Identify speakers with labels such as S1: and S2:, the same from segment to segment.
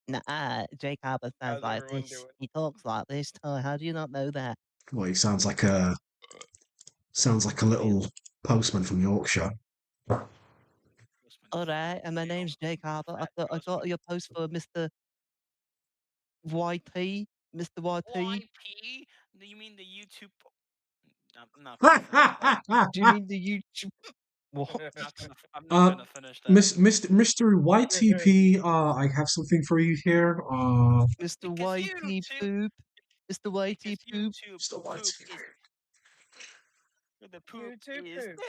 S1: Nah, Jake Albert sounds
S2: How's
S1: like
S2: everyone
S1: this.
S2: doing?
S1: He talks like this. How do you not know that?
S3: Well, he sounds like a little postman from Yorkshire.
S1: All right, and my name's Jake Albert. I got your post for Mr. YT, Mr. YT.
S4: YP? Do you mean the YouTube? I'm not gonna finish that.
S1: Do you mean the YouTube? What?
S4: I'm not
S3: uh,
S4: gonna finish that.
S3: Mr. YTP, I have something for you here.
S1: Mr.
S4: Because
S1: YT
S4: YouTube,
S1: poop. Mr.
S4: because
S1: YT poop.
S4: YouTube
S3: Mr.
S4: poop
S3: YTP.
S4: is the poop
S2: YouTube
S4: is.
S2: poop.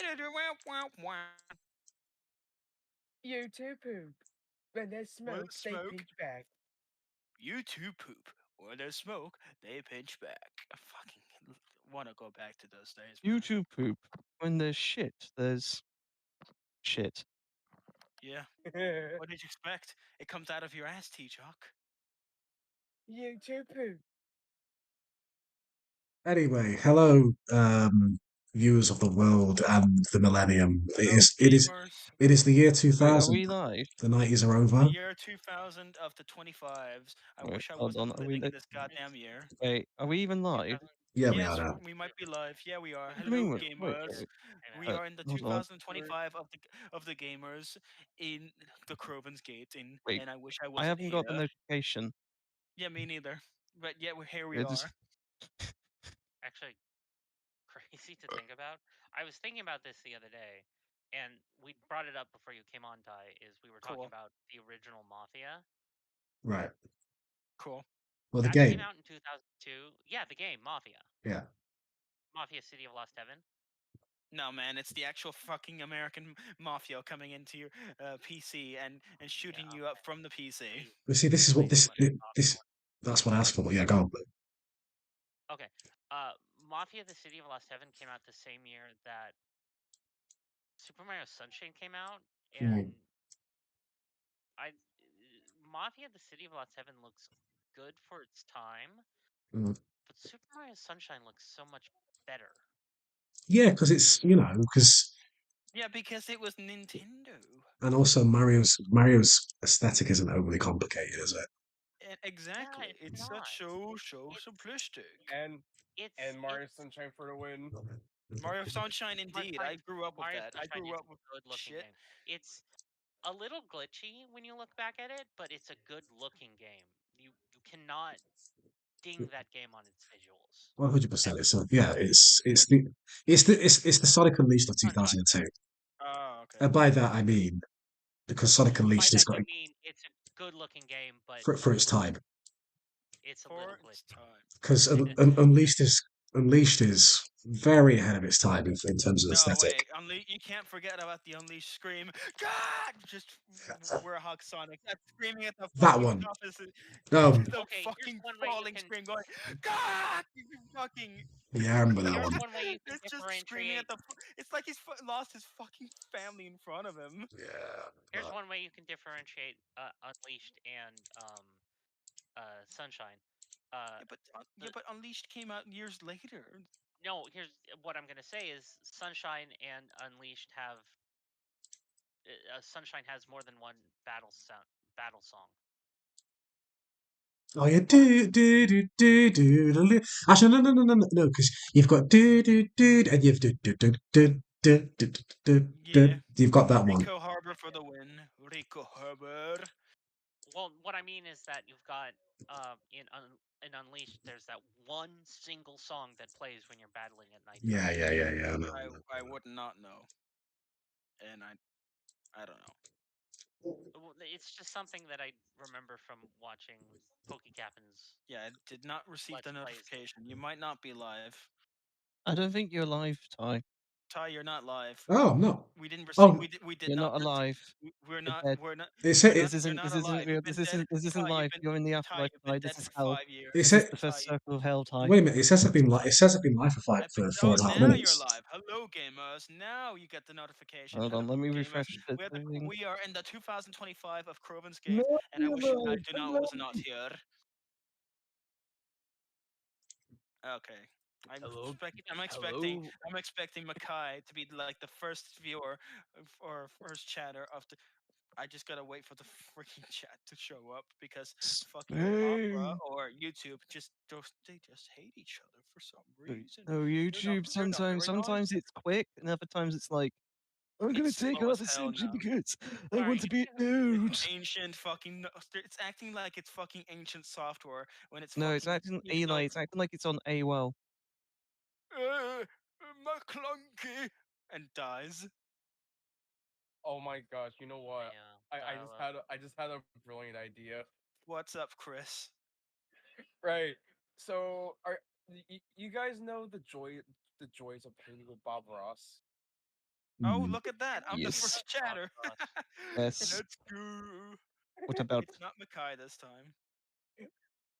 S2: YouTube poop. When there's
S4: When
S2: smoke,
S4: there's
S2: they
S4: smoke,
S2: pinch back.
S4: YouTube poop. When there's smoke, they pinch back. I fucking want to go back to those days, man.
S1: YouTube poop. When there's shit, there's shit.
S4: Yeah. What did you expect? It comes out of your ass, T-Chalk.
S2: YouTube poop.
S3: Anyway, hello, viewers of the world and the millennium.
S4: Hello, gamers.
S3: It is the year
S1: Wait, are
S3: 2000.
S1: we live?
S3: The 90s are
S4: The
S3: over.
S4: year 2000 of the 25s. I
S1: Wait,
S4: wish I
S1: hold on.
S4: wasn't
S1: Are we?
S4: living in this goddamn year.
S1: Wait, are we even live?
S3: Yeah, we are
S4: Yes,
S3: now.
S4: we might be live. Yeah, we are.
S1: What do you
S4: Hello,
S1: mean?
S4: gamers. We are in the
S1: Hold on.
S4: 2025 of the gamers in the Crovan's Gate,
S1: Wait,
S4: and I wish I
S1: I
S4: wasn't
S1: haven't got the
S4: here.
S1: notification.
S4: Yeah, me neither. But yeah, here we
S1: It is.
S4: are.
S5: Actually, crazy to think about. I was thinking about this the other day, and we brought it up before you came on, Ty. Is we were talking
S4: Cool.
S5: about the original Mafia
S3: Right.
S4: Cool.
S3: Well, the
S5: that came
S3: game.
S5: out in 2002. Yeah, the game Mafia,
S3: Yeah.
S5: Mafia City of Lost Heaven.
S4: No, man, it's the actual fucking American mafia coming into your PC and shooting
S5: Yeah,
S4: you up from the PC.
S3: But see, this is what
S5: way too much
S3: this. That's what I asked for. But yeah, go on.
S5: Okay. Mafia: The City of Lost Heaven came out the same year that Super Mario Sunshine came out, and
S3: Mm,
S5: I Mafia: The City of Lost Heaven looks good for its time,
S3: mm.
S5: but Super Mario Sunshine looks so much better.
S3: Yeah, because it's because
S4: Yeah, because it was Nintendo.
S3: and also Mario's aesthetic isn't overly complicated, is it?
S4: Exactly.
S5: Yeah, it's
S4: It's
S5: not.
S4: such so
S5: It's
S4: simplistic.
S2: and
S5: it's
S2: Mario
S5: it's
S2: Sunshine for the win.
S4: Mario Sunshine, indeed. I grew up with
S5: Mario
S4: that. I
S5: Sunshine
S4: grew
S5: is
S4: up with
S5: a good looking
S4: shit.
S5: game. It's a little glitchy when you look back at it, but it's a good looking game. You cannot ding that game on its visuals.
S3: 100%.
S5: Ever.
S3: It's
S4: Which,
S3: the Sonic Unleashed of
S5: Sunshine.
S3: 2002.
S4: oh, okay.
S3: And by that I mean because Sonic
S5: By
S3: Unleashed has
S5: that
S3: got
S5: you mean it's a good looking game, but
S3: for its time.
S5: it's a little
S4: For its
S5: glitchy.
S4: time.
S3: Because Unleashed is very ahead of its time in terms of
S4: No,
S3: aesthetic.
S4: wait. You can't forget about the Unleashed scream. God! Just Warhawk Sonic. That's screaming at the
S3: That
S4: fucking
S3: one.
S4: top. Is the
S5: Okay, here's
S4: fucking
S5: one way you
S4: falling
S5: can
S4: scream going, God! You fucking.
S3: Yeah, I remember that
S5: here's
S3: one.
S5: one way you can
S4: It's just screaming at
S5: differentiate
S4: the. It's like he's lost his fucking family in front of him.
S3: Yeah,
S5: here's
S3: but
S5: one way you can differentiate Unleashed and Sunshine. Uh,
S4: Yeah,
S5: the
S4: but Unleashed came out years later.
S5: no, here's what I'm gonna say is Sunshine and Unleashed have Sunshine has more than one battle song.
S3: oh yeah,
S4: What?
S3: Actually, no, because you've got and you've
S4: Yeah.
S3: you've got that one.
S4: Rico Harbor for the win. Rico Harbor.
S5: Well, what I mean is that you've got in Unleashed, there's that one single song that plays when you're battling at nighttime.
S3: Yeah. I know.
S4: I would not know, and I don't know.
S5: It's just something that I remember from watching PokeCaptain's
S4: Yeah, I did not receive the
S5: Let's Plays.
S4: notification. You might not be live.
S1: I don't think you're live, Ty.
S4: Ty, you're not live.
S3: Oh no.
S4: We didn't receive.
S3: Oh,
S4: We did
S1: You're
S4: not.
S1: not alive.
S4: We're
S1: You're
S4: not.
S1: dead.
S4: We're not.
S3: it said
S4: You're not. You're
S1: This
S4: not
S1: isn't
S4: alive.
S1: real.
S4: You've been dead.
S1: This isn't
S4: Ty,
S1: life. You're in the
S4: Ty,
S1: afterlife,
S4: you've been
S1: Ty.
S4: dead
S1: This is
S4: for
S1: hell.
S4: 5 years.
S3: it
S1: This is
S3: said.
S1: the
S4: Ty,
S1: first circle of hell, Ty.
S3: Wait a minute. It says I've been live for four
S4: oh,
S3: and a half
S4: now you're
S3: minutes.
S4: live. Hello, gamers. Now you get the notification.
S1: Hold
S4: Hello,
S1: on, let me
S4: gamers.
S1: refresh the thing.
S4: We are in the 2025 of Crovan's
S1: No,
S4: Gate, and I
S1: you're
S4: wish I
S1: alive.
S4: do not was not here. Okay.
S2: Hello.
S4: I'm expecting
S2: Hello.
S4: I'm expecting Makai to be like the first viewer or first chatter of the I just gotta wait for the freaking chat to show up because fucking Opera
S1: No,
S4: or YouTube they just hate each other for some reason.
S1: no,
S2: not
S1: YouTube.
S2: they're not
S1: Sometimes,
S2: really not.
S1: sometimes it's quick, and other times it's like, I'm gonna
S4: It's
S1: take
S4: slow
S1: off
S4: as hell
S1: essentially
S4: now.
S1: because I
S5: Sorry,
S1: want to be nude.
S4: Ancient fucking. It's acting like it's fucking ancient software when it's
S1: No, it's
S4: fucking.
S1: acting Eli. It's acting like it's on AOL.
S4: McClunky and dies.
S2: Oh my gosh, you know what?
S5: Yeah,
S2: I just had a brilliant idea.
S4: What's up, Chris?
S2: Right. So are you guys know the joys of painting with Bob Ross?
S4: Oh,
S3: Hmm.
S4: look at that! I'm the
S1: Yes.
S4: first chatter.
S1: Yes.
S4: Let's go.
S1: What about?
S4: It's not Mackay this time.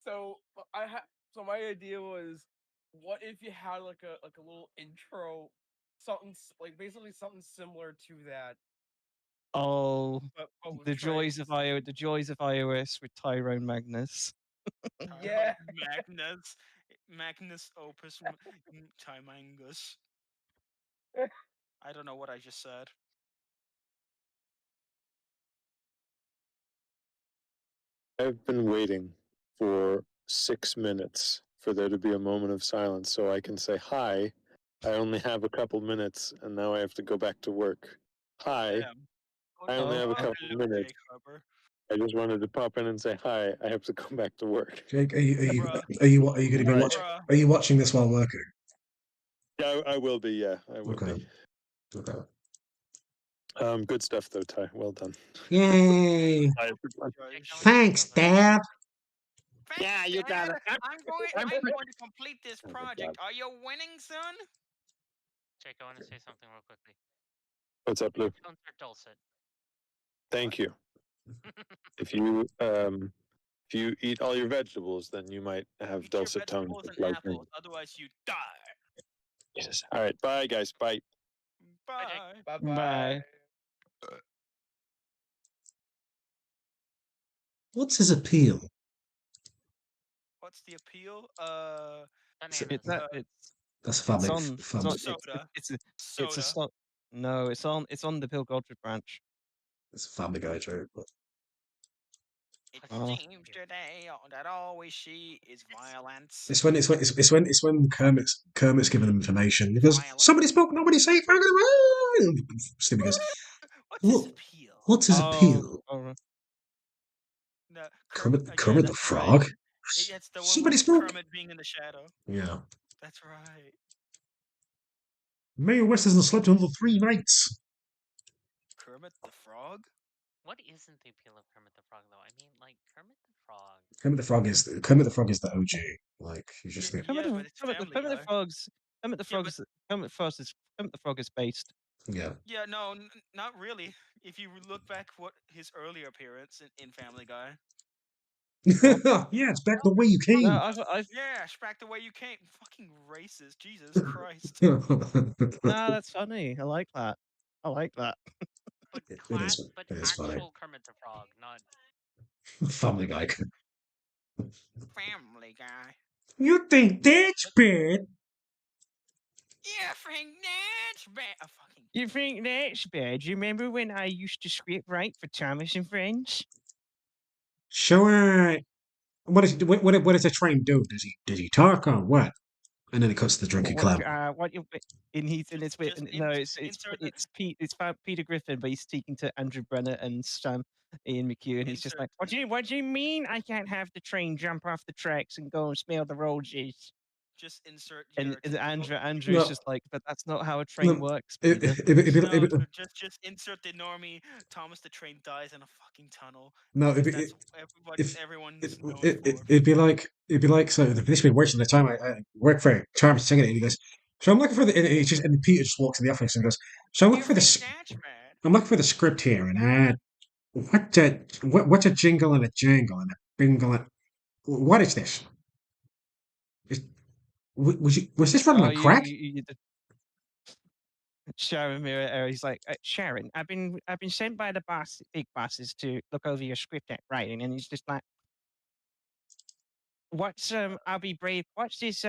S2: So I had so my idea was, what if you had like a little intro, like basically something similar to that,
S1: Oh,
S2: but with
S1: the joys
S2: trains.
S1: of the joys of iOS with Tyrone Magnus.
S2: Yeah.
S4: Tyrone Magnus Opus Timangus. I don't know what I just said.
S6: I've been waiting for 6 minutes for there to be a moment of silence so I can say hi. I only have a couple minutes and now I have to go back to work. Hi,
S4: Damn.
S6: I only have a
S1: Oh,
S6: couple
S4: Hello,
S6: minutes.
S4: Jake Hubber.
S6: I just wanted to pop in and say hi. I have to go back to work.
S3: Jake, are you
S4: Bruh.
S3: are you going to be
S1: right.
S3: watching?
S4: Bruh.
S3: Are you watching this while working?
S6: Yeah, I will be. Yeah, I will
S3: Okay.
S6: be.
S3: Okay.
S6: Good stuff though, Ty. Well done.
S3: Yay!
S6: Bye, everyone.
S5: Jake, I wanna say
S3: Thanks,
S5: something.
S3: Dad.
S4: Thanks,
S6: you got
S4: Dad.
S6: it.
S4: I'm going to complete this
S6: Oh my
S4: project. Are you winning, son?
S5: Jake, I want to say something real quickly.
S6: What's up, Lou?
S5: Tones are dulcet.
S6: Thank you. If you eat all your vegetables, then you might have
S4: Eat your
S6: dulcet tones
S4: vegetables
S6: just
S4: and
S6: like me.
S4: apples, otherwise you die.
S6: Jesus. All right, bye guys. Bye.
S5: Bye, Jake.
S4: Bye.
S2: Bye bye.
S1: Bye.
S3: What's his appeal?
S4: What's the appeal?
S5: Bananas.
S3: That's a
S1: It's
S3: family.
S1: on. It's on.
S3: Family.
S4: Soda.
S1: It's a
S4: Soda.
S1: stop. No, it's on the Bill Godfrey branch.
S3: It's a Family Guy joke. But
S4: It
S1: Oh.
S4: seems today that all we see is violence.
S3: it's when Kermit's giving them information. He goes,
S4: Violence.
S3: "Somebody spoke. Nobody say." Stevie goes,
S4: What's his
S3: "What?
S4: appeal?
S3: What's his appeal?"
S4: No, yeah,
S3: Kermit the
S4: that's right.
S3: Frog.
S4: It's the one
S3: Somebody
S4: with
S3: spoke.
S4: Kermit being in the shadow.
S3: Yeah.
S4: That's right.
S3: Mayor West hasn't slept in 3 nights.
S4: Kermit the Frog?
S5: What isn't the appeal of Kermit the Frog, though? I mean, like, Kermit the Frog.
S3: Kermit the Frog is the OG. Like he's just the
S4: Yeah, but it's Family
S1: Kermit the
S4: Guy.
S1: Frog's Kermit the
S4: Yeah, but
S1: Kermit the Frog is based.
S3: yeah.
S4: yeah, no, not really. If you look back what his earlier appearance in Family Guy.
S3: Yeah, it's back the way you
S1: No,
S3: came.
S1: I've
S4: Yeah, back the way you came. Fucking racist. Jesus Christ.
S1: no, that's funny. I like that. I like that.
S5: But
S3: It is.
S5: but
S3: It is funny.
S5: actual Kermit the Frog, not
S3: Family Guy.
S4: Family Guy.
S3: You think that's bad?
S4: Yeah, Frank, that's bad. Oh, fucking.
S1: You think that's bad? You remember when I used to script write for Thomas and Friends?
S3: So, what does the train do? Does he talk or what? And then it cuts to the drunken clown.
S1: What you in he's in it's
S4: Just
S1: no
S4: insert the,
S1: It's Peter Griffin, but he's speaking to Andrew Brenner and Ian McHugh, and he's just
S4: insert
S1: like, what do you mean I can't have the train jump off the tracks and go and smell the roses?
S4: just insert
S1: And
S4: your typical.
S1: Andrew's
S3: No,
S1: just like, but that's not how a train
S3: no.
S1: works,
S3: It,
S1: Peter.
S3: it,
S4: No,
S3: it, it,
S4: just insert the normie. Thomas the Train dies in a fucking tunnel
S3: no,
S4: because that's
S3: if
S4: everyone's known
S3: it,
S4: for.
S3: it'd be like so. This been worse than the time I work for Thomas singing it. And he goes, so I'm looking for the. And he just and Peter just walks in the office and goes, so I'm
S4: You
S3: looking for
S4: think
S3: the.
S4: that's bad?
S3: I'm looking for the script here, and what's a jingle and a jangle and a bingle and what is this? Is, was this running
S1: Oh,
S3: on crack?
S1: Sharon Mirror, he's like, Sharon, I've been sent by the big bosses to look over your script at writing, and he's just like, what's I'll be brave. What's this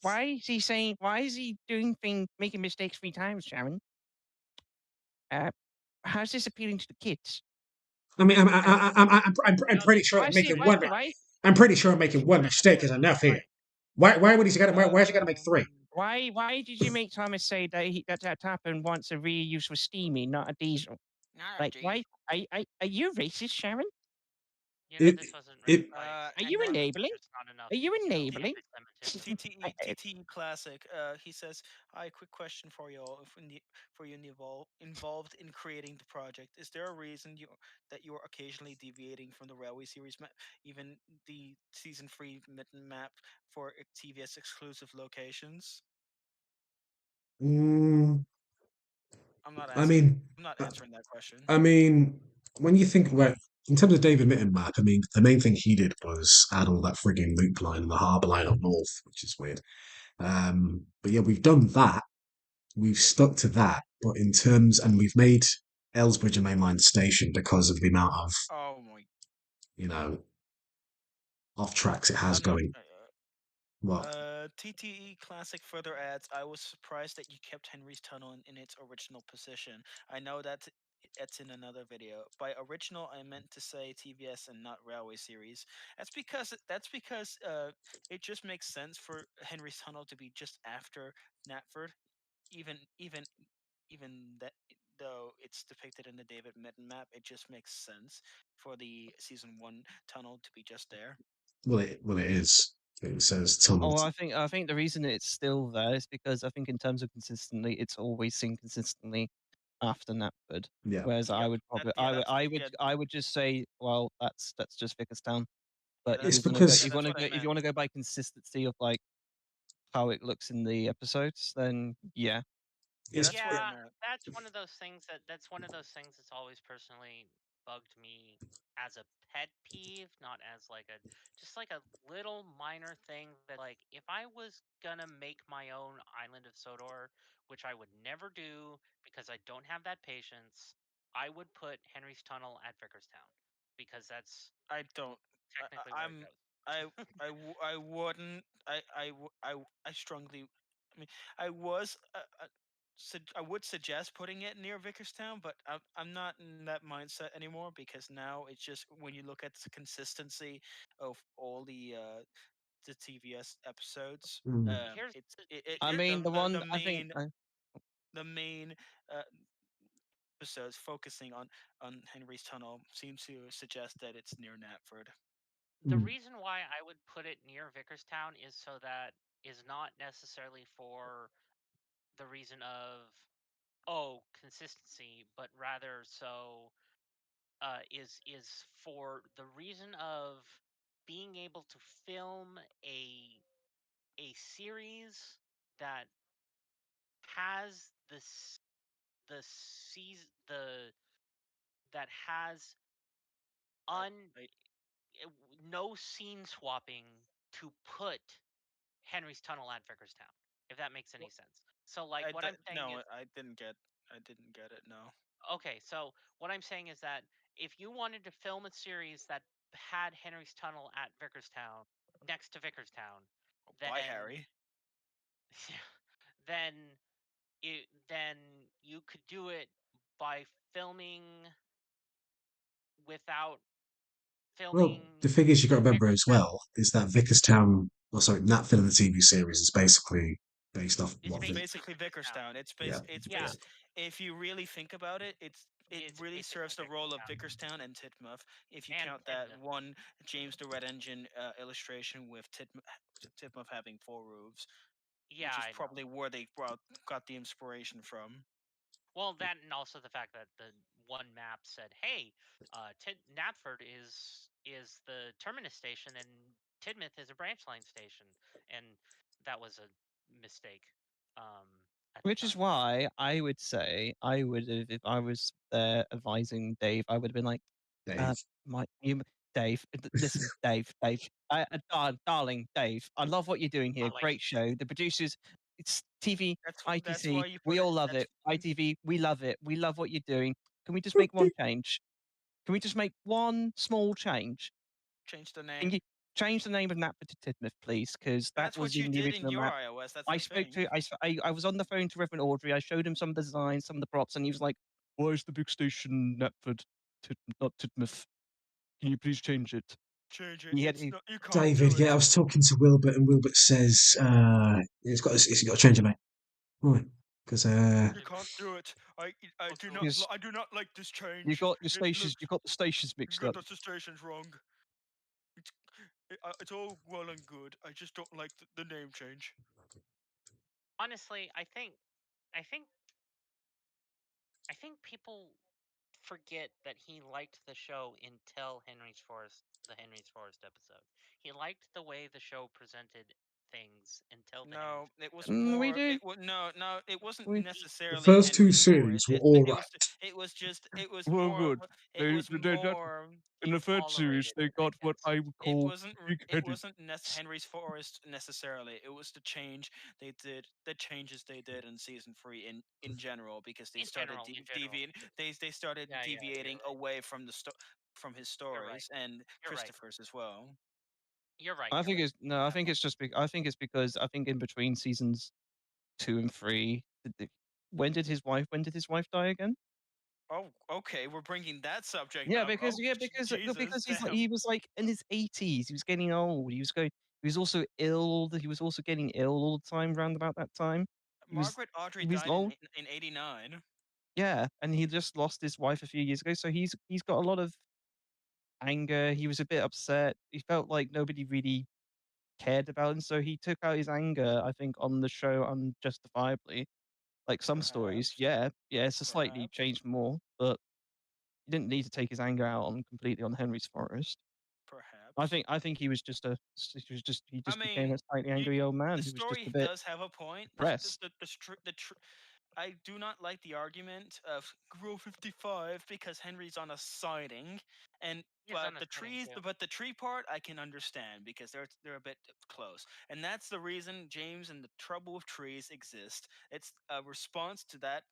S1: why is he doing things, making mistakes 3 times, Sharon? how's this appealing to the kids?
S3: I mean, I'm pretty sure
S1: I
S3: I'm
S1: see it
S3: making
S1: right,
S3: one.
S1: right?
S3: I'm pretty sure I'm making one mistake is enough here. Why would he got? Why is he got to make 3?
S1: Why did you make Thomas say that that happened wants a reuse for steaming, not a diesel?
S4: Not a
S1: Like,
S4: diesel.
S1: why? Are you racist, Sharon?
S5: You know,
S3: It
S5: this wasn't
S3: it
S5: written by.
S1: Are
S4: And
S1: you
S4: then
S1: enabling?
S5: There's not enough,
S1: Are you enabling?
S5: anti-Semitism.
S4: TTE Classic. He says, "Hi, quick question for y'all. If in the, for you involved in creating the project, is there a reason that you're occasionally deviating from the Railway series map, even the season 3 mitten map for TVS exclusive locations?"
S3: mm,
S4: I'm not
S3: I
S4: asking.
S3: mean,
S4: I'm not answering that question.
S3: I mean, when you think about in terms of David Mittenmap, I mean, the main thing he did was add all that frigging loop line and the harbour line up north, which is weird. But yeah, we've done that. We've stuck to that. But in terms, and we've made Elsbridge a mainline station because of the amount of,
S4: Oh my!
S3: you know, off tracks it has
S4: I'm not.
S3: going. What?
S4: TTE Classic further adds, I was surprised that you kept Henry's Tunnel in its original position. I know that it's in another video. By original, I meant to say TVS and not Railway Series. That's because it just makes sense for Henry's Tunnel to be just after Knapford, even even even that though it's depicted in the David Mitten map, it just makes sense for the season 1 tunnel to be just there.
S3: Well, it is. It says tunnel.
S1: Oh, I think the reason it's still there is because I think in terms of consistently, it's always seen consistently after Knapford.
S3: Yeah.
S1: Whereas I
S4: Yep.
S1: would
S4: That,
S1: probably,
S4: yeah, that's yeah,
S1: I would just say, well, that's just Vickerstown.
S4: yeah.
S1: But if
S3: It's
S1: you're
S4: That's
S1: gonna go,
S3: because
S4: yeah. That's what I
S1: if
S4: meant.
S1: you want to go by consistency of like how it looks in the episodes, then yeah.
S4: Yeah,
S3: it's
S4: that's what I
S5: Yeah,
S4: meant.
S5: that's one of those things that's one of those things that's always personally bugged me as a pet peeve, not as like a just like a little minor thing that like if I was gonna make my own island of Sodor, which I would never do because I don't have that patience, I would put Henry's Tunnel at Vickerstown because that's
S4: I don't.
S5: technically
S4: I,
S5: where it
S4: I'm. I.
S5: goes.
S4: I wouldn't. I strongly. I mean, I was. I would suggest putting it near Vickerstown, but I'm not in that mindset anymore because now it's just when you look at the consistency of all the TVS episodes,
S3: mm,
S5: Here's
S4: it
S1: I
S5: here's
S1: mean, the one
S4: the
S1: I think,
S4: main the main uh, episodes focusing on Henry's Tunnel seem to suggest that it's near Knapford.
S5: the
S3: mm.
S5: reason why I would put it near Vickerstown is so that is not necessarily for the reason of consistency, but rather so is for the reason of being able to film a series that has the season that has
S4: I,
S5: un
S4: I
S5: no scene swapping to put Henry's Tunnel at Vickerstown, if that makes any sense. So like what I'm saying
S4: no,
S5: is
S4: I didn't get it. No.
S5: okay, so what I'm saying is that if you wanted to film a series that had Henry's Tunnel at Vickerstown, next to Vickerstown,
S4: Oh, bye,
S5: then
S4: Harry.
S5: then then you could do it by filming without
S3: Well,
S5: filming
S3: the figures you got to remember as
S5: Vickerstown
S3: well is that Vickerstown, well, sorry, Knapford in the TV series is basically based off
S5: is
S3: what
S4: It's
S3: Vic.
S5: basically
S4: basically
S5: Vickerstown.
S4: Vickerstown.
S3: Yeah,
S4: It's
S5: Yeah,
S3: yeah.
S4: base. If you really think about it, it
S5: it's
S4: really
S5: basically
S4: serves the role of
S5: Vickerstown
S4: Vickerstown and Titmuff. If you
S5: and
S4: count that
S5: Tidmouth.
S4: one James the Red Engine illustration with Titmuff having 4 roofs,
S5: Yeah,
S4: which is
S5: I know.
S4: probably where they got the inspiration from.
S5: Well, that and also the fact that the one map said, "Hey, Knapford is the terminus station, and Tidmouth is a branch line station," and that was a mistake um, at the
S1: which is
S5: time.
S1: why I would say I would have, if I was there advising Dave, I would have been like,
S3: Dave.
S1: my you, Dave, listen, Dave, darling, Dave, I love what you're doing here.
S5: Like,
S1: Great show. The producers, it's TV,
S4: That's
S1: ITC,
S4: why you
S1: we
S4: put it.
S1: all love
S4: That's
S1: it. ITV, we love it. We love what you're doing. Can we just make one change? Can we just make one small change?
S4: change the
S1: Can
S4: name,
S1: you change the name of Knapford to Tidmouth, please? Because
S4: and
S1: that
S4: that's what
S1: was
S4: you
S1: in the
S4: did in
S1: original
S4: your
S1: map.
S4: iOS. That's
S1: I
S4: the
S1: spoke
S4: thing.
S1: to I was on the phone to Reverend Audrey. I showed him some of the designs, some of the props, and he was like, Why is the big station Knapford, not Titmouth? Can you please change it?
S4: Change it.
S1: He had
S4: It's
S1: he,
S4: not. You can't
S3: David,
S4: do
S3: yeah, I
S4: it.
S3: was talking to Wilbert, and Wilbert says it's got to change it, mate. Right, because
S4: You can't do it. I do
S5: Also,
S4: not.
S1: because
S4: I do not like this
S1: you
S4: change.
S1: got your
S4: It
S1: stations. You
S4: looks.
S1: got the stations
S4: You
S1: mixed
S4: got
S1: up.
S4: the stations wrong. It's, it's all well and good. I just don't like the name change.
S5: honestly, I think, I think people forget that he liked the show until the Henry's Forest episode. He liked the way the show presented things until the Henry's
S4: No, it was
S5: Forest episode.
S1: We
S4: more.
S1: do.
S4: It was no. It wasn't
S1: We
S5: He,
S3: the
S4: necessarily
S3: first two
S4: Henry
S3: series
S4: Forrest.
S3: were all
S4: It
S3: right.
S4: was. It was just. It was
S1: well
S4: more.
S1: good.
S4: It was
S1: They got
S4: more.
S1: in
S5: he
S1: the third series.
S5: tolerated
S1: They
S5: it, I
S1: got what
S5: guess.
S1: I would
S4: It
S1: call
S4: wasn't. It
S1: big-headed.
S4: wasn't Henry's Forest necessarily. It was the change they did. The changes they did in season 3 in general because they started
S5: In general.
S4: deviating. They started
S5: Yeah, yeah,
S4: deviating away from from his
S5: you're right.
S4: stories and
S5: You're right.
S4: Christopher's as well.
S5: You're right.
S1: I
S5: You're
S1: think
S5: right.
S1: it's no. I
S5: That
S1: think
S5: part.
S1: it's just. I think it's because I think in between seasons 2 and 3, when did his wife? When did his wife die again?
S4: Oh, okay. We're bringing that subject
S1: Yeah,
S4: up. Oh, Jesus,
S1: because
S4: damn.
S1: he was like in his 80s. He was getting old. He was going. He was also ill. He was also getting ill all the time. Round about that time, he was
S4: Margaret Audrey
S1: he was
S4: died
S1: old.
S4: in '89.
S1: Yeah, and he just lost his wife a few years ago. So he's got a lot of anger. He was a bit upset. He felt like nobody really cared about him. So he took out his anger, I think, on the show unjustifiably. Like some stories,
S4: Perhaps,
S1: yeah, it's a slightly
S4: perhaps,
S1: changed more, but he didn't need to take his anger out on completely on Henry's Forest.
S4: perhaps.
S1: I think he
S4: I
S1: just became a
S4: mean,
S1: slightly
S4: you,
S1: angry old man
S4: the
S1: who was just a
S4: story
S1: bit
S4: does have a point.
S1: depressed.
S4: I do not like the argument of Rule 55 because Henry's on a siding, and
S5: He's on the setting too.
S4: but the tree part I can understand because they're a bit close, and that's the reason James and the Trouble with Trees exist. It's a response to that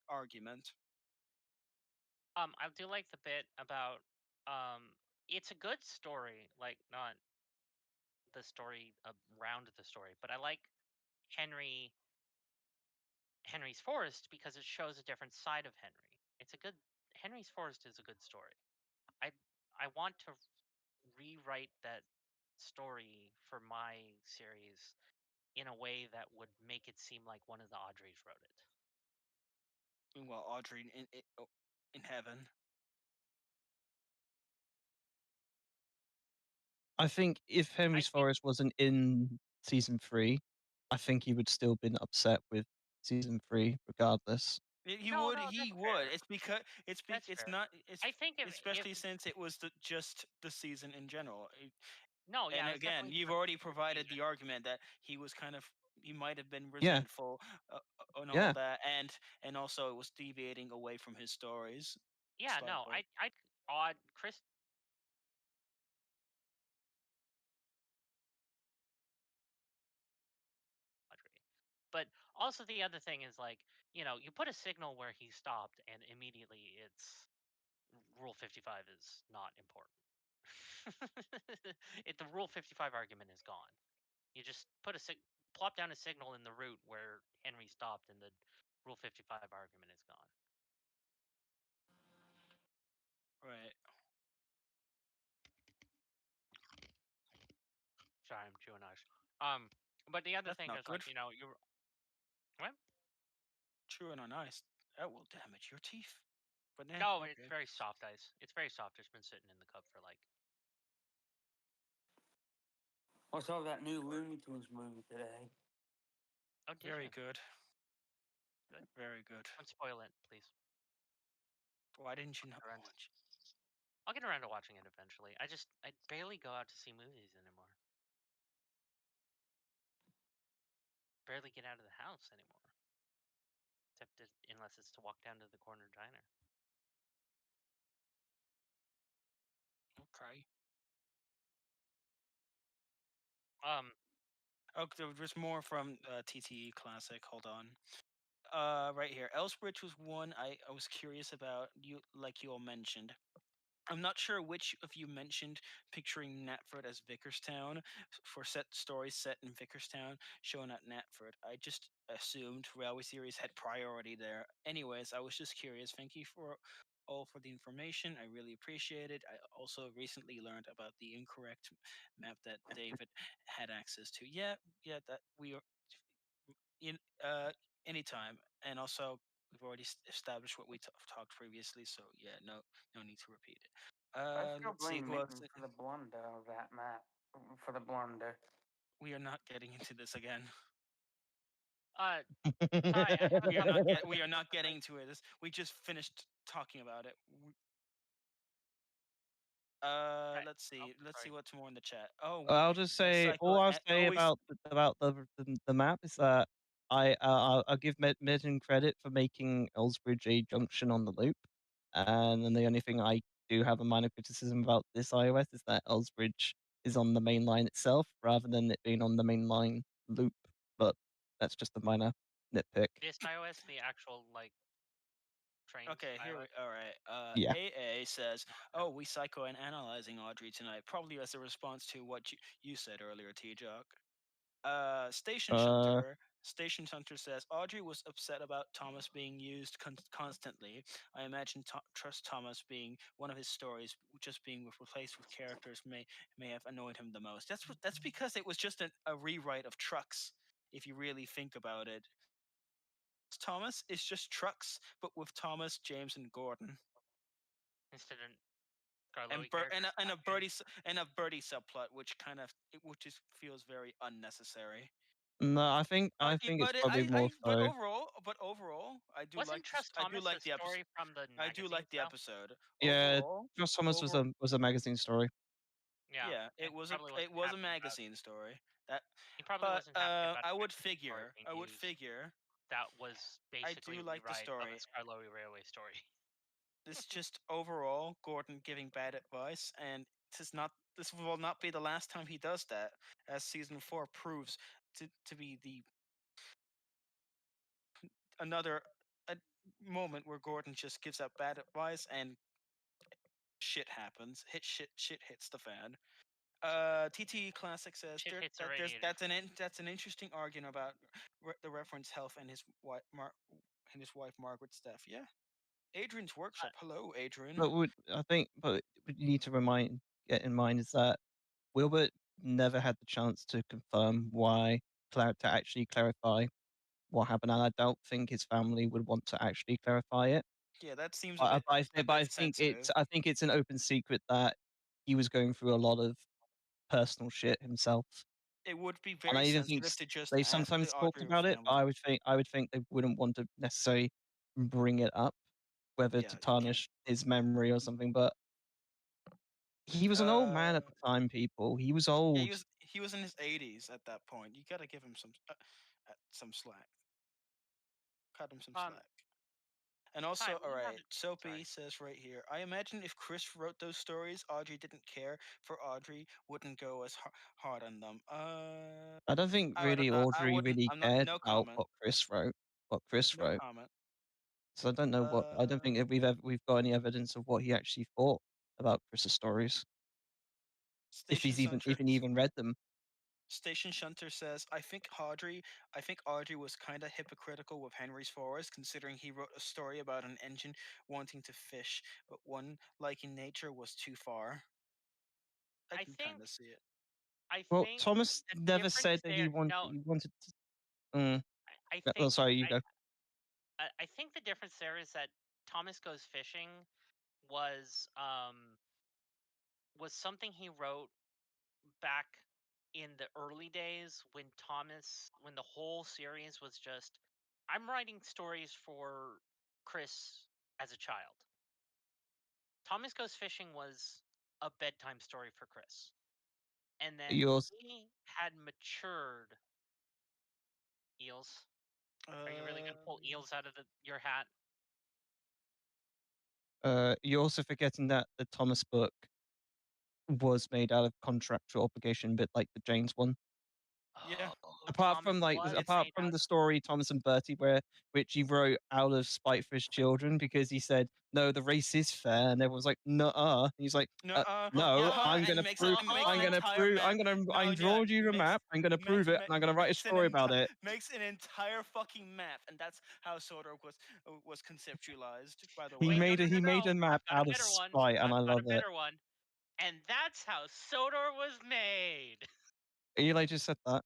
S4: argument.
S5: I do like the bit about it's a good story, like not the story around the story, but I like Henry Henry's Forest because it shows a different side of Henry. It's a good Henry's Forest is a good story. I I want to rewrite that story for my series in a way that would make it seem like one of the Audreys wrote it.
S4: Well, Audrey in heaven.
S1: I think if
S5: I
S1: Henry's
S5: think
S1: Forest wasn't in season 3, I think he would still been upset with season 3 regardless.
S4: He
S5: no,
S4: would.
S5: no,
S4: He
S5: that's
S4: would.
S5: fair. That's
S4: It's
S5: fair.
S4: not.
S5: I think if
S4: Especially since it was just the season in general.
S5: no,
S4: And
S5: yeah, it was
S4: again,
S5: definitely
S4: you've
S5: for
S4: already
S5: the
S4: provided
S5: season.
S4: the argument that he might have been
S1: Yeah,
S4: resentful and all
S1: yeah.
S4: that, and also it was deviating away from his stories
S5: Yeah, no,
S4: slightly.
S5: I odd Chris Audrey. But also the other thing is like, you put a signal where he stopped and immediately it's Rule 55 is not important. The Rule 55 argument is gone. You just plop down a signal in the route where Henry stopped and the Rule 55 argument is gone.
S4: Right.
S5: Sorry, I'm chewing ice. But the other
S4: That's
S5: thing
S4: not
S5: is like,
S4: good.
S5: you what?
S4: Chewing on ice. That will damage your teeth. But then,
S5: No, it's
S4: okay.
S5: very soft ice. It's very soft. It's been sitting in the cup for like.
S7: I saw that new Looney Tunes movie today.
S5: Oh, did
S4: Very
S5: you?
S4: good.
S5: Good.
S4: Very good.
S5: Don't spoil it, please.
S4: Why didn't you
S5: I'll
S4: not
S5: get around to,
S4: watch?
S5: I'll get around to watching it eventually. I barely go out to see movies anymore. Barely get out of the house anymore. Unless it's to walk down to the corner diner.
S4: Okay.
S5: Um,
S4: Oh, there's more from TTE Classic. Hold on. Right here. Elsbridge was one I was curious about. You all mentioned. I'm not sure which of you mentioned picturing Knapford as Vickerstown for set stories set in Vickerstown, shown at Knapford. I just assumed Railway Series had priority there. Anyways, I was just curious. Thank you for all for the information. I really appreciate it. I also recently learned about the incorrect map that David had access to. Yeah, that we are in anytime. And also we've already established what we talked previously, so yeah, no need to repeat it.
S7: I still
S4: Let's see
S7: blame
S4: who else.
S7: Mitten for the blunder of that map. For the blunder.
S4: We are not getting into this again.
S5: Uh, Ty, I have a couple.
S4: We are not getting to it. We just finished talking about it.
S5: Right.
S4: Let's see. Let's see
S5: Sorry.
S4: what's more in the chat. Oh,
S1: I'll just say all I'll say about the map is that I'll give Midden credit for making Ellsbridge a junction on the loop, and then the only thing I do have a minor criticism about this iOS is that Ellsbridge is on the main line itself rather than it being on the main line loop. But that's just a minor nitpick.
S5: This iOS, the actual like trains.
S4: Okay, here we
S5: iOS.
S4: all right.
S1: Yeah.
S4: AA says, "Oh, we psychoanalyzing Audrey tonight, probably as a response to what you said earlier, T-Jock." Station
S1: Uh,
S4: Shunter. Station Shunter says Audrey was upset about Thomas being used constantly. I imagine Trust Thomas being one of his stories, just being replaced with characters may have annoyed him the most. That's because it was just a rewrite of Trucks. If you really think about it, Thomas is just Trucks, but with Thomas, James, and Gordon,
S5: Instead of
S4: and
S5: Carloe
S4: Bert
S5: characters.
S4: and a Birdie subplot, which just feels very unnecessary.
S1: no, I think it's probably more so.
S4: But overall, I do
S5: Wasn't
S4: like this.
S5: Trust
S4: I do
S5: Thomas a
S4: like the episode.
S5: story from the
S4: I do
S5: magazines
S4: like the
S5: though?
S4: episode.
S1: Yeah,
S4: Overall,
S1: Josh Thomas
S4: over
S1: was a magazine story.
S5: Yeah.
S4: yeah,
S5: And he probably wasn't
S4: it was a
S5: happy about.
S4: magazine story. That,
S5: He probably
S4: but
S5: wasn't happy about
S4: I
S5: the
S4: would
S5: magazine story
S4: figure.
S5: being
S4: I would
S5: used.
S4: figure.
S5: That was
S4: I
S5: basically
S4: do
S5: a
S4: like the
S5: rewrite of a
S4: story.
S5: Skarloey Railway story.
S4: This just overall Gordon giving bad advice, and this will not be the last time he does that, as season 4 proves to be the another a moment where Gordon just gives out bad advice and shit happens. Shit hits the fan. TT Classic says
S5: Shit hits the radiator.
S4: that's an interesting argument about the reference Health and his wife Margaret's death. Yeah, Adrian's workshop. Hello, Adrian.
S1: But what you need to get in mind is that Wilbert never had the chance to confirm to actually clarify what happened, and I don't think his family would want to actually clarify it.
S4: Yeah, that seems a
S1: But
S4: bit sensitive.
S1: I think it's an open secret that he was going through a lot of personal shit himself,
S4: It would be
S1: and
S4: very
S1: I even think
S4: sensitive to just
S1: they
S4: ask the
S1: sometimes talked
S4: Audrey
S1: about it.
S4: family.
S1: I would think they wouldn't want to necessarily bring it up, whether
S4: Yeah,
S1: to
S4: you can't.
S1: tarnish his memory or something. But he was an old man
S4: Uh,
S1: at the time. People, he was
S4: yeah,
S1: old.
S4: he was in his 80s at that point. You gotta give him some slack. Cut him some
S5: Um,
S4: slack. And
S5: Ty,
S4: also, all
S5: we have.
S4: right, Soapy
S5: Sorry.
S4: says right here. I imagine if Chris wrote those stories, Audrey didn't care for Audrey, wouldn't go as hard on them.
S1: I don't think
S4: I don't
S1: really
S4: know. I
S1: Audrey
S4: wouldn't.
S1: really
S4: I'm not.
S1: cared
S4: No
S1: about
S4: comment.
S1: what Chris wrote. What Chris
S4: No
S1: wrote.
S4: comment.
S1: So I don't know what I don't think that we've got any evidence of what he actually thought about Chris's stories.
S4: Station
S1: If
S4: Shunter.
S1: he even read them.
S4: Station Shunter says, I think Audrey was kind of hypocritical with Henry's Forest, considering he wrote a story about an engine wanting to fish, but one liking nature was too far. I
S5: I
S4: can
S5: think.
S4: kind of see it.
S5: I
S1: Well,
S5: think
S1: Thomas
S5: the
S1: never
S5: difference
S1: said that
S5: there. No,
S1: he wanted to. Mm,
S5: I
S1: oh,
S5: think.
S1: sorry, you go.
S5: I think the difference there is that Thomas Goes Fishing was was something he wrote back in the early days when the whole series was just I'm writing stories for Chris as a child. Thomas Goes Fishing was a bedtime story for Chris. And then
S1: Yours,
S5: he had matured. Eels. Are you really
S4: Uh,
S5: gonna pull eels out of your hat?
S1: you're also forgetting that the Thomas book was made out of contractual obligation, a bit like the James one.
S2: Yeah.
S5: Oh,
S1: Apart
S5: Thomas
S1: from like,
S5: was
S1: apart
S5: made
S1: from
S5: out.
S1: the story Thomas and Bertie, which he wrote out of spite for his children because he said no, the race is fair, and everyone's like, nuh-uh. And he's like,
S2: No,
S1: no, I'm
S2: and
S1: gonna
S2: makes
S1: prove,
S2: makes
S1: I'm
S2: an
S1: gonna
S2: entire
S1: prove,
S2: map. No,
S1: I'm
S2: yeah,
S1: drawing you a map, I'm gonna prove it, and I'm gonna write a story about it.
S2: makes an entire fucking map, and that's how Sodor was conceptualized. By the
S1: He
S2: way,
S5: Wait, no,
S1: made
S5: no,
S1: a
S5: no,
S1: he made
S5: no.
S1: a map
S5: I've got a
S1: out of
S5: better one.
S1: spite, and
S5: I've
S1: I
S5: got a
S1: love it.
S5: better one. And that's how Sodor was made.
S1: Eli just said that.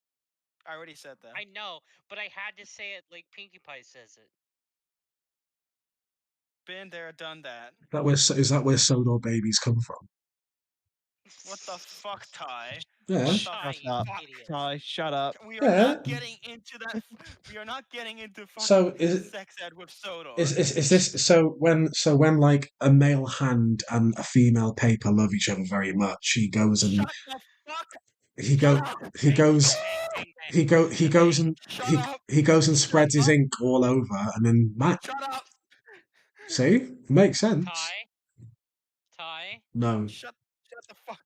S2: I already said that.
S5: I know, but I had to say it like Pinkie Pie says it.
S2: Been there, done that.
S3: Is that where Sodor babies come from?
S2: What the fuck, Ty?
S3: Yeah.
S2: What
S1: Shut
S2: the
S5: Ty, you
S1: up.
S2: fuck?
S5: idiot.
S1: Ty, shut up.
S2: We are
S3: Yeah.
S2: not getting into that. We are not getting into
S3: So
S2: fucking
S3: is
S2: sex ed with Sodor.
S3: is this so when like a male hand and a female paper love each other very much,
S2: Shut the fuck.
S3: he
S2: Shut
S3: go
S2: up.
S3: he
S5: Bang, bang,
S3: goes
S5: bang, bang, bang.
S3: he goes and
S2: Shut up.
S3: he goes and
S2: Shut
S3: spreads his
S2: up.
S3: ink all over and then
S2: Shut up.
S3: see, makes sense.
S5: Ty,
S3: No,
S2: Shut the fuck.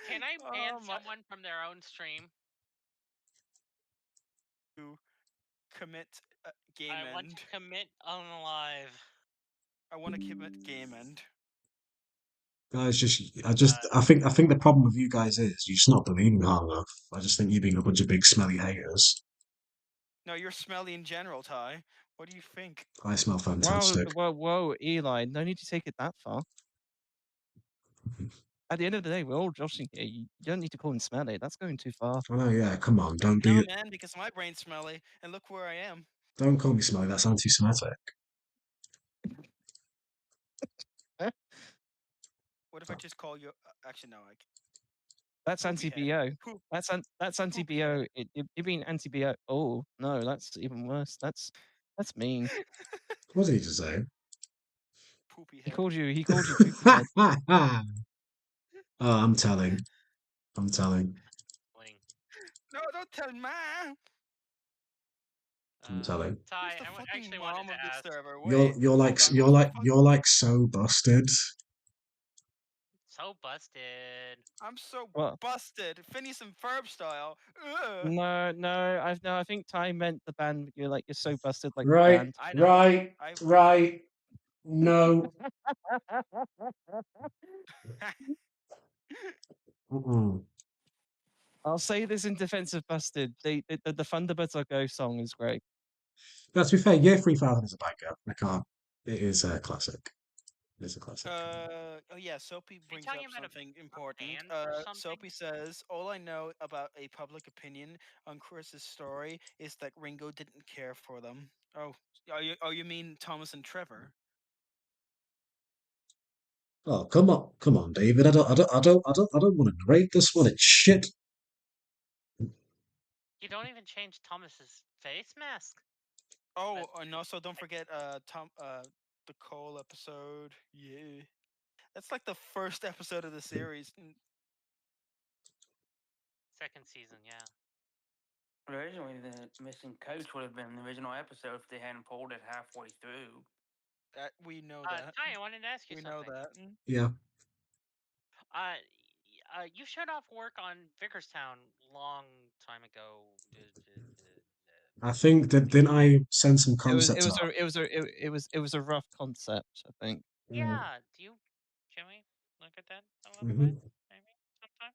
S5: can I ban
S2: Oh my.
S5: someone from their own stream?
S2: To commit game
S5: I want
S2: end.
S5: to commit unalive.
S2: I want to commit game end.
S3: guys, I think the problem with you guys is you're just not believing hard enough. I just think you're being a bunch of big smelly haters.
S2: No, you're smelly in general, Ty. What do you think?
S3: I smell
S1: Wow,
S3: fantastic.
S1: whoa, Eli, no need to take it that far. At the end of the day, we're all joshing here. You don't need to call him smelly. That's going too far.
S3: Oh no, yeah, come on, don't
S2: No,
S3: be,
S2: man, because my brain's smelly, and look where I am.
S3: don't call me smelly. That's anti-Semitic.
S1: Eh?
S2: What if I just call you? Actually, no.
S1: That's
S2: Poopy head.
S1: anti-BO.
S2: Poop.
S1: That's anti-BO. You mean anti-BO? Oh no, that's even worse. That's mean.
S3: What did he just say?
S2: Poopy
S1: He
S2: head.
S1: called you. He called you poopy head.
S3: Oh, I'm telling. I'm telling.
S5: Bling.
S2: No, don't tell ma.
S3: I'm telling.
S5: Ty,
S2: Who's the fucking
S5: actually
S2: mom
S5: wanted
S2: of
S5: to
S2: this
S5: ask.
S2: server?
S3: You're
S2: Wait,
S3: you're like
S2: hold on.
S3: you're
S2: Who's the
S3: like
S2: fuck-
S3: you're like so busted.
S5: So busted.
S2: I'm so
S1: What?
S2: busted. Phineas and Ferb style. Ugh.
S1: No. I think Ty meant the band. You're so busted like the
S3: Right,
S1: band.
S2: I know.
S3: right,
S2: I.
S3: right. No. Mm-mm.
S1: I'll say this in defense of busted. The Thunderbirds Are Go song is great.
S3: Now, to be fair, Year 3000 is a banger. I can't. It is a classic. It is a classic.
S2: Oh yeah, Soapy brings up
S5: talking about
S2: something important.
S5: band or something?
S2: Soapy says, "All I know about a public opinion on Chris's story is that Ringo didn't care for them." Oh, you mean Thomas and Trevor?
S3: Oh, come on, David. I don't want to narrate this one. It's shit.
S5: You don't even change Thomas's face mask.
S2: Oh,
S5: But-
S2: and also don't forget the Cole episode. Yeah, that's like the first episode of the series.
S5: Second season, yeah.
S7: Originally, the missing coach would have been the original episode if they hadn't pulled it halfway through.
S2: That we know that.
S5: Ty, I wanted to ask you
S2: We know
S5: something.
S2: that.
S3: Yeah.
S5: You shut off work on Vickerstown long time ago.
S3: I think that didn't I send some
S1: It was
S3: concept art?
S1: it was a rough concept. I think.
S5: Yeah. Can we look at that a little
S3: Mm-hmm.
S5: bit? Maybe sometime.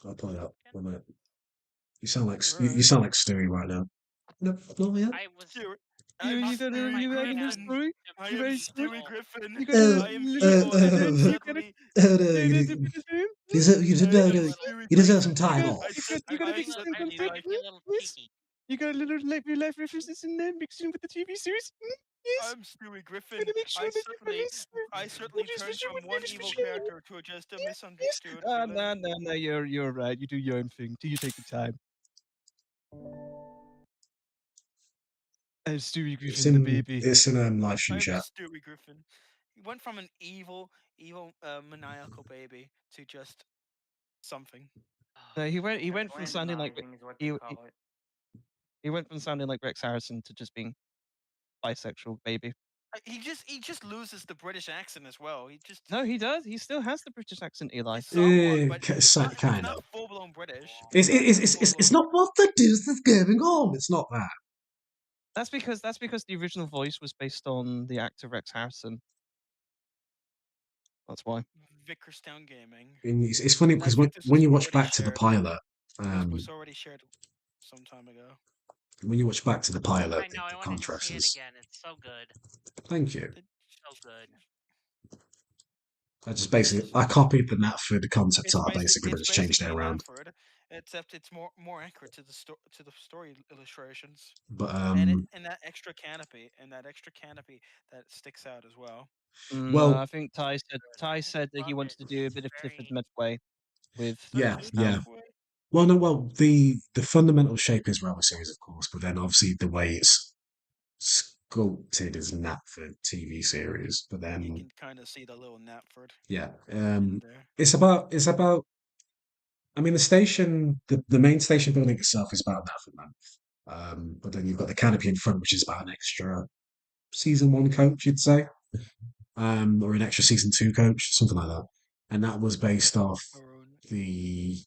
S3: I'll pull it up.
S5: Okay.
S3: 1 minute. You sound like you
S2: Right.
S3: sound like Stewie right now. No, not yet.
S5: I was.
S1: You don't know you having a
S2: Griffin.
S1: story.
S2: I
S1: You
S2: am
S1: very
S2: Stewie
S1: smart.
S2: Griffin.
S1: You got a
S2: I am
S1: little
S2: evil, and
S1: you got
S2: suddenly
S3: Oh no,
S1: a
S3: you
S2: I am
S3: deserve
S2: Stewie
S3: you deserve
S2: Griffin.
S3: some time
S1: got
S3: off.
S1: you got a
S2: I
S1: big
S5: I
S1: slim
S5: was
S2: suddenly
S5: trying to be a little
S1: yes.
S5: cheeky.
S1: You got a little real life references in there mixed in with the TV series. Yes.
S2: I'm Stewie Griffin.
S1: Gotta make sure
S2: I
S1: that you
S2: certainly,
S1: release
S2: I certainly
S1: movies
S2: turned
S1: which you
S2: from
S1: would
S2: one
S1: never
S2: evil
S1: show.
S2: character to just a
S1: Yes.
S2: misunderstood
S1: Ah,
S2: villain.
S1: no, you're right. You do your own thing. Do you take your time? And Stewie Griffin, the baby.
S3: It's in live stream
S2: I'm
S3: chat.
S2: Stewie Griffin. He went from an evil, maniacal baby to just something.
S1: No, he went from sounding like
S7: Randomizing is what
S1: he,
S7: they
S1: he
S7: call it.
S1: he went from sounding like Rex Harrison to just being bisexual baby.
S4: He just loses the British accent as well. He just
S1: No, he does. He still has the British accent, Eli.
S4: somewhat, but it's
S3: Kind
S4: not
S3: of.
S4: full blown British.
S3: It's not what the deuce is going on. It's not that.
S1: That's because the original voice was based on the actor Rex Harrison. That's why.
S4: Vickerstown Gaming.
S3: And it's funny
S4: I
S3: because
S4: think this
S3: when
S4: was
S3: you watch
S4: already
S3: back to the
S4: shared.
S3: pilot,
S4: This was already shared some time ago.
S3: when you watch back to the pilot,
S5: I know. I
S3: the
S5: wanted to
S3: contrast
S5: see it
S3: is.
S5: again. It's so good.
S3: Thank you.
S5: So good.
S3: I just basically I copied the Natford concept
S4: It's
S3: art basically, but
S4: it's
S3: just changed it
S4: basically
S3: around.
S4: Natford, except it's more accurate to the story illustrations.
S3: But
S4: And that extra canopy that sticks out as well.
S1: No,
S3: well,
S1: I think Ty said that he
S5: Love
S1: wanted
S5: it.
S1: to do a bit of
S5: It's
S1: Clifford
S5: very
S1: Medway with
S3: yeah,
S1: the
S3: yeah.
S1: town.
S3: Well, no, well the fundamental shape is Railway Series, of course, but then obviously the way it's sculpted is Natford TV series. But
S4: You
S3: then
S4: can kind of see the little Natford
S3: yeah,
S4: in there.
S3: it's about. I mean, the station, the main station building itself is about Natford Man. But then you've got the canopy in front, which is about an extra season one coach, you'd say, or an extra season two coach, something like that. And that was based off
S4: Maroon.
S3: the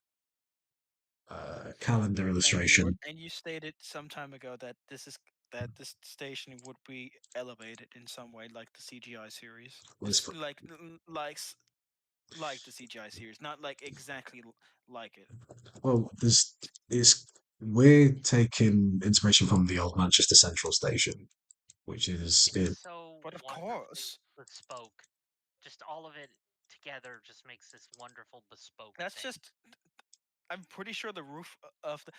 S3: calendar illustration.
S4: And you stated some time ago that this station would be elevated in some way, like the CGI series,
S3: Was
S4: just like the CGI series, not like exactly like it.
S3: well, there's it's we're taking inspiration from the old Manchester Central station, which is
S5: it's
S3: it.
S5: so
S4: But of
S5: wonderfully
S4: course,
S5: bespoke. Just all of it together just makes this wonderful bespoke
S4: that's
S5: thing.
S4: just. I'm pretty sure the roof of the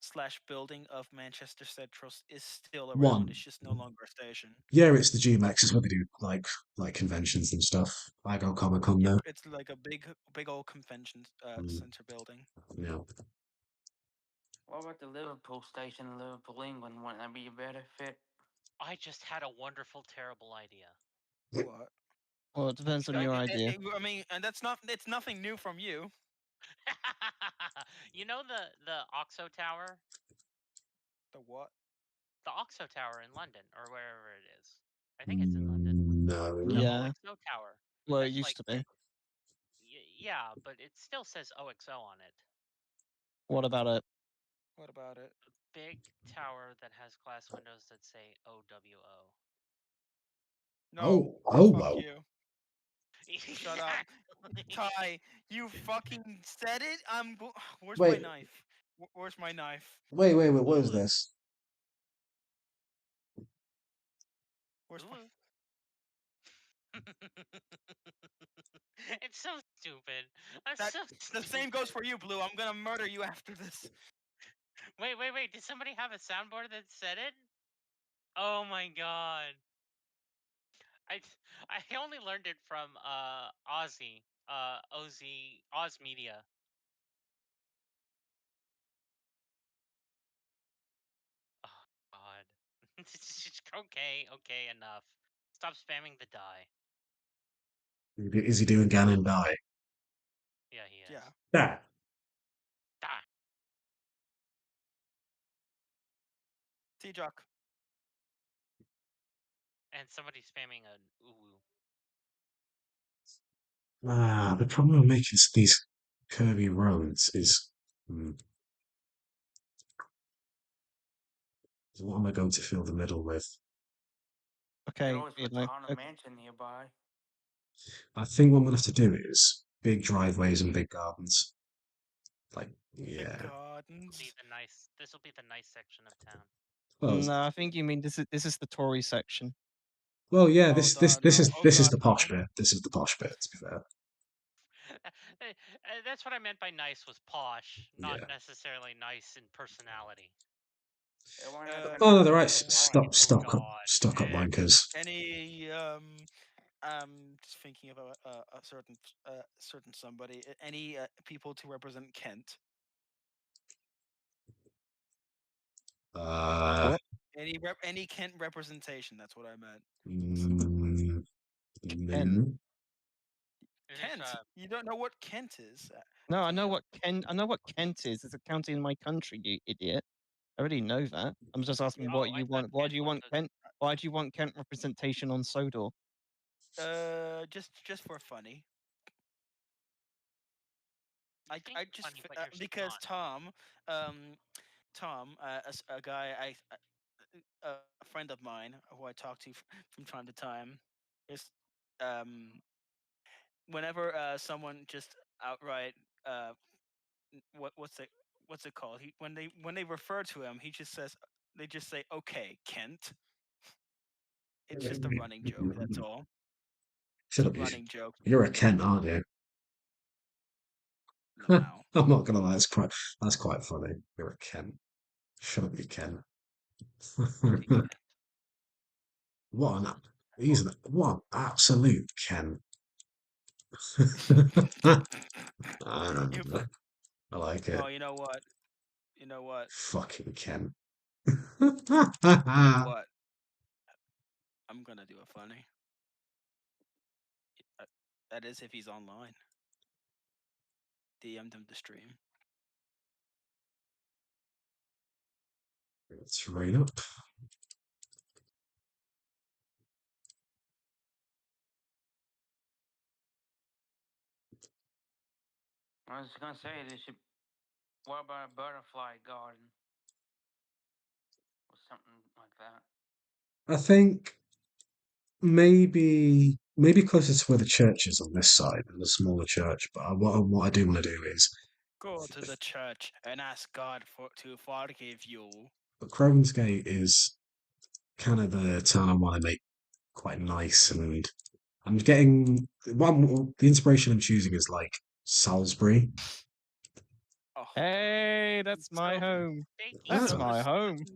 S4: slash building of Manchester Central is still around.
S3: One.
S4: It's just no longer a station.
S3: Yeah, it's the GMX. It's what they do, like conventions and stuff. I go Comic Con
S4: Yep,
S3: now.
S4: it's like a big old convention
S3: Mm,
S4: center building.
S3: yeah.
S7: What about the Liverpool station in Liverpool, England? Wouldn't that be a better fit?
S5: I just had a wonderful, terrible idea.
S4: What?
S1: Well, it depends on your idea.
S4: I mean, and it's nothing new from you.
S5: You know the Oxo Tower?
S4: The what?
S5: The Oxo Tower in London or wherever it is. I think it's in London. The
S3: No.
S1: Yeah.
S5: OXO Tower.
S1: Well, it
S5: That's
S1: used
S5: like
S1: to be.
S5: yeah, but it still says OXO on it.
S1: What about it?
S4: What about it?
S5: Big tower that has glass windows that say OWO.
S4: No.
S3: Oh
S4: Fuck
S3: well.
S4: you. Shut up. Ty, you fucking said it. Where's my
S3: Wait,
S4: knife? Where's my knife?
S3: wait. What is
S5: Ooh.
S3: this?
S4: Where's my?
S5: Ooh. It's so stupid. That's
S4: That
S5: so
S4: the
S5: stupid.
S4: same goes for you, Blue. I'm gonna murder you after this.
S5: Wait. Did somebody have a soundboard that said it? Oh my god. I I only learned it from Ozzy, Oz Media. Oh god. Okay, enough. Stop spamming the die.
S3: Is he doing Ganon die?
S5: Yeah, he is.
S4: Yeah.
S3: Yeah.
S5: Die.
S4: T-Jock.
S5: And somebody spamming a ooh.
S3: The problem with making these curvy roads is what am I going to fill the middle with?
S7: You could
S1: Okay,
S7: always
S1: you
S7: put the
S1: know.
S7: Haunted Mansion nearby.
S3: I think what I'm gonna have to do is big driveways and big gardens. Like,
S4: Big
S3: yeah.
S4: gardens.
S5: This will be the nice section of town.
S3: Well,
S1: No, I think you mean this is the Tory section.
S3: well, yeah.
S4: Oh,
S3: This is
S4: God,
S3: the posh
S4: no.
S3: bit. This is the posh bit. To be fair.
S5: That's what I meant by nice was posh, not
S3: Yeah.
S5: necessarily nice in personality.
S7: Why not the
S3: Oh no, they're
S7: nice
S3: right.
S7: metropolitan?
S5: God.
S3: Stuck up wankers.
S4: Any just thinking of a certain somebody. Any people to represent Kent?
S3: Uh,
S1: What?
S4: Any Kent representation? That's what I meant.
S3: mm,
S1: Kent?
S3: no.
S4: Kent. You don't know what Kent is?
S1: No, I
S4: Do
S1: know
S4: you?
S1: what Kent. I know what Kent is. It's a county in my country, you idiot. I already know that. I'm just asking
S5: Oh,
S1: what
S5: I
S1: you
S5: thought
S1: want. Why
S5: Kent
S1: do you
S5: was
S1: want Kent? Why do you want Kent representation on Sodor?
S4: Just for funny.
S5: You
S4: I,
S5: think
S4: I
S5: you're
S4: just
S5: funny, but you're
S4: because
S5: not.
S4: Tom, a guy a friend of mine who I talk to from time to time, is whenever someone just outright what's it called? He when they refer to him, he just says they just say okay, Kent. It's just a running joke. That's all. It's
S3: Shut
S4: a
S3: up,
S4: running joke
S3: you're a Kent, aren't you?
S4: now.
S3: I'm not gonna lie, that's quite funny. You're a Kent. Shut up, you Kent. What an what an absolute Kent.
S4: You,
S3: I like it.
S4: oh, you know what? You know what?
S3: Fucking Kent.
S4: You know what? I'm gonna do a funny. Uh, That is if he's online. DM'd him to stream.
S3: Let's rain up.
S7: I was gonna say they should. What about a butterfly garden or something like that?
S3: I think maybe closer to where the church is on this side, the smaller church. But what I do want to do is,
S4: Go to the church and ask God to forgive you.
S3: but Crovan's Gate is kind of the town I want to make quite nice, and I'm getting the inspiration I'm choosing is like Salisbury.
S4: Oh,
S1: Hey, that's my
S4: so
S1: home.
S5: Speaking
S1: That's
S3: Ah,
S5: of
S1: my home.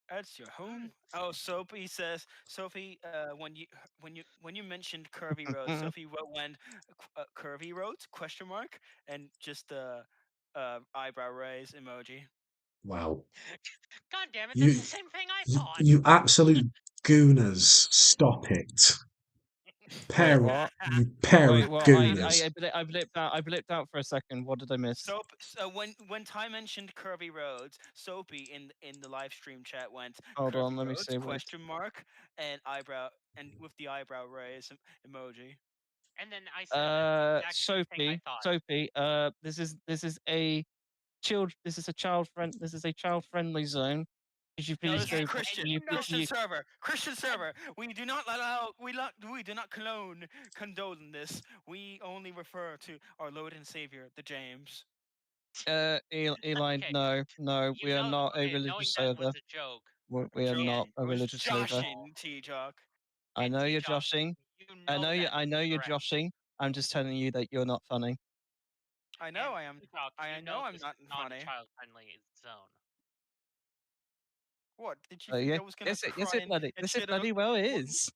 S4: that's your home. Oh, Sophie says Sophie. When you mentioned curvy roads, Sophie wrote when curvy roads question mark and just eyebrow raise emoji.
S3: wow,
S5: God damn it, that's
S3: you
S5: the same thing I
S3: you,
S5: thought.
S3: you absolute gooners! Stop it,
S1: Wait,
S3: pair of
S1: what?
S3: you pair of
S1: Wait, what?
S3: gooners.
S1: I blipped out. I blipped out for a second. What did I miss?
S4: So when Ty mentioned curvy roads, Soapy in the live stream chat went
S1: Hold on,
S4: curvy
S1: let me
S4: roads
S1: see.
S4: question mark and eyebrow and with the eyebrow raise emoji.
S5: And then I said that's the exact same thing I
S1: Sophie,
S5: thought.
S1: Sophie. This is a child friendly zone. Could you
S4: No,
S1: please
S4: this is
S1: go?
S4: Christian.
S5: You know,
S4: Christian server. Christian
S5: and
S4: server. We do not we do not condone this. We only refer to our Lord and Savior, the James.
S1: Eli,
S5: okay,
S1: no,
S5: you
S1: we are
S5: know,
S1: not a
S5: okay, knowing
S1: religious
S5: that was
S1: server.
S5: a joke.
S1: We are
S4: Joking.
S1: not
S5: And
S1: a
S4: I was
S1: religious server.
S4: joshing, T-Jock.
S1: I
S5: and
S1: know you're
S5: T-Jock,
S1: joshing.
S5: you know that
S1: I
S5: is
S1: know you're
S5: correct.
S1: joshing. I'm just telling you that you're not funny.
S4: I know
S5: And
S4: I am.
S5: T-Jock, you
S4: I
S5: know
S4: know I'm
S5: this
S4: not
S5: is not a
S4: funny.
S5: child-friendly zone.
S4: What? Did you think
S1: Yeah,
S4: I was gonna
S1: yes,
S4: cry
S1: it bloody,
S4: and
S1: yes, it
S4: shit?
S1: bloody well
S4: What?
S1: is.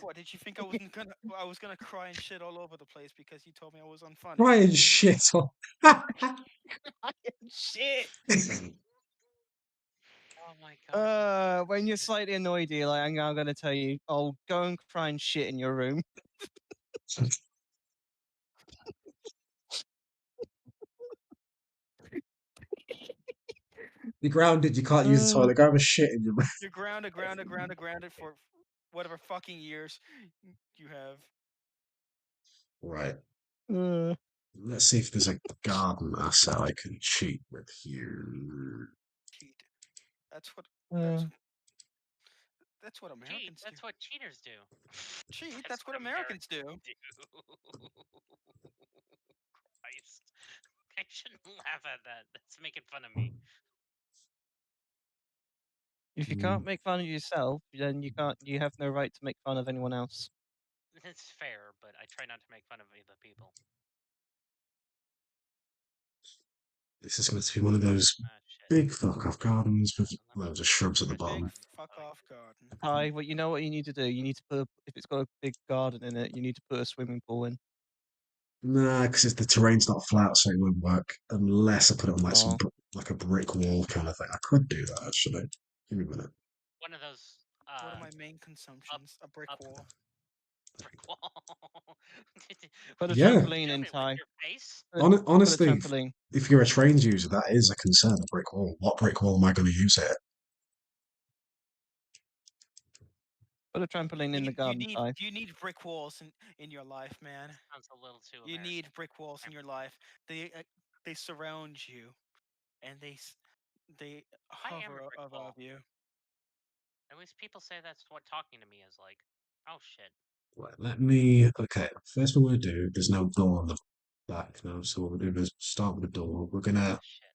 S4: What? Did you think I was gonna cry and shit all over the place because you told me I was unfunny?
S3: Ryan shit on.
S1: Shit.
S5: Oh my god.
S1: When you're slightly annoyed, Eli, I'm going to tell you, oh, go and cry and shit in your room.
S3: You're grounded. You can't use the
S1: Uh,
S3: toilet. Go have a shit in your mouth.
S4: You're grounded for whatever fucking years you have.
S3: Right.
S1: uh,
S3: Let's see if there's a garden asset I can cheat with here.
S4: Cheat. That's what.
S1: uh,
S4: That's that's what
S5: Cheat,
S4: Americans do.
S5: that's what cheaters do.
S4: Cheat.
S5: That's
S4: That's what
S5: what
S4: Americans do.
S5: Americans do. Christ. I shouldn't laugh at that. That's making fun of me.
S1: if you
S3: Mm,
S1: can't make fun of yourself, then you have no right to make fun of anyone else.
S5: It's fair, but I try not to make fun of other people.
S3: this is going to be one of those
S5: Ah, shit.
S3: big fuck off gardens with
S5: Let me
S3: loads of shrubs at the
S4: Big
S3: bottom.
S4: fuck off garden.
S1: Hi, well, you know what you need to do? You need to put, if it's got a big garden in it, you need to put a swimming pool in.
S3: Nah, because the terrain's not flat, so it won't work unless I put it on like
S1: Oh,
S3: like a brick wall kind of thing. I could do that actually. Give me a minute.
S5: one of those
S4: What are my main consumptions? A brick
S5: up
S4: wall.
S5: brick wall.
S1: put a
S5: Would you
S3: Yeah,
S1: trampoline
S5: do
S1: in,
S5: it with
S1: Ty.
S5: your face?
S1: Put a
S3: honestly,
S1: trampoline.
S3: if you're a trains user, that is a concern. A brick wall. What brick wall am I going to use it?
S1: Put a trampoline in the
S4: You
S1: garden, Ty.
S4: brick walls in your life, man.
S5: Sounds a little too
S4: You
S5: American.
S4: need brick walls in your life. They surround you, and they
S5: I am a
S4: hover
S5: brick
S4: above
S5: wall.
S4: you.
S5: At least people say that's what talking to me is like. Oh shit.
S3: Right, let me. Okay, first what we're gonna do. There's no door on the back now, so what we're gonna do is start with the door.
S5: Oh shit.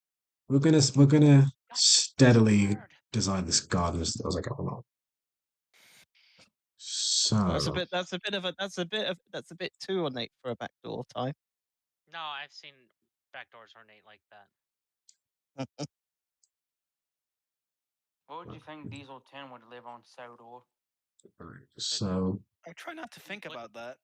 S3: We're gonna
S5: God,
S3: steadily
S5: word.
S3: design this garden as I go along.
S1: That's a
S3: So
S1: bit. That's a bit of a. That's a bit too ornate for a back door, Ty.
S5: No, I've seen back doors ornate like that.
S7: What would you think Diesel 10 would live on Sodor?
S3: right, so
S4: I try not to think
S5: What-
S4: about that.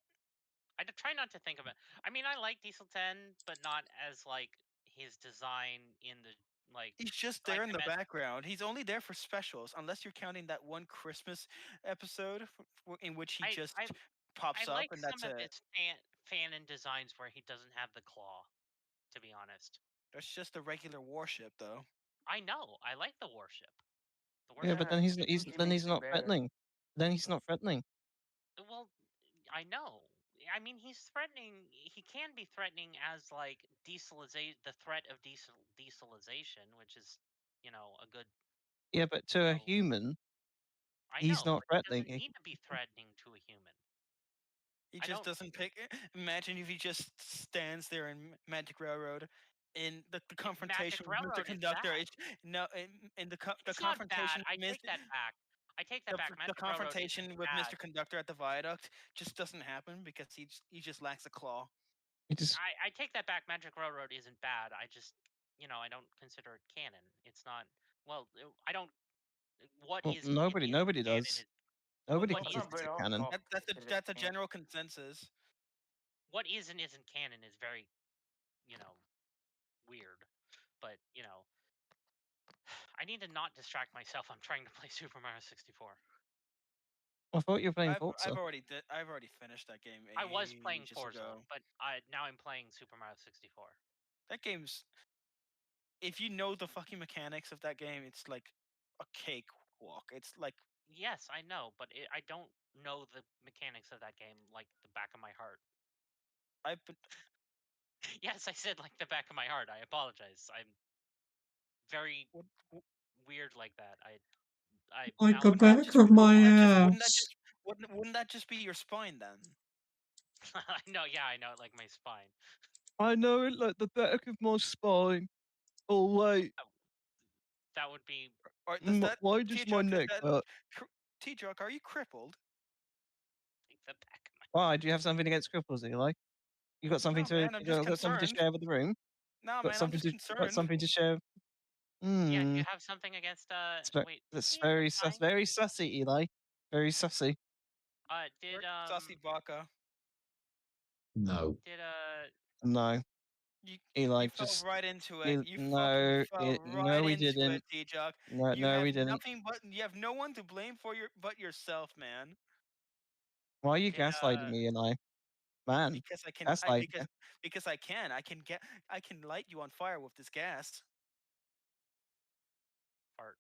S5: try not to think of it. I mean, I like Diesel 10, but not as like his design in the like.
S4: He's just
S5: like
S4: there in
S5: I
S4: the
S5: meant,
S4: background. He's only there for specials, unless you're counting that one Christmas episode in which he
S5: I
S4: just
S5: I
S4: pops
S5: I
S4: up,
S5: like
S4: and
S5: some
S4: that's
S5: of
S4: it.
S5: his fanon designs where he doesn't have the claw. To be honest,
S4: That's just a regular warship, though.
S5: I know I like the warship. The
S1: Yeah,
S5: warship.
S1: but then
S7: Yeah, he
S1: then
S7: makes
S1: he's
S7: it
S1: not
S7: better.
S1: threatening. Then he's not threatening.
S5: Well, I know. I mean, he's threatening. He can be threatening as like dieselization, the threat of dieselization, which is, a good,
S1: Yeah, but
S5: you
S1: to a
S5: know.
S1: human,
S5: I
S1: he's
S5: know,
S1: not
S5: but he doesn't
S1: threatening.
S5: need to be threatening to a human.
S4: He
S5: I
S4: just
S5: don't.
S4: doesn't pick. Imagine if he just stands there in Magic Railroad, in the
S5: Magic
S4: confrontation with Mr.
S5: Railroad is
S4: Conductor.
S5: bad.
S4: No, in the
S5: It's not bad.
S4: confrontation
S5: I
S4: with
S5: take
S4: Mr.
S5: that back. I take that back.
S4: The
S5: Magic Railroad isn't
S4: confrontation with
S5: bad.
S4: Mr. Conductor at the viaduct just doesn't happen because he just lacks a claw.
S1: He just
S5: I take that back. Magic Railroad isn't bad. I just, I don't consider it canon. It's not. Well, I don't. What
S1: well,
S5: is and isn't
S1: nobody
S5: canon
S1: does.
S5: is
S1: Nobody
S5: what
S7: I
S5: is
S7: thought
S1: considers
S7: Britt
S1: it canon.
S7: Allsop considered
S4: That's a
S7: camp.
S4: general consensus.
S5: what is and isn't canon is very, weird. But I need to not distract myself. I'm trying to play Super Mario 64.
S1: I thought you were playing Forza.
S4: I've already finished that game
S5: I was playing
S4: ages
S5: Forza,
S4: ago.
S5: but now I'm playing Super Mario 64.
S4: That game's, if you know the fucking mechanics of that game, it's like a cakewalk. It's like,
S5: Yes, I know, but I don't know the mechanics of that game like the back of my heart.
S4: I've been
S5: Yes, I said like the back of my heart. I apologize. I'm very
S4: what,
S5: weird like that. I
S3: like the
S4: wouldn't that
S3: back
S4: just
S3: of my
S4: wouldn't that
S3: ass.
S4: just wouldn't that just be your spine then?
S5: I know. Yeah, I know it like my spine.
S1: I know it like the back of my spine. Oh wait,
S5: That would be
S4: Or does that
S1: why does my
S4: T-Jug,
S1: neck hurt?
S4: T-Jug, are you crippled?
S5: like the back of my.
S1: Why? Do you have something against cripples, Eli? You got something
S4: No, man, I'm just
S1: got something to
S4: concerned.
S1: share with the room?
S4: No,
S1: Got
S4: man, I'm
S1: something
S4: just
S1: to got
S4: concerned.
S1: something to share?
S5: Yeah, do
S1: Hmm.
S5: you have something against wait?
S1: That's
S5: Yeah, that's fine.
S1: very sussy, Eli. Very sussy.
S5: Did
S4: Sussy Baka,
S3: No,
S5: did
S1: No,
S4: you
S1: Eli,
S4: you fell
S1: just
S4: right into it. You fucking
S1: no,
S4: fell
S1: no,
S4: right
S1: we
S4: into
S1: didn't.
S4: it, T-Jug.
S1: No,
S4: You
S1: no,
S4: have
S1: we didn't.
S4: you have no one to blame for but yourself, man.
S1: Why are you
S5: did
S1: gaslighting me, Eli? Man,
S4: Because
S1: gaslight.
S4: because I can light you on fire with this gas.
S5: fart?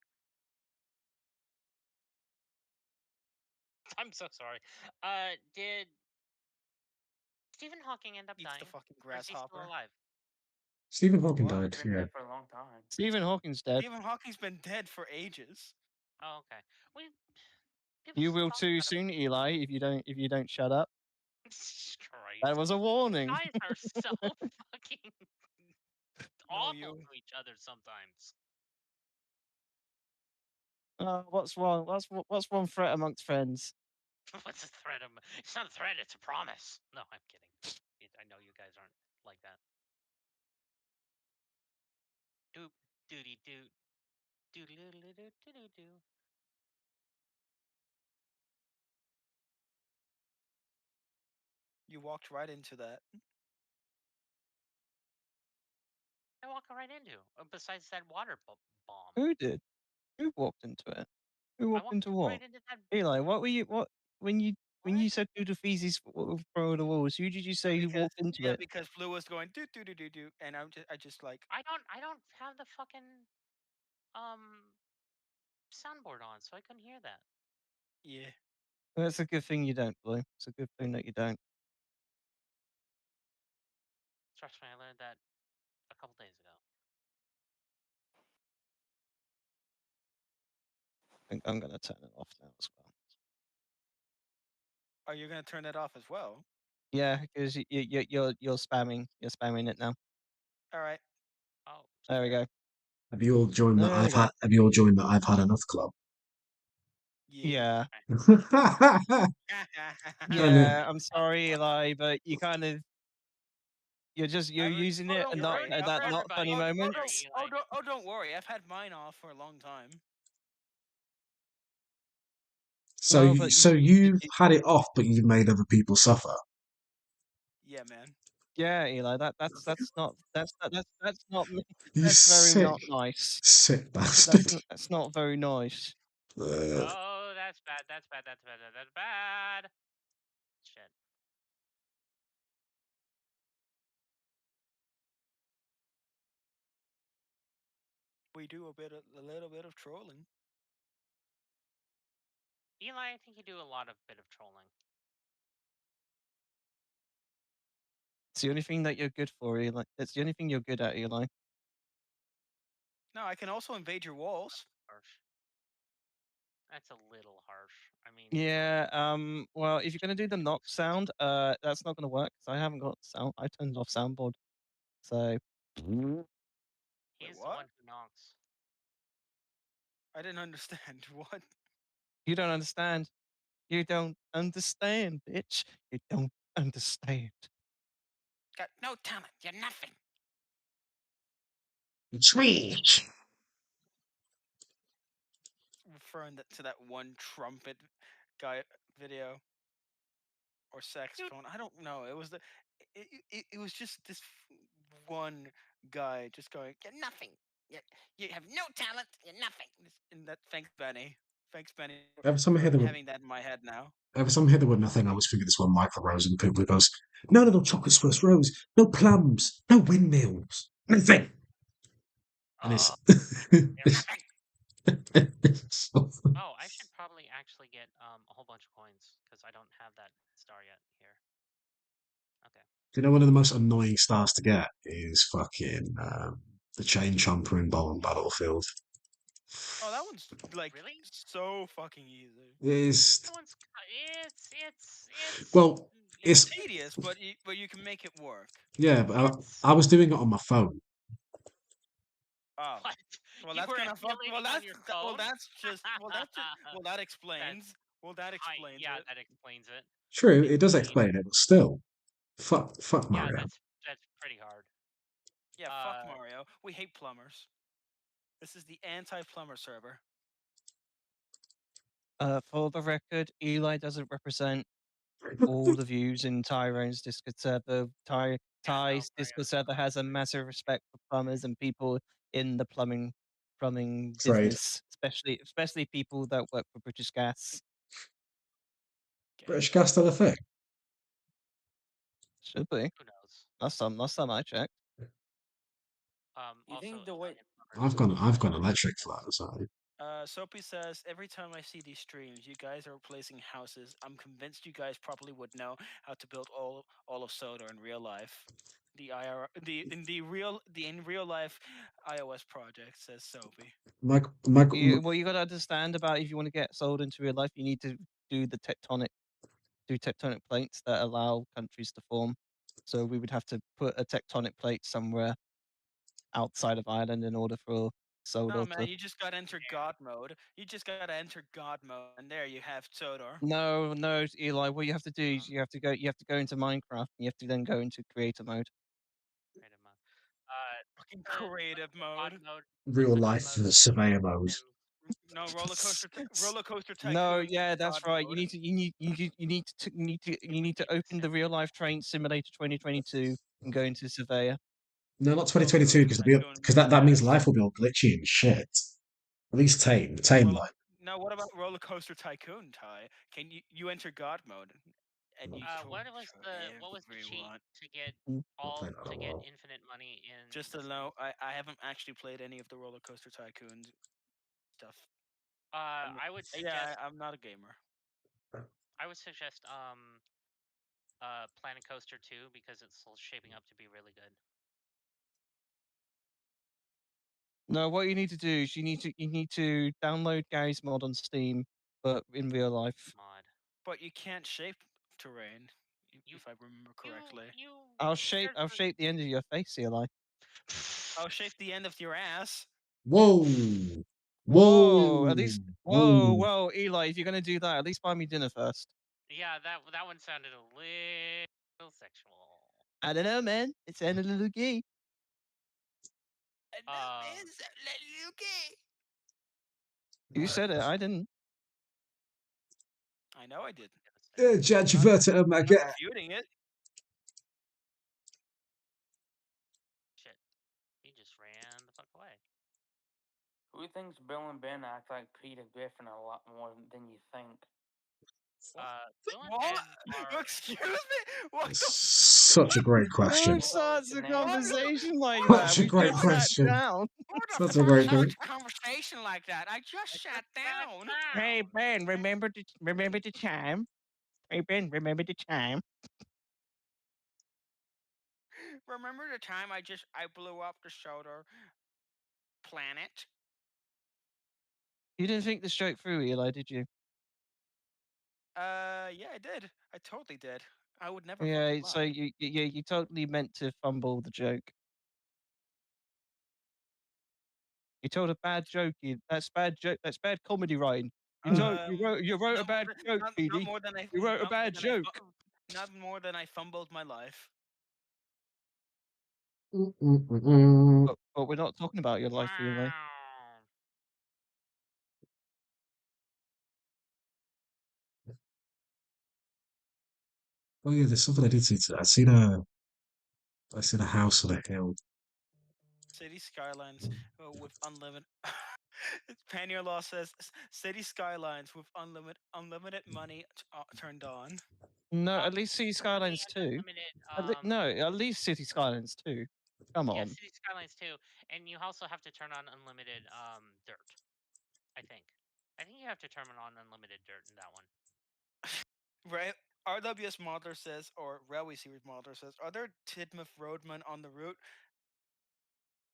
S5: I'm so sorry. Did Stephen Hawking end up
S4: Eats the
S5: dying,
S4: fucking
S5: or is he still
S4: grasshopper.
S5: alive?
S3: Stephen Hawking
S4: What?
S7: He's
S3: died.
S7: been
S3: Yeah,
S7: dead for a long time.
S1: Stephen Hawking's dead.
S4: Stephen Hawking's been dead for ages.
S5: Oh, okay. We people
S1: You
S5: still
S1: will
S5: talk
S1: too
S5: about him.
S1: soon, Eli, if you don't shut up.
S5: Jesus
S1: That
S5: Christ.
S1: was a warning.
S5: Guys are so fucking
S4: No,
S5: awful
S4: you.
S5: to each other sometimes.
S1: What's wrong? What's one threat amongst friends?
S5: What's a threat? It's not a threat, it's a promise. No, I'm kidding. I know you guys aren't like that. Doop, doody doo. Doodly doodly doo doo doo.
S4: You walked right into that.
S5: I walk right into. Besides that water bomb.
S1: Who did? Who walked into it? Who
S5: I
S1: walked
S5: walked
S1: into what?
S5: right into that.
S1: Eli, what were you? What when you when
S5: What?
S1: you said do the feces through the walls? Who did you say who walked into it?
S4: Because Blue was going do do do do do, and I just like,
S5: I don't have the fucking um soundboard on, so I couldn't hear that.
S4: yeah.
S1: That's a good thing you don't, Blue. It's a good thing that you don't.
S5: Trust me, I learned that a couple days ago.
S1: I think I'm gonna turn it off now as well.
S4: Are you gonna turn that off as well?
S1: Yeah, because you're spamming it now.
S4: All right.
S5: Oh,
S1: There we go.
S3: Have you all joined the
S1: There we
S3: I've
S1: go.
S3: had? Have you all joined the I've had enough club?
S1: Yeah.
S3: And
S1: Yeah, I'm sorry, Eli, but you kind of you're using
S4: Oh,
S1: it
S4: don't
S1: and not
S4: worry.
S1: at
S5: for
S1: that not
S5: everybody
S1: funny
S5: in
S1: moment.
S5: here, Eli.
S4: Don't worry. I've had mine off for a long time.
S3: so,
S1: No, but
S3: so
S1: you
S3: you've had it off, but you've made other people suffer.
S4: Yeah, man.
S1: yeah, Eli, that's not
S3: You
S1: that's very
S3: sick,
S1: not nice.
S3: sick bastard.
S1: That's not very nice.
S5: Oh, that's bad. That's bad. That's bad. That's bad. Shit.
S4: We do a little bit of trolling.
S5: Eli, I think you do a lot of bit of trolling.
S1: It's the only thing that you're good for, Eli. It's the only thing you're good at, Eli.
S4: No, I can also invade your walls.
S5: Harsh. That's a little harsh. I mean,
S1: Yeah. Well, if you're gonna do the knock sound, that's not gonna work because I haven't got sound. I turned off soundboard, so
S5: he's the
S4: what?
S5: one who knocks.
S4: I didn't understand. What?
S1: you don't understand. You don't understand, bitch. You don't understand.
S4: Got no talent. You're nothing.
S3: Sweet.
S4: Referring to that one trumpet guy video or saxophone. I don't know. It was it was just this one guy just going, "You're nothing. You have no talent. You're nothing." And that thanks Benny. Thanks Benny
S3: Every time I hear
S4: for
S3: the
S4: having that in my head now.
S3: every time I hear the word nothing, I always think of this one Michael Rose and people who goes, "No little chocolate Swiss rose, no plums, no windmills, nothing." And
S5: Oh,
S3: it's,
S5: you're nothing.
S3: it's so funny.
S5: Oh, I should probably actually get a whole bunch of coins because I don't have that star yet here. Okay.
S3: You know, one of the most annoying stars to get is fucking the Chain Chomper in Bowling Battlefield.
S4: Oh, that one's like
S5: Really?
S4: so fucking easy.
S3: It is
S5: That one's it's
S3: well,
S4: It's
S3: it's
S4: tedious, but you can make it work.
S3: yeah, but
S5: it's
S3: I was doing it on my phone.
S4: Oh,
S5: what
S4: well,
S5: you
S4: that's
S5: were
S4: kind of fuck. Well,
S5: emulating on your phone.
S4: that's just. Well, that
S5: That's
S4: explains. Well, that explains
S5: yeah,
S4: it.
S5: that explains it.
S3: True, it does
S5: Indeed.
S3: explain it, but still, fuck
S5: Yeah,
S3: Mario.
S5: that's pretty hard.
S4: Yeah, fuck
S5: Uh,
S4: Mario. We hate plumbers. This is the anti-plumber server.
S1: For the record, Eli doesn't represent all the views in Tyrone's Discord server.
S5: yeah, no,
S1: Ty's Discord server has a massive respect for plumbers and people in the plumbing
S3: Trade.
S1: business, especially people that work for British Gas.
S3: British Gas still a thing?
S1: Should be.
S5: who knows?
S1: Last time I checked.
S7: You
S5: Also,
S7: think the way
S5: Italian plumbers.
S3: I've got an electric flat, so
S4: Soapy says every time I see these streams, you guys are replacing houses. I'm convinced you guys probably would know how to build all of Sodor in real life. The IR the in real life iOS project, says Soapy.
S1: What you got to understand about if you want to get sold into real life, you need to do the tectonic plates that allow countries to form. So we would have to put a tectonic plate somewhere outside of Ireland in order for
S4: No,
S1: Sodor
S4: man,
S1: to.
S4: you just gotta enter God mode. You just gotta enter God mode, and there you have Sodor.
S1: No, Eli. What you have to do is you have to go into Minecraft, and you have to then go into creator mode.
S5: Creative mode. Uh,
S4: Fucking
S5: the
S4: creative
S5: God
S4: mode.
S5: mode.
S3: real
S5: The God
S3: life
S5: mode
S3: surveyor mode.
S5: in
S4: No roller coaster
S1: No,
S4: tycoon.
S1: yeah,
S4: God
S1: that's right.
S4: mode.
S1: You need to open the real life train simulator 2022 and go into Surveyor.
S3: No, not
S4: Roller
S3: 2022
S4: coaster tycoon.
S3: because that means
S4: Yes.
S3: life will be all glitchy and shit. At least tame
S4: Roller,
S3: life.
S4: now, what about roller coaster tycoon, Ty? Can you enter God mode, and you control
S5: what was the cheat
S4: everyone?
S5: to get
S1: Mm.
S3: Not playing that a while.
S5: infinite money in
S4: Just
S5: The
S4: to know,
S5: Sims?
S4: I haven't actually played any of the roller coaster tycoon stuff.
S5: I would
S4: Yeah,
S5: suggest
S4: I'm not a gamer.
S5: I would suggest Planet Coaster 2 because it's shaping up to be really good.
S1: No, what you need to do is you need to download Gary's mod on Steam, but in real life.
S4: Mod. But you can't shape terrain,
S5: You
S4: if I remember
S5: you
S4: correctly.
S5: you
S1: I'll
S5: there's
S1: shape the end of your face, Eli.
S4: I'll shape the end of your ass.
S3: Whoa.
S1: Whoa! At
S3: Whoa.
S1: least,
S3: Whoa.
S1: whoa, Eli, if you're gonna do that, at least buy me dinner first.
S5: Yeah, that one sounded a little sexual.
S1: I don't know, man. It's a little gay. You said it. I didn't.
S4: I know I did.
S3: Judge
S4: Not,
S3: Verta, oh my
S4: not
S3: god.
S4: refuting it.
S5: Shit, he just ran the fuck away.
S7: Who thinks Bill and Ben act like Peter Griffin a lot more than you think?
S5: Bill and
S4: What?
S5: Ben are
S4: Excuse me? What the
S3: Such a great question.
S1: Who starts a
S7: Shenanigans.
S1: conversation like
S3: Such
S1: that?
S3: a
S1: We
S3: great
S1: just sat
S3: question.
S1: down.
S7: Who the
S3: Such a
S7: fuck
S3: great
S7: starts
S3: question.
S7: a conversation like that? I just sat down.
S1: Hey Ben, remember the time? Hey Ben, remember the time?
S7: Remember the time I blew up the Sodor planet?
S1: You didn't think this joke through, Eli, did you?
S4: Yeah, I did. I totally did. I would never
S1: Yeah.
S4: fucking
S1: So
S4: lie.
S1: you totally meant to fumble the joke. You told a bad joke. That's bad joke. That's bad comedy writing. You wrote a
S4: Not more
S1: bad
S4: than
S1: joke,
S4: not
S1: PD.
S4: more than I
S1: You wrote a
S4: not more
S1: bad
S4: than I
S1: joke.
S4: not more than I fumbled my life.
S1: But we're not talking about your life, Eli.
S5: wow.
S3: Oh yeah, there's something I did see today. I seen a house on a hill.
S4: City skylines with unlimited. Panier Law says city skylines with unlimited money turned on.
S1: No, at least City
S5: Money
S1: Skylines
S5: and
S1: 2.
S5: unlimited.
S1: No, at least City Skylines 2. Come
S5: Yeah,
S1: on.
S5: City Skylines too, and you also have to turn on unlimited dirt. I think. I think you have to turn on unlimited dirt in that one.
S4: Right. RWS Modeler says, or Railway Series Modeler says, are there Tidmouth roadmen on the route?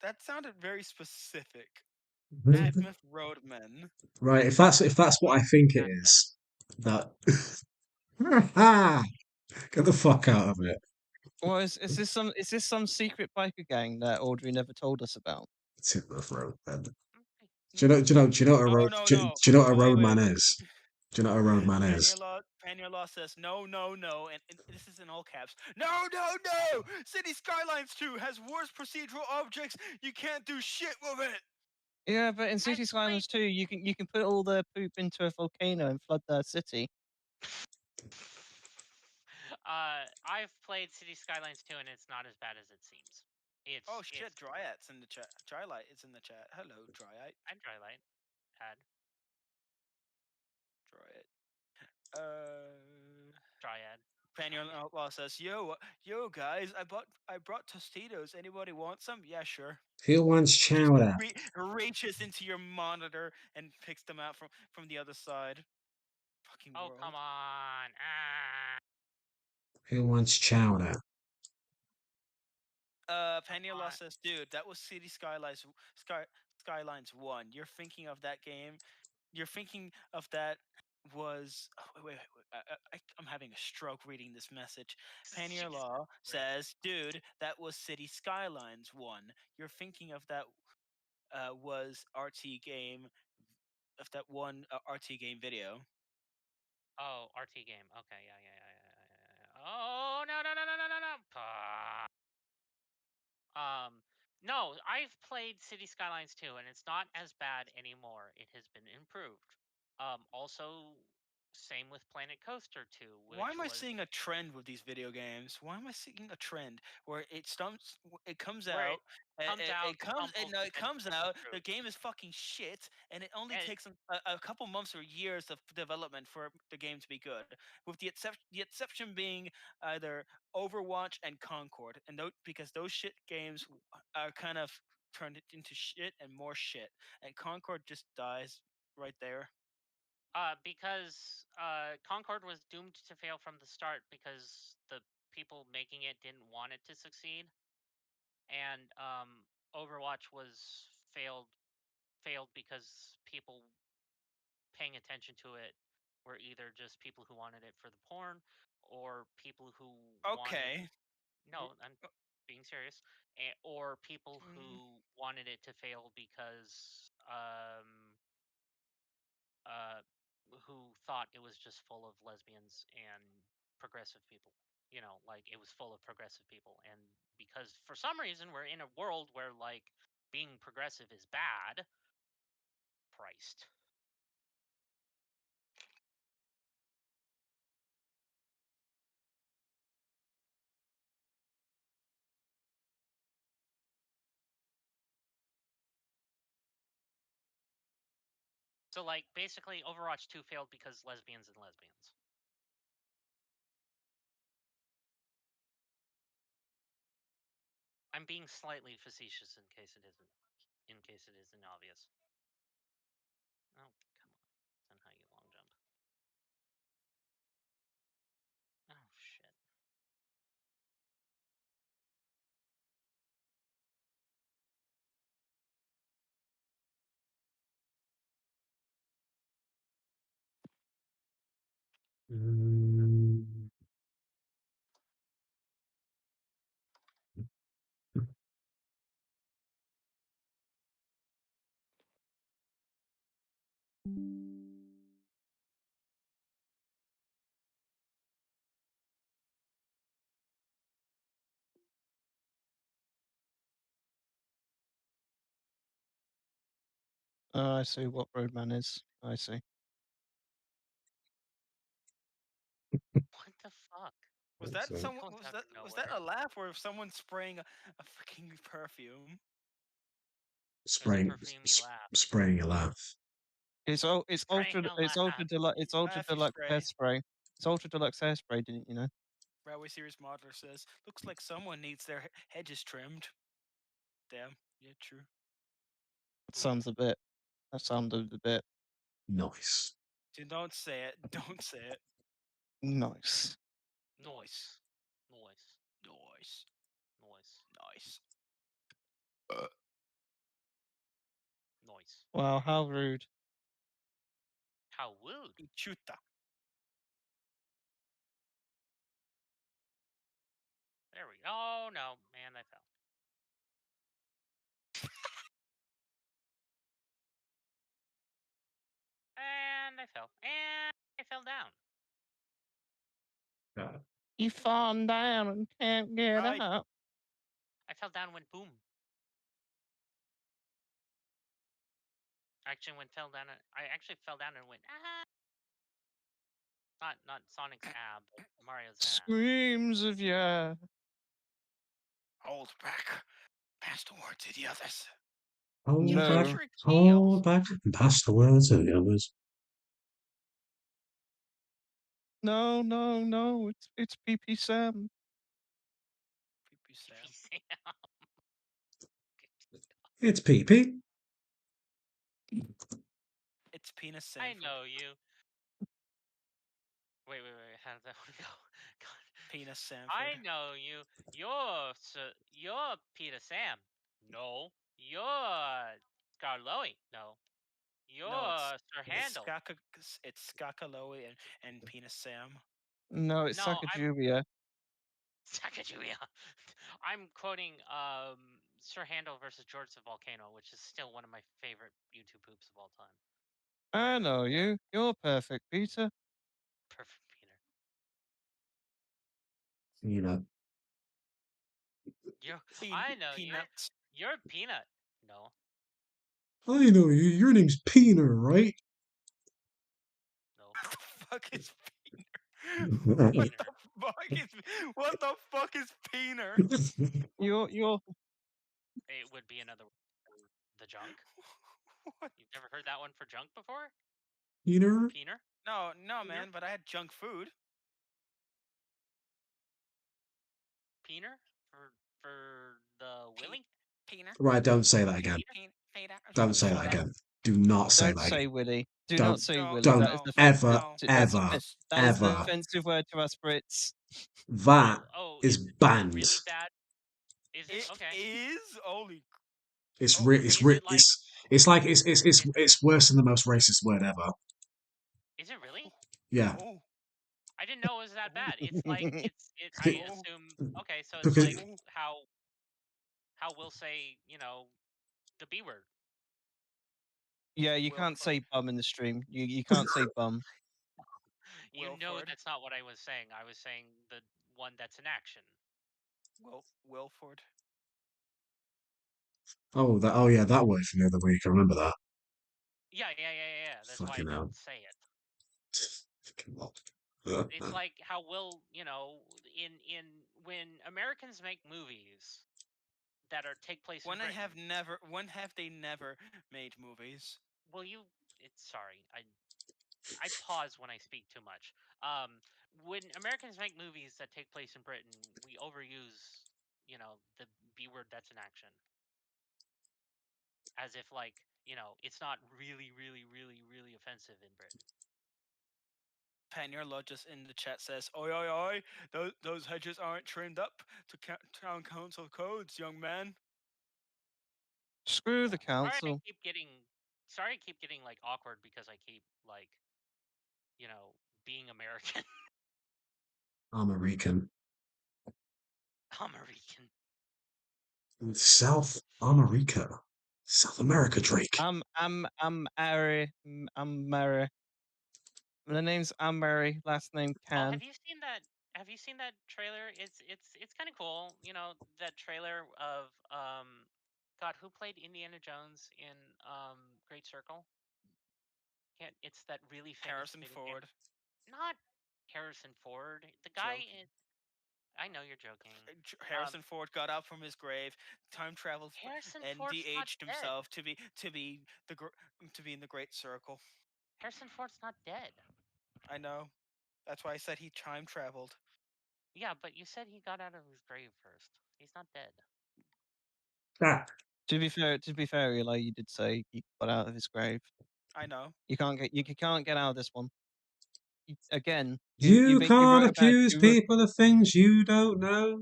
S4: That sounded very specific. Tidmouth roadmen.
S3: Right, if that's what I think it is, that get the fuck out of it.
S1: Well, is this some secret biker gang that Audrey never told us about?
S3: Tidmouth Road, man.
S5: Okay.
S3: Do you know what a
S4: No,
S3: road?
S4: no,
S3: Do
S4: no.
S3: you know what a
S4: Wait,
S3: roadman
S4: wait.
S3: is? Do you know what a roadman is?
S4: Panier Law says, no, no, no. And this is in all caps. No, no, no! City Skylines 2 has worse procedural objects. You can't do shit with it.
S1: Yeah, but in
S5: I've
S1: City
S5: played.
S1: Skylines 2, you can put all the poop into a volcano and flood the city.
S5: I've played City Skylines 2, and it's not as bad as it seems.
S4: Oh
S5: It's
S4: shit, Dryat's in the chat. Drylight is in the chat. Hello, Dryite.
S5: I try light. Add
S4: Dryite.
S5: Dryad.
S4: Panier Law says, yo guys, I brought Tostitos. Anybody want some? Yeah, sure.
S3: Who wants
S4: Just
S3: chowder?
S4: reaches into your monitor and picks them out from the other side. Fucking
S5: Oh
S4: world.
S5: come on! Ah.
S3: Who wants chowder?
S4: Panier Law says, dude, that was City Skylines 1. You're thinking of that game. You're thinking of that was. Oh, wait. I'm having a stroke reading this message. Panier
S5: Jesus
S4: Law
S5: Christ.
S4: says, dude, that was City Skylines 1. You're thinking of that was RT game, of that one RT game video.
S5: Oh, RT game. Okay, yeah. Oh no no no no no no no. No, I've played City Skylines 2, and it's not as bad anymore. It has been improved. Also, same with Planet Coaster 2,
S4: Why
S5: which
S4: am I
S5: was
S4: seeing a trend with these video games? Why am I seeing a trend where it comes
S5: where
S4: out,
S5: it comes out,
S4: no,
S5: stumbles,
S4: it
S5: and
S4: comes
S5: is
S4: out, the
S5: improved.
S4: game is fucking shit, and it only
S5: And
S4: takes a couple months or years of development for the game to be good. With the exception being either Overwatch and Concord, and because those shit games are kind of turned it into shit and more shit, and Concord just dies right there.
S5: Because Concord was doomed to fail from the start because the people making it didn't want it to succeed, and Overwatch was failed because people paying attention to it were either just people who wanted it for the porn or people who wanted.
S4: Okay.
S5: No, I'm being serious. Or people
S4: Mm.
S5: who wanted it to fail because who thought it was just full of lesbians and progressive people. You know, like it was full of progressive people, and because for some reason we're in a world where like being progressive is bad. Christ. So like basically Overwatch 2 failed because lesbians and lesbians. I'm being slightly facetious in case it isn't obvious. Oh, come on. Then how you long jump? Oh shit.
S1: I see what Roadman is. I see.
S5: What the fuck?
S4: Was that
S3: So-
S4: someone?
S5: Comes
S4: Was
S5: out
S4: that
S5: of
S4: was that
S5: nowhere.
S4: a laugh or someone spraying a freaking perfume?
S3: Spraying,
S5: perfumey laugh.
S3: spraying a laugh.
S1: It's
S5: Spraying
S1: ultra
S5: a laugh.
S1: deluxe. It's ultra
S4: Laughy
S1: deluxe
S4: spray.
S1: hairspray. It's ultra deluxe hairspray. Didn't you know?
S4: Railway Series modeler says, "Looks like someone needs their hedges trimmed." Damn. Yeah, true.
S1: That sounds a bit. That sounded a bit
S3: Nice.
S4: Don't say it. Don't say it.
S1: nice.
S5: Noise. Noise.
S4: Nice.
S5: Noise.
S4: Nice.
S5: Noise.
S1: Wow, how rude.
S5: How rude.
S4: Chuta.
S5: There we go. Oh no, man, I fell. And I fell. And I fell down.
S1: You fallen down and can't get
S4: Right.
S1: up.
S5: I fell down when boom. I actually fell down and went ah. Not Sonic's ab, but Mario's ass.
S1: Screams of yeah.
S4: Hold back. Pass the word to the others.
S3: Hold
S1: No.
S3: back,
S4: Patrick
S3: hold back, and pass the words to the others.
S1: No, no, no. It's PP Sam.
S4: PP Sam.
S5: Sam.
S3: It's PP.
S4: It's Penis
S5: I
S4: Sanford.
S5: know you. Wait. How did that one go? God.
S4: Penis Sanford.
S5: I know you. You're Peter Sam. No. You're Scarloey. No. You're Sir Handle.
S4: It's Skakaloey and Penis Sam.
S1: No, it's
S5: No,
S1: Sacagawea.
S5: Sacagawea. I'm quoting Sir Handle versus George the Volcano, which is still one of my favorite YouTube poops of all time.
S1: I know you. You're perfect, Peter.
S5: Perfect Peter.
S3: You know.
S5: I know
S4: Peanuts.
S5: you're Peanut. No.
S3: I know you. Your name's Peener, right?
S5: No.
S4: What the fuck is
S5: Peener.
S4: What the fuck is Peener?
S1: You're
S5: It would be another word for the junk.
S4: What?
S5: You've never heard that one for junk before?
S3: Peener?
S5: Peener?
S4: No,
S5: Peener?
S4: man. But I had junk food.
S5: Peener? For the Willy?
S4: Peener.
S3: Right, don't say that again.
S4: Peter.
S3: Don't say that again. Do not say
S1: don't
S3: that
S1: say
S3: again.
S1: Willy. Do not
S3: Don't,
S1: say
S2: No,
S1: Willy.
S3: don't
S1: That is
S2: no,
S1: offensive.
S3: ever,
S2: no.
S1: That's
S3: ever,
S1: that is an
S3: ever.
S1: offensive word to us Brits.
S3: That
S5: Oh,
S3: is
S5: is it
S3: banned.
S5: really bad? Is it
S2: It
S5: okay?
S2: is only.
S3: It's
S2: Oh,
S3: it's
S5: Is it like?
S3: it's like
S5: Is it?
S3: it's worse than the most racist word ever.
S5: Is it really?
S3: Yeah,
S2: oh,
S5: I didn't know it was that bad. It's like it's. I
S3: Be-
S2: oh,
S5: assume. Okay, so it's
S3: because
S5: like
S2: oh.
S5: how we'll say the B word.
S1: Yeah, you can't
S2: Wilford.
S1: say bum in the stream. You can't say bum.
S5: You know
S2: Wilford.
S5: that's not what I was saying. I was saying the one that's in action.
S2: Wilford.
S3: oh yeah, that word from the other week. I remember that.
S5: Yeah. That's why I
S3: Fucking hell.
S5: didn't say it.
S3: Fucking hell.
S5: It's like how will in when Americans make movies that are take place in Britain.
S2: When have they never made movies?
S5: Well, it's sorry. I pause when I speak too much. When Americans make movies that take place in Britain, we overuse the B word that's in action, as if like it's not really offensive in Britain.
S2: Pioneer Lodges in the chat says, "Oi, oi, oi! Those hedges aren't trimmed up to town council codes, young man."
S1: Screw the
S5: Sorry, I
S1: council.
S5: keep getting sorry, I keep getting like awkward because I keep like being American.
S3: I'm a Rican.
S5: American.
S3: South America. South America, Drake.
S1: I'm Mary. The name's Mary. Last name
S5: Oh,
S1: Can.
S5: have you seen that trailer? It's kind of cool. That trailer of God, who played Indiana Jones in Great Circle? Can't It's that really famous
S2: Harrison
S5: video game.
S2: Ford.
S5: Not Harrison Ford. The guy
S2: Joking.
S5: I know you're joking.
S2: Harrison Ford got up from his grave, time traveled,
S5: Harrison
S2: and
S5: Ford's not
S2: de-aged
S5: dead.
S2: himself to be in the Great Circle.
S5: Harrison Ford's not dead.
S2: I know. That's why I said he time traveled.
S5: Yeah, but you said he got out of his grave first. He's not dead.
S3: Ah,
S1: To be fair, Eli, you did say he got out of his grave.
S2: I know.
S1: You can't get out of this one. Again,
S3: you
S1: you
S3: can't
S1: wrote about
S3: accuse people of things you don't know.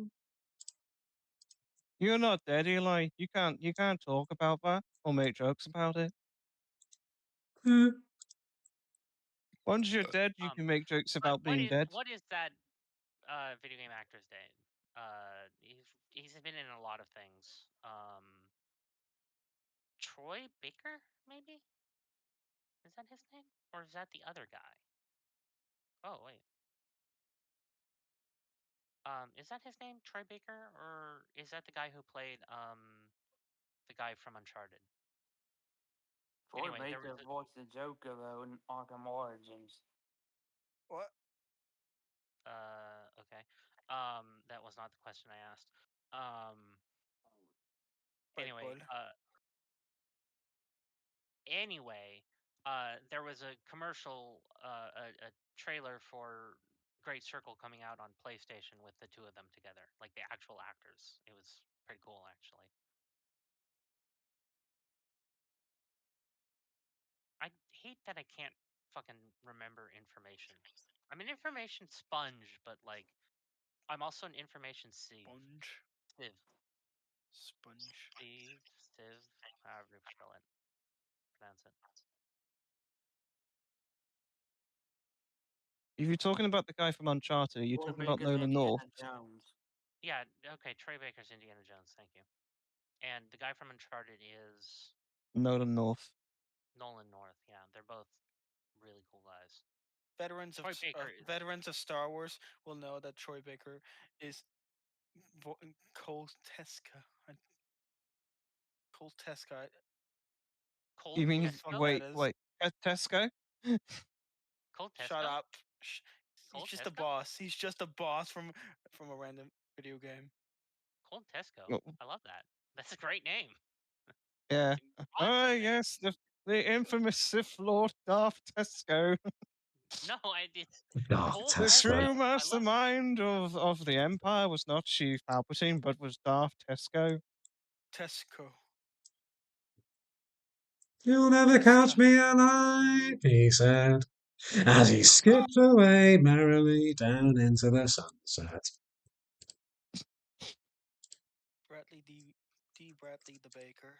S1: you're not dead, Eli. You can't talk about that or make jokes about it.
S3: Hmm.
S1: Once you're dead, you can make jokes
S5: But
S1: about being dead.
S5: what is that video game actor's name? He's been in a lot of things. Troy Baker, maybe? Is that his name? Or is that the other guy? Oh wait. Is that his name, Troy Baker, or is that the guy who played the guy from Uncharted?
S7: Troy
S5: Anyway, there was
S7: Baker voiced the Joker though in Arkham Origins.
S2: What?
S5: okay. That was not the question I asked.
S2: Right,
S5: Anyway,
S2: bud.
S5: anyway, there was a commercial, a trailer for Great Circle coming out on PlayStation with the two of them together, like the actual actors. It was pretty cool, actually. I hate that I can't fucking remember information. I'm an information sponge, but like, I'm also an information sieve.
S2: Sponge.
S5: Sieve.
S2: Sponge.
S5: Sieve, however you spell it. Pronounce it.
S1: If you're talking about the guy from Uncharted, you're
S7: Troy
S1: talking about
S7: Baker's
S1: Nolan North.
S7: Indiana Jones.
S5: Yeah, okay, Troy Baker's Indiana Jones, thank you. And the guy from Uncharted is
S1: Nolan North.
S5: Nolan North. Yeah, they're both really cool guys.
S2: Troy Baker. Veterans of Star Wars will know that Troy Baker is Cole Teska. Cole Teska.
S5: Cold
S1: You mean
S2: Who the fuck
S1: wait,
S2: that is?
S1: wait, Tesco?
S5: Cold
S2: Shut up. He's
S5: Cold
S2: just a
S5: Tesco?
S2: boss. He's just a boss from a random video game.
S5: Cold Tesco.
S1: Oh,
S5: I love that. That's a great name.
S1: yeah.
S5: Awesome name.
S1: Yes, the infamous Sith Lord Darth Tesco.
S5: No, it's
S3: Oh,
S5: Cold
S1: The
S3: Tesco.
S1: true
S5: I love it.
S1: mastermind of the Empire was not Chief Palpatine, but was Darth Tesco.
S2: Tesco.
S3: You'll never
S2: Just
S3: catch me alive, he said, as he skipped away merrily down into the sunset.
S4: Bradley D. Bradley the baker.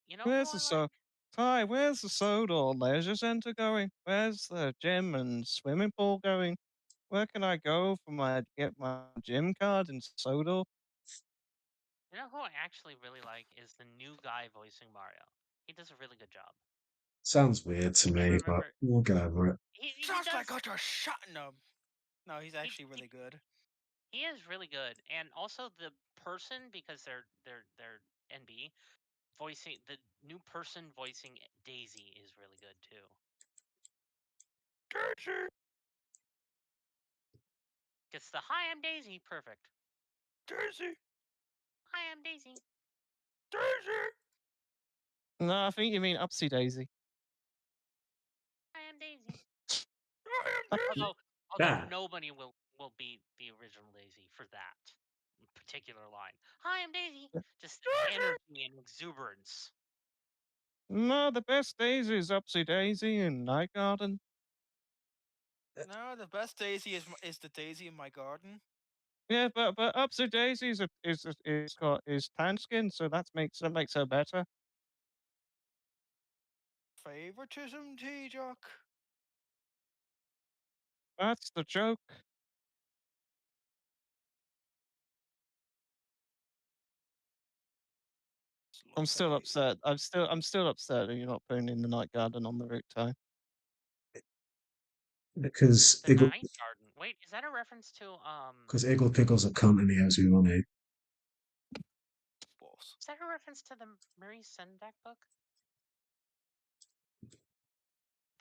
S5: You know who
S1: Where's
S5: I
S1: the
S5: like?
S1: so Ty, where's the Sodor Leisure Centre going? Where's the gym and swimming pool going? Where can I go for my get my gym card in Sodor?
S5: You know who I actually really like is the new guy voicing Mario. He does a really good job.
S3: Sounds weird to
S5: I can't
S3: me, but
S5: remember.
S3: we'll get over it.
S5: He
S4: Sounds
S5: does.
S4: like I got a shot in him. No, he's
S5: He,
S4: actually
S5: he
S4: really good.
S5: he is really good, and also the person because they're NB voicing the new person voicing Daisy is really good too.
S4: Daisy,
S5: Gets the "Hi, I'm Daisy" perfect.
S4: Daisy,
S5: "Hi, I'm Daisy."
S4: Daisy.
S1: No, I think you mean Upsy Daisy.
S5: "Hi, I'm Daisy."
S4: I am Daisy.
S5: Although
S3: Yeah.
S5: nobody will beat the original Daisy for that particular line. "Hi, I'm Daisy." Just
S4: Daisy.
S5: energy and exuberance.
S1: No, the best Daisy is Upsy Daisy and Night Garden.
S4: No, the best Daisy is the Daisy in my garden.
S1: Yeah, but Upsy Daisy is tan skin, so that makes her better.
S4: Favoritism, T-Jock.
S1: That's the joke. I'm still upset. I'm still upset that you're not putting in the Night Garden on the route tie.
S3: Because
S5: The Night Garden. Wait, is that a reference to
S3: Iggle Pickle's a cunt and he owes me money.
S4: Boss.
S5: is that a reference to the Marie Sendak book?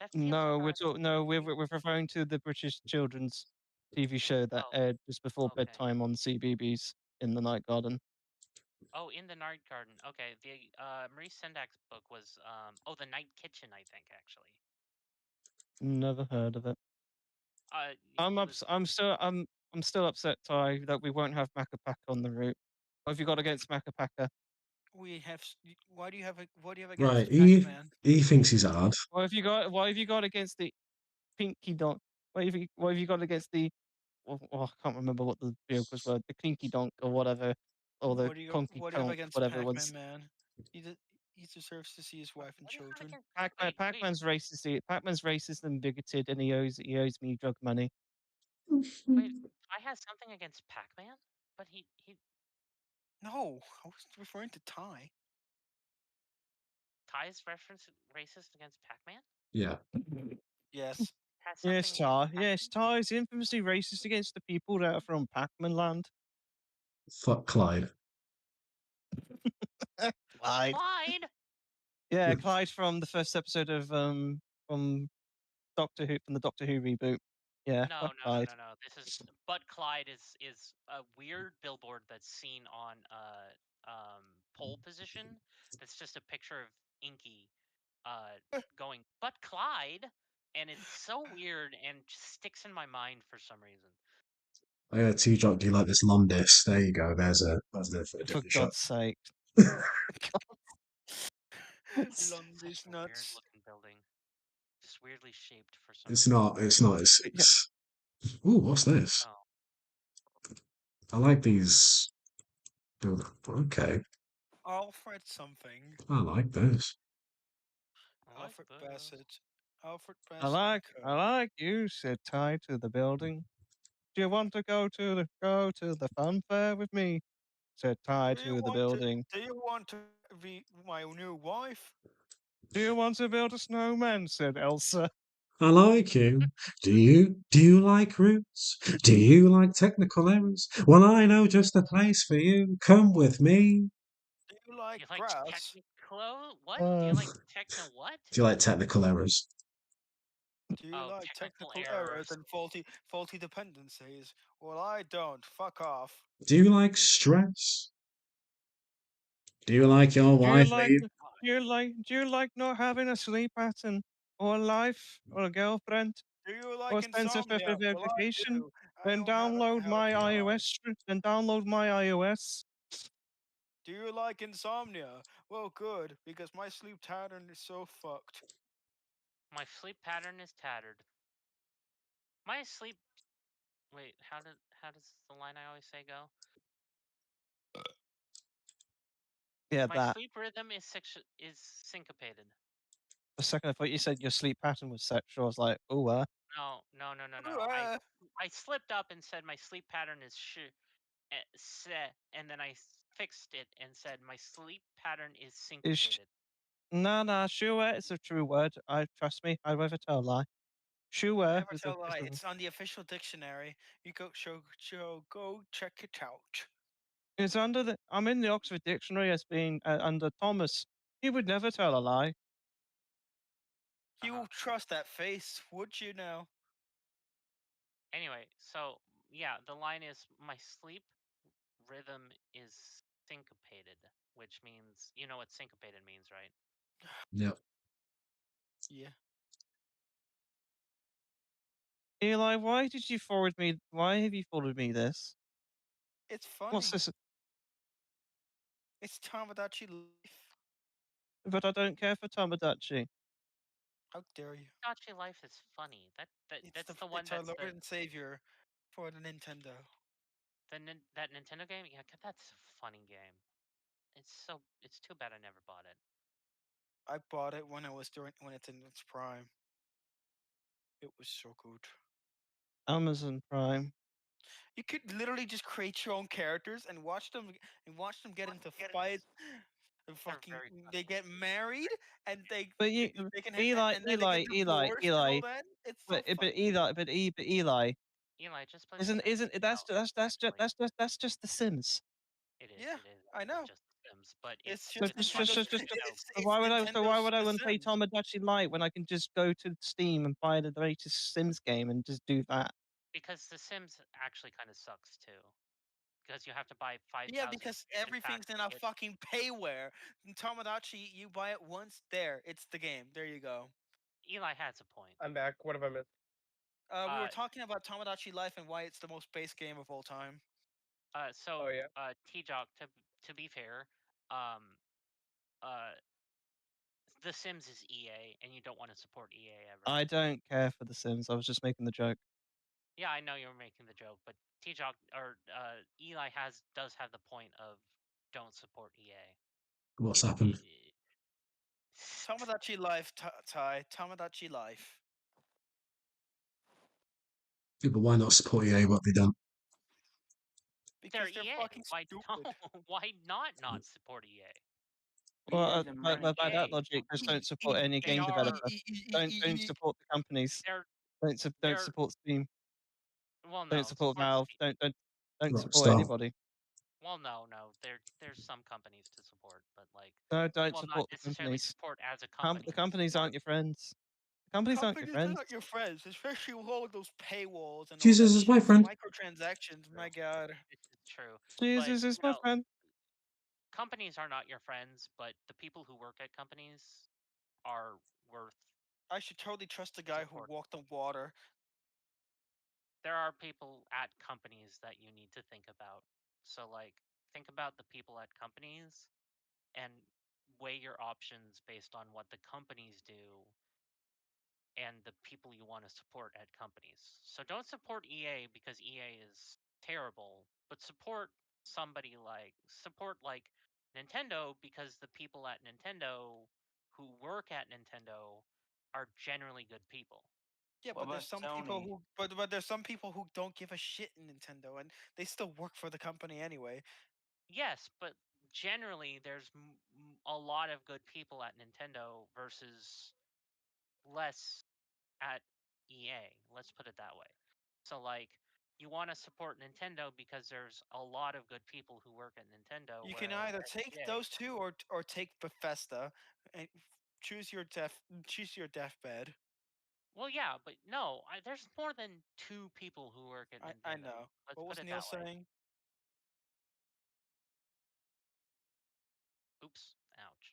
S5: That feels
S1: No,
S5: like a reference.
S1: we're referring to the British children's TV show that
S5: Oh,
S1: aired just before
S5: okay.
S1: bedtime on CBeebies in the Night Garden.
S5: Oh, in the Night Garden. Okay, the Marie Sendak's book was the Night Kitchen, I think actually.
S1: Never heard of it.
S5: It was
S1: I'm still upset, Ty, that we won't have Macca on the route. What have you got against Macca?
S4: We have. Why do you have
S3: Right,
S4: against Pac-Man?
S3: he thinks he's hard.
S1: What have you got against the Pinky Donk? What have you got against the I can't remember what the vehicles were, the Clinky Donk or whatever, or the Conky
S4: What do you have
S1: Conk,
S4: against
S1: whatever it
S4: Pac-Man,
S1: was.
S4: man? He deserves to see his wife and
S5: what do you have
S4: children.
S5: against? Wait,
S1: Pac-Man's racist. Pac-Man's racist and bigoted, and he owes me drug money.
S5: wait. I has something against Pac-Man, but he
S4: No, I was referring to Ty.
S5: Ty's reference racist against Pac-Man.
S3: Yeah.
S4: Yes.
S5: Has
S1: Yes,
S5: something against
S1: Ty.
S5: Pac-Man?
S1: Yes, Ty is infamously racist against the people that are from Pac-Man land.
S3: Fuck Clyde.
S1: Clyde.
S5: Clyde.
S1: Yeah, Clyde from the first episode of from from the Doctor Who reboot. Yeah, fuck Clyde.
S5: No. This is but Clyde is a weird billboard that's seen on pole position. That's just a picture of Inky going but Clyde, and it's so weird and just sticks in my mind for some reason.
S3: I got T-Jock, do you like this Londis? There you go, there's a
S1: For
S3: different shot.
S1: God's sake.
S4: Londis
S5: Such a weird
S4: nuts.
S5: looking building. Just weirdly shaped for some
S3: It's
S5: reason.
S3: not, it's ooh, what's this?
S5: Oh.
S3: I like these okay.
S4: Alfred something.
S3: I like this.
S4: Alfred Bassett. Alfred
S1: I
S4: Bassett and Co.
S1: like you, said Ty to the building. Do you want to go to the fun fair with me? Said Ty to the building.
S4: Do you want to be my new wife?
S1: Do you want to build a snowman? Said Elsa.
S3: I like you. Do you? Do you like roots? Do you like technical errors? Well, I know just the place for you. Come with me.
S4: Do you like
S5: Do you like
S4: grass?
S5: technical? What? Do you like techno what?
S3: Do you like technical errors?
S4: Do you
S5: Oh,
S4: like
S5: technical
S4: technical errors
S5: errors.
S4: and faulty dependencies? Well, I don't. Fuck off.
S3: Do you like stress? Do you like your
S1: Do you
S3: wife
S1: like
S3: leave?
S1: do you like not having a sleep pattern or a life or a girlfriend
S4: Do you like
S1: or a sense of
S4: insomnia? Well, I
S1: education?
S4: do. I
S1: Then
S4: don't have a
S1: download my
S4: healthy heart.
S1: iOS. Then download my iOS.
S4: Do you like insomnia? Well, good, because my sleep pattern is so fucked.
S5: My sleep pattern is tattered. My sleep. Wait, how does the line I always say go?
S1: Yeah,
S5: My
S1: that.
S5: sleep rhythm is syncopated.
S1: The second I thought you said your sleep pattern was sexual, I was like, oh,
S5: No, no, no, no, no.
S4: Uh,
S5: I slipped up and said my sleep pattern is and then I fixed it and said my sleep pattern is
S1: is
S5: syncopated.
S1: nah, sure, it's a true word. I trust me. I'd rather tell a lie. Sure,
S4: Never
S1: is
S4: tell a lie.
S1: a
S4: It's on the official dictionary. You go check it out.
S1: it's under the. I'm in the Oxford Dictionary as being under Thomas. He would never tell a lie.
S4: You
S5: Uh-huh.
S4: trust that face, would you now?
S5: Anyway, so yeah, the line is my sleep rhythm is syncopated, which means you know what syncopated means, right?
S3: Yep.
S4: Yeah.
S1: Eli, why did you forward me? Why have you forwarded me this?
S4: It's
S1: What's
S4: funny.
S1: this?
S4: It's Tamagotchi life.
S1: But I don't care for Tomodachi.
S4: How dare you?
S5: Gotcha Life is funny. That's the one
S4: It's our
S5: that's
S4: Lord and Savior for the Nintendo.
S5: that Nintendo game. Yeah, that's a funny game. It's too bad I never bought it.
S4: I bought it when it's in its prime. It was so good.
S1: Amazon Prime.
S4: You could literally just create your own characters and watch them get into fights. And
S5: They're
S4: fucking,
S5: very
S4: they
S5: funny.
S4: get married and
S1: But you,
S4: they can
S1: Eli,
S4: and then they get
S1: Eli, Eli,
S4: divorced and
S1: Eli.
S4: all that. It's so
S1: But
S4: funny.
S1: Eli, but Eli,
S5: Eli, just play The
S1: isn't
S5: Sims.
S1: isn't
S5: No, actually,
S1: that's just The Sims.
S5: it is.
S4: Yeah,
S5: It is
S4: I
S5: actually
S4: know.
S5: just The Sims, but
S4: It's
S1: So
S4: just
S5: funny
S4: Nintendo's.
S5: for Nintendo.
S1: so
S4: It's
S1: why
S4: Nintendo's
S1: would I
S4: The
S1: want to play
S4: Sims.
S1: Tomodachi Light when I can just go to Steam and buy the latest Sims game and just do that?
S5: Because The Sims actually kind of sucks too. Because you have to buy 5,000
S4: Yeah, because
S5: expansion packs
S4: everything's in
S5: to
S4: a
S5: get.
S4: fucking payware. In Tomodachi, you buy it once, there, it's the game. There you go.
S5: Eli has a point.
S2: I'm back. What have I missed?
S4: We were
S5: Uh,
S4: talking about Tomodachi Life and why it's the most base game of all time.
S5: so
S2: Oh yeah.
S5: T-Jock, to be fair, um, uh, The Sims is EA, and you don't want to support EA ever.
S1: I don't care for The Sims. I was just making the joke.
S5: Yeah, I know you're making the joke, but T-Jock or Eli does have the point of don't support EA.
S3: What's happened?
S4: Tomodachi Life, Ty. Tomodachi Life.
S3: Yeah, but why not support EA what they done?
S5: They're
S4: Because they're
S5: EA.
S4: fucking
S5: Why
S4: stupid.
S5: no? Why not support EA?
S1: Well,
S7: EA is a money
S1: by that
S5: EA.
S1: logic, just don't support
S4: E-
S1: any
S5: They
S1: game
S5: are.
S1: developer. Don't support the companies.
S5: They're.
S1: Don't
S5: They're.
S1: support Steam.
S5: Well,
S1: Don't
S5: no.
S1: support
S5: Support
S1: Valve.
S5: Steam.
S1: Don't support
S3: Rockstar.
S1: anybody.
S5: Well, no. There's some companies to support, but like,
S1: No, don't
S5: well, not
S1: support the
S5: necessarily
S1: companies.
S5: support as a company,
S1: The
S5: but
S1: companies
S5: support.
S1: aren't your friends. The companies aren't your
S4: Companies are
S1: friends.
S4: not your friends, especially with all of those paywalls and all that
S3: Jesus is
S4: shit.
S3: my friend.
S4: Microtransactions,
S5: True.
S4: my god.
S5: This is true, but
S1: Jesus is my friend.
S5: companies are not your friends, but the people who work at companies are worth
S4: I should totally trust the guy who
S5: support.
S4: walked on water.
S5: There are people at companies that you need to think about. So, like, think about the people at companies and weigh your options based on what the companies do and the people you want to support at companies. So don't support EA because EA is terrible, but support like Nintendo because the people at Nintendo who work at Nintendo are generally good people.
S4: Yeah,
S7: What
S4: but
S7: about
S4: there's some people
S7: Sony?
S4: who there's some people who don't give a shit in Nintendo and they still work for the company anyway.
S5: Yes, but generally there's a lot of good people at Nintendo versus less at EA. Let's put it that way. So like you want to support Nintendo because there's a lot of good people who work at Nintendo,
S4: You can
S5: whereas
S4: either
S5: at
S4: take
S5: EA,
S4: those two or take Bethesda and choose your deathbed.
S5: well, yeah, but no, there's more than two people who work at
S4: I
S5: Nintendo.
S4: know.
S5: Let's
S4: What
S5: put
S4: was
S5: it
S4: Neil
S5: that way.
S4: saying?
S5: Oops, ouch.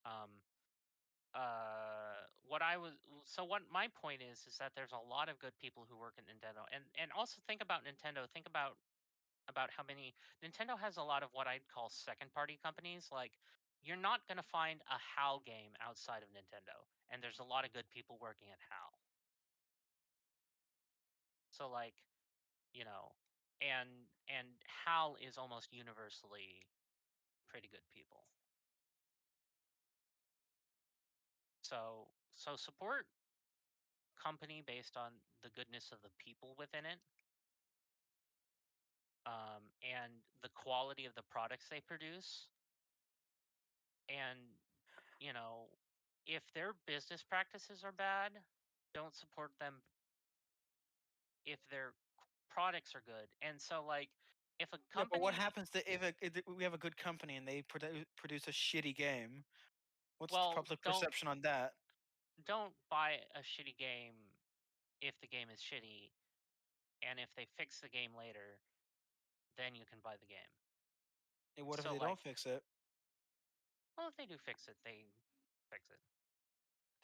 S5: Um, uh, what I was so what my point is that there's a lot of good people who work at Nintendo, and also think about Nintendo. Think about how many Nintendo has a lot of what I'd call second party companies. Like you're not gonna find a HAL game outside of Nintendo, and there's a lot of good people working at HAL. So like you know, and HAL is almost universally pretty good people. So support company based on the goodness of the people within it, and the quality of the products they produce. And you know, if their business practices are bad, don't support them if their products are good. And so like if a
S8: Yeah, but what
S5: company
S8: happens if we have a good company and they produce a shitty game? What's the
S5: well
S8: public perception on that?
S5: don't buy a shitty game if the game is shitty, and if they fix the game later, then you can buy the game.
S8: And what if
S5: So
S8: they
S5: like
S8: don't fix it?
S5: well, if they do fix it, they fix it.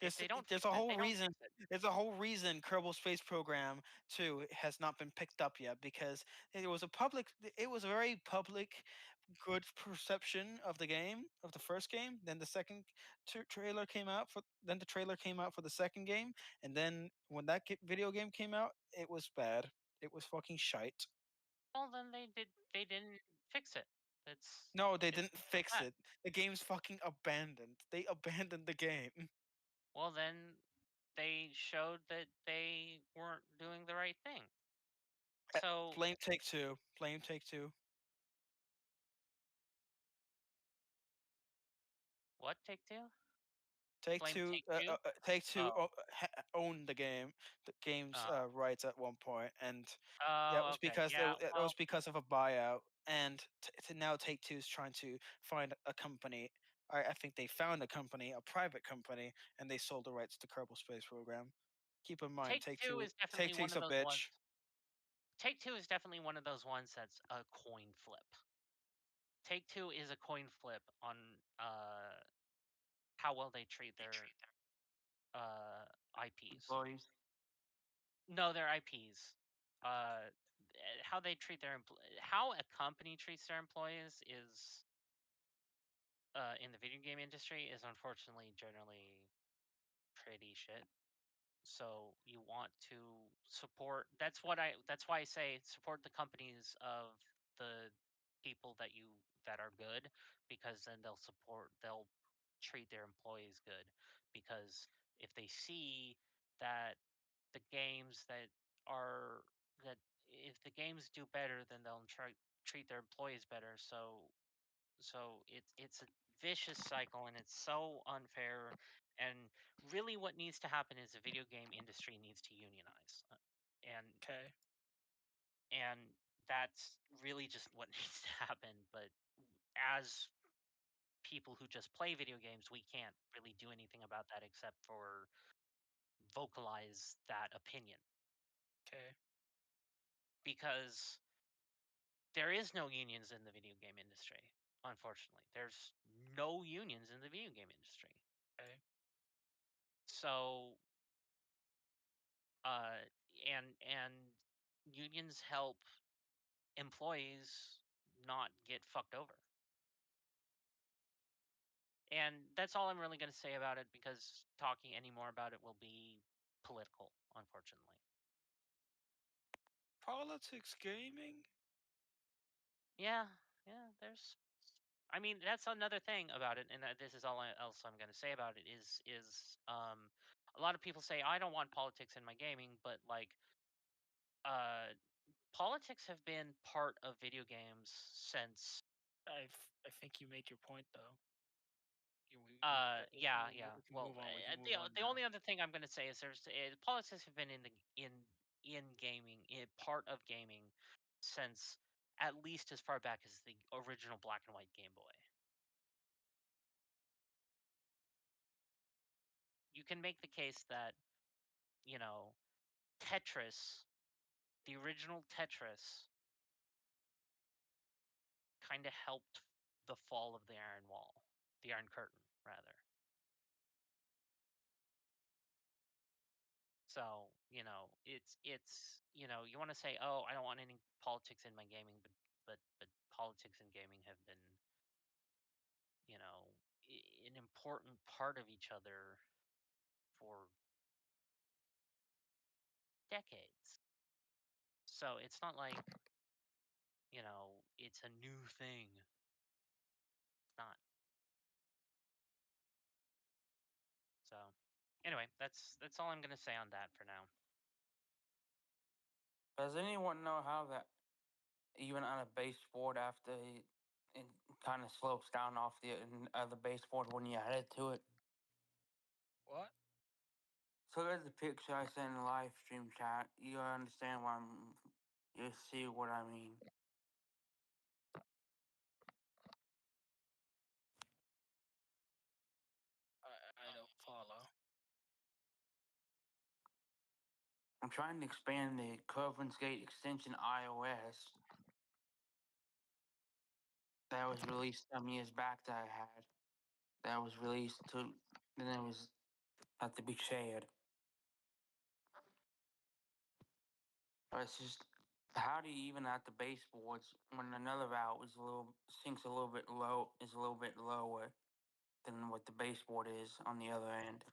S5: If
S8: There's
S5: they don't
S8: there's
S5: fix
S8: a
S5: it,
S8: whole
S5: they don't
S8: reason.
S5: fix it.
S8: There's a whole reason Kerbal Space Program 2 has not been picked up yet, because it was a public. It was a very public, good perception of the game, of the first game. Then the second trailer came out for. Then the trailer came out for the second game, and then when that video game came out, it was bad. It was fucking shite.
S5: Well, then they didn't fix it.
S8: No, they
S5: It's
S8: didn't fix
S5: that.
S8: it. The game's fucking abandoned. They abandoned the game.
S5: Well, then they showed that they weren't doing the right thing. So
S8: Blame Take Two. Blame Take Two.
S5: what, Take Two?
S8: Take
S5: Blame
S8: Two.
S5: Take Two?
S8: Take Two
S5: Oh,
S8: owned the game's
S5: oh,
S8: rights at one point, and that
S5: oh,
S8: was
S5: okay,
S8: because
S5: yeah.
S8: that was
S5: Well,
S8: because of a buyout. And now Take Two is trying to find a company. I think they found a company, a private company, and they sold the rights to Kerbal Space Program. Keep in mind,
S5: Take Two is
S8: Take
S5: definitely one
S8: Two's
S5: of
S8: a
S5: those ones.
S8: bitch.
S5: Take Two is definitely one of those ones that's a coin flip. Take Two is a coin flip on how well they treat their IPs.
S7: Employees.
S5: No, their IPs. How they treat their how a company treats their employees is in the video game industry is unfortunately generally pretty shit. So you want to support. That's why I say support the companies of the people that are good, because then they'll treat their employees good, because if they see that the games that are that if the games do better, then they'll treat their employees better. So it's a vicious cycle, and it's so unfair. And really what needs to happen is the video game industry needs to unionize. And
S8: Okay.
S5: and that's really just what needs to happen. But as people who just play video games, we can't really do anything about that except for vocalize that opinion,
S8: Okay.
S5: because there is no unions in the video game industry. Unfortunately, there's no unions in the video game industry.
S8: Okay.
S5: So uh and unions help employees not get fucked over. And that's all I'm really going to say about it, because talking any more about it will be political, unfortunately.
S8: Politics gaming.
S5: Yeah, yeah, I mean, that's another thing about it, and this is all else I'm going to say about it is a lot of people say I don't want politics in my gaming, but like uh politics have been part of video games since
S8: I think you make your point though.
S5: yeah, yeah.
S8: We can
S5: Well,
S8: move on. We can move
S5: the
S8: on
S5: the
S8: now.
S5: only other thing I'm going to say is politics have been in gaming, part of gaming since at least as far back as the original black and white Game Boy. You can make the case that, you know, Tetris, the original Tetris, kind of helped the fall of the Iron Wall, the Iron Curtain, rather. So, you want to say, "Oh, I don't want any politics in my gaming," but politics and gaming have been, an important part of each other for decades. So, it's not like, it's a new thing. It's not. So, anyway, that's all I'm going to say on that for now.
S7: Does anyone know how that even on a baseboard after it kind of slopes down off the other baseboard when you add it to it?
S8: What?
S7: So there's the picture I sent in the live stream chat. You understand what I'm. You see what I mean.
S8: I don't follow.
S7: I'm trying to expand the Crovan's Gate extension iOS that was released some years back that I had. That was released to, then it was had to be shared. But it's just, how do you even at the baseboards when another route is sinks a little bit low, is a little bit lower than what the baseboard is on the other end?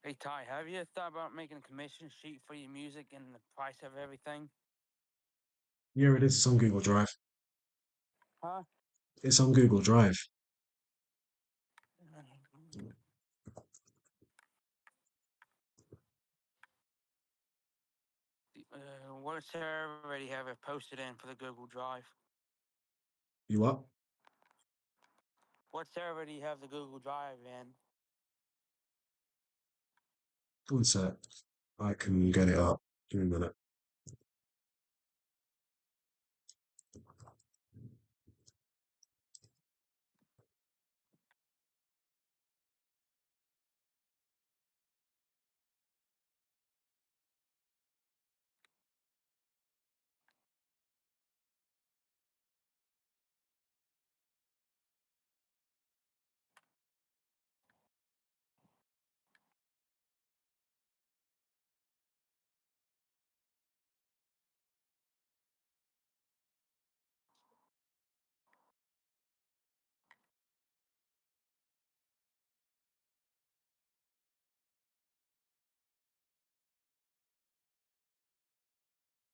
S7: Hey Ty, have you thought about making a commission sheet for your music and the price of everything?
S3: Yeah, it is. It's on Google Drive.
S7: Huh?
S3: It's on Google Drive.
S7: What server do you have it posted in for the Google Drive?
S3: You what?
S7: What server do you have the Google Drive in?
S3: One sec. I can get it up. Give me a minute.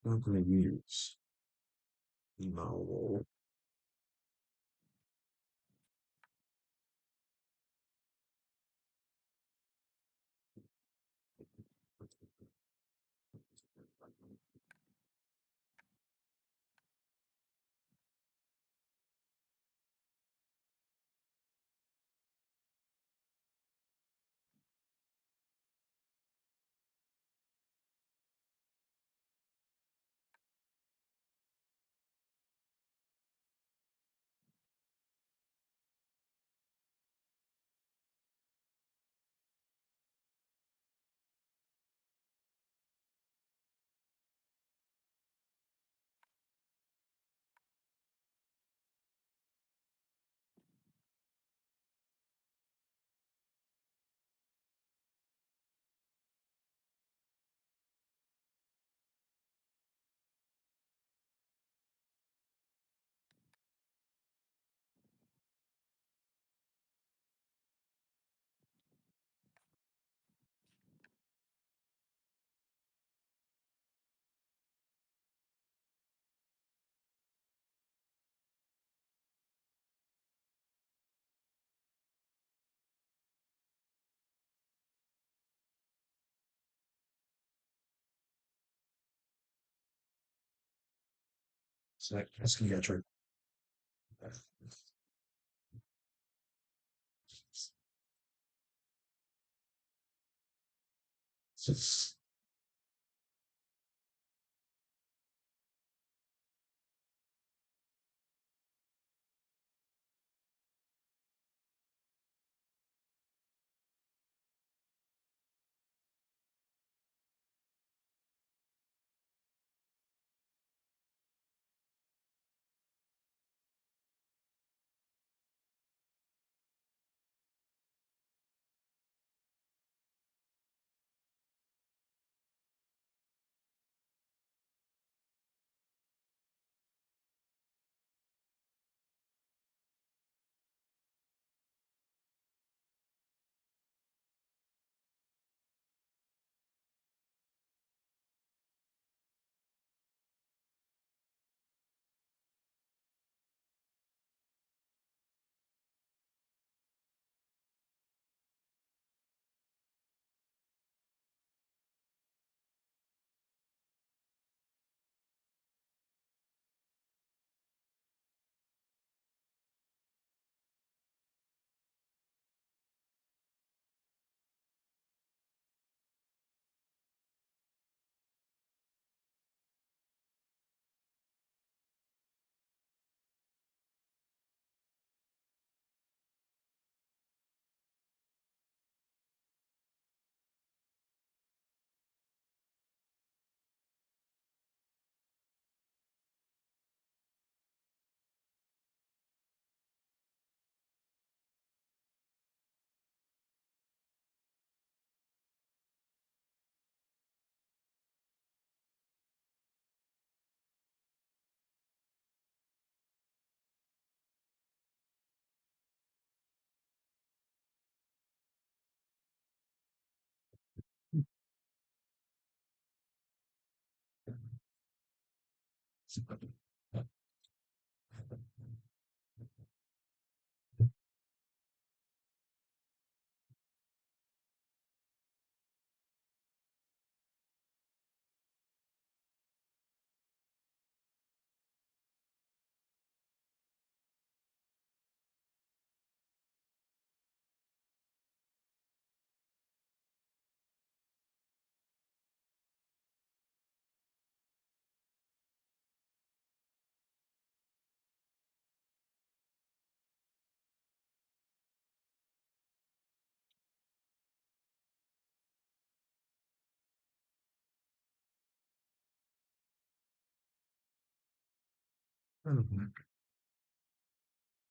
S3: I'm going to use. No. Sec. Let's get a drink.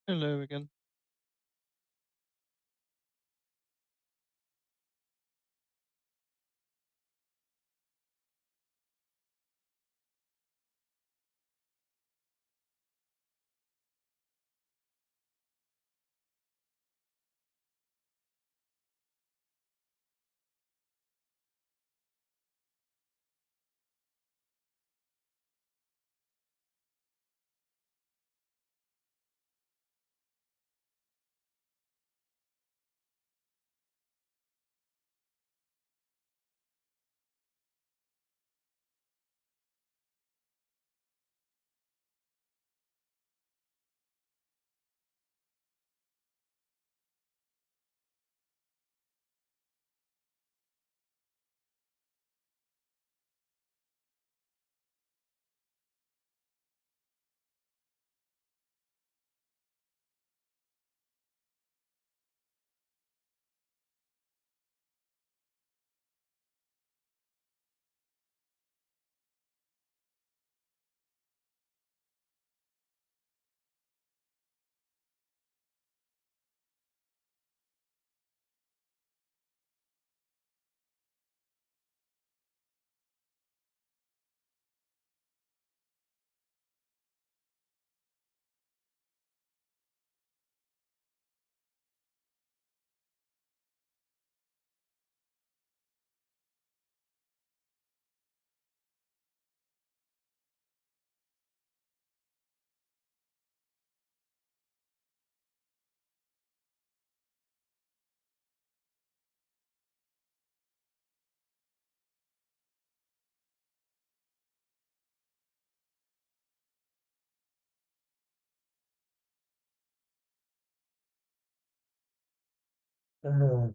S1: Hello again.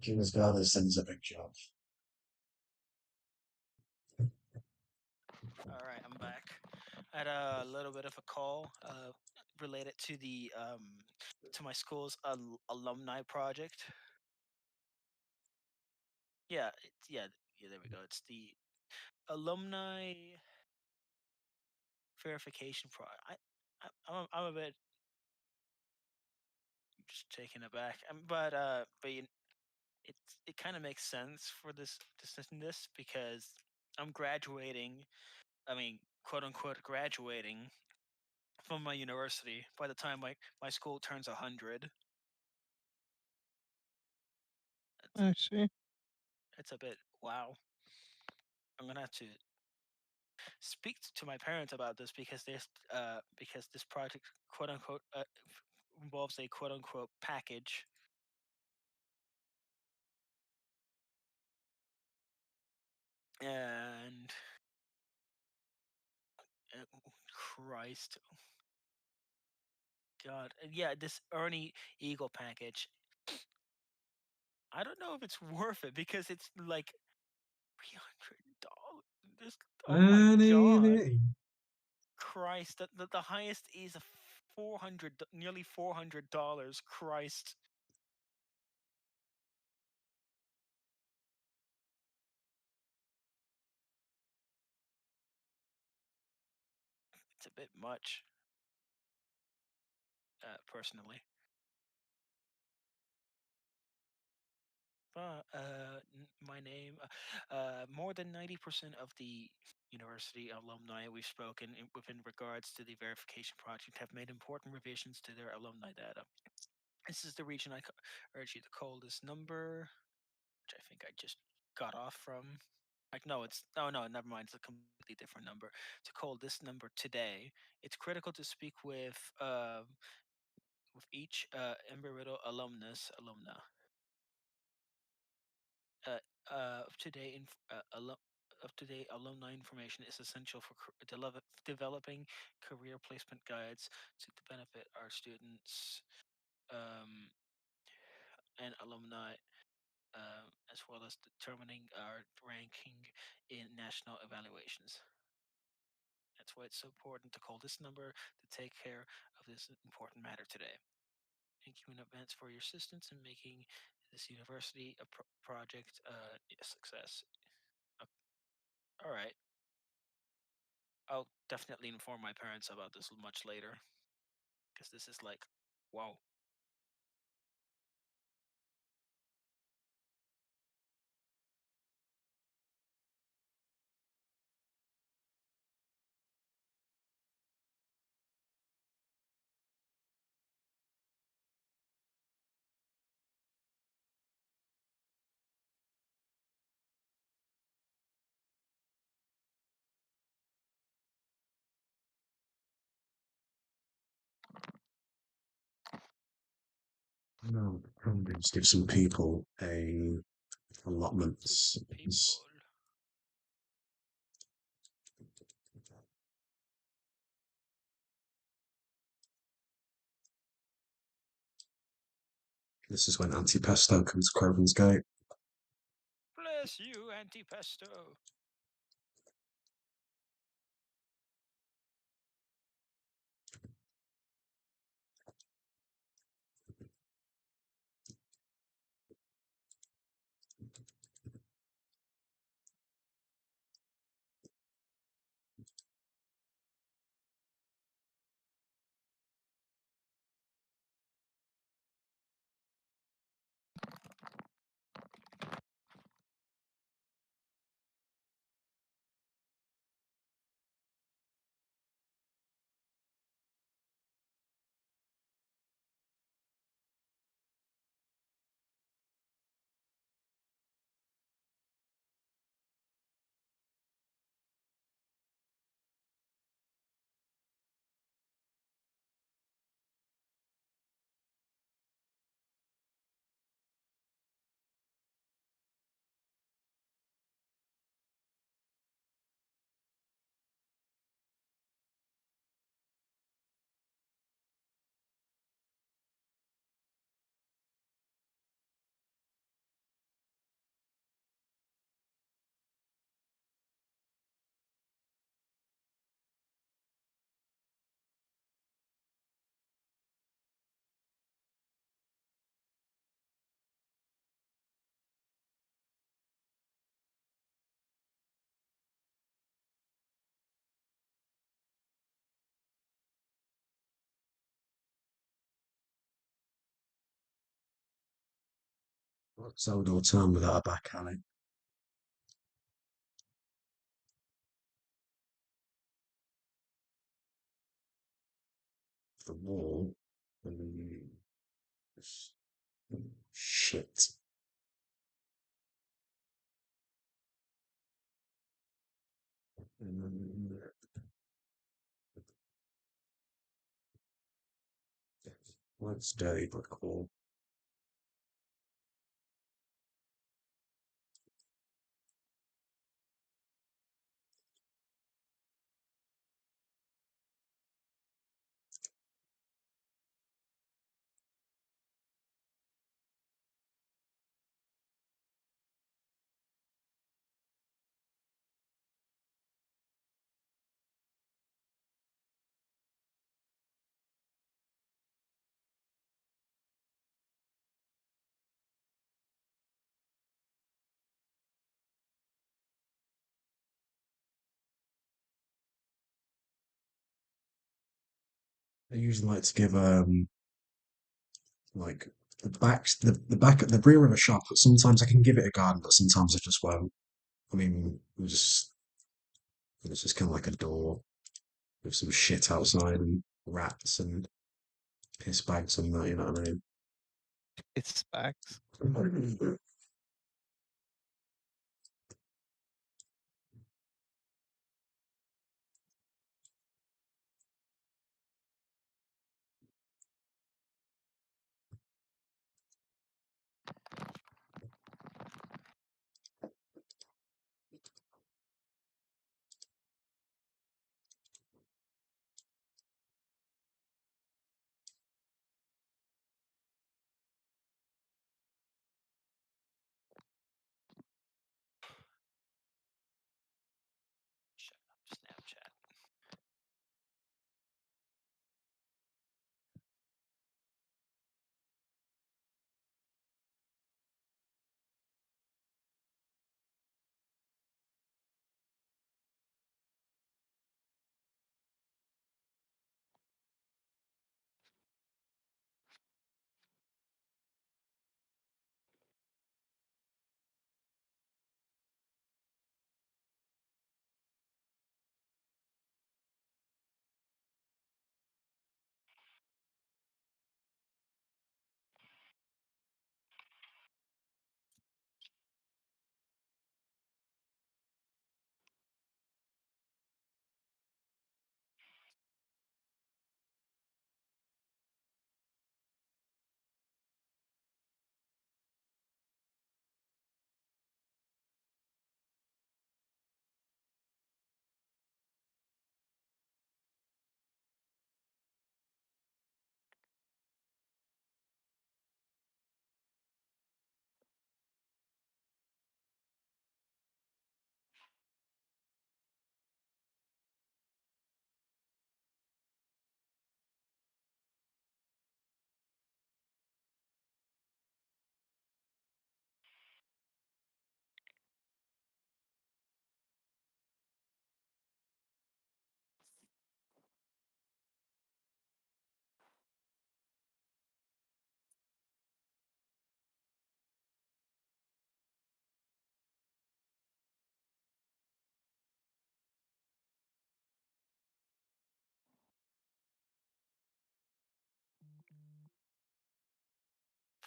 S3: King's Garden sends a big job.
S8: All right, I'm back. I had a little bit of a call related to my school's alumni project. Yeah, there we go. It's the alumni verification project. I'm a bit just taken aback, it kind of makes sense for this because I'm graduating. I mean, quote unquote, graduating from my university by the time my school turns 100. It's,
S1: I see.
S8: it's a bit wow. I'm gonna have to speak to my parents about this because this project quote unquote involves a quote unquote package. And Christ, God, yeah, this Ernie Eagle package. I don't know if it's worth it because it's like $300. This, oh my God, Christ, the highest is a 400, nearly $400. Christ, it's a bit much, personally. But my name, more than 90% of the university alumni we've spoken within regards to the verification project have made important revisions to their alumni data. This is the region urge you to call this number, which I think I just got off from.
S4: Like, no, it's no, no, never mind. It's a completely different number. To call this number today, it's critical to speak with each Embry-Riddle alumna. Uh, Up-to-date up-to-date alumni information is essential for developing career placement guides to benefit our students um, and alumni, as well as determining our ranking in national evaluations. That's why it's so important to call this number to take care of this important matter today. Thank you in advance for your assistance in making this university a project a success. Uh, all right. I'll definitely inform my parents about this much later, because this is like, wow.
S3: No, probably just give some people a allotments.
S4: People.
S3: This is when Anti-Pesto comes to Crovan's Gate.
S4: Bless you, Anti-Pesto.
S3: Sodor town without a back alley. The wall. Shit. What's dirty brick wall? I usually like to give like the rear of a shop. But sometimes I can give it a garden, but sometimes I just won't. I mean, it's just kind of like a door with some shit outside and rats and piss bags and that. You know what I mean?
S1: It's bags.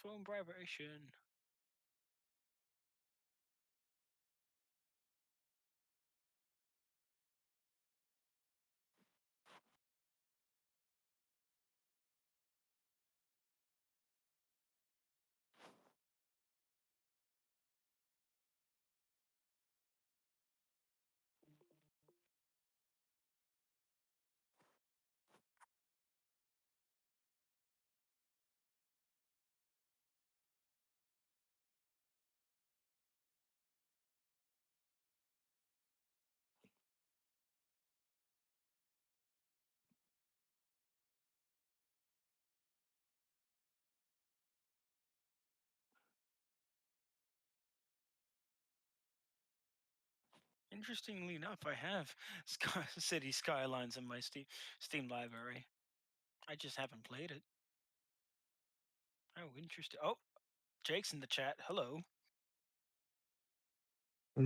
S4: Phone vibration. Interestingly enough, I have City Skylines in my Steam library. I just haven't played it. Oh, interesting. Oh, Jake's in the chat. Hello,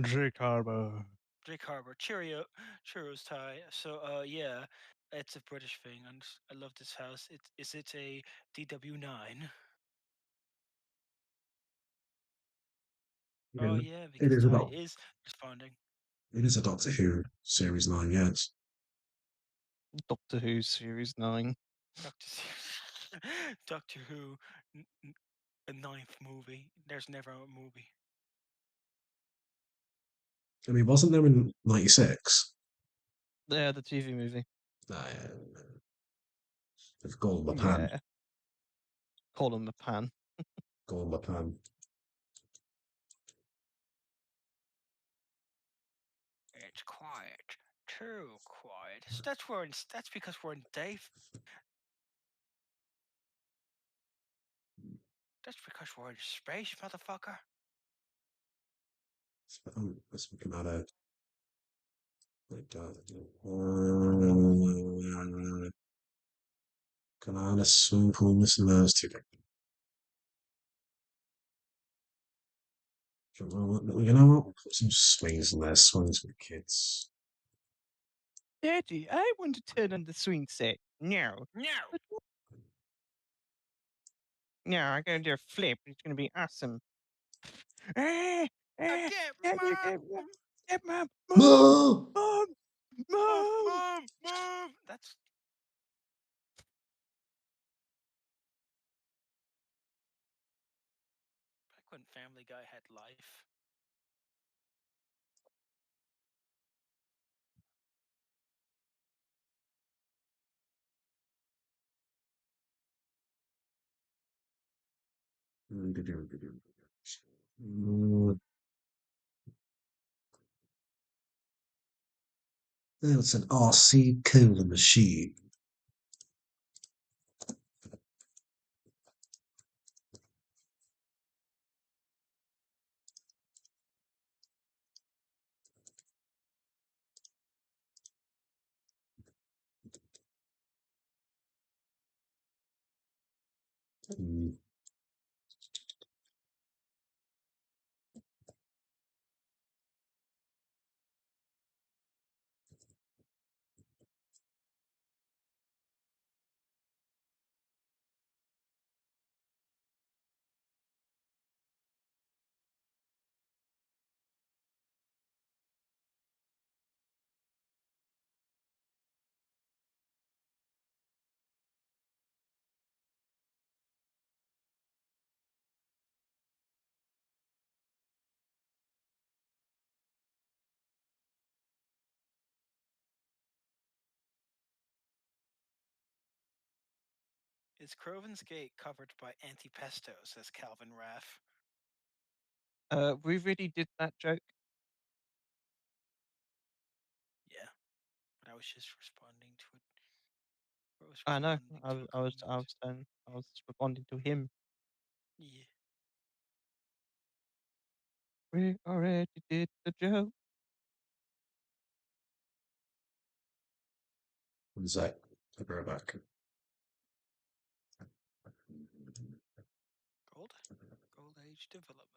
S1: Jake Harbor.
S4: Jake Harbor. Cheerio, Churros Tie. So, yeah, it's a British thing, and I love this house. Is it a DW9? Oh
S3: Yeah,
S4: yeah,
S3: it
S4: because
S3: is a
S4: Ty
S3: doc.
S4: is responding.
S3: It is a Doctor Who series 9. Yes.
S1: Doctor Who Series 9.
S4: Doctor Doctor Who, a ninth movie. There's never a movie.
S3: I mean, wasn't there in '96?
S1: Yeah, the TV movie.
S3: They've gone the pan.
S1: Yeah. Call him the pan.
S3: Gone the pan.
S4: It's quiet. Too quiet. That's because we're in Dave. That's because we're in space, motherfucker.
S3: Let's come out of. Can I have a swimming pool missing those two? You know what? We'll put some swings in there, swings for the kids.
S1: Daddy, I want to turn on the swing set. No.
S4: No.
S1: No, I'm going to do a flip. It's going to be awesome. Ah, ah,
S4: Again,
S1: Daddy,
S4: mom.
S1: Mom,
S3: Mom!
S1: Mom,
S4: Mom,
S1: Mom.
S4: mom, mom. That's back when Family Guy had life.
S3: That's an RC cooler machine. Mm.
S4: Is Crovan's Gate covered by antipesto? Says Calvin Raff.
S1: We really did that joke.
S4: Yeah, but I was just responding to it. I was
S1: I know.
S4: responding to a comment.
S1: I was responding to him.
S4: Yeah.
S1: We already did the joke.
S3: One sec. I'll be right back.
S4: Gold Age development.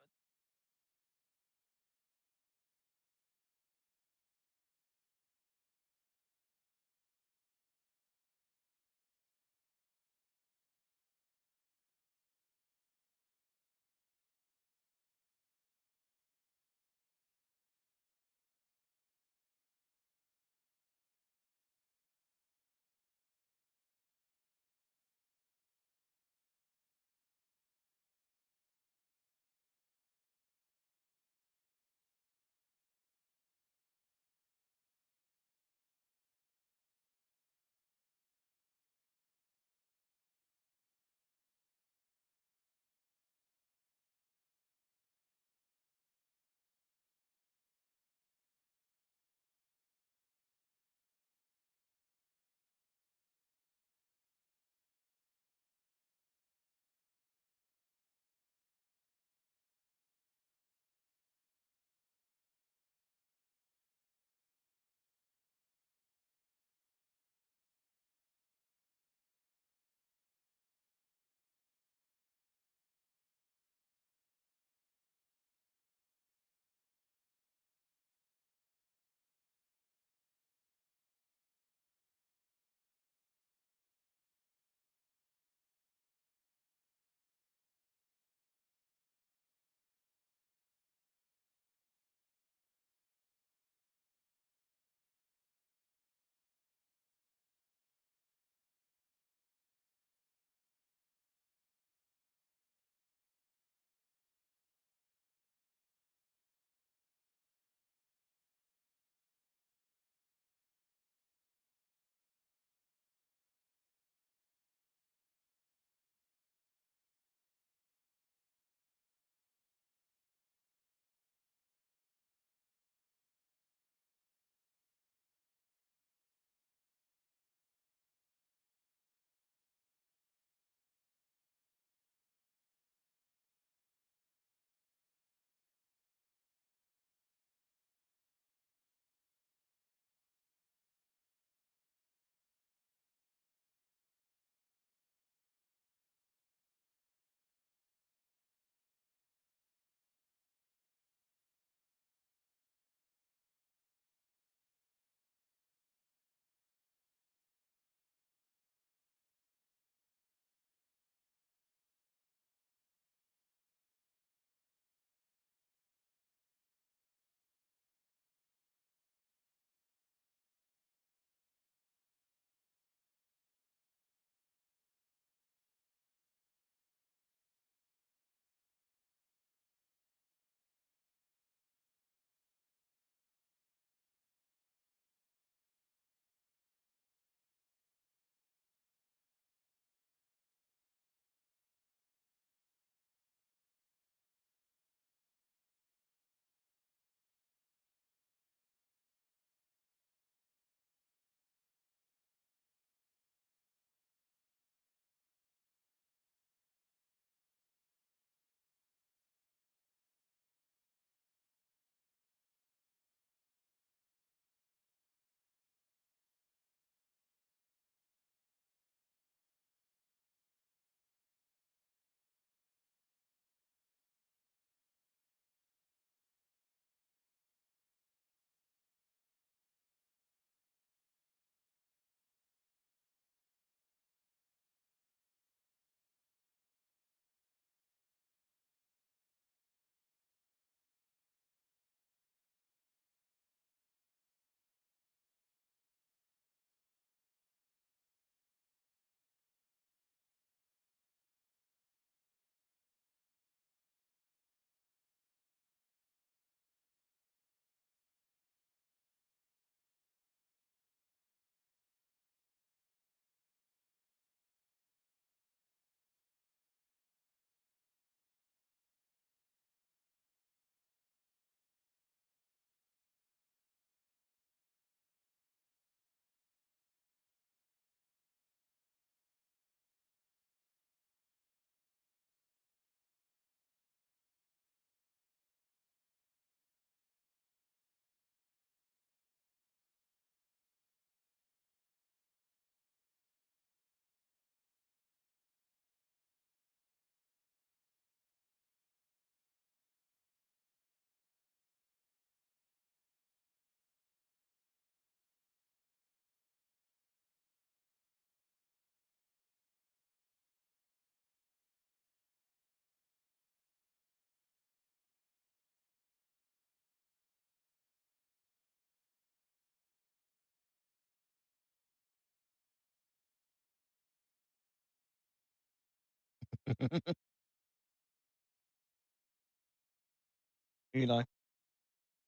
S1: Eli,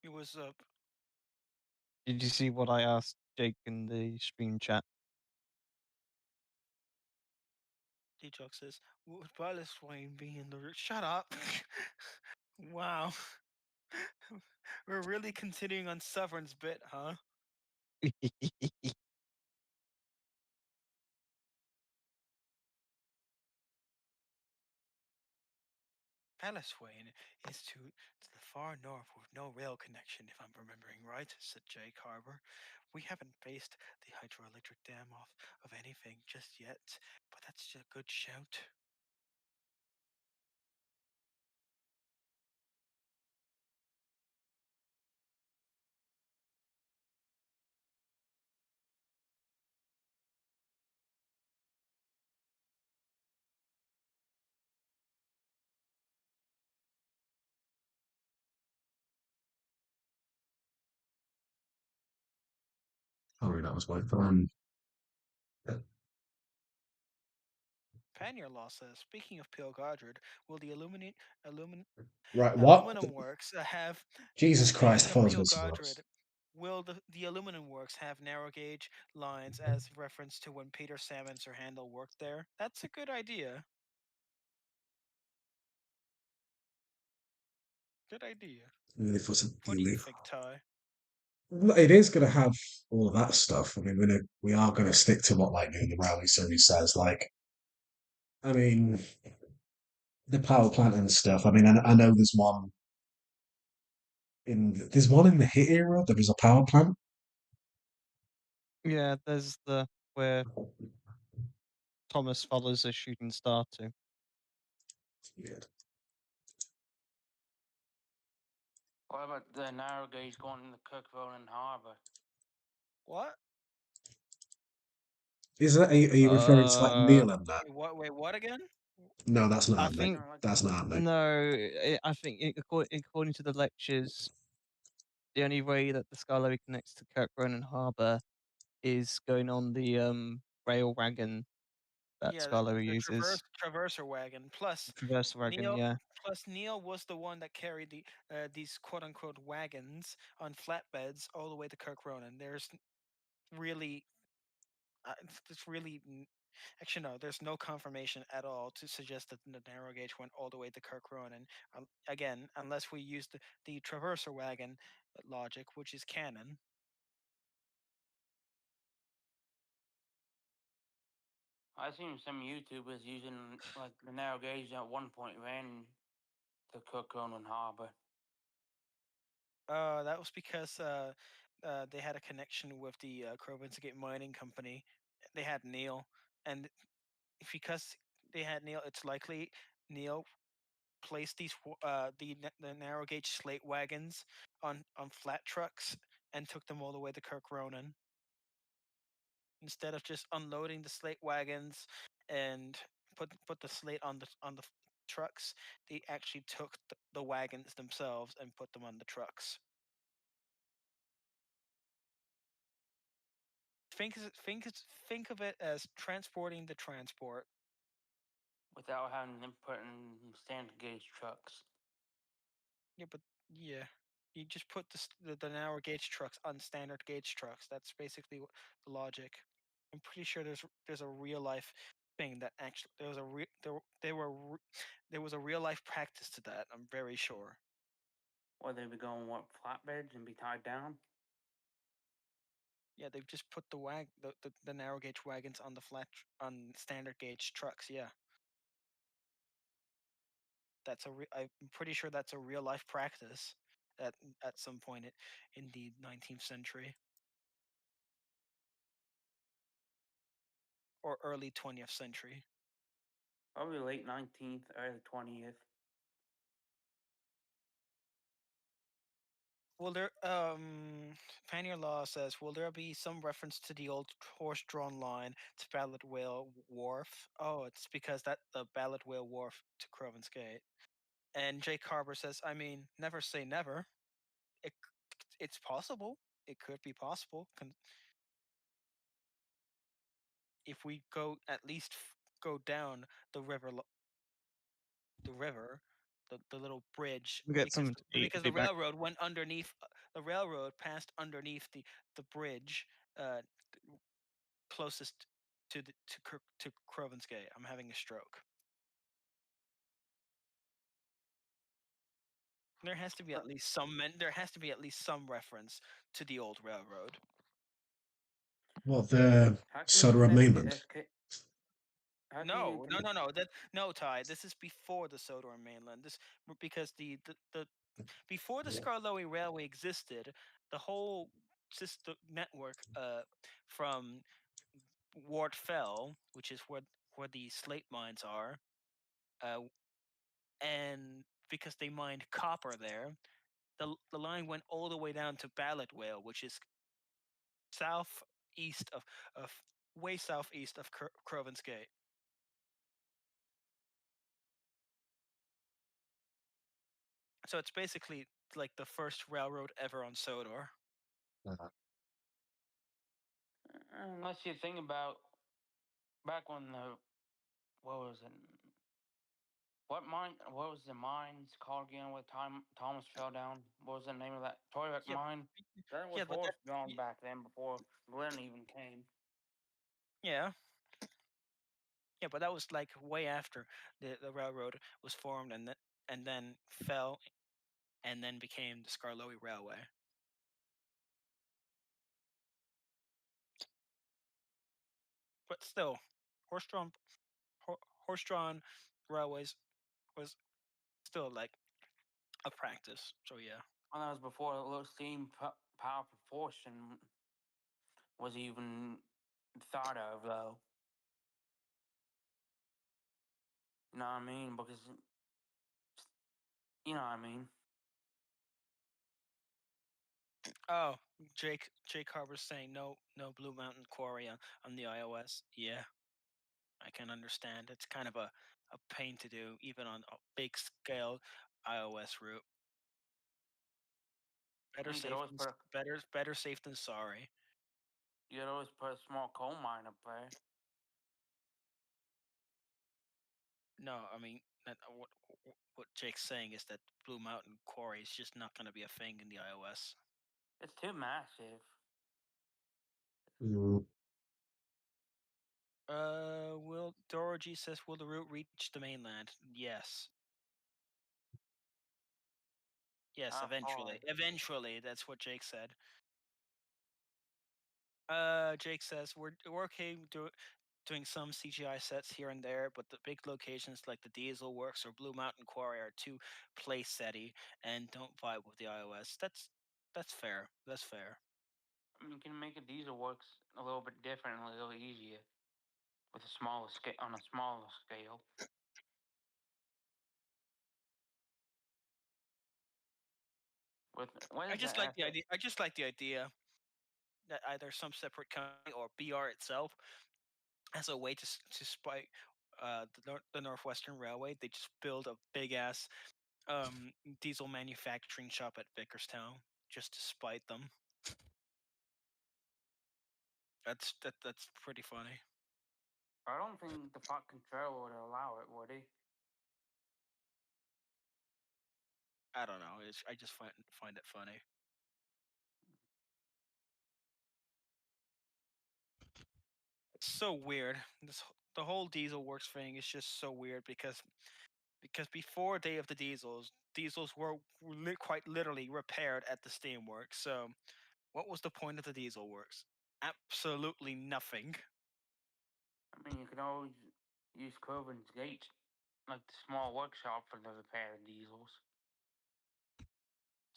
S8: It was
S1: did you see what I asked Jake in the stream chat?
S8: D-Jock says, would Bala Swain be in the shut up? Wow. We're really continuing on Severn's bit, huh? Pallaswain is to the far north with no rail connection, if I'm remembering right, said Jake Harbour. We haven't based the hydroelectric dam off of anything just yet, but that's a good shout.
S3: Sorry, that was my
S8: Panierlaw says, speaking of Peel Godred, will the
S3: Right, what?
S8: aluminum works have,
S3: Jesus Christ, I
S8: speaking
S3: thought
S8: of
S3: I was
S8: Peel
S3: going to somewhere else.
S8: Godred, will the aluminum works have narrow gauge lines as reference to when Peter Salmons or Handel worked there? That's a good idea. Good idea.
S3: If it's
S8: What do you think, Ty?
S3: it is going to have all of that stuff. I mean, we are going to stick to what like the Rowley series says. Like, I mean, the power plant and stuff. I mean, I know there's one in the hit era. There was a power plant.
S1: Yeah, there's the where Thomas follows a shooting star to.
S3: Yeah.
S7: What about the narrow gauge going into Cookville and Harbor?
S8: What?
S3: Is that are you referring to like Neil and that?
S8: Wait, what again?
S3: No, that's not
S1: I
S3: happening.
S1: think
S7: Something like
S3: That's
S7: that.
S3: not happening.
S1: no. I think according to the lectures, the only way that the Scarlowy connects to Kirkronan Harbour is going on the rail wagon that
S8: Yeah,
S1: Scarlowy
S8: the
S1: uses.
S8: traverser wagon.
S1: Traverse wagon, yeah.
S8: Neil was the one that carried these quote unquote wagons on flatbeds all the way to Kirkronan. There's really, it's really actually no. There's no confirmation at all to suggest that the narrow gauge went all the way to Kirkronan. Again, unless we use the traverser wagon logic, which is canon.
S7: I've seen some YouTubers using like the narrow gauge at one point ran to Cookville and Harbor.
S8: That was because they had a connection with the Crovan Mining Company. They had Neil, and because they had Neil, it's likely Neil placed the narrow gauge slate wagons on flat trucks and took them all the way to Kirk Ronan instead of just unloading the slate wagons and put the slate on the trucks. They actually took the wagons themselves and put them on the trucks. Think of it as transporting the transport.
S7: Without having them put in standard gauge trucks.
S8: Yeah, but yeah, you just put the narrow gauge trucks on standard gauge trucks. That's basically the logic. I'm pretty sure there's a real life thing that actually there was a there was a real life practice to that. I'm very sure.
S7: Or they would go on what flatbeds and be tied down.
S8: Yeah, they've just put the narrow gauge wagons on the on standard gauge trucks. Yeah, I'm pretty sure that's a real life practice at some point in the 19th century or early 20th century.
S7: Probably late 19th, early 20th.
S8: Will there Pioneer Law says, will there be some reference to the old horse-drawn line to Ballad Whale Wharf? Oh, it's because that the Ballad Whale Wharf to Crovan's Gate. And Jake Carver says, I mean, never say never. It it's possible. It could be possible. If we go at least go down the river the river, the little bridge,
S1: We get something to eat.
S8: because
S1: Be
S8: the
S1: back.
S8: railroad went underneath. The railroad passed underneath the bridge uh, closest to Crovan's Gate. I'm having a stroke. There has to be at least there has to be at least some reference to the old railroad.
S3: What, the
S7: How can you
S3: Sodor
S7: say
S3: mainland?
S7: how can you
S8: No, no, no, no. No, Ty. This is before the Sodor mainland. This because the before the Skarloey Railway existed, the whole system network from Ward Fell, which is where the slate mines are, uh, and because they mined copper there, the line went all the way down to Balladwale, which is southeast of way southeast of Crovan's Gate. So it's basically like the first railroad ever on Sodor.
S7: unless you think about back when the what was it? What was the mines called again? Where Thomas fell down? What was the name of that Toilet
S8: Yeah,
S7: mine? That was
S8: yeah, but
S7: horse drawn back then before Glenn even came.
S8: yeah, yeah, but that was like way after the railroad was formed and then fell and then became the Skarloey Railway. But still, horse-drawn horse-drawn railways was still like a practice. So yeah.
S7: Well, that was before power propulsion was even thought of, though. You know what I mean? Because you know what I mean.
S8: Oh, Jake Harbor's saying no Blue Mountain Quarry on the iOS. Yeah, I can understand. It's kind of a pain to do, even on a big scale iOS route. Better
S7: You could
S8: safe
S7: always
S8: than
S7: put a
S8: better safe than sorry.
S7: you could always put a small coal mine up there.
S8: No, I mean what Jake's saying is that Blue Mountain Quarry is just not going to be a thing in the iOS.
S7: It's too massive.
S3: Mm.
S8: Will Dorogy says, will the route reach the mainland? Yes. Yes,
S7: How
S8: eventually.
S7: far?
S8: Eventually, that's what Jake said. Jake says we're okay doing some CGI sets here and there, but the big locations like the Diesel Works or Blue Mountain Quarry are too place setty and don't vibe with the iOS. That's fair. That's fair.
S7: I mean, you can make a diesel works a little bit different and a little easier with a smaller scale on a smaller scale. With what
S8: I
S7: is the
S8: just like the
S7: asset?
S8: idea. I just like the idea that either some separate company or BR itself as a way to spike the Northwestern Railway. They just build a big ass um, diesel manufacturing shop at Vickerstown just to spite them. That's pretty funny.
S7: I don't think the Font Control would allow it, would he?
S8: I don't know. I just find it funny. It's so weird. The whole Diesel Works thing is just so weird because before Day of the diesels were quite literally repaired at the Steamworks. So what was the point of the Diesel Works? Absolutely nothing.
S7: I mean, you can always use Crovan's Gate, like the small workshop for the repair of diesels.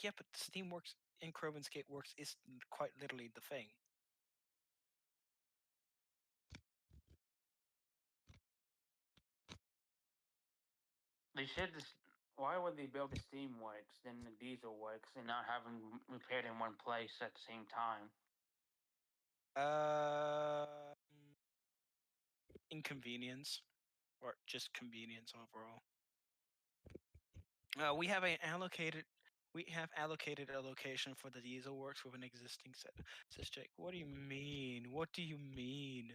S8: Yeah, but Steamworks in Crovan's Gate Works is quite literally the thing.
S7: They should just. Why would they build the steam works then the diesel works and not have them repaired in one place at the same time?
S8: Uh, Inconvenience or just convenience overall. We have an allocated. We have allocated a location for the diesel works with an existing set. Says Jake. What do you mean? What do you mean?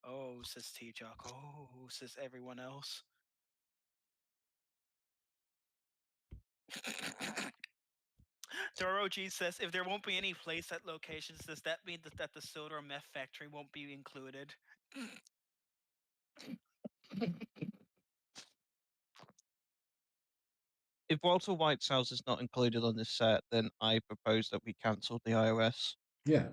S8: Oh, says T Jock. Oh, says everyone else. Doro G says, if there won't be any playset locations, does that mean that the Sodor meth factory won't be included?
S1: If Walter White's house is not included on this set, then I propose that we cancel the iOS.
S3: Yeah.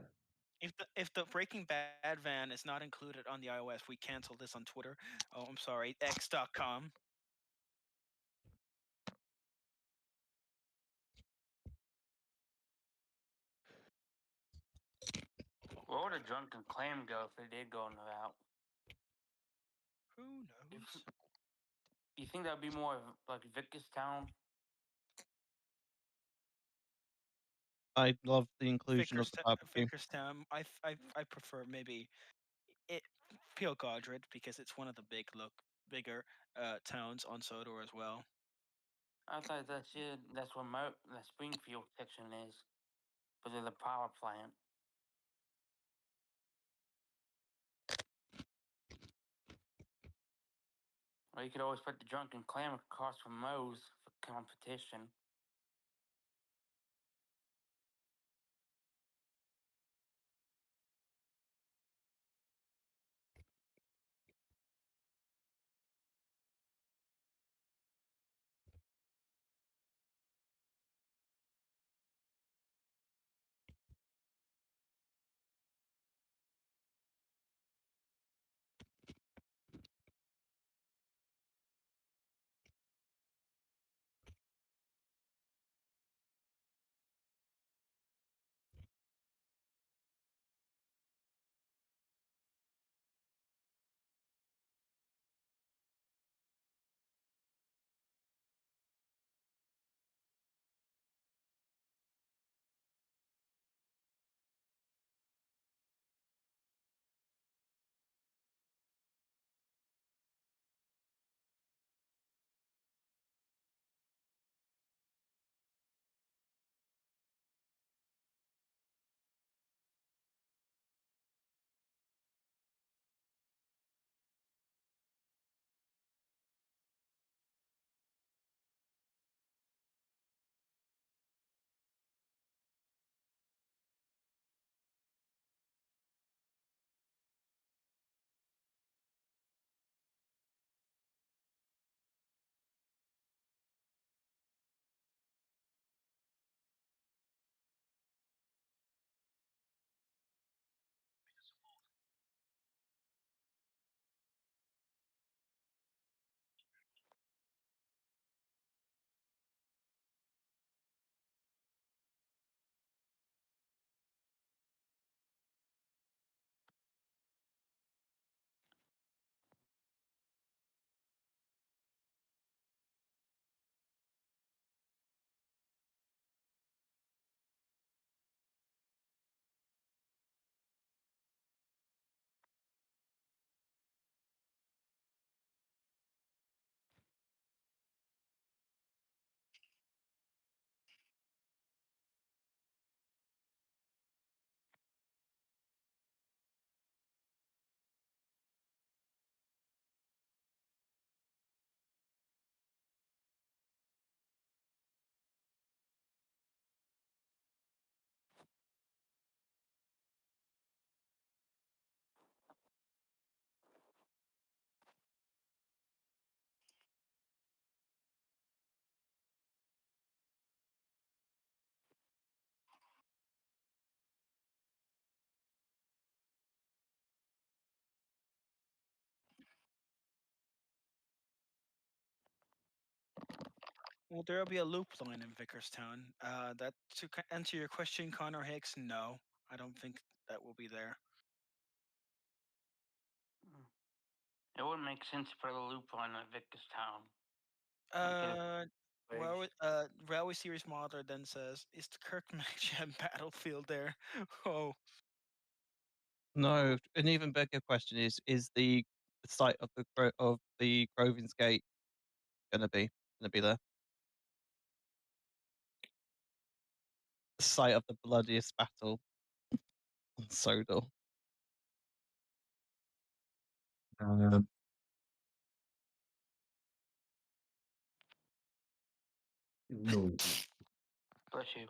S8: If the Breaking Bad van is not included on the iOS, we cancel this on Twitter. Oh, I'm sorry, X.com.
S7: Where would a drunken clam go if they did go in the route?
S8: Who
S7: You,
S8: knows?
S7: th- you think that'd be more of like Vickerstown?
S1: I love the inclusion of the barbecue.
S8: Vickerstown. I prefer maybe it Peel Godred because it's one of the bigger towns on Sodor as well.
S7: I thought that's it. That's where the Springfield section is, but there's a power plant. Or you could always put the drunken clam across from Moe's for competition.
S8: Will there be a loop line in Vickerstown? That to answer your question, Connor Hicks, no, I don't think that will be there.
S7: It wouldn't make sense to put a loop line at Vickerstown.
S8: Uh,
S7: Ways.
S8: Railway Series Modder then says, "Is the Kirkmanshire battlefield there?" Oh,
S1: No, an even bigger question is the site of the Grovin's Gate gonna be there? The site of the bloodiest battle on Sodor.
S3: Um, No.
S7: Bless you.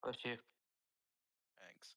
S7: Bless you.
S8: Thanks.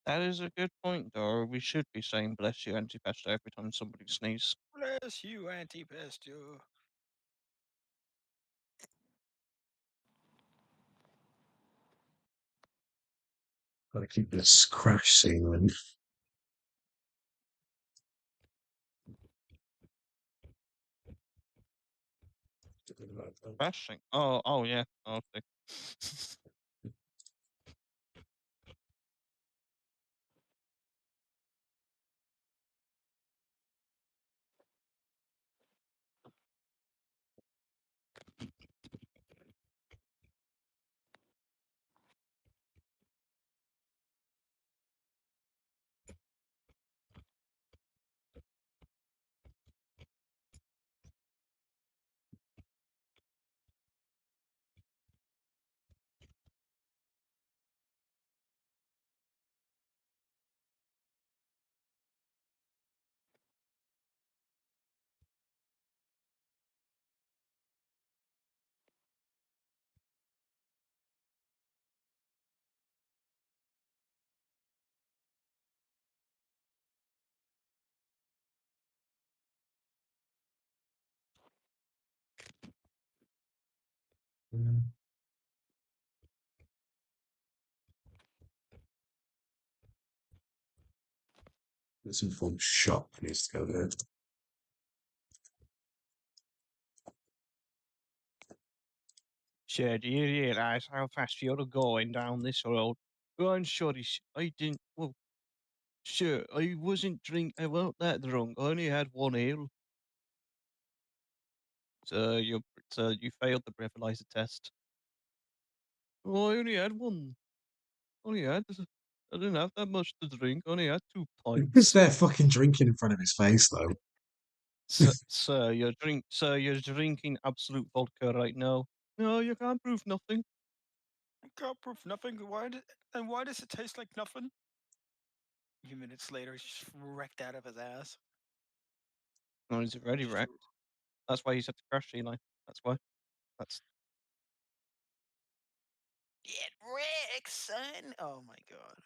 S1: That is a good point, though. We should be saying "bless you, anti-pesto" every time somebody sneezes.
S8: Bless you, anti-pesto.
S3: Gotta keep this crash scene in.
S1: Crashing. Oh yeah. Okay.
S3: This informed shop needs to go there.
S1: Sir, do you realise how fast you're going down this road? Oh, I'm sorry, I didn't. Well, sir, I wasn't I wasn't that drunk. I only had one ale. Sir, you failed the breathalyzer test. Oh, I only had one. Only had. I didn't have that much to drink. I only had 2
S3: Who's
S1: pints.
S3: there fucking drinking in front of his face, though?
S1: Sir, you're drinking absolute vodka right now. No, you can't prove nothing.
S8: I can't prove nothing. Why does it taste like nothing? A few minutes later, he's just wrecked out of his ass.
S1: No, he's already
S8: Just
S1: wrecked. That's why you said to crash, Eli. That's why. That's
S8: get wrecked, son. Oh my god.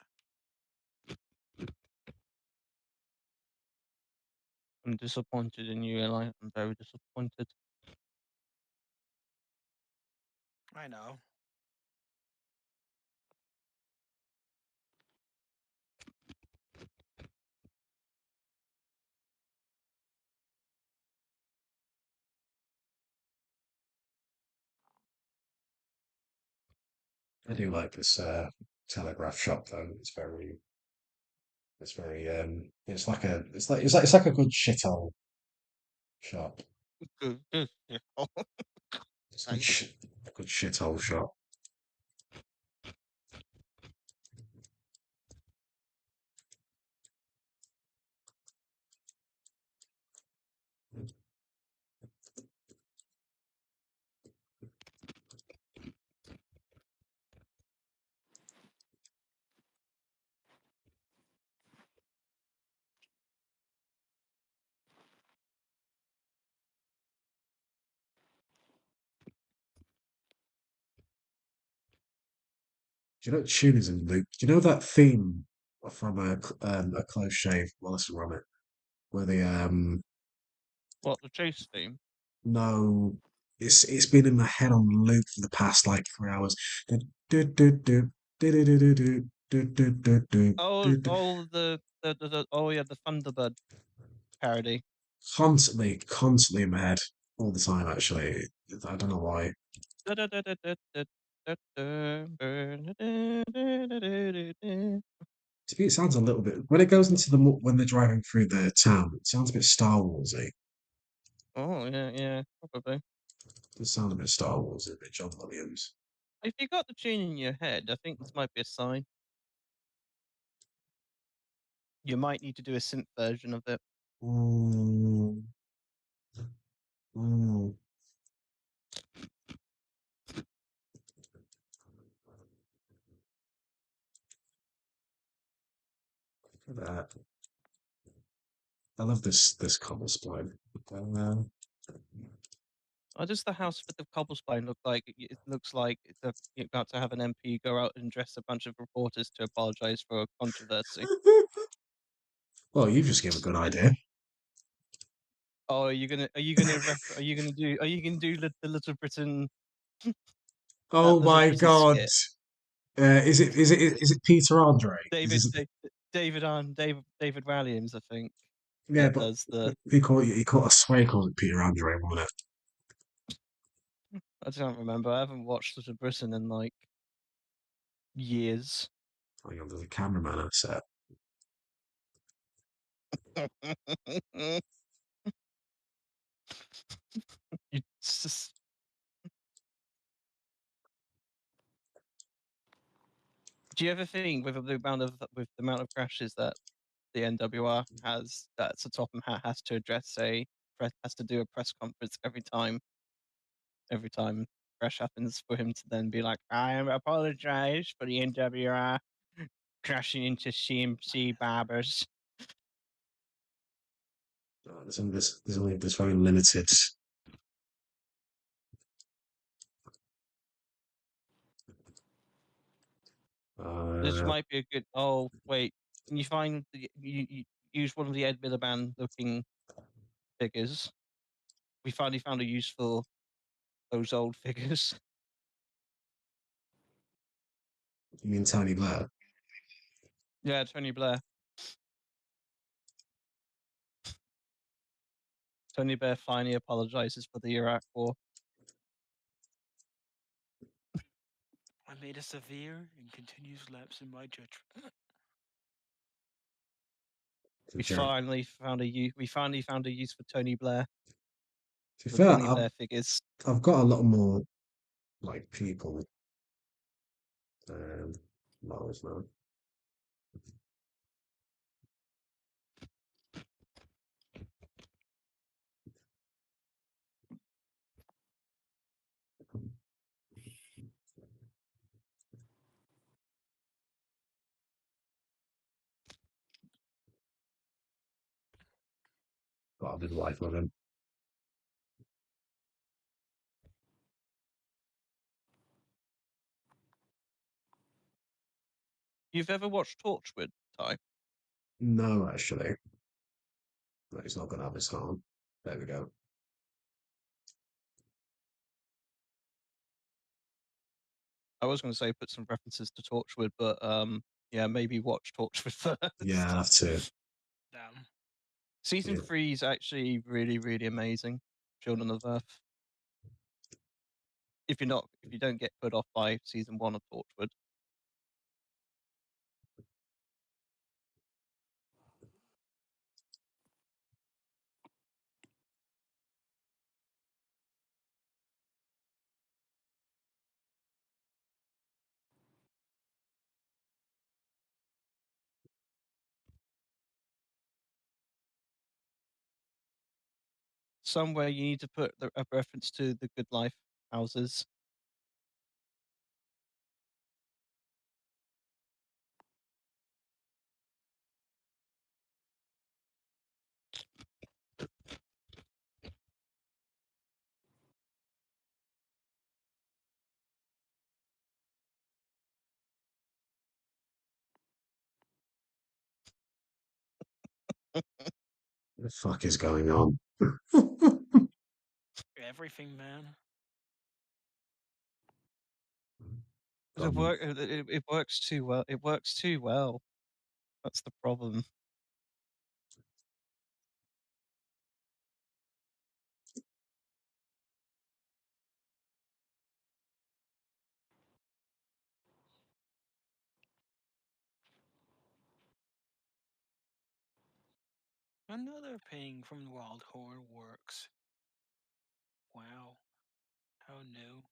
S1: I'm disappointed in you, Eli. I'm very disappointed.
S8: I know.
S3: I do like this telegraph shop though. It's like a good shithole shop.
S1: Good. Yeah.
S3: It's
S1: Thanks.
S3: a good shithole shop. Do you know tune is in loop? Do you know that theme from a close shave, Wallace and Gromit, where they
S1: What, the chase theme?
S3: no It's been in my head on loop for the past like 3 hours.
S1: Oh yeah, the Thunderbird parody.
S3: Constantly in my head all the time. Actually, I don't know why. To me, it sounds a little bit when it goes into when they're driving through the town. It sounds a bit Star Warsy.
S1: Oh yeah, probably.
S3: It does sound a bit Star Warsy, a bit John Williams.
S1: If you got the tune in your head, I think this might be a sign. You might need to do a synth version of it.
S3: Mm. Mm. Look at that. I love this cobble spline.
S1: How does the house with the cobblestone look like? It looks like you're about to have an MP go out and dress a bunch of reporters to apologise for a controversy.
S3: Well, you just gave a good idea.
S1: Oh, are you gonna do the Little Britain
S3: Oh
S1: Little
S3: my
S1: Britain
S3: god!
S1: skit?
S3: Is it Peter Andre?
S1: David David Walliams, I think,
S3: Yeah,
S1: that
S3: but
S1: does the.
S3: he called I swear he called it Peter Andre, wasn't it?
S1: I don't remember. I haven't watched Little Britain in like years.
S3: Hang on, there's a cameraman on set.
S1: It's just, do you ever think with the amount of crashes that the NWR has, that Sir Topham Hatt has to has to do a press conference every time crash happens, for him to then be like, I apologize for the NWR crashing into CMC barbers.
S3: There's only this very limited.
S1: This
S3: Uh,
S1: might be a good. Oh wait, can you find you use one of the Ed Miliband looking figures? We finally found a use for those old figures.
S3: you mean Tony Blair?
S1: Yeah, Tony Blair. Tony Blair finally apologizes for the Iraq War.
S8: I made a severe and continuous lapse in my judgment.
S1: We finally found a use for Tony Blair.
S3: To be
S1: The
S3: fair,
S1: Tony Blair figures.
S3: I've got a lot more like people. Models now. Got a good life with him.
S1: You've ever watched Torchwood, Ty?
S3: No, actually. No, he's not gonna have his harm. There we go.
S1: I was going to say put some references to Torchwood, but yeah, maybe watch Torchwood first.
S3: Yeah, I'll have to.
S8: Damn.
S1: Season
S3: Yeah.
S1: 3 is actually really, really amazing. Children of Earth. If you don't get put off by season 1 of Torchwood. Somewhere you need to put a reference to the Good Life houses.
S3: What the fuck is going on?
S8: Everything, man.
S1: 'Cause it works too well. It works too well. That's the problem.
S8: Another ping from the Wild Horn works. Wow. How new.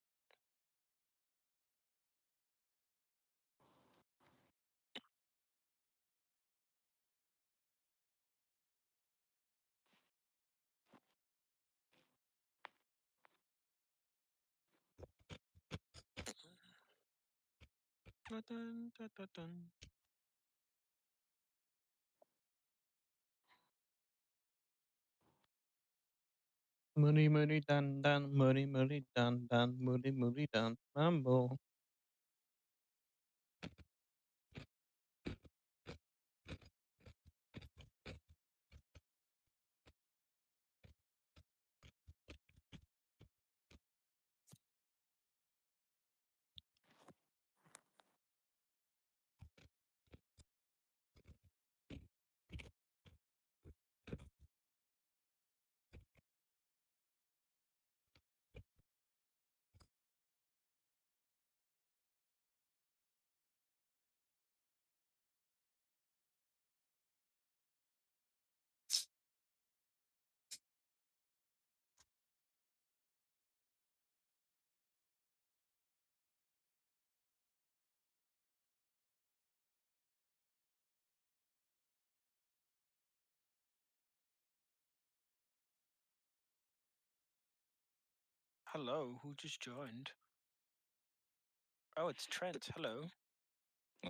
S8: Dun, dun, dun, dun.
S1: Money, money, dun, dun, money, money, dun, dun, money, money, dun, mambo.
S8: Hello, who just joined? Oh, it's Trent. Hello.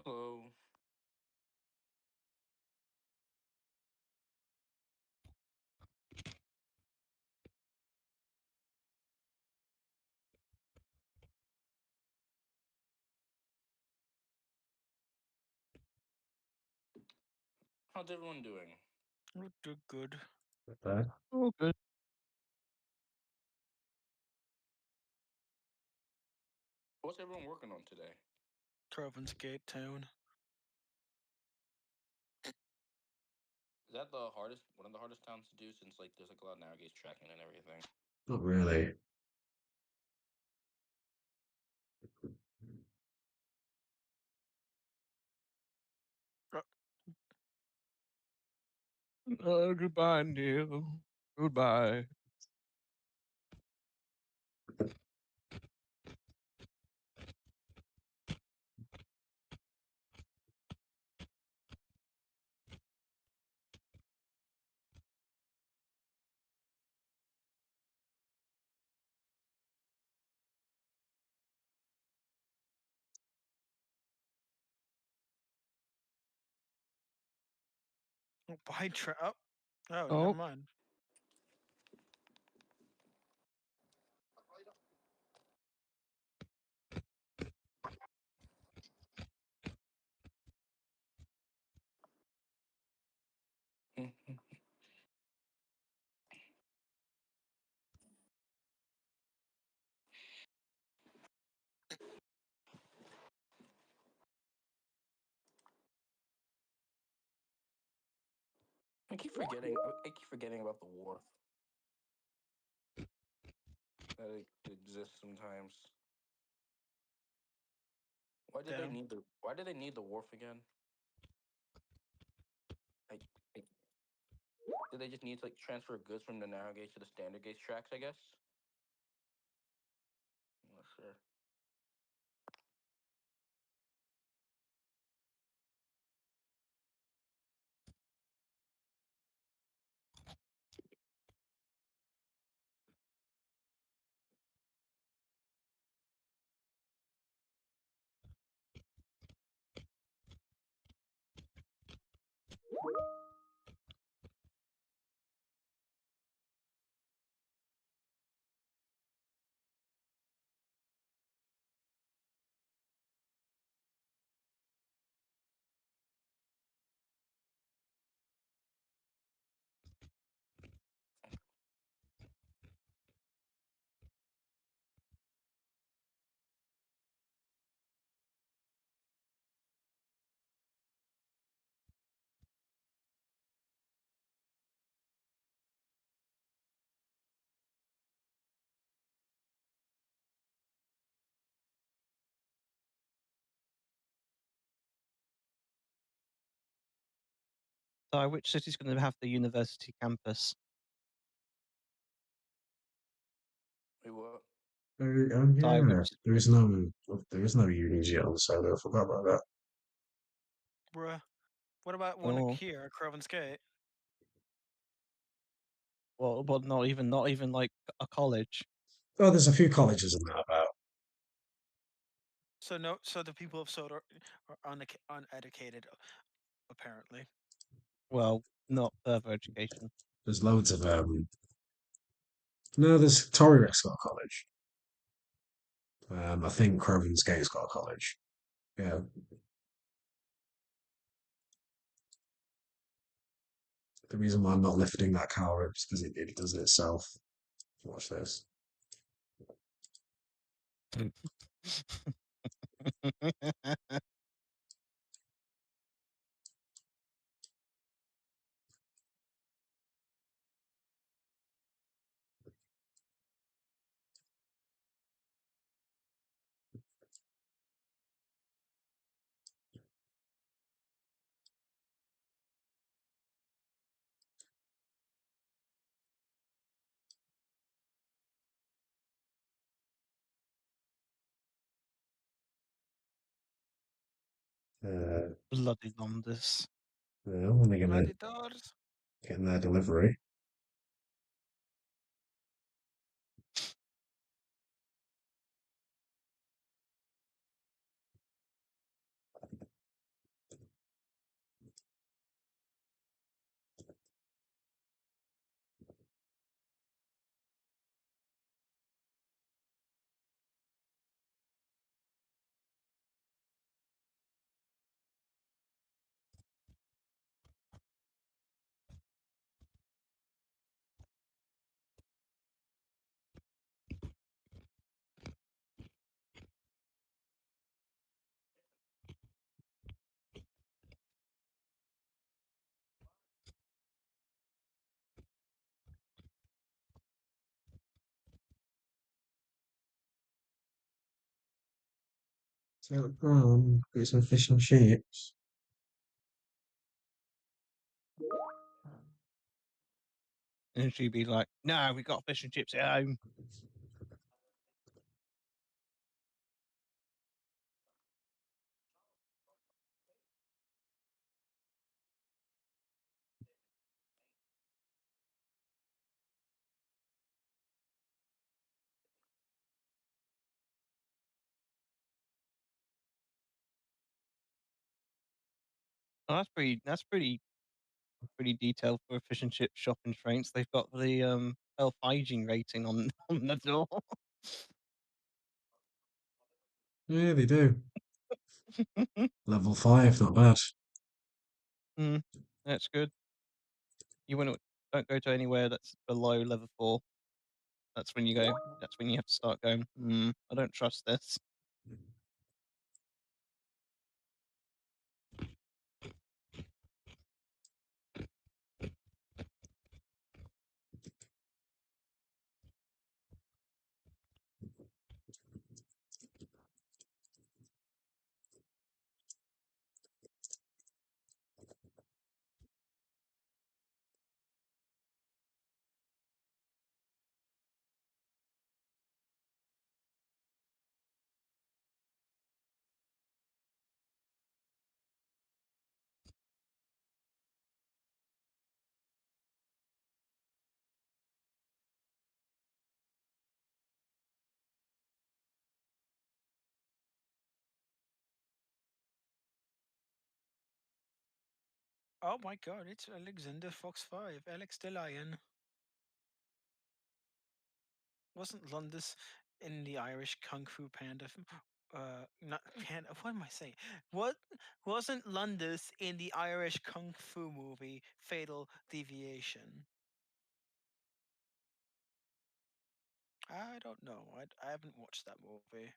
S7: Hello. How's everyone doing?
S8: Good.
S3: Not bad.
S1: Oh, good.
S7: What's everyone working on today?
S8: Crovan's Gate Town.
S7: Is that the hardest, one of the hardest towns to do since like there's like a lot of navigate tracking and everything?
S3: Not really.
S1: Goodbye, Neil. Goodbye.
S8: Oh, by oh, oh,
S1: Oh,
S8: never mind.
S7: I keep forgetting. I keep forgetting about the wharf. That it exists sometimes. Why did they
S8: Damn.
S7: need the? Why did they need the wharf again? Like, like did they just need to like transfer goods from the narrow gauge to the standard gauge tracks? I guess. I'm not sure.
S1: So, which city's going to have the university campus?
S2: Wait, what?
S1: So,
S3: Yeah,
S1: which
S3: there is no uni yet on Sodor. I forgot about that.
S8: Bruh. What about one
S1: oh,
S8: here at Crovan Skate?
S1: well, not even like a college.
S3: Oh, there's a few colleges in that about.
S8: So no, so the people of Sodor are uneducated, apparently.
S1: Well, not further education.
S3: There's loads of No, there's Torrey's got a college. I think Croven's Gate's got a college. Yeah. The reason why I'm not lifting that car up is because it does it itself. Watch this. Uh,
S1: Bloody Londis.
S3: when they're gonna
S8: Bloody doors.
S3: get in their delivery. So, get some fish and chips.
S1: And she'd be like, "No, we got fish and chips at home." Oh, pretty detailed for a fish and chip shop in France. They've got the health hygiene rating on on the door.
S3: Yeah, they do. Level 5, not bad.
S1: mm, that's good. You want to don't go to anywhere that's below level 4. That's when you go. That's when you have to start going. I don't trust this.
S8: Oh my god, it's Alexander Fox 5, Alex the Lion. Wasn't Londis in the Irish Kung Fu Panda? Not Panda. What am I saying? What wasn't Londis in the Irish Kung Fu movie Fatal Deviation? I don't know. I haven't watched that movie.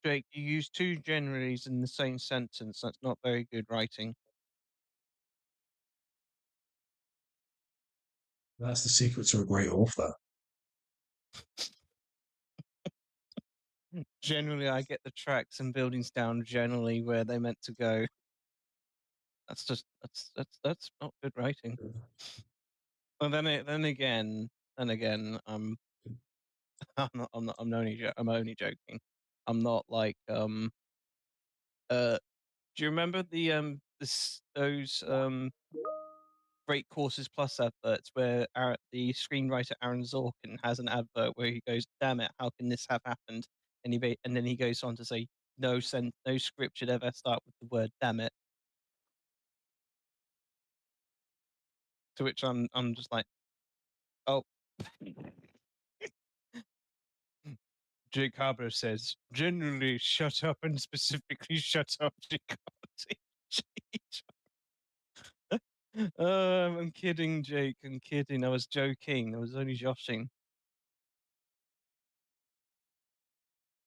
S1: Jake, you use two generalities in the same sentence. That's not very good writing.
S3: That's the secret to a great author.
S1: Generally, I get the tracks and buildings down generally where they're meant to go. That's not good writing. Well, then again, I'm only joking. I'm not like do you remember those Great Courses Plus adverts where the screenwriter Aaron Sorkin has an advert where he goes, "Damn it, how can this have happened?" And then he goes on to say, "No script should ever start with the word damn it." To which I'm just like, oh. Jake Harbour says, generally shut up and specifically shut up, Jake. I'm kidding, Jake. I'm kidding. I was joking. I was only joshing.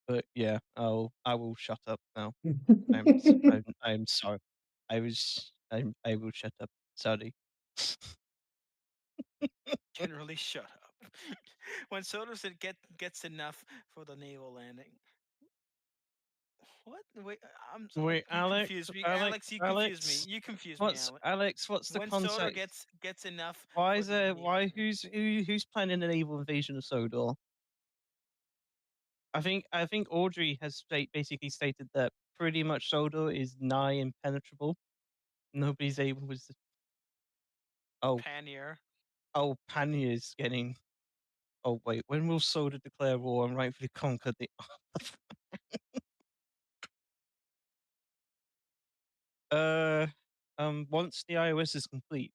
S1: But yeah, I will shut up now. I'm sorry. I will shut up. Sorry.
S8: Generally, shut up. When Sodor said gets enough for the naval landing. What? Wait,
S1: Wait,
S8: you
S1: Alex,
S8: confused me,
S1: Alex,
S8: Alex. You confused me.
S1: Alex.
S8: You confused me, Alex.
S1: What's the
S8: When Sodor
S1: context?
S8: gets enough
S1: Why
S8: for
S1: is
S8: the
S1: there
S8: naval
S1: why who's planning an evil invasion of Sodor? I think Audrey has basically stated that pretty much Sodor is nigh impenetrable. Nobody's able to. Oh,
S8: Panier.
S1: Panya's getting. Oh wait, when will Sodor declare war and rightfully conquer the? Once the iOS is complete,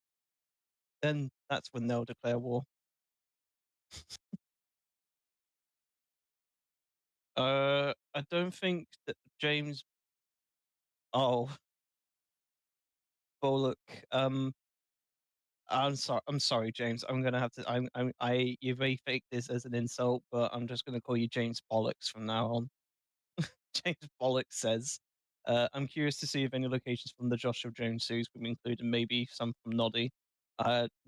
S1: then that's when they'll declare war. I don't think that James. Oh, Bullock. I'm sorry, James. I'm gonna have to. You may take this as an insult, but I'm just gonna call you James Bollocks from now on. James Bollocks says, "I'm curious to see if any locations from the Joshua Jones series will be included, maybe some from Noddy.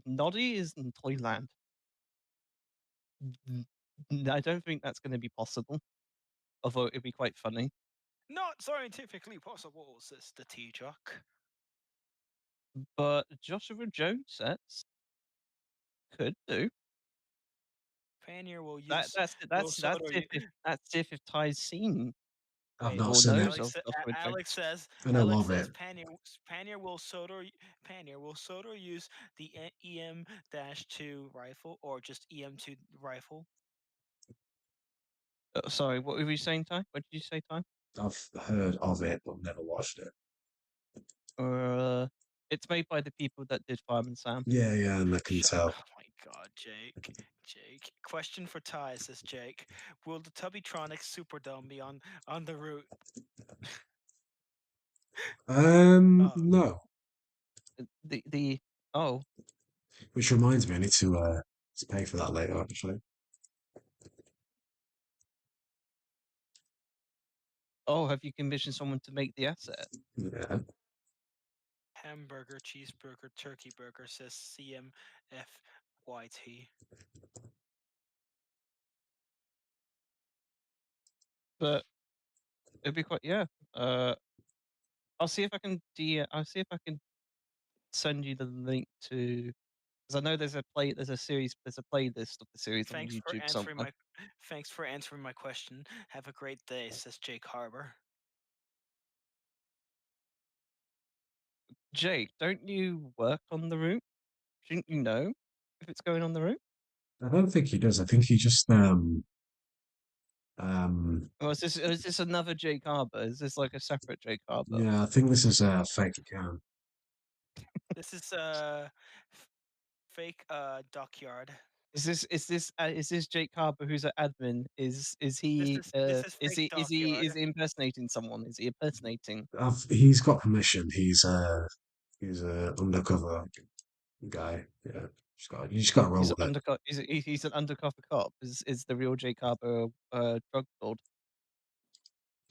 S1: Noddy is in Toyland. I don't think that's going to be possible, although it'd be quite funny.
S8: Not scientifically possible, says the T-Jock.
S1: But Joshua Jones sets could do.
S8: Panier will
S1: That
S8: use.
S1: that's if Ty's seen
S3: I've
S8: Wait,
S3: not
S1: or
S3: seen it.
S1: knows of Joshua
S8: Alex
S1: Jones.
S8: says.
S3: I know
S8: Alex
S3: of
S8: says
S3: it.
S8: Panier will Sodor use the EM-2 rifle or just EM-2 rifle?
S1: Sorry, what were you saying, Ty? What did you say, Ty?
S3: I've heard of it, but never watched it.
S1: It's made by the people that did Fireman Sam.
S3: Yeah, and I can tell.
S8: Oh my god, Jake. Jake. Question for Ty, says Jake. Will the Tubbytronic Superdome be on the route?
S3: No.
S1: The oh
S3: Which reminds me, I need to pay for that later, actually.
S1: have you commissioned someone to make the asset?
S3: Yeah.
S8: Hamburger, cheeseburger, turkey burger, says CMFYT.
S1: But it'd be quite I'll see if I can I'll see if I can send you the link to because I know there's a playlist of the series on YouTube somewhere.
S8: Thanks for answering my question. Have a great day, says Jake Harbor.
S1: Jake, don't you work on the route? Shouldn't you know if it's going on the route?
S3: I don't think he does. I think he just
S1: Or is this another Jake Harbour? Is this like a separate Jake Harbour?
S3: yeah, I think this is a fake account.
S8: This is fake dockyard.
S1: Is this Jake Harbour who's an admin? Is he
S8: This is fake dockyard.
S1: is he impersonating someone? Is he impersonating?
S3: He's got permission. He's a undercover guy. Yeah, you just got to roll
S1: He's
S3: with it.
S1: he's an undercover cop. Is the real Jake Harbour drug lord?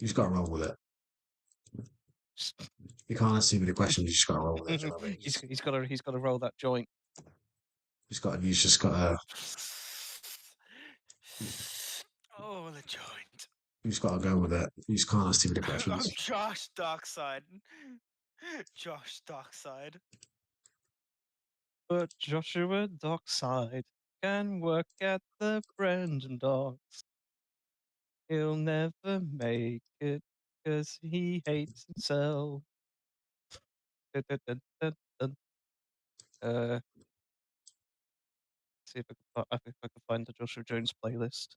S3: You just got to roll with it. You can't answer me the question. You just got to roll with it. Do you know what I mean?
S1: he's got to roll that joint.
S3: He's just got to.
S8: Oh, the joint.
S3: You just got to go with it. You just can't answer me the
S8: I'm
S3: questions.
S8: Josh Darkside. Josh Darkside.
S1: But Joshua Dockside can work at the Brandon Docks. He'll never make it because he hates himself. Dun, dun, dun, dun, dun. See if I can find the Joshua Jones playlist.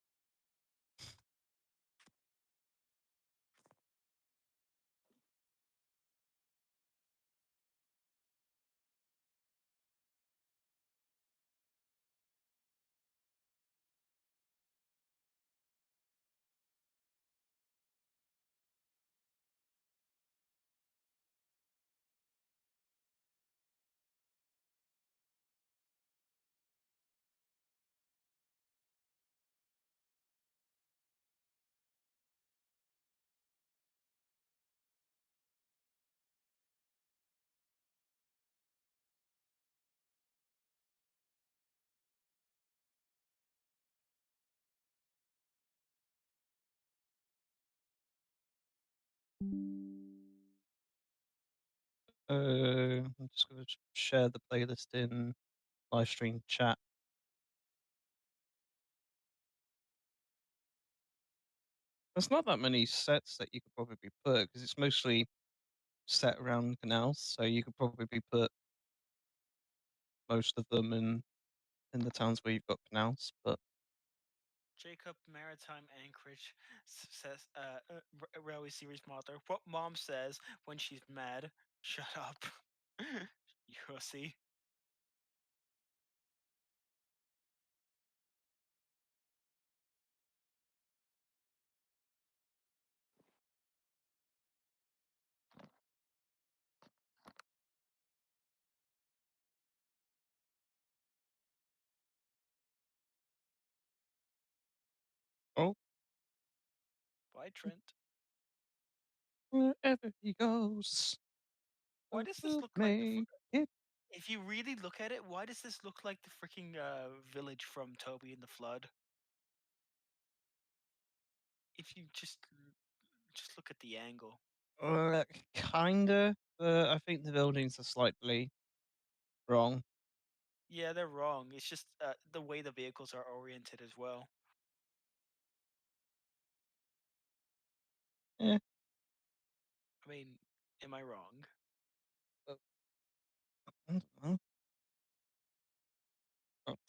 S1: I'm just going to share the playlist in live stream chat. There's not that many sets that you could probably put because it's mostly set around canals, so you could probably put most of them in the towns where you've got canals. But
S8: Jacob Maritime Anchorage says, Railway Series motto. What mom says when she's mad? Shut up. You pussy.
S1: oh,
S8: Bye, Trent.
S1: wherever he goes,
S8: Why does this
S1: will
S8: look like the?
S1: make it.
S8: If you really look at it, why does this look like the freaking village from Toby and the Flood? If you just look at the angle.
S1: Kinda, but I think the buildings are slightly wrong.
S8: Yeah, they're wrong. It's just the way the vehicles are oriented as well.
S1: Yeah.
S8: I mean, am I wrong?
S1: I don't know.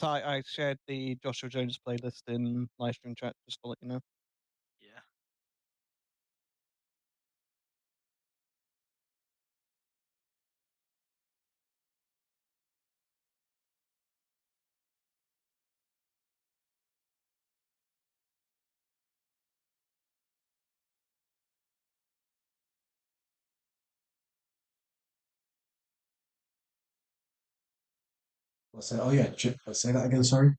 S1: I shared the Joshua Jones playlist in live stream chat just to let you know.
S8: Yeah.
S3: Let's say, oh yeah, let's say that again. Sorry.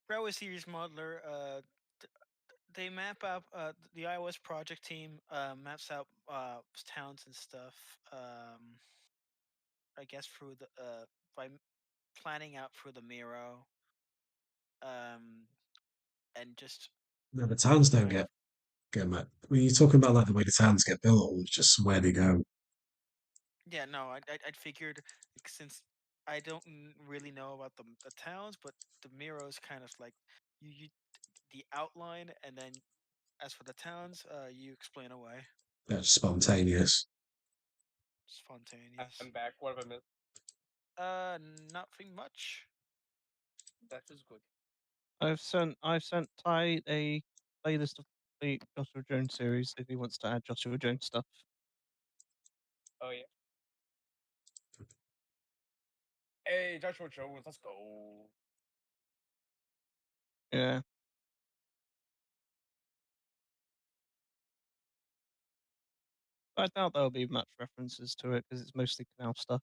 S8: Railway Series Modeler, they map out the iOS project team maps out towns and stuff. I guess through the by planning out through the Miro, and just
S3: No, the towns don't
S8: kind of
S3: get met. When you're talking about like the way the towns get built, or just where they go.
S8: yeah. No, I figured like, since I don't really know about the towns, but the Miro is kind of like you the outline, and then as for the towns, you explain away.
S3: That's spontaneous.
S8: Spontaneous.
S2: I'm back. What have I missed?
S8: Nothing much.
S2: That is good.
S1: I've sent Ty a playlist of the Joshua Jones series if he wants to add Joshua Jones stuff.
S2: Oh yeah. Hey, Joshua Jones, let's go.
S1: Yeah. I doubt there'll be much references to it because it's mostly canal stuff.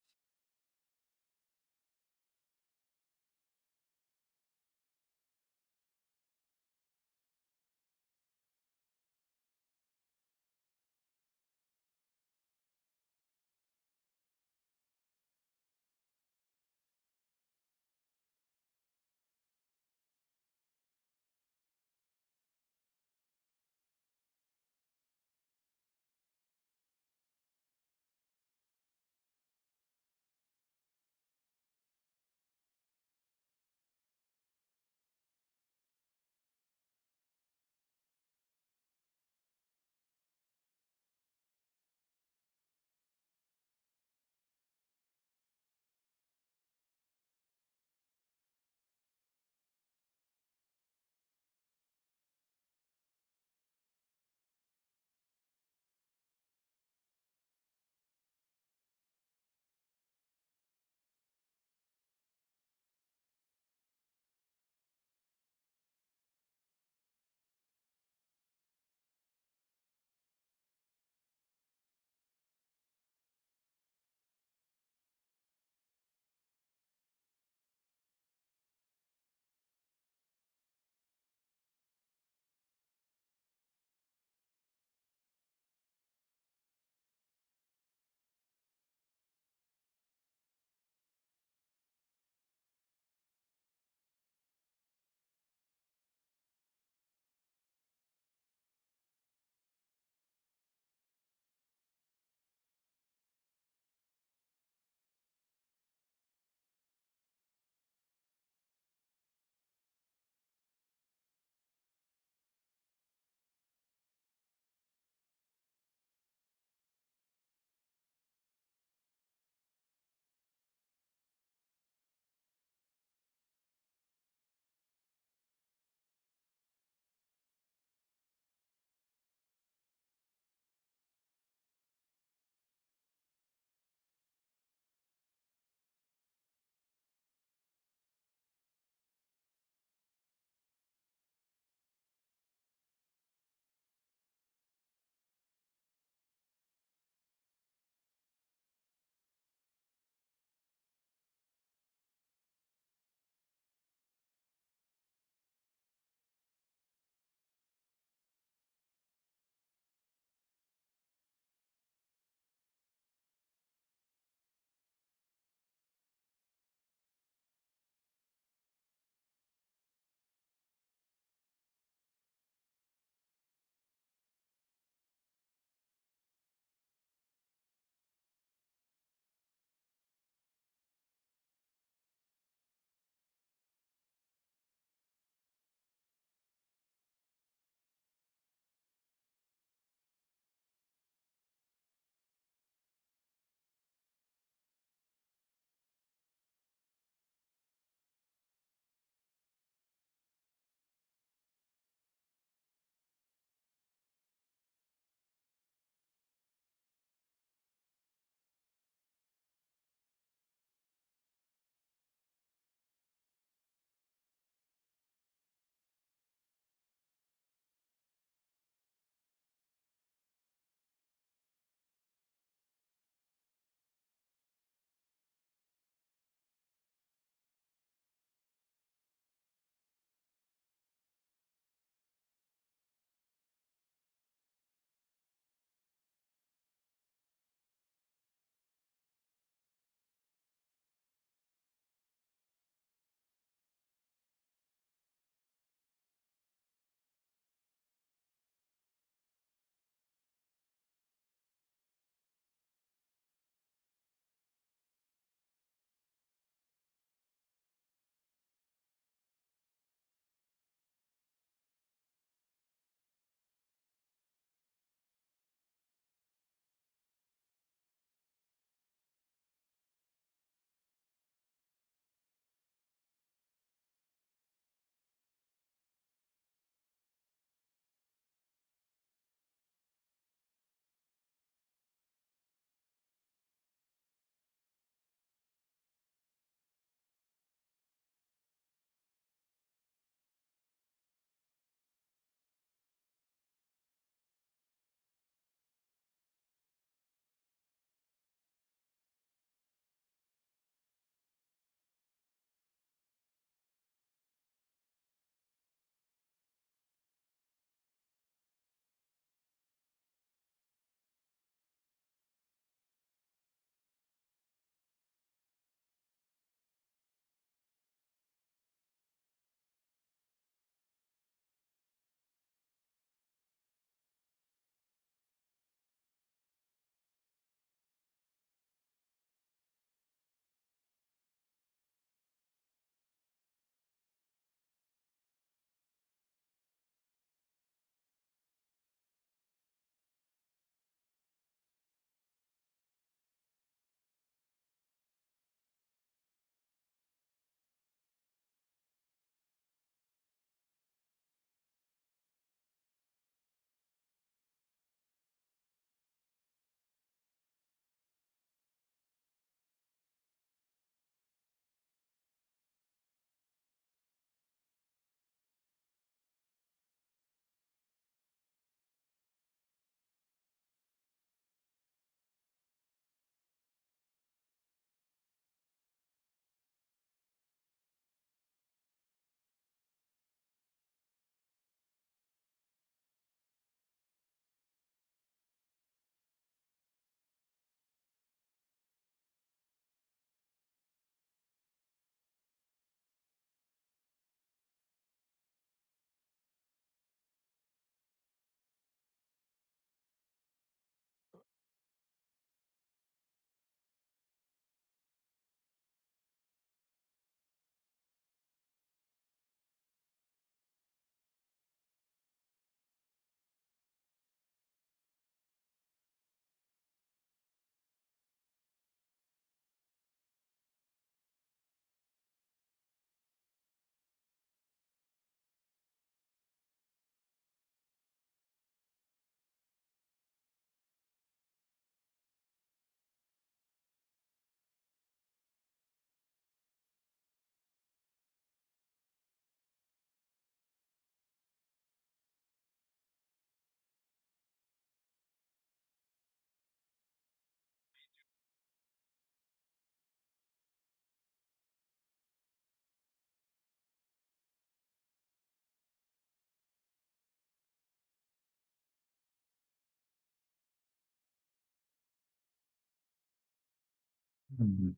S3: Hmm.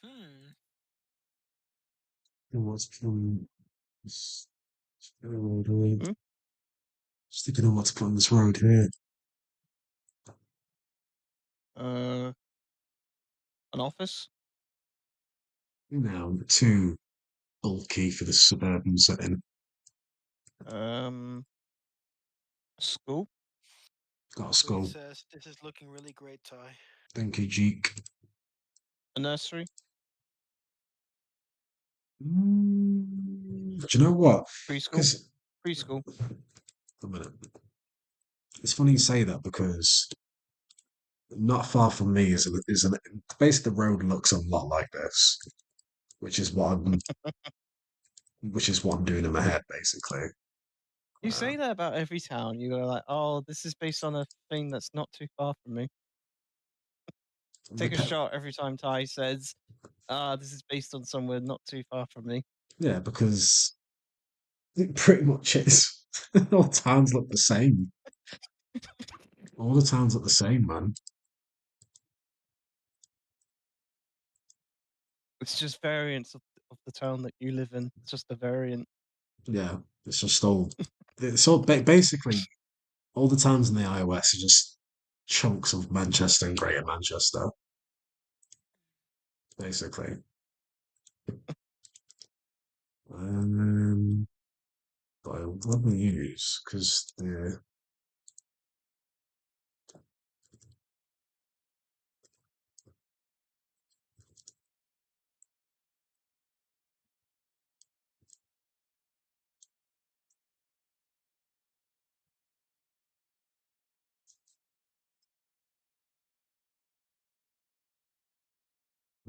S8: Hmm.
S3: What's from this road here?
S1: Hmm?
S3: Just thinking of what to put on this road here.
S1: An office?
S3: No, too bulky for the suburban setting.
S1: Um, school?
S3: Got a
S8: Audrey
S3: skull.
S8: says this is looking really great, Ty.
S3: Thank you, Jeek.
S1: A nursery?
S3: Do you know what?
S1: Preschool?
S3: Because
S1: Preschool.
S3: a minute. It's funny you say that because not far from me is an basically the road looks a lot like this, which is what I'm doing in my head basically.
S1: You say that about every town. You go like, "Oh, this is based on a thing that's not too far from me." Take a
S3: Dep-
S1: shot every time Ty says, "Ah, this is based on somewhere not too far from me."
S3: yeah, because it pretty much is. All towns look the same. All the towns look the same, man.
S1: It's just variants of the town that you live in. It's just a variant.
S3: Yeah, it's just all. It's all basically all the towns in the iOS are just chunks of Manchester and Greater Manchester, basically. But what do we use? Because the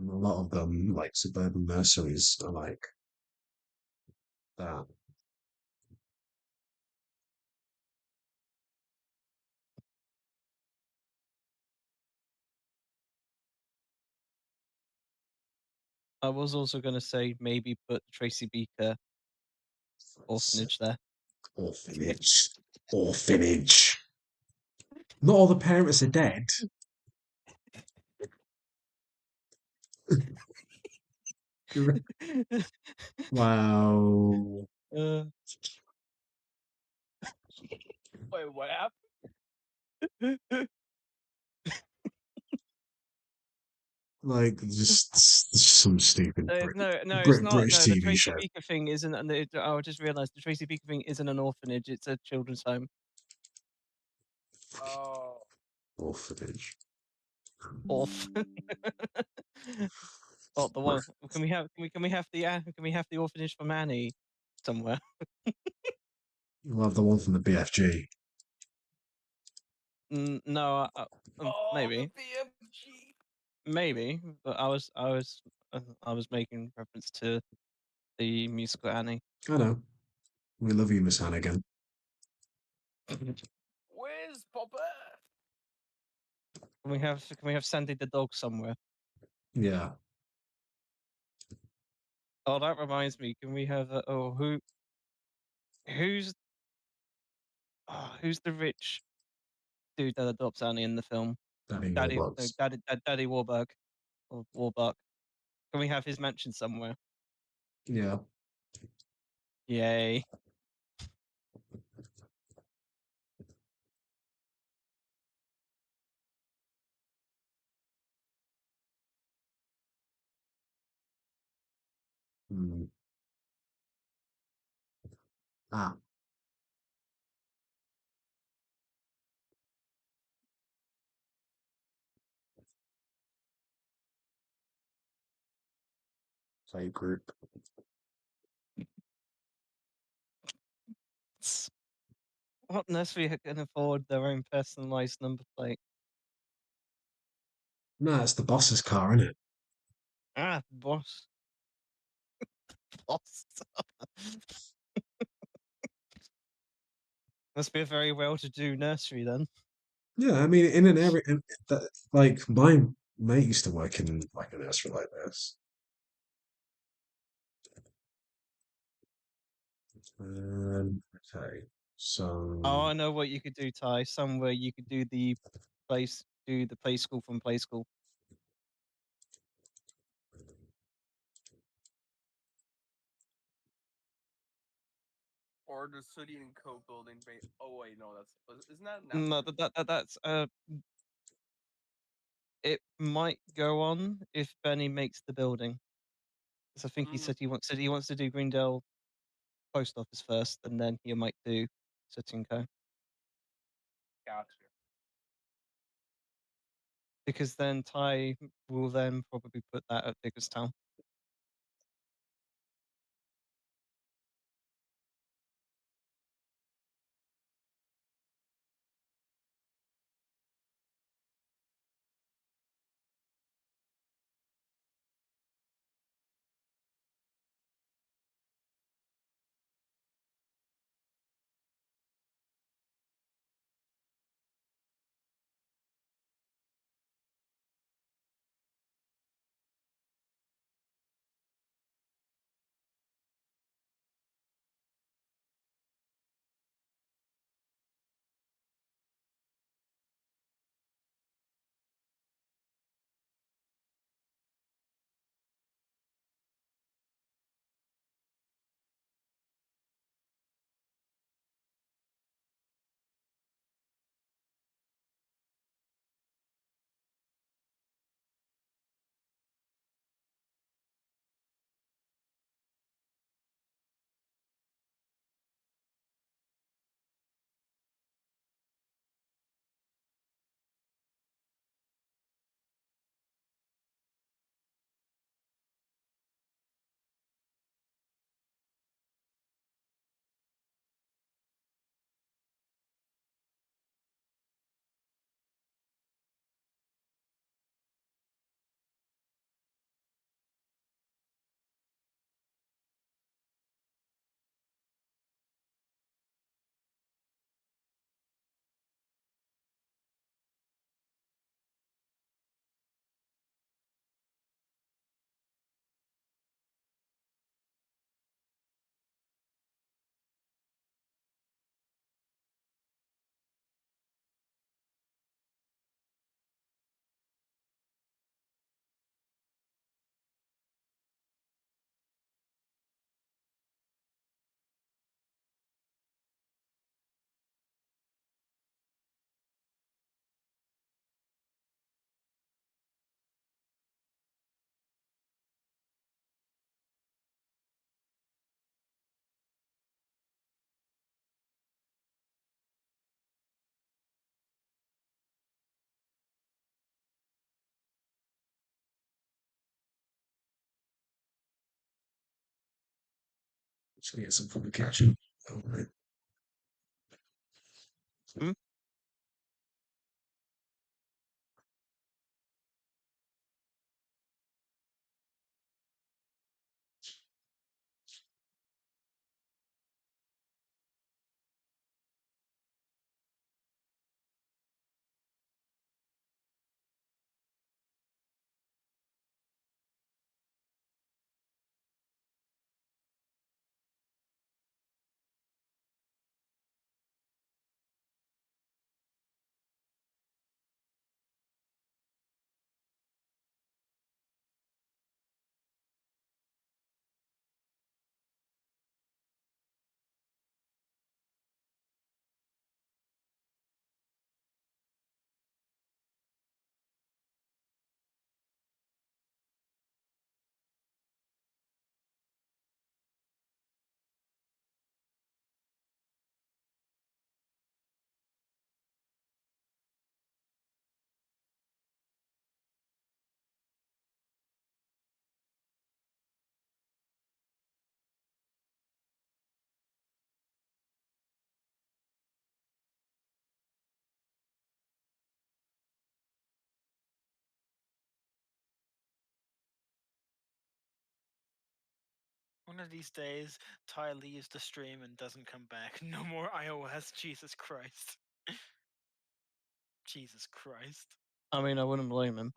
S3: a lot of them, like suburban nurseries, are like that.
S1: I was also going to say maybe put Tracy Beaker orphanage there.
S3: Orphanage. Orphanage. Not all the parents are dead. Wow.
S1: uh,
S2: Wait, what happened?
S3: Like just some stupid
S1: no, it's not.
S3: British
S1: No, the
S3: TV
S1: Tracy
S3: show.
S1: Beaker thing isn't. I just realised the Tracy Beaker thing isn't an orphanage. It's a children's home.
S2: Oh,
S3: Orphanage.
S1: Orph. Oh, the one. Can we have the orphanage for Manny somewhere?
S3: We'll have the one from the BFG.
S1: No,
S2: oh, the
S1: maybe,
S2: BMG.
S1: maybe. But I was making reference to the musical Annie.
S3: I know. We love you, Miss Hannigan.
S2: Where's Papa?
S1: Can we have Sandy the dog somewhere?
S3: Yeah.
S1: Oh, that reminds me. Can we have who's who's the rich dude that adopts Annie in the film?
S3: Daddy
S1: Daddy, no,
S3: Warbucks.
S1: Daddy Warburg or Warbuck. Can we have his mansion somewhere?
S3: Yeah.
S1: Yay!
S3: Hmm. Ah. Play group.
S1: What nursery can afford their own personalized number plate?
S3: No, it's the boss's car, isn't it?
S1: Ah, boss. Boss. Must be a very well-to-do nursery then.
S3: Yeah, I mean, in an area that, like, my mate used to work in like a nursery like this. Okay,
S1: Oh,
S3: so
S1: I know what you could do, Ty. Somewhere you could do the place do the play school from play school.
S2: Or the city and co building. Oh wait, no, isn't that
S1: No, that's it might go on if Benny makes the building. Because I think he wants to do Greendale post office first, and then he might do City and Co.
S2: Gotcha.
S1: Because then Ty will then probably put that at Biggerstown.
S3: Just gonna get some proper catching. All right.
S1: Hmm?
S8: One of these days, Ty leaves the stream and doesn't come back. No more iOS. Jesus Christ. Jesus Christ.
S1: I mean, I wouldn't blame him.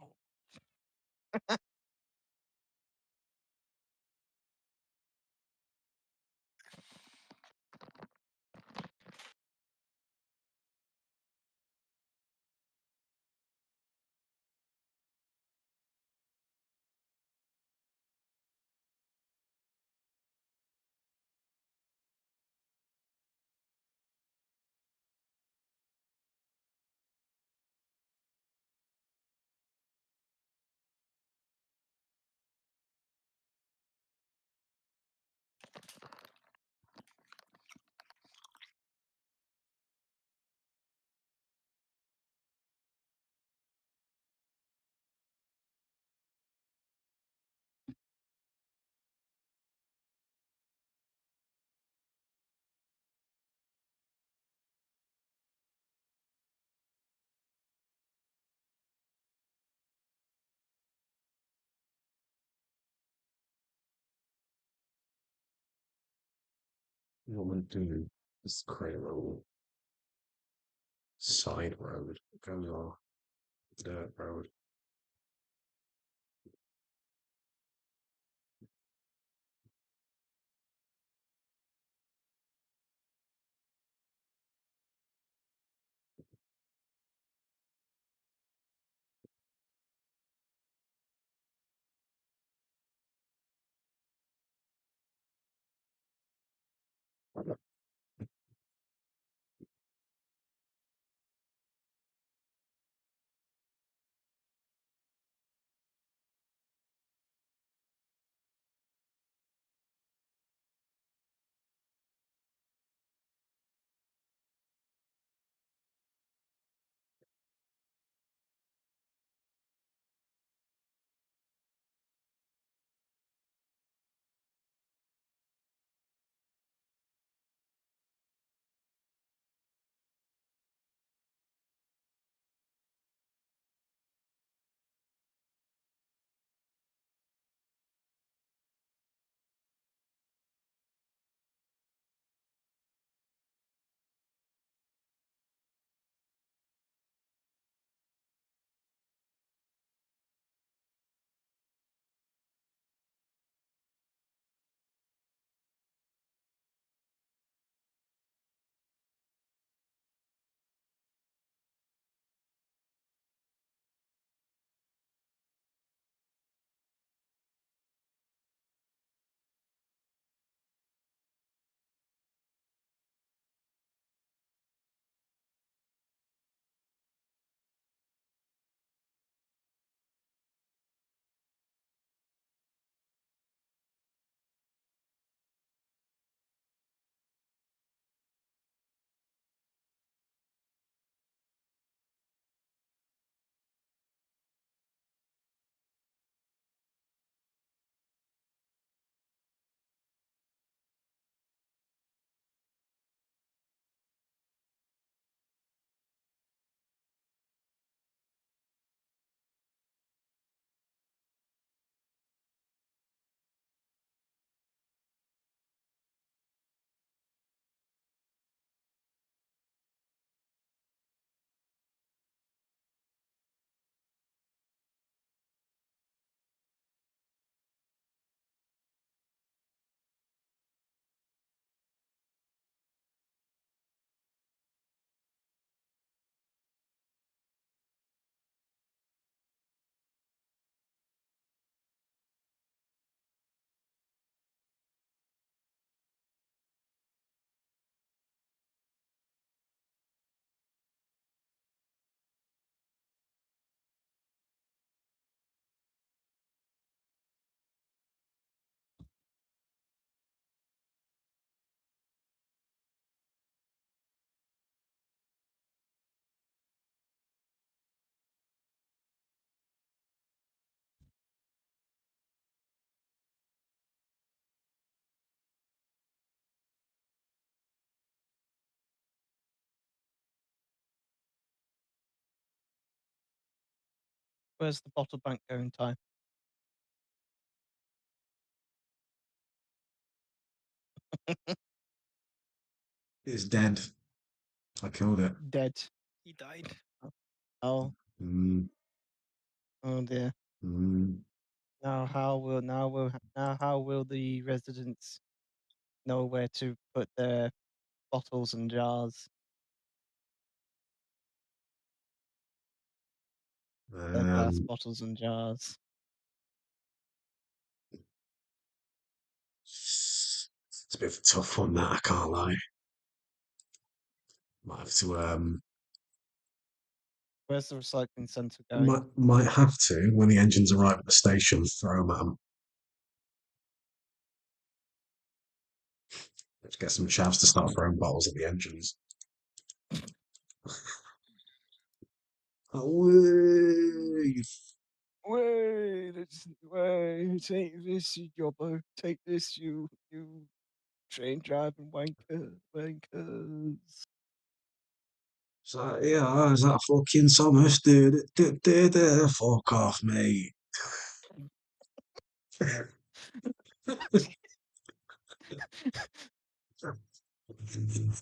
S3: What would do? Just create a little side road. Goes off dirt road.
S1: Where's the bottle bank going time?
S3: It's dead. I killed it.
S1: Dead.
S8: He died.
S1: Oh,
S3: Mm,
S1: oh dear.
S3: mm.
S1: Now how will the residents know where to put their bottles and jars? Their glass
S3: Um,
S1: bottles and jars.
S3: it's a bit of a tough one, that I can't lie. Might have to
S1: Where's the recycling centre going?
S3: might have to when the engines arrive at the station. Throw them at 'em. Let's get some chavs to start throwing bottles at the engines. Away!
S1: Take this, you yobbo. Take this, you train driving wankers.
S3: So yeah, is that fucking Thomas? Dude, fuck off, mate.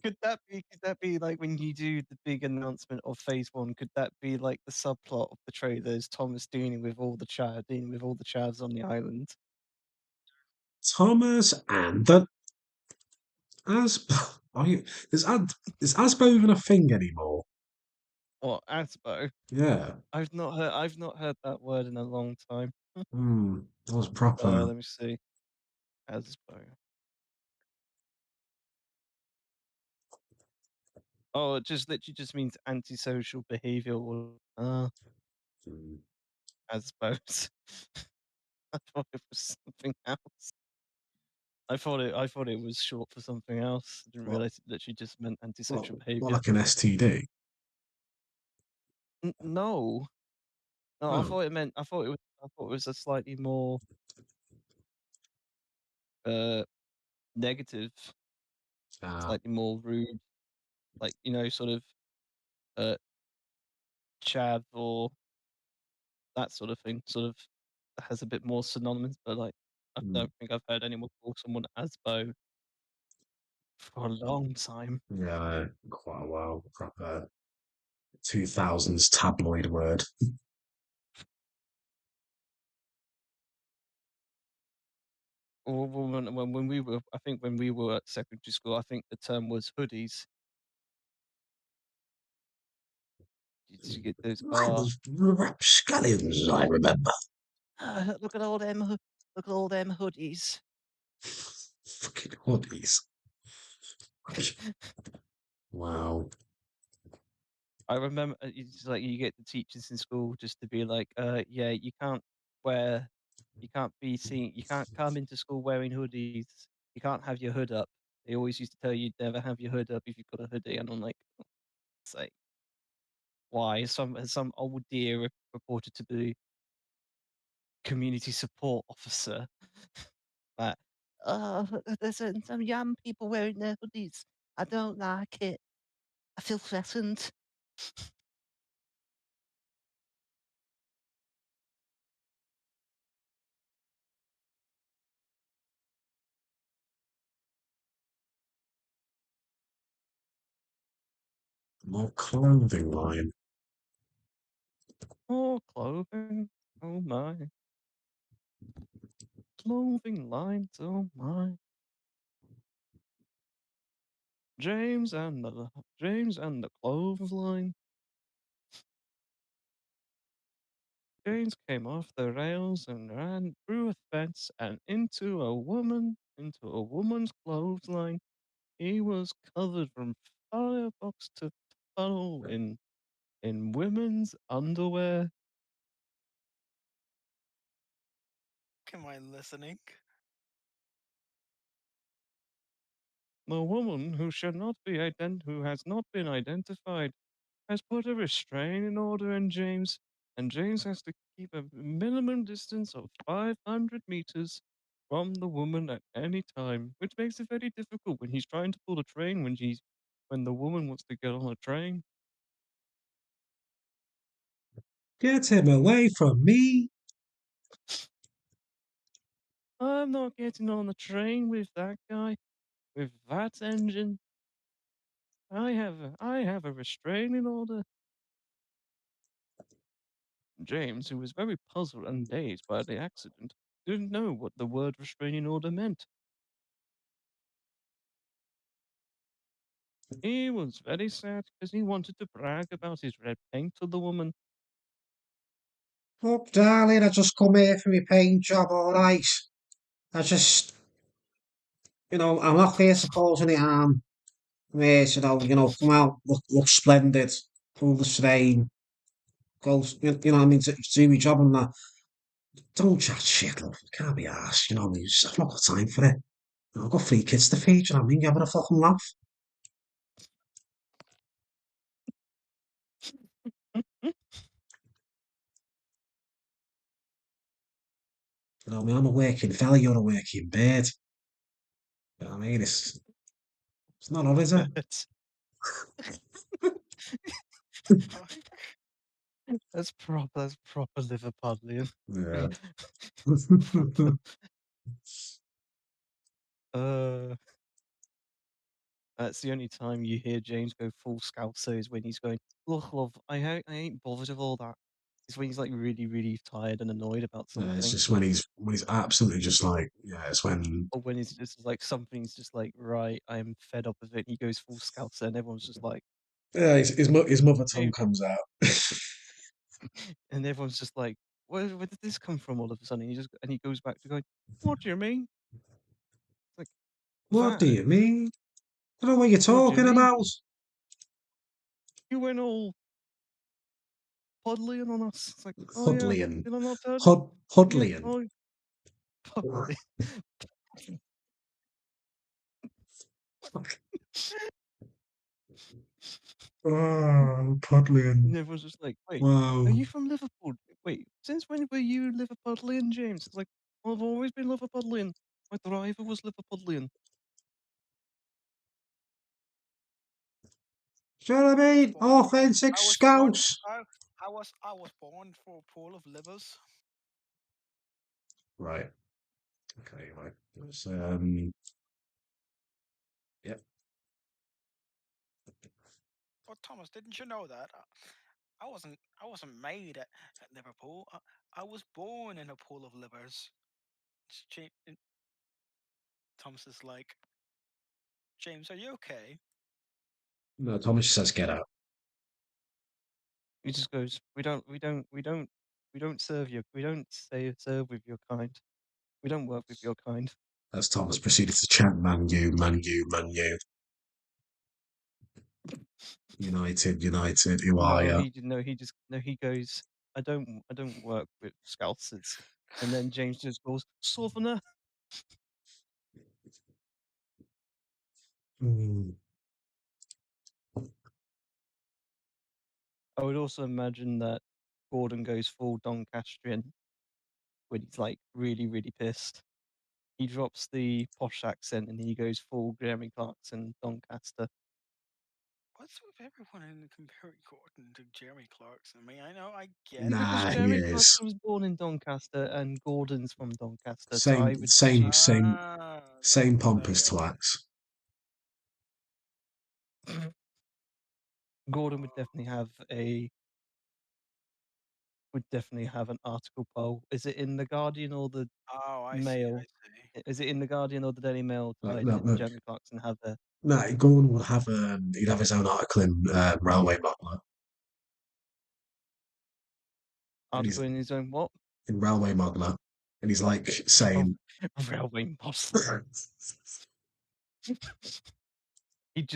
S1: Could that be like when you do the big announcement of phase one, could that be like the subplot of the trailer is Thomas dealing with all the chavs on the island?
S3: Thomas and the As are you is Asbo even a thing anymore?
S1: Or Asbo?
S3: Yeah.
S1: I've not heard that word in a long time.
S3: That was proper.
S1: Let me see. Asbo. Oh, it just literally just means antisocial behavior or
S3: Hmm.
S1: Asbos. I thought it was something else. I thought it was short for something else. I didn't
S3: What,
S1: realize it literally just meant antisocial
S3: what
S1: behavior.
S3: like an STD?
S1: No. No,
S3: Oh,
S1: I thought it was a slightly more uh negative,
S3: ah,
S1: slightly more rude, like, sort of uh chav or that sort of thing, sort of has a bit more synonymous, but like I
S3: mm,
S1: don't think I've heard anyone call someone Asbo for a long time.
S3: yeah, quite a while. Proper 2000s tabloid word.
S1: Or when we were, I think when we were at secondary school, I think the term was hoodies. Did you get those?
S3: Mine was rapscallions, I remember.
S1: Look at all them hoodies.
S3: Fucking hoodies. Wow.
S1: I remember it's like you get the teachers in school just to be like, yeah, wear, you can't be seen, you can't come into school wearing hoodies. You can't have your hood up. They always used to tell you never have your hood up if you've got a hoodie, and I'm like, say why? Some old dear reported to the community support officer that, there's some young people wearing their hoodies. I don't like it. I feel threatened.
S3: More clothing line.
S1: More clothing. Oh my. Clothing lines. Oh my. James and the clothesline. James came off the rails and ran through a fence and into a woman's clothesline. He was covered from firebox to tunnel in women's underwear.
S8: Am I listening?
S1: The woman who has not been identified has put a restraining order on James, and James has to keep a minimum distance of 500 meters from the woman at any time, which makes it very difficult when he's trying to pull a train when the woman wants to get on a train.
S3: Get him away from me.
S1: I'm not getting on the train with that guy, with that engine. I have a restraining order. James, who was very puzzled and dazed by the accident, didn't know what the word restraining order meant. He was very sad because he wanted to brag about his red paint to the woman.
S3: Look, darling, I just come here for my paint job, all right. I just, I'm not here to cause any harm. I'm here to, come out, look splendid, pull the strain, go, you know what I mean, to do my job and that. Don't chat shit, look, can't be arsed, you know what I mean? I've not got time for it. I've got 3 kids to feed, you know what I mean? You having a fucking laugh? You know what I mean? I'm a working fella, you're a working bird. You know what I mean? It's not odd, is it?
S1: But that's proper Liverpudlian.
S3: Yeah.
S1: proper. Uh, That's the only time you hear James go full Scouser is when he's going, "Look, love, I ain't bothered with all that." It's when he's like really, really tired and annoyed about
S3: It's
S1: something,
S3: just when he's absolutely just like, yeah, it's when
S1: or when he's just like something's just like, right, I'm fed up with it. He goes full Scouser, and everyone's just like,
S3: yeah, his mother tongue
S1: "Hey,"
S3: comes out.
S1: and everyone's just like, where did this come from all of a sudden?" And he goes back to going, "What do you mean?" It's like
S3: What do
S1: that.
S3: you mean? I don't know what you're
S1: What do you
S3: talking
S1: mean?
S3: about.
S1: You went all Podlian on us. It's like, oh yeah,
S3: Hudlian.
S1: did I not tell you? Yeah,
S3: Hudlian.
S1: oh, Podlian.
S3: Oh, Pudlian.
S1: And everyone's just like, wait, are
S3: Wow.
S1: you from Liverpool? Wait, since when were you Liverpudlian, James? It's like, "Oh, I've always been Liverpudlian. My driver was Liverpudlian."
S3: Do you know what I
S8: I was
S3: mean?
S8: born.
S3: Authentic
S8: I was born.
S3: Scouse.
S8: I was born for a pool of livers.
S3: Right. Okay, right. Yep.
S8: Oh, Thomas, didn't you know that? I wasn't made at Liverpool. I was born in a pool of livers. Thomas is like, James, are you okay?
S3: No, Thomas says get out.
S1: He just goes, we don't serve you. We don't say serve with your kind. We don't work with your kind.
S3: As Thomas proceeded to chant Man U, Man U, Man U. United, United, who are
S1: No,
S3: ya?
S1: he didn't. No, he just no. He goes, I don't work with Scousers. And then James just goes, Southerner.
S3: Hmm.
S1: I would also imagine that Gordon goes full Doncastrian when he's like really, really pissed. He drops the posh accent and he goes full Jeremy Clarkson Doncaster.
S8: What's with everyone in comparing Gordon to Jeremy Clarkson? I mean, I know I get it.
S1: Because
S3: Nah, he
S1: Jeremy
S3: is.
S1: Clarkson was born in Doncaster and Gordon's from Doncaster, so
S3: Same,
S1: I would
S3: same,
S1: assume
S3: same,
S8: Ah,
S3: same pompous
S8: okay.
S3: twats.
S1: Gordon would definitely have an article poll. Is it in the Guardian or the
S8: Oh, I see. I
S1: Mail?
S8: see.
S1: Is it in the Guardian or the Daily Mail
S3: Like, no,
S1: did
S3: no,
S1: Jeremy Clarkson have a
S3: no, Gordon would have he'd have his own article in Railway Modeler, and he's
S1: article in his own what?
S3: in Railway Modeler, and he's like
S1: Oh,
S3: saying,
S1: railway boss. He'd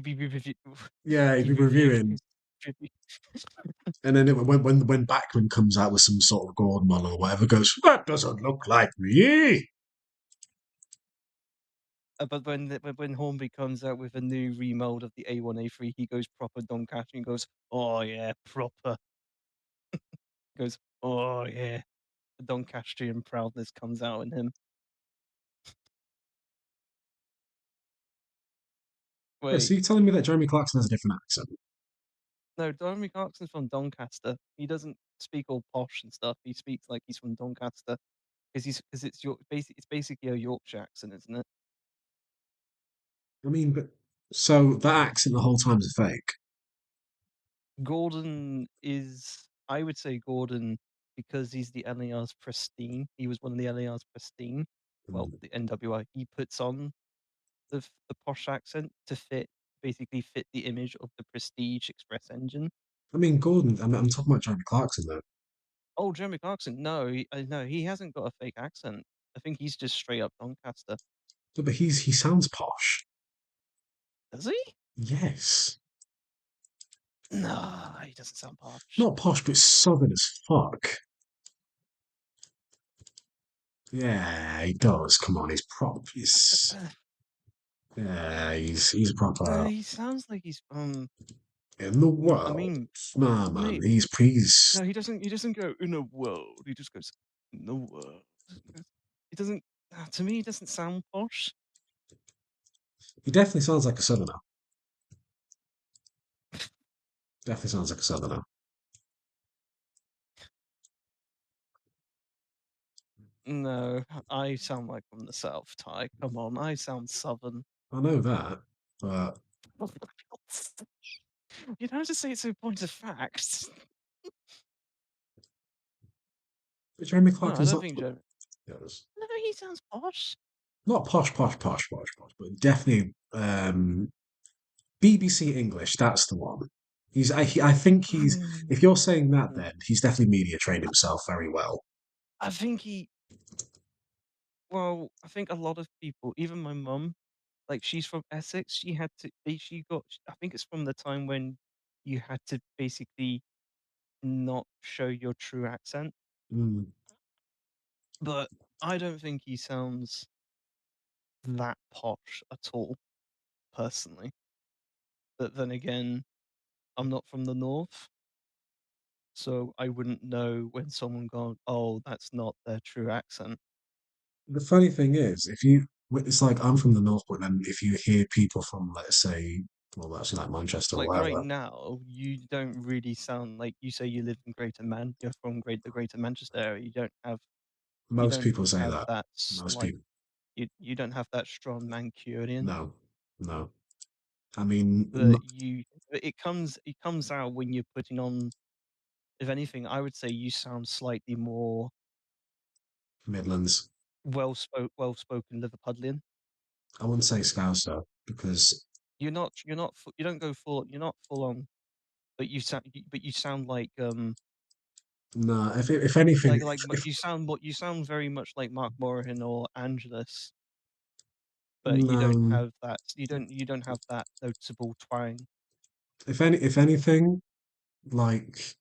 S1: be
S3: yeah, he'd be
S1: he'd be reviewing
S3: reviewing.
S1: his review.
S3: And then when Backman comes out with some sort of Gordon model or whatever, goes, that doesn't look like me.
S1: But when Hornby comes out with a new remold of the A1 A3, he goes proper Doncaster and goes, oh yeah, proper. Goes, oh yeah, the Doncastrian proudness comes out in him.
S3: Wait, so
S1: Wait,
S3: you're telling me that Jeremy Clarkson has a different accent?
S1: no, Jeremy Clarkson's from Doncaster. He doesn't speak all posh and stuff. He speaks like he's from Doncaster because it's basically a Yorkshire accent, isn't it?
S3: I mean, but so that accent the whole time is a fake.
S1: Gordon is, I would say Gordon, because he's the LAR's pristine. He was one of the LAR's pristine. Well,
S3: Mm.
S1: the NWI. He puts on the posh accent to basically fit the image of the Prestige Express engine.
S3: I mean, Gordon. I'm talking about Jeremy Clarkson though.
S1: Oh, Jeremy Clarkson. No, he hasn't got a fake accent. I think he's just straight up Doncaster.
S3: No, but he sounds posh.
S1: Does he?
S3: Yes,
S1: No, he doesn't sound posh.
S3: not posh, but southern as fuck. Yeah, he does. Come on, he's proper. He's yeah, he's
S1: No,
S3: proper
S1: he sounds like he's from.
S3: in the
S1: I
S3: world.
S1: mean,
S3: Nah, man,
S1: mate.
S3: he's
S1: No, he doesn't. He doesn't go in a world. He just goes in the world. He doesn't. To me, he doesn't sound posh.
S3: he definitely sounds like a southerner. Definitely sounds like a southerner.
S1: No, I sound like from the south, Ty. Come on, I sound southern.
S3: I know that. But
S1: You don't have to say it so point of fact.
S3: Jeremy
S1: No, I
S3: Clarkson's
S1: don't
S3: not.
S1: think Joe.
S3: Yeah, there's
S1: No, he sounds posh.
S3: not posh, but definitely BBC English. That's the one. I think he's. If you're saying that, then he's definitely media trained himself very well.
S1: I think he. Well, I think a lot of people, even my mum, like she's from Essex. She had to. She got. I think it's from the time when you had to basically not show your true accent.
S3: Mm.
S1: But I don't think he sounds that posh at all, personally. But then again, I'm not from the north, so I wouldn't know when someone gone, "Oh, that's not their true accent."
S3: The funny thing is, if you, it's like I'm from the north, but then if you hear people from, let's say, well, actually like Manchester or
S1: Like right
S3: whatever,
S1: now, you don't really sound like you say you live in You're from the Greater Manchester area. You
S3: most
S1: don't
S3: people say
S1: have
S3: that.
S1: that
S3: Most
S1: like
S3: people,
S1: you don't have that strong Mancunian.
S3: no, no. I mean,
S1: But it comes out when you're putting on. If anything, I would say you sound slightly more
S3: Midlands.
S1: well spoken Liverpudlian.
S3: I wouldn't say Scouser because
S1: You don't go full. You're not full on, but you sound
S3: no. If anything, if
S1: you sound very much like Mark Morahan or Angelus, but
S3: no,
S1: you don't have that noticeable twang.
S3: if anything, like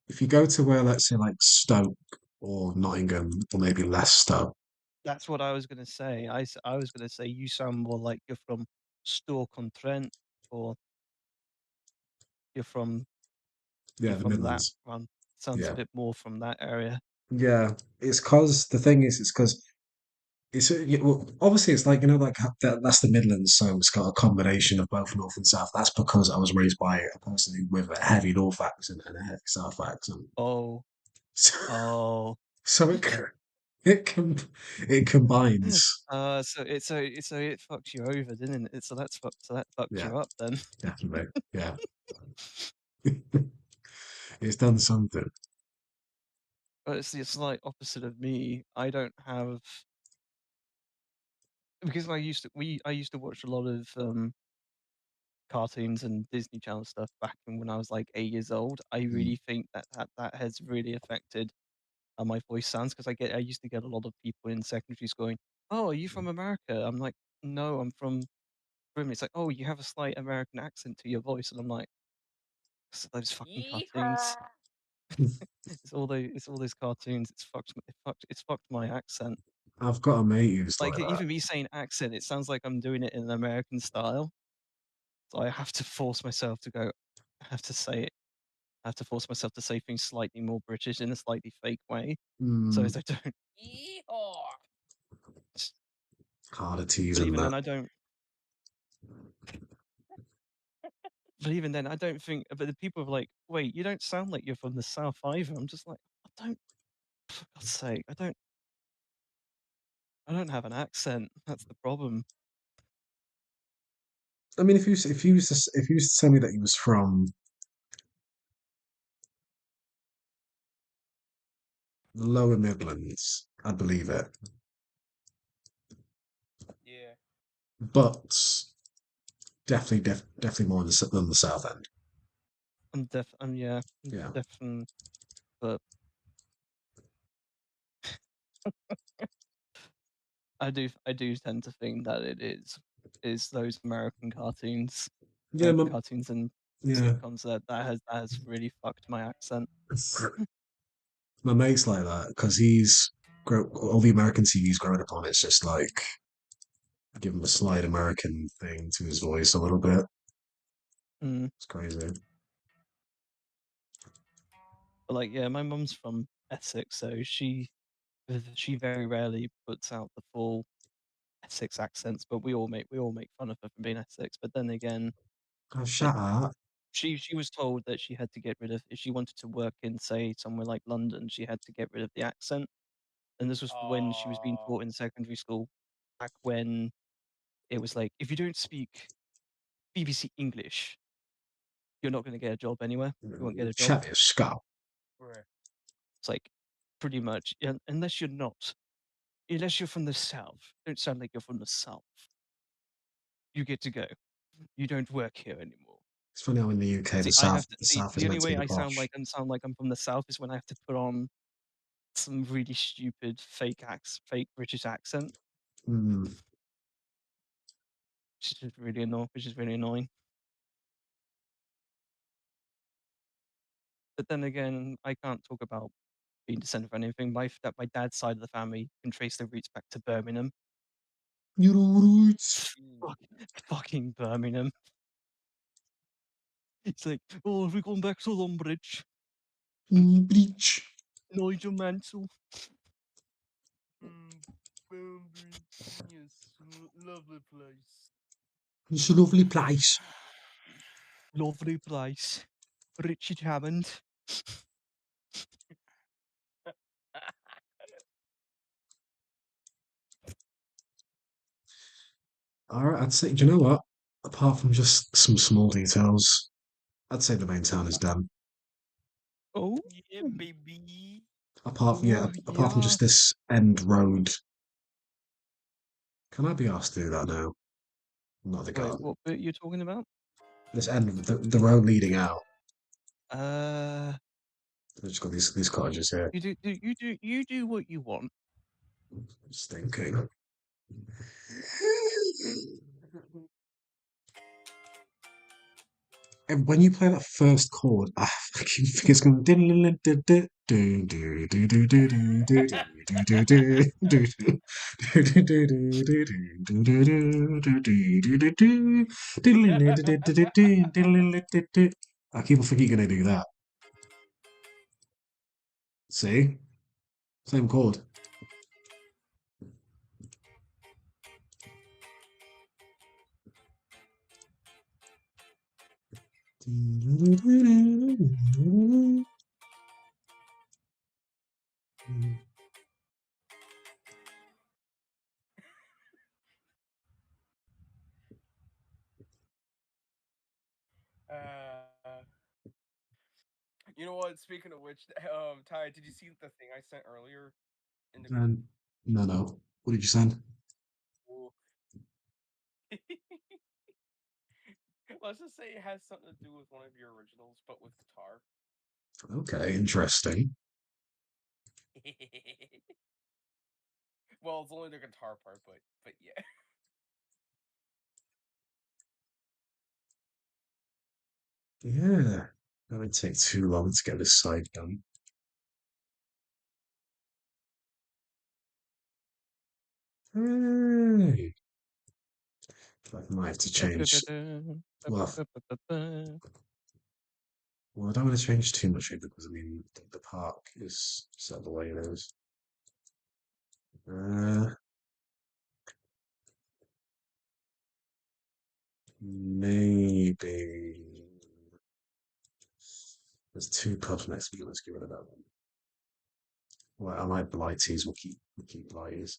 S3: if you go to where, let's say, like Stoke or Nottingham or maybe Leicester,
S1: That's what I was gonna say. I was gonna say you sound more like you're from Stoke-on-Trent, or you're from
S3: yeah,
S1: you're
S3: the
S1: from that
S3: Midlands,
S1: one. Sounds a
S3: yeah,
S1: bit more from that area.
S3: yeah. It's cause the thing is, it's because well, obviously it's like like that's the Midlands, so it's got a combination of both North and South. That's because I was raised by a person with a heavy North accent and a heavy South accent.
S1: Oh,
S3: So,
S1: oh.
S3: so it com it combines.
S1: So it fucks you over, didn't it? So that fucked
S3: Yeah,
S1: you up then.
S3: definitely. Yeah, it's done something.
S1: But it's the slight opposite of me. I don't have because I used to watch a lot of cartoons and Disney Channel stuff back when I was like 8 years old. I
S3: Mm,
S1: really think that has really affected how my voice sounds because I used to get a lot of people in secondary school going, "Oh, are you from America?" I'm like, "No, I'm from Britain." It's like, "Oh, you have a slight American accent to your voice," and I'm like, Those fucking cartoons.
S2: Yeehaw!
S1: It's all those cartoons. It's fucked my accent.
S3: I've got a mate who's like
S1: Like
S3: that.
S1: even me saying accent, it sounds like I'm doing it in an American style. So I have to force myself to go. I have to say it. I have to force myself to say things slightly more British in a slightly fake way, so
S3: Mm,
S1: as I don't.
S2: Yeehaw!
S3: harder tease
S1: But
S3: and
S1: even
S3: that.
S1: then, I don't. But even then, I don't think. But the people are like, "Wait, you don't sound like you're from the South either." I'm just like, I don't. For God's sake, I don't. I don't have an accent. That's the problem.
S3: I mean, if you was to tell me that he was from the Lower Midlands, I'd believe it.
S2: Yeah.
S3: But definitely more on the South End.
S1: Yeah, I'm
S3: Yeah.
S1: definitely. But I do tend to think that it is those
S3: Yeah,
S1: American cartoons and
S3: yeah.
S1: sitcoms that has really fucked my accent.
S3: My mate's like that because all the American TV's growing up on. It's just like give him a slight American thing to his voice a little bit.
S1: Mm.
S3: It's crazy.
S1: But like, yeah, my mum's from Essex, so she very rarely puts out the full Essex accents. But we all make fun of her for being Essex. But then again,
S3: Oh,
S1: like
S3: shut up.
S1: she was told that she had to get rid of if she wanted to work in say somewhere like London, she had to get rid of the accent. And this was when she was being
S2: Oh.
S1: taught in secondary school, back when it was like if you don't speak BBC English, you're not going to get a job anywhere. You won't get a job.
S3: Shut your skull.
S2: Right.
S1: It's like pretty much unless you're from the south. Don't sound like you're from the south. You get to go. You don't work here anymore.
S3: It's funny how in the UK,
S1: See,
S3: the
S1: I
S3: South,
S1: have to
S3: the
S1: see.
S3: South is
S1: The only
S3: meant to be
S1: way
S3: the
S1: I sound
S3: posh.
S1: like I'm from the south is when I have to put on some really stupid fake British accent,
S3: Hmm.
S1: which is really annoying. But then again, I can't talk about being descended from anything. My dad's side of the family can trace their roots back to Birmingham.
S3: Your roots.
S1: Fucking Birmingham. It's like, oh, have we gone back to Longbridge?
S3: Bleach.
S1: Nigel Mansell.
S2: Yes, lovely place.
S3: It's a lovely place.
S1: Lovely place. Richard Hammond.
S3: All right, I'd say, do you know what? Apart from just some small details, I'd say the main town is done.
S1: Oh,
S8: Yeah, baby.
S3: Apart from
S1: yeah.
S3: just this end road. Can I be asked to do that now? Not the
S1: Wait,
S3: garden.
S1: what bit are you talking about?
S3: This end, the road leading out.
S1: Uh,
S3: I've just got these cottages here.
S1: you do what you want.
S3: Stinking. And when you play that first chord, I fucking think it's going. I keep on thinking you're going to do that. See? Same chord.
S2: Uh, you know what? Speaking of which, Ty, did you see the thing I sent earlier in the group?
S3: No. What did you send?
S2: Ooh. Let's just say it has something to do with one of your originals, but with guitar.
S3: Okay, interesting.
S2: Well, it's only the guitar part, but yeah.
S3: Yeah. That would take too long to get this side done. Hey. I might have to change. Well, I don't want to change too much here because I mean the park is set the way it is. Maybe there's two pubs next to me. Let's get rid of that one. Well, I might blighties. We'll keep blighties.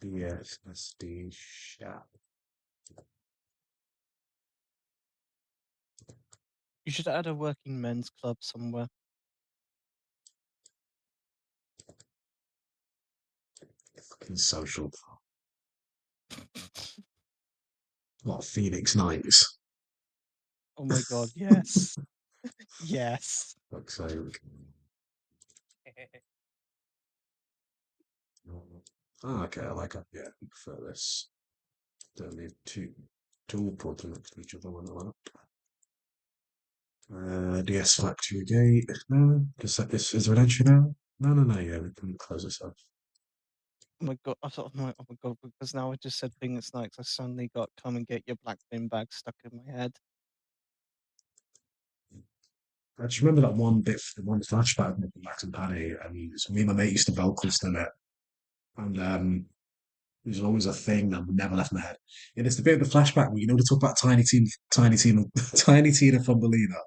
S3: BFSD shop.
S1: You should add a working men's club somewhere.
S3: Fucking social. What, Phoenix Nights?
S1: Oh my god, yes. Yes.
S3: Fuck's sake. Oh, okay, I like it. Yeah, I prefer this. Don't need two pods next to each other when I want. DS Factory Gate. No, is there an entry now? No, yeah, we can close this off.
S1: Oh my god, I thought, oh my god, because now I just said Phoenix Nights, I suddenly got come and get your black bin bag stuck in my head.
S3: I just remember that one bit, the one flashback with Max and Paddy, and me and my mate used to vocals to it. And it was always a thing that never left my head. And it's the bit of the flashback where you know to talk about Tiny Tina, Tiny Tina from Belina.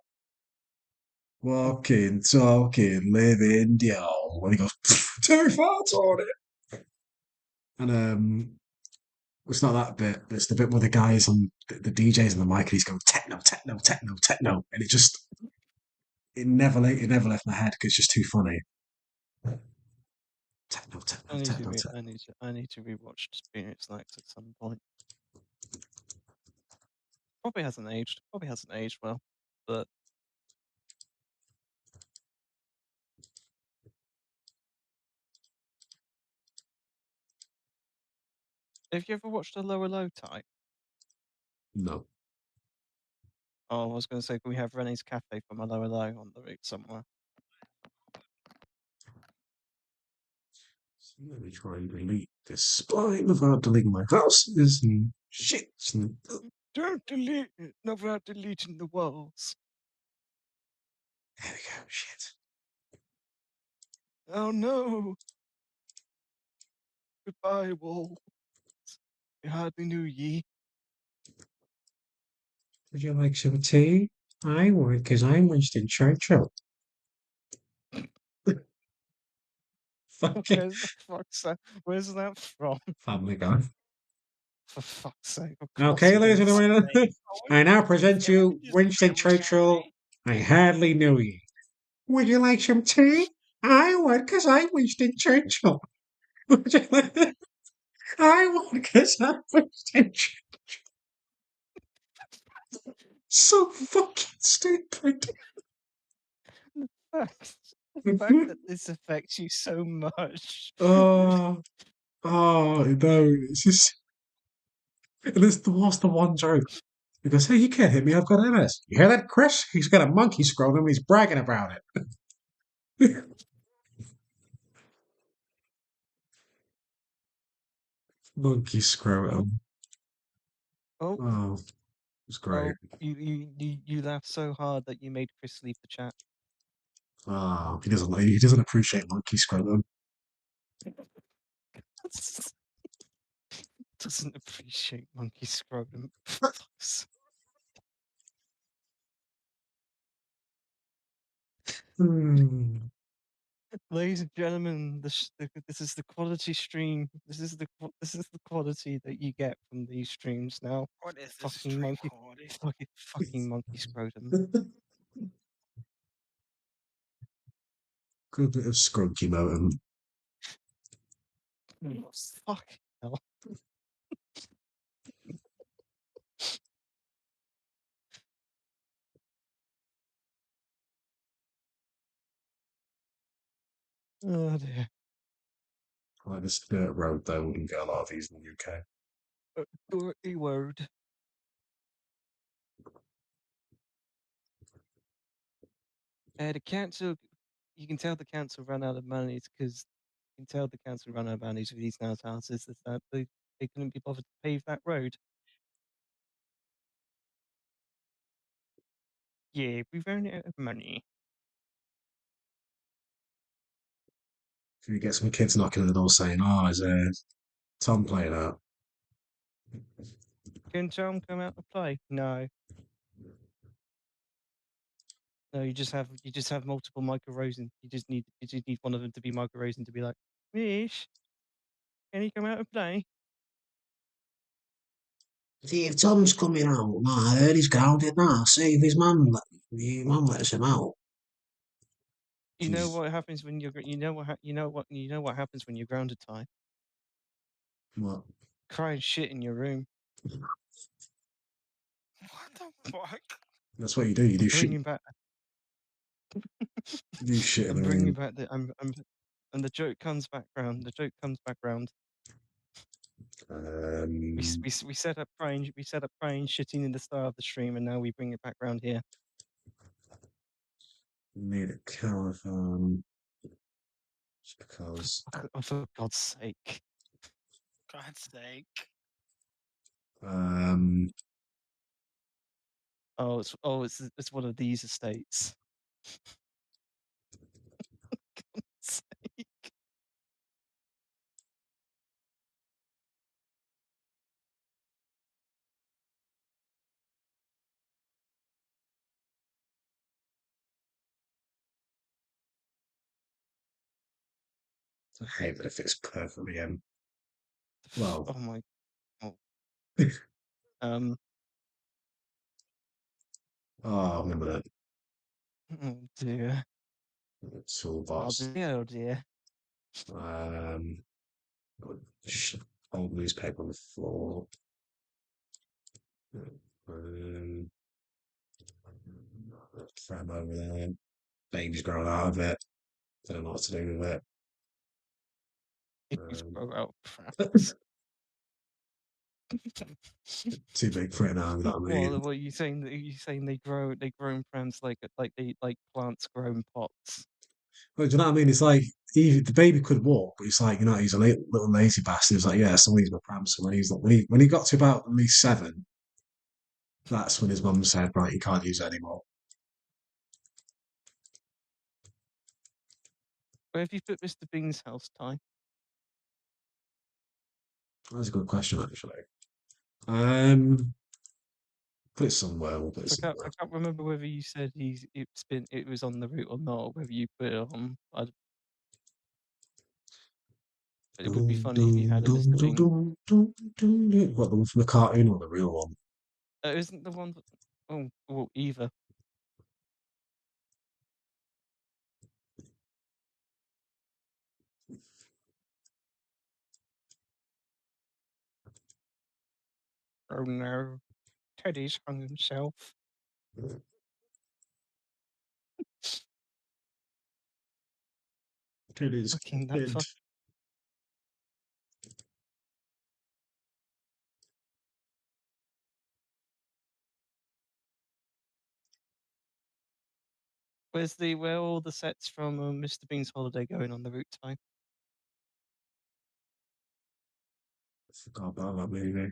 S3: Walking, talking, living, yo. When he goes, too far on it. And it's not that bit. It's the bit where the guys on the DJs on the mic and he's going techno, techno, techno, techno, and it never left my head because it's just too funny. Techno, techno, techno, techno.
S1: I need to rewatch Spirit Snacks at some point. Probably hasn't aged. Well, but have you ever watched a Lower Low type?
S3: No.
S1: Oh, I was going to say, can we have Rene's Cafe from a Lower Low on the route somewhere?
S3: Let me try and delete this spline without deleting my houses and shit.
S1: Don't delete it, not without deleting the walls.
S3: There we go, shit.
S1: Oh no! Goodbye, walls. I hardly knew ye.
S3: Would you like some tea? I would, because I'm Winston Churchill. Fucking
S1: Where's that from?
S3: Family Guy.
S1: For fuck's sake, of course
S3: Okay,
S1: it
S3: ladies and
S1: is.
S3: gentlemen, I now present
S8: Can we
S3: you
S8: just
S3: Winston
S8: family
S3: Churchill.
S8: guy?
S3: I hardly knew ye. Would you like some tea? I would, because I'm Winston Churchill. Would you like... I would, because I'm Winston Churchill. So fucking stupid.
S1: The fact that this affects you so much.
S3: Oh, no, it's just... And it's the one joke. He goes, hey, you can't hit me, I've got MS. You hear that, Chris? He's got a monkey scrotum and he's bragging about it. Monkey scrotum.
S1: Oh,
S3: Oh, it's great.
S1: you laughed so hard that you made Chris leave the chat.
S3: Oh, he doesn't appreciate monkey scrotum.
S1: Doesn't appreciate monkey scrotum. Ladies and gentlemen, this is the quality stream. This is the quality that you get from these streams now.
S8: What is this
S1: Fucking
S8: stream
S1: monkey,
S8: quality?
S1: fucking monkey scrotum.
S3: Good bit of scrunky motum.
S1: Fuck hell. Oh dear.
S3: Like this dirt road though wouldn't get a lot of these in the UK.
S1: Dirty word. The council, you can tell the council ran out of money because you can tell the council ran out of money for these nice houses is that they couldn't be bothered to pave that road. Yeah, we ran out of money.
S3: If you get some kids knocking at the door saying, oh, is Tom playing out?
S1: Can Tom come out and play? No. No, you just have multiple Michael Rosen. You just need one of them to be Michael Rosen to be like, Mish, can he come out and play?
S3: See, if Tom's coming out, no, I heard he's grounded now. See if his mum lets him out.
S1: You know
S3: Jeez.
S1: what happens when you're you know what happens when you're grounded, Ty?
S3: What?
S1: Cry and shit in your room.
S8: What the fuck?
S3: That's what you do. You do shit.
S1: Bringing back.
S3: You do shit in
S1: I'm
S3: the
S1: bringing
S3: room.
S1: back and the joke comes back round. The joke comes back round. We set up praying shitting in the start of the stream, and now we bring it back round here.
S3: Need a caravan. Just because.
S1: Oh, for God's sake!
S8: God's sake.
S1: It's one of these estates. God's sake.
S3: I hate that it fits perfectly in. Well,
S1: Oh my. Oh, um.
S3: oh, wait a minute.
S1: Oh dear. Oh
S3: Toolbox.
S1: dear. Oh dear.
S3: Um, old newspaper on the floor. Um, Tram over there. Baby's growing out of it. Don't know what to do with it.
S1: Babies grow out crap.
S3: Too big for it now. You know what I mean?
S1: What are you saying? Are you saying they grow in plants like they like plants grow in pots?
S3: Well, do you know what I mean? It's like the baby could walk, but it's like, he's a little lazy bastard. He's like, yeah, someone needs my prams. So when he got to about at least 7, that's when his mum said, right, you can't use it anymore.
S1: Where have you put Mr. Bean's house tie?
S3: That's a good question, actually. Put it somewhere. We'll put it
S1: I
S3: somewhere.
S1: can't remember whether you said it was on the route or not, or whether you put it on. But it would be
S3: Dun,
S1: funny if you
S3: dun,
S1: had a
S3: dun,
S1: Mr.
S3: dun,
S1: Bean.
S3: dun, dun, dun, dun. What, the one from the cartoon or the real one?
S1: Isn't the one? Oh, well, either. Oh no, Teddy's hung himself.
S3: It is
S1: Fucking that
S3: dead.
S1: fuck. Where are all the sets from Mr. Bean's holiday going on the route tie?
S3: I forgot about that movie.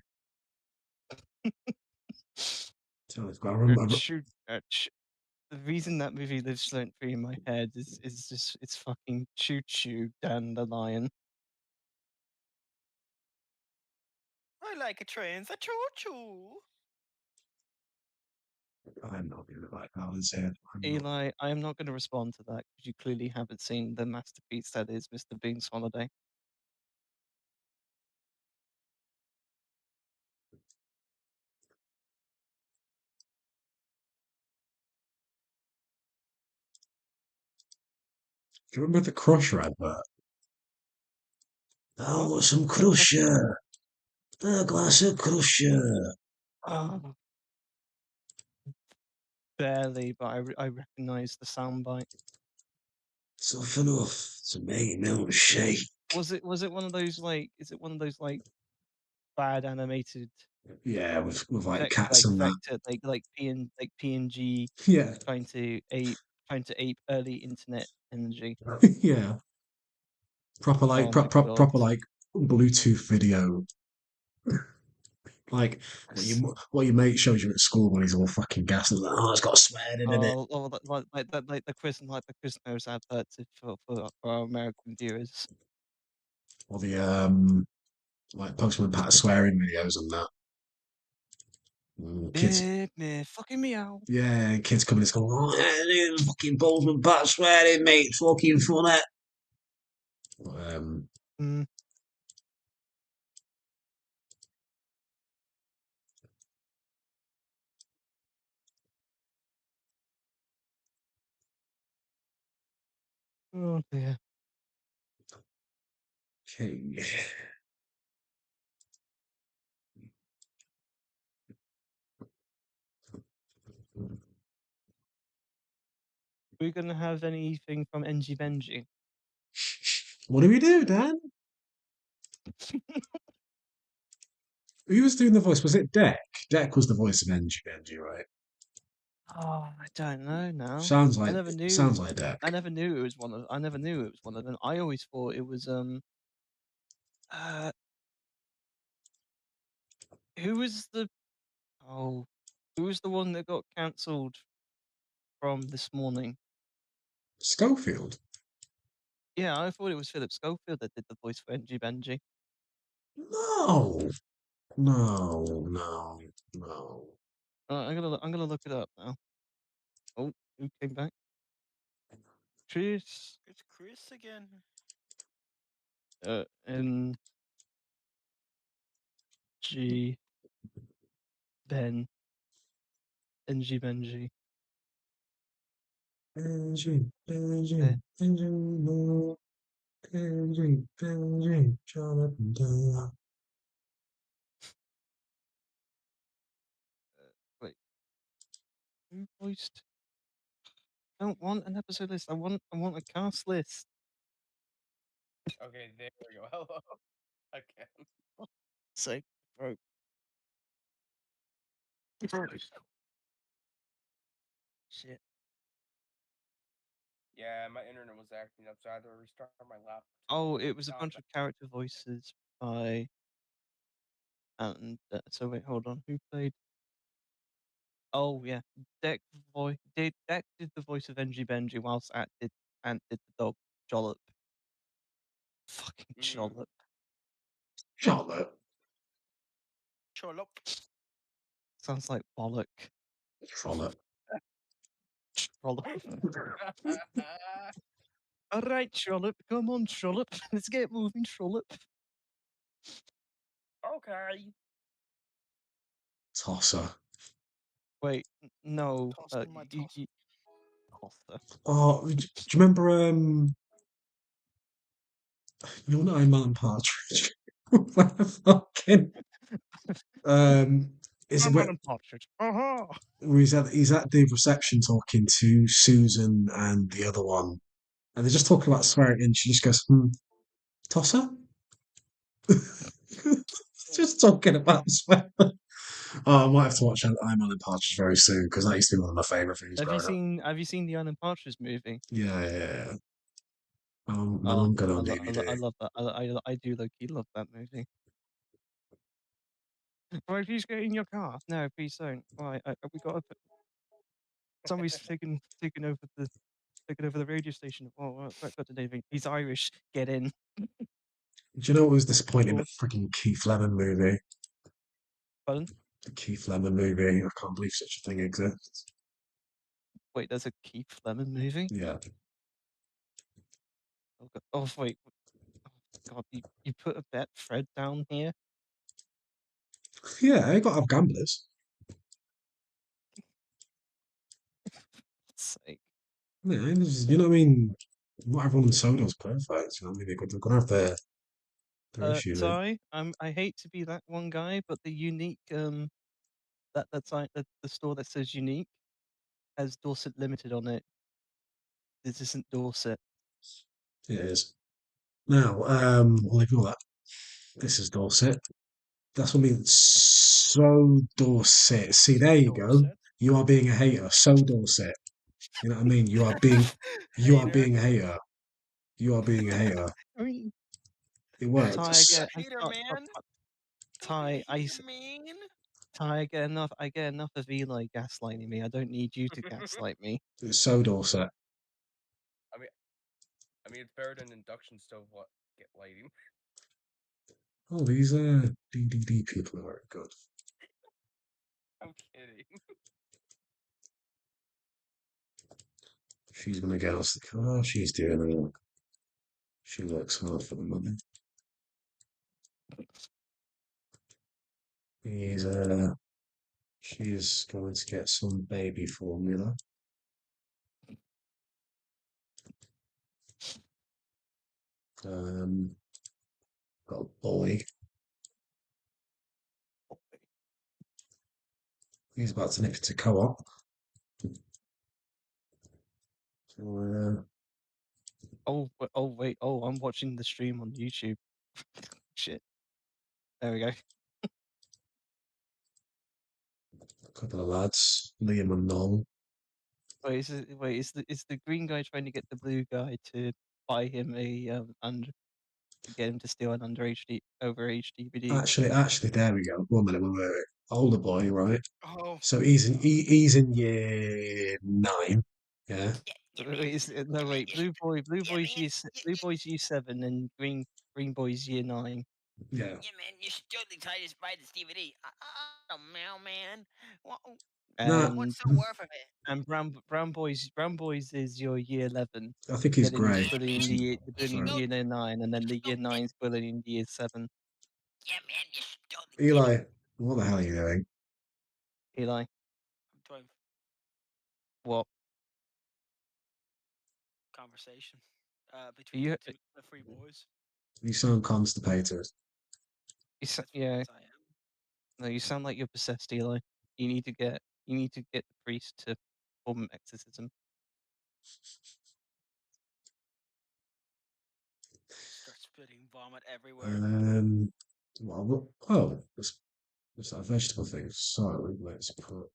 S3: So I've got to
S1: Uh,
S3: remember.
S1: shoot, the reason that movie lives rent free in my head is just it's fucking Choo Choo Dandelion.
S8: I like a trains, a choo choo.
S3: I'm not going to like Alan's head. I'm not.
S1: Eli, I am not going to respond to that because you clearly haven't seen the masterpiece that is Mr. Bean's holiday.
S3: Do you remember the Crusher advert?
S1: What?
S3: Oh, some
S1: The Crusher?
S3: Crusher. A glass of Crusher.
S1: Oh, barely, but I recognize the soundbite.
S3: Tough enough to make milkshake.
S1: Was it one of those like? Is it one of those like bad animated
S3: Yeah, with like cats and that.
S1: vector like PNG
S3: Yeah,
S1: trying to ape early internet energy?
S3: yeah. Proper like
S1: Oh my god.
S3: proper like Bluetooth video. Like
S1: Yes.
S3: what your mate shows you at school when he's all fucking gassed and like, oh, it's got a swearing in it.
S1: Like the Quiznos adverts for our American viewers.
S3: Or the like Postman Pat swearing videos and that. Kids,
S1: Me fucking me out.
S3: yeah, kids coming to school. Oh, yeah, fucking Postman Pat swearing, mate. Fucking funny. Um,
S1: Mm. Oh dear.
S3: okay.
S1: We're gonna have anything from NG Benji.
S3: What do we do, Dan? Who was doing the voice? Was it Deck? Deck was the voice of NG Benji, right?
S1: Oh, I don't know now.
S3: Sounds
S1: I
S3: like
S1: never knew.
S3: sounds like Deck.
S1: I never knew it was one of. I never knew it was one of them. I always thought it was Uh, who was the oh, who was the one that got cancelled from this morning?
S3: Schofield.
S1: Yeah, I thought it was Philip Schofield that did the voice for NG Benji.
S3: No, no.
S1: I'm gonna look it up now. Oh, who came back? Chris.
S8: It's Chris again.
S1: And G. Ben. Benji Benji.
S3: Benji,
S1: Eh,
S3: Benji, Benji, no. Benji, Benji, Jonathan Dale.
S1: wait. Who voiced? I don't want an episode list. I want a cast list.
S2: Okay, there we go. Hello. Again.
S1: So, bro. Shit.
S2: Yeah, my internet was acting up, so I had to restart my laptop.
S1: Oh, it was a
S2: Now
S1: bunch of character voices by. And so wait, hold on. Who played? Oh yeah, Deck Deck did the voice of Benji Benji, whilst Ant did the dog Jollop. Fucking Jollop.
S3: Charlotte.
S8: Cholop.
S1: Sounds like bollock.
S3: Trollop.
S1: Trollop. All right, Trollop. Come on, Trollop. Let's get moving, Trollop.
S2: Okay.
S3: Tosser.
S1: Wait, no.
S8: Toss me my tosser.
S1: Tosser.
S3: Oh, do you remember you're not Iron Partridge. When I fucking is it
S1: I'm
S3: where,
S1: on a partridge. Aha!
S3: where he's at the reception talking to Susan and the other one, and they're just talking about swearing, and she just goes, Tosser? Just talking about swearing. Oh, I might have to watch I'm on Partridge very soon because that used to be one of my favourite things
S1: Have you
S3: growing up.
S1: seen the Alan Partridge movie?
S3: Yeah. My
S1: Oh,
S3: mum got it
S1: I,
S3: on
S1: I
S3: DVD.
S1: love that. I do low-key love that movie. Right, please get in your car. No, please don't. Right, we got somebody's taking over the radio station. Oh, I've got to anything. He's Irish. Get in.
S3: Do you know what was disappointing?
S1: Sure.
S3: The freaking Keith Lemon movie.
S1: Pardon?
S3: The Keith Lemon movie. I can't believe such a thing exists.
S1: Wait, there's a Keith Lemon movie?
S3: Yeah.
S1: Oh wait. Oh, God, you put a bet Fred down here?
S3: Yeah, I got to have gamblers.
S1: Sake.
S3: Yeah, you know what I mean? Not everyone in Sodor's perfect. You know what I mean? They're going to have their issues. Eh?
S1: Ty, I hate to be that one guy, but the unique that site the store that says unique has Dorset Limited on it. This isn't Dorset.
S3: It is. Now, we'll ignore that. This is Dorset. That's what I mean. So Dorset. See, there you go.
S8: Dorset.
S3: You are being a hater. So Dorset. You know what I mean? You are
S8: Hater.
S3: being a hater. You are being a hater.
S1: I mean,
S3: It
S1: Ty
S3: works.
S1: again.
S8: Hater man.
S1: Ty,
S8: Hater man.
S1: Ty, I get enough of Eli gaslighting me. I don't need you to gaslight me.
S3: It's so Dorset.
S2: I mean, it's better than induction stove. What get lighting?
S3: Oh, these DDD people are very good.
S2: I'm kidding.
S3: She's gonna get us the car. She's doing it. She works hard for the money. He's she's going to get some baby formula. Got a boy. He's about to nip into co-op. So,
S1: Oh wait. Oh, I'm watching the stream on YouTube. Shit. There we go.
S3: a couple of lads, Liam and Noel.
S1: Wait, is the green guy trying to get the blue guy to buy him a under to get him to steal an overage DVD?
S3: Actually, there we go. 1 minute, 1 minute. Older boy, right?
S8: Oh.
S3: So he's in year 9. Yeah.
S1: No wait, blue boy's year 7 and green boy's year 9.
S3: Yeah.
S7: Yeah, man, you should totally try to buy this DVD. Oh, man.
S3: Nah,
S7: What's the worth of it?
S1: And brown boys is your year 11.
S3: I think he's
S1: Then he's
S3: grey.
S1: bullying the
S3: Sorry.
S1: year 9, and then the year 9's bullying the year 7.
S7: Yeah, man, you should totally
S3: Eli, what the hell are you doing?
S1: Eli,
S8: Doing
S1: what?
S8: conversation between
S1: You,
S8: the three boys.
S3: You sound constipated.
S1: yeah,
S8: Yes, I am.
S1: no, you sound like you're possessed, Eli. You need to get the priest to perform an exorcism.
S8: Start spitting vomit everywhere.
S3: Oh, it's that vegetable thing. So let's put.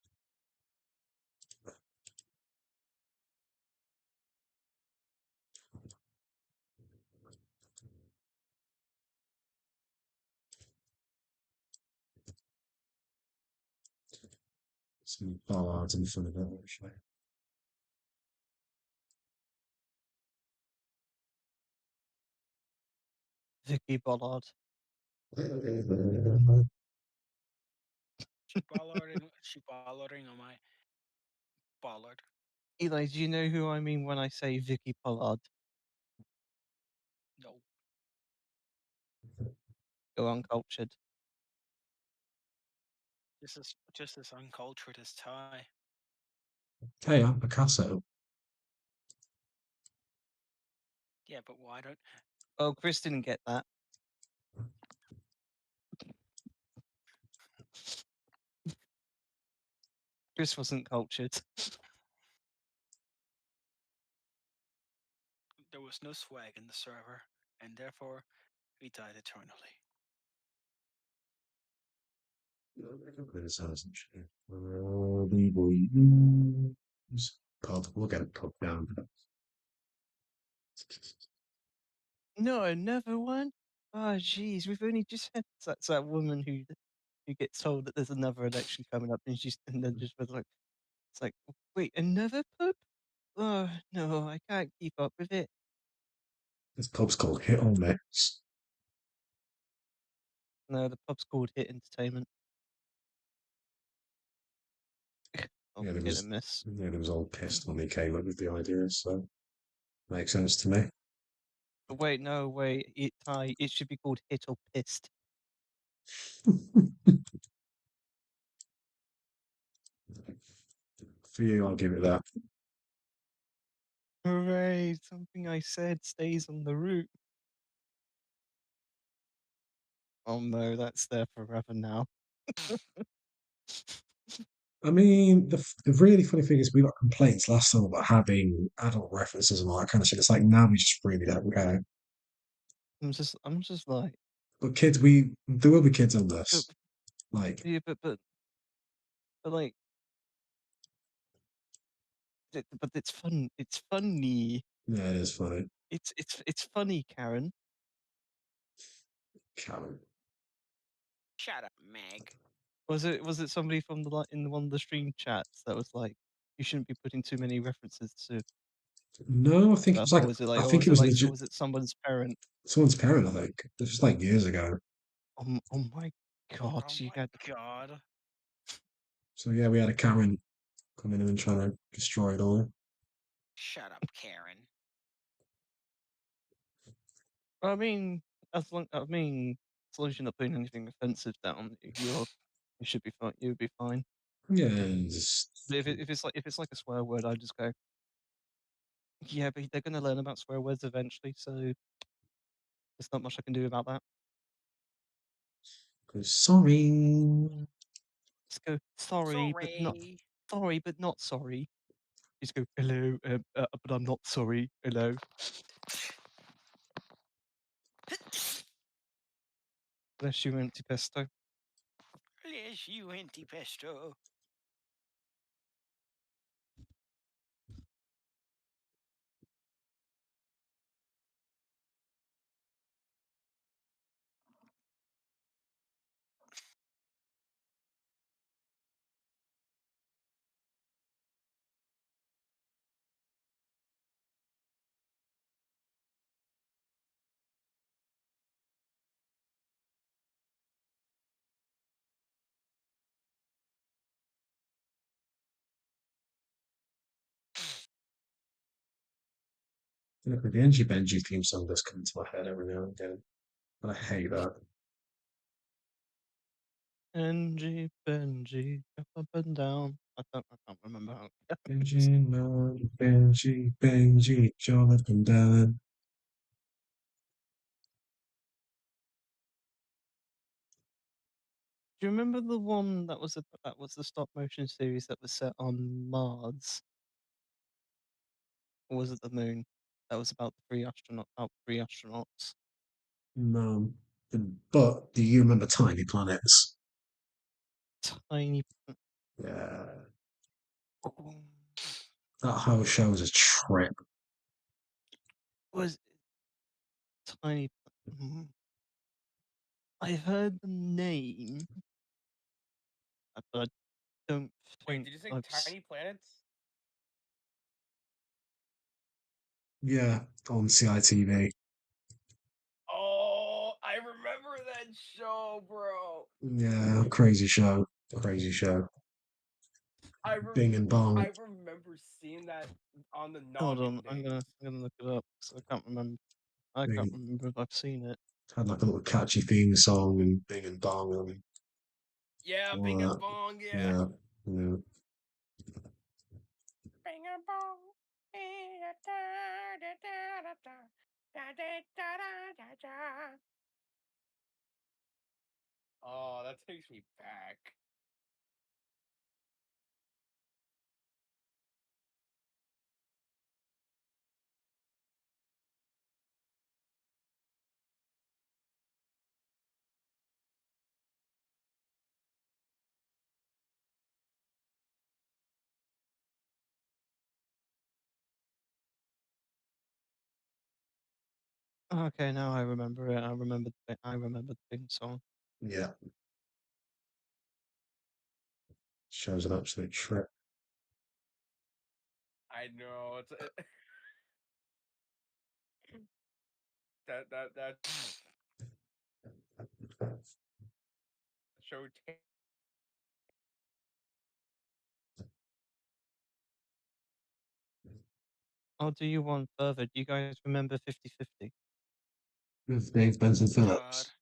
S3: Some bollards in front of it, actually.
S1: Vicky Bollard.
S8: She bollarding on my bollard.
S1: Eli, do you know who I mean when I say Vicky Pollard?
S8: No.
S1: Go uncultured.
S8: Just as uncultured as Ty.
S3: Hey, I'm Picasso.
S8: Yeah, but why don't
S1: Oh, Chris didn't get that. Chris wasn't cultured.
S8: there was no swag in the server, and therefore we died eternally.
S3: Pub. We'll get a pub down.
S1: No, another one. Oh, jeez, we've only just had that woman who gets told that there's another election coming up, and then just was like, it's like, wait, another pub? Oh no, I can't keep up with it.
S3: This pub's called Hit or Miss.
S1: No, the pub's called Hit Entertainment. Oh,
S3: Yeah,
S1: hit and miss.
S3: there was all pissed when they came up with the idea, so makes sense to me.
S1: But wait, no, wait, it should be called Hit or Pissed.
S3: For you, I'll give it that.
S1: Hooray! Something I said stays on the route. Oh no, that's there forever now.
S3: I mean, the really funny thing is we got complaints last summer about having adult references and all that kind of shit. It's like now we just really don't care.
S1: I'm just like,
S3: But kids, there will be kids on
S1: but,
S3: this. Like,
S1: yeah, but like, but it's fun. It's funny.
S3: yeah, it is funny.
S1: It's funny, Karen.
S3: Karen.
S8: Shut up, Meg.
S1: Was it somebody from in one of the stream chats that was like, you shouldn't be putting too many references to
S3: No, I think it
S1: stuff,
S3: was like I think it was
S1: or
S3: legit
S1: was it someone's parent?
S3: someone's parent. I think this was like years ago.
S1: Oh my god,
S8: Oh
S1: you
S8: my
S1: had
S8: god.
S3: So yeah, we had a Karen coming in and trying to destroy it all.
S8: Shut up, Karen.
S1: I mean, as long as you're not putting anything offensive down, you should be fine. You'll be fine.
S3: Yeah,
S1: But if it's like a swear word, I just go, yeah, but they're gonna learn about swear words eventually, so there's not much I can do about that.
S3: sorry.
S1: Just go sorry, but not sorry. Just go hello, but I'm not sorry. Hello. Bless you, empty pesto.
S8: Bless you, anti-pesto.
S3: Look, the Angie Benji theme song does come into my head every now and again, and I hate that.
S1: Benji, Benji, up and down. I can't remember how.
S3: Benji, man, Benji, Benji, jump up and down.
S1: Do you remember the one that was the stop motion series that was set on Mars, or was it the moon? That was about three astronauts.
S3: No. But do you remember Tiny Planets?
S1: Tiny.
S3: Yeah. That whole show was a trip.
S1: Was tiny. I heard the name, but I don't
S2: Wait,
S1: think
S2: did you say
S1: I've.
S2: Tiny Planets?
S3: Yeah, on CITV.
S2: Oh, I remember that show, bro.
S3: Yeah, crazy show. Crazy show. Bing and Bong.
S2: I remember seeing that on the
S1: Hold
S2: noggin
S1: on,
S2: days.
S1: I'm gonna look it up because I can't remember. I can't
S3: Bing
S1: remember if I've seen it.
S3: had like a little catchy theme song and Bing and Bong and
S2: Yeah,
S3: all
S2: Bing and
S3: that.
S2: Bong, yeah.
S3: Yeah, yeah.
S2: Bing and Bong. Oh, that takes me back.
S1: Okay, now I remember it. I remember the theme song.
S3: Yeah. Show's an absolute trip.
S2: I know it's that show.
S1: I'll do you one further. Do you guys remember 50/50?
S3: With Dave Benson
S8: God.
S3: Phillips.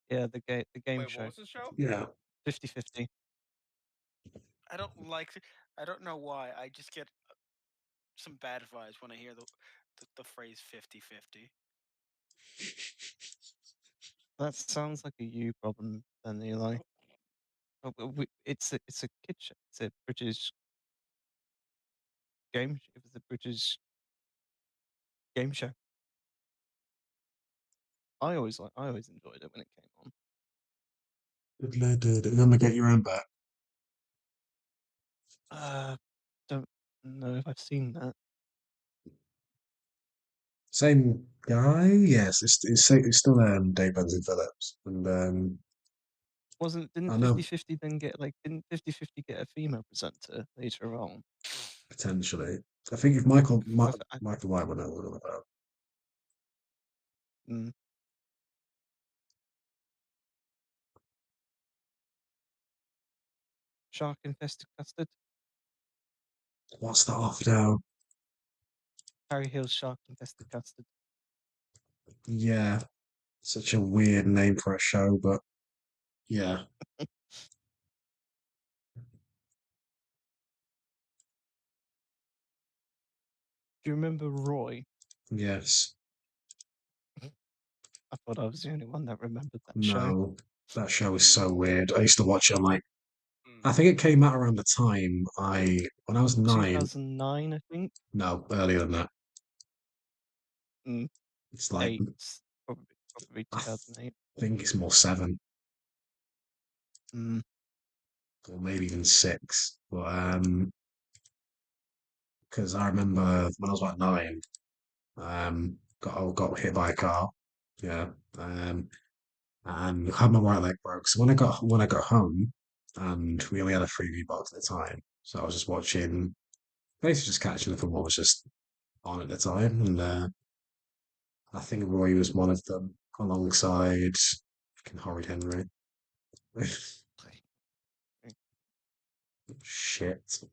S1: Yeah, the game
S2: Wait, what
S1: show.
S2: was the show?
S3: Yeah.
S1: 50/50.
S8: I don't like. I don't know why. I just get some bad vibes when I hear the phrase 50/50.
S1: That sounds like a you problem, then Eli. It's a kid show. It's a British game. It was a British game show. I always enjoyed it when it came on.
S3: You're gonna get your own back.
S1: Don't know if I've seen that.
S3: Same guy? Yes, it's still Dave Benson Phillips. And
S1: Didn't
S3: I know
S1: 50/50 then get didn't 50/50 get a female presenter later on?
S3: potentially. I think if Michael White would know about.
S1: Mm. Shark infested custard.
S3: What's that off now?
S1: Harry Hill's shark infested custard.
S3: Yeah. Such a weird name for a show, but yeah.
S1: Do you remember Roy?
S3: Yes.
S1: I thought I was the only one that remembered that show.
S3: No. That show is so weird. I used to watch it on like
S2: Hmm.
S3: I think it came out around the time when I was 9.
S1: 2009, I think.
S3: No, earlier than that.
S1: Mm,
S3: It's like
S1: 8, probably
S3: I
S1: 2008.
S3: think it's more 7
S1: Mm.
S3: or maybe even 6. But because I remember when I was like 9, got hit by a car. Yeah. And had my right leg broke. So when I got home, and we only had a 3V box at the time, so I was just watching, basically just catching up on what was just on at the time, and I think Roy was one of them, alongside fucking Horrid Henry. Shit.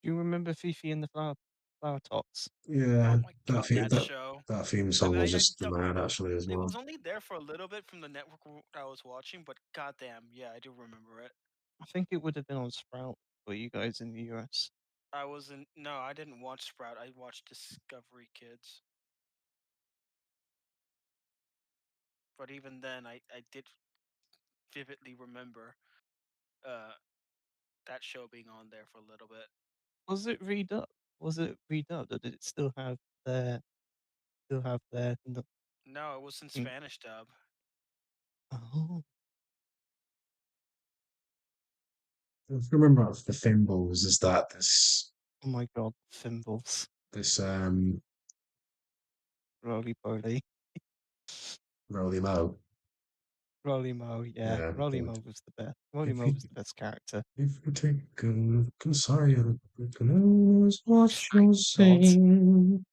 S1: Do you remember Fifi and the Flower Tots?
S3: Yeah,
S8: Oh my
S3: that
S8: god,
S3: theme
S8: that
S3: that
S8: show.
S3: that theme
S8: I
S3: song
S8: mean,
S3: was just mad actually as
S8: it
S3: well.
S8: was only there for a little bit from the network I was watching, but goddamn, yeah, I do remember it.
S1: I think it would have been on Sprout for you guys in the US.
S8: No, I didn't watch Sprout. I watched Discovery Kids. But even then, I did vividly remember uh, that show being on there for a little bit.
S1: Was it redubbed? Was it redubbed, or did it still have their
S8: No, it was in
S1: thing?
S8: Spanish dub.
S1: Oh,
S3: I remember the Thimbles is that
S1: oh my God, Thimbles,
S3: this
S1: Roly Poly,
S3: Roly Mo.
S1: Roly Mo. Yeah,
S3: Yeah,
S1: Roly
S3: good.
S1: Mo was the best. Roly
S3: If
S1: Mo
S3: you
S1: was the best character.
S3: if you take a look inside, you can always what
S1: Thank
S3: you're
S1: God.
S3: saying.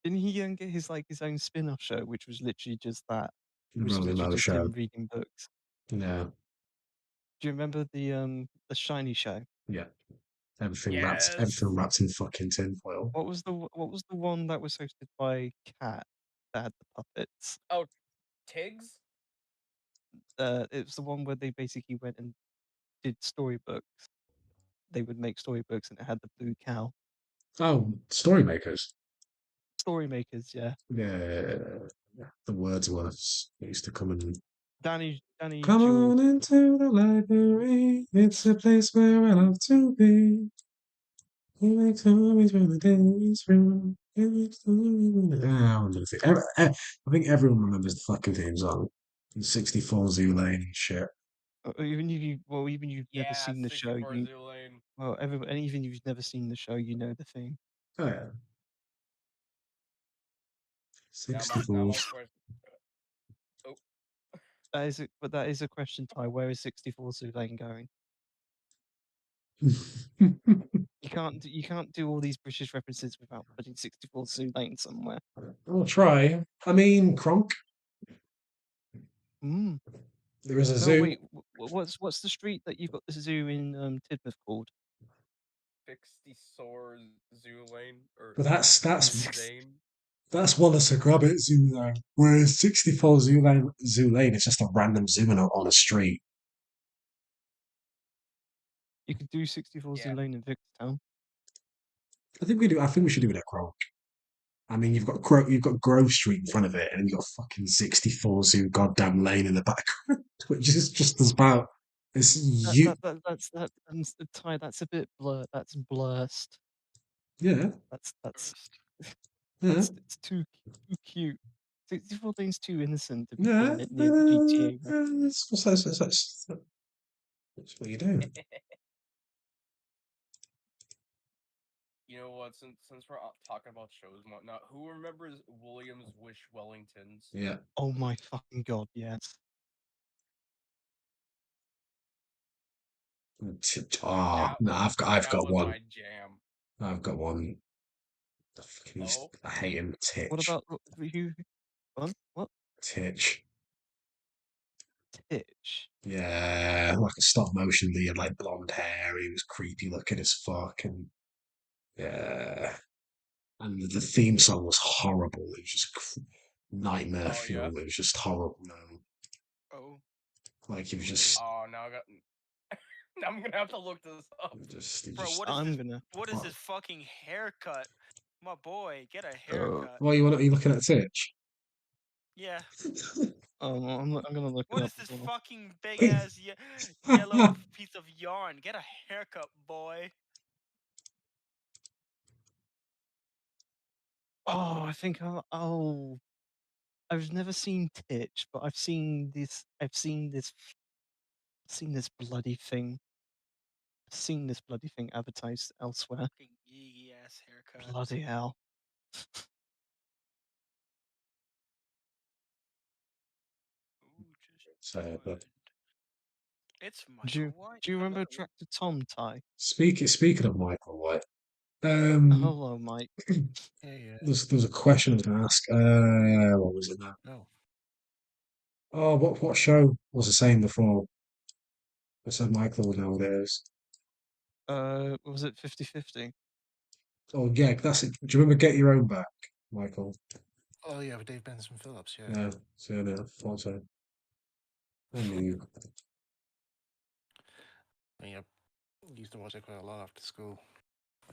S1: Didn't he get his own spin-off show, which was literally just that,
S3: The
S1: which was
S3: Roly
S1: literally
S3: Mo
S1: just
S3: show.
S1: him reading books.
S3: Yeah,
S1: Do you remember the Shiny show?
S3: yeah.
S2: Yes.
S3: Everything wrapped in fucking tinfoil.
S1: What was the one that was hosted by Cat that had the puppets?
S2: Oh, Tiggs.
S1: It was the one where they basically went and did storybooks. They would make storybooks, and it had the blue cow.
S3: Oh, story makers.
S1: Story makers, yeah.
S3: Yeah, the Wordsworths used to come and
S1: Danny
S3: come
S1: Jewel.
S3: on into the library. It's a place where I love to be. You make stories when the days through. I think everyone remembers the fucking theme song. 64 Zoo Lane and shit.
S1: Even you've never
S2: Yeah,
S1: seen the show,
S2: 64 Zoo Lane.
S1: and even if you've never seen the show, you know the thing.
S3: Oh yeah.
S2: Now
S3: 64.
S2: my question. Oh,
S1: But that is a question, Ty. Where is 64 Zoo Lane going? You can't do all these British references without putting 64 Zoo Lane somewhere.
S3: I'll try. I mean, Kronk.
S1: Mm.
S3: There is a
S1: No,
S3: zoo.
S1: wait. What's the street that you've got the zoo in Tidmouth called?
S2: 64 Zoo Lane or
S3: But
S2: Zoo Zane.
S3: that's Wallace and Gromit Zoo Lane. Whereas 64 Zoo Lane is just a random zoo on a street.
S1: You could do 64 Zoo
S2: Yeah.
S1: Lane in Victortown.
S3: I think we do. I think we should do it at Kronk. I mean, you've got Grove Street in front of it, and you've got fucking 64 Zoo goddamn Lane in the background, which is just as about. It's you.
S1: That's Ty. That's a bit blur. That's blurst.
S3: Yeah,
S1: That's
S3: yeah,
S1: it's too cute. 64 Lane's too innocent to be
S3: yeah.
S1: putting it near the GTA.
S3: That's what you do.
S2: You know what? Since we're talking about shows and whatnot, who remembers Williams Wish Wellingtons?
S3: Yeah.
S1: Oh my fucking god, yes.
S3: Oh no, I've
S2: That
S3: got
S2: was
S3: one.
S2: my jam.
S3: I've got one.
S2: Oh,
S3: I hate him.
S1: What
S3: Titch.
S1: about who? What?
S3: Titch.
S1: Titch.
S3: Yeah, like a stop motion. He had like blonde hair. He was creepy looking as fuck, and yeah. And the theme song was horrible. It was just nightmare
S2: oh yeah.
S3: fuel. It was just horrible. No,
S8: Oh,
S3: like it was just,
S2: Oh, now I got. Now I'm gonna have to look this up.
S3: it
S8: bro,
S3: just.
S1: I'm gonna.
S8: what is this fucking haircut? My boy, get a haircut.
S3: Well, are you looking at Titch?
S8: Yeah.
S1: Oh, I'm gonna look it
S8: What
S1: up
S8: is
S1: as
S8: this
S1: well.
S8: fucking big ass yellow piece of yarn? Get a haircut, boy.
S1: Oh, I think I've never seen Titch, but I've seen this. Seen this bloody thing. Seen this bloody thing advertised elsewhere.
S8: Fucking yee ass haircut.
S1: Bloody hell.
S8: Ooh, just
S3: So, but
S8: joined. It's
S1: Do you
S8: Michael White.
S1: do you remember
S8: Hello.
S1: Tractor Tom, Ty?
S3: speaking of Michael White,
S1: Hello, Mike.
S9: Hey,
S3: there's a question I was going to ask. What was it now?
S9: oh,
S3: Oh, what show was the same before? I said Michael nowadays.
S1: Was it 50-50?
S3: Oh yeah, that's it. Do you remember Get Your Own Back, Michael?
S9: Oh yeah, with Dave Benson Phillips. Yeah.
S3: Yeah, so yeah, no, thought so. I knew.
S9: I used to watch it quite a lot after school,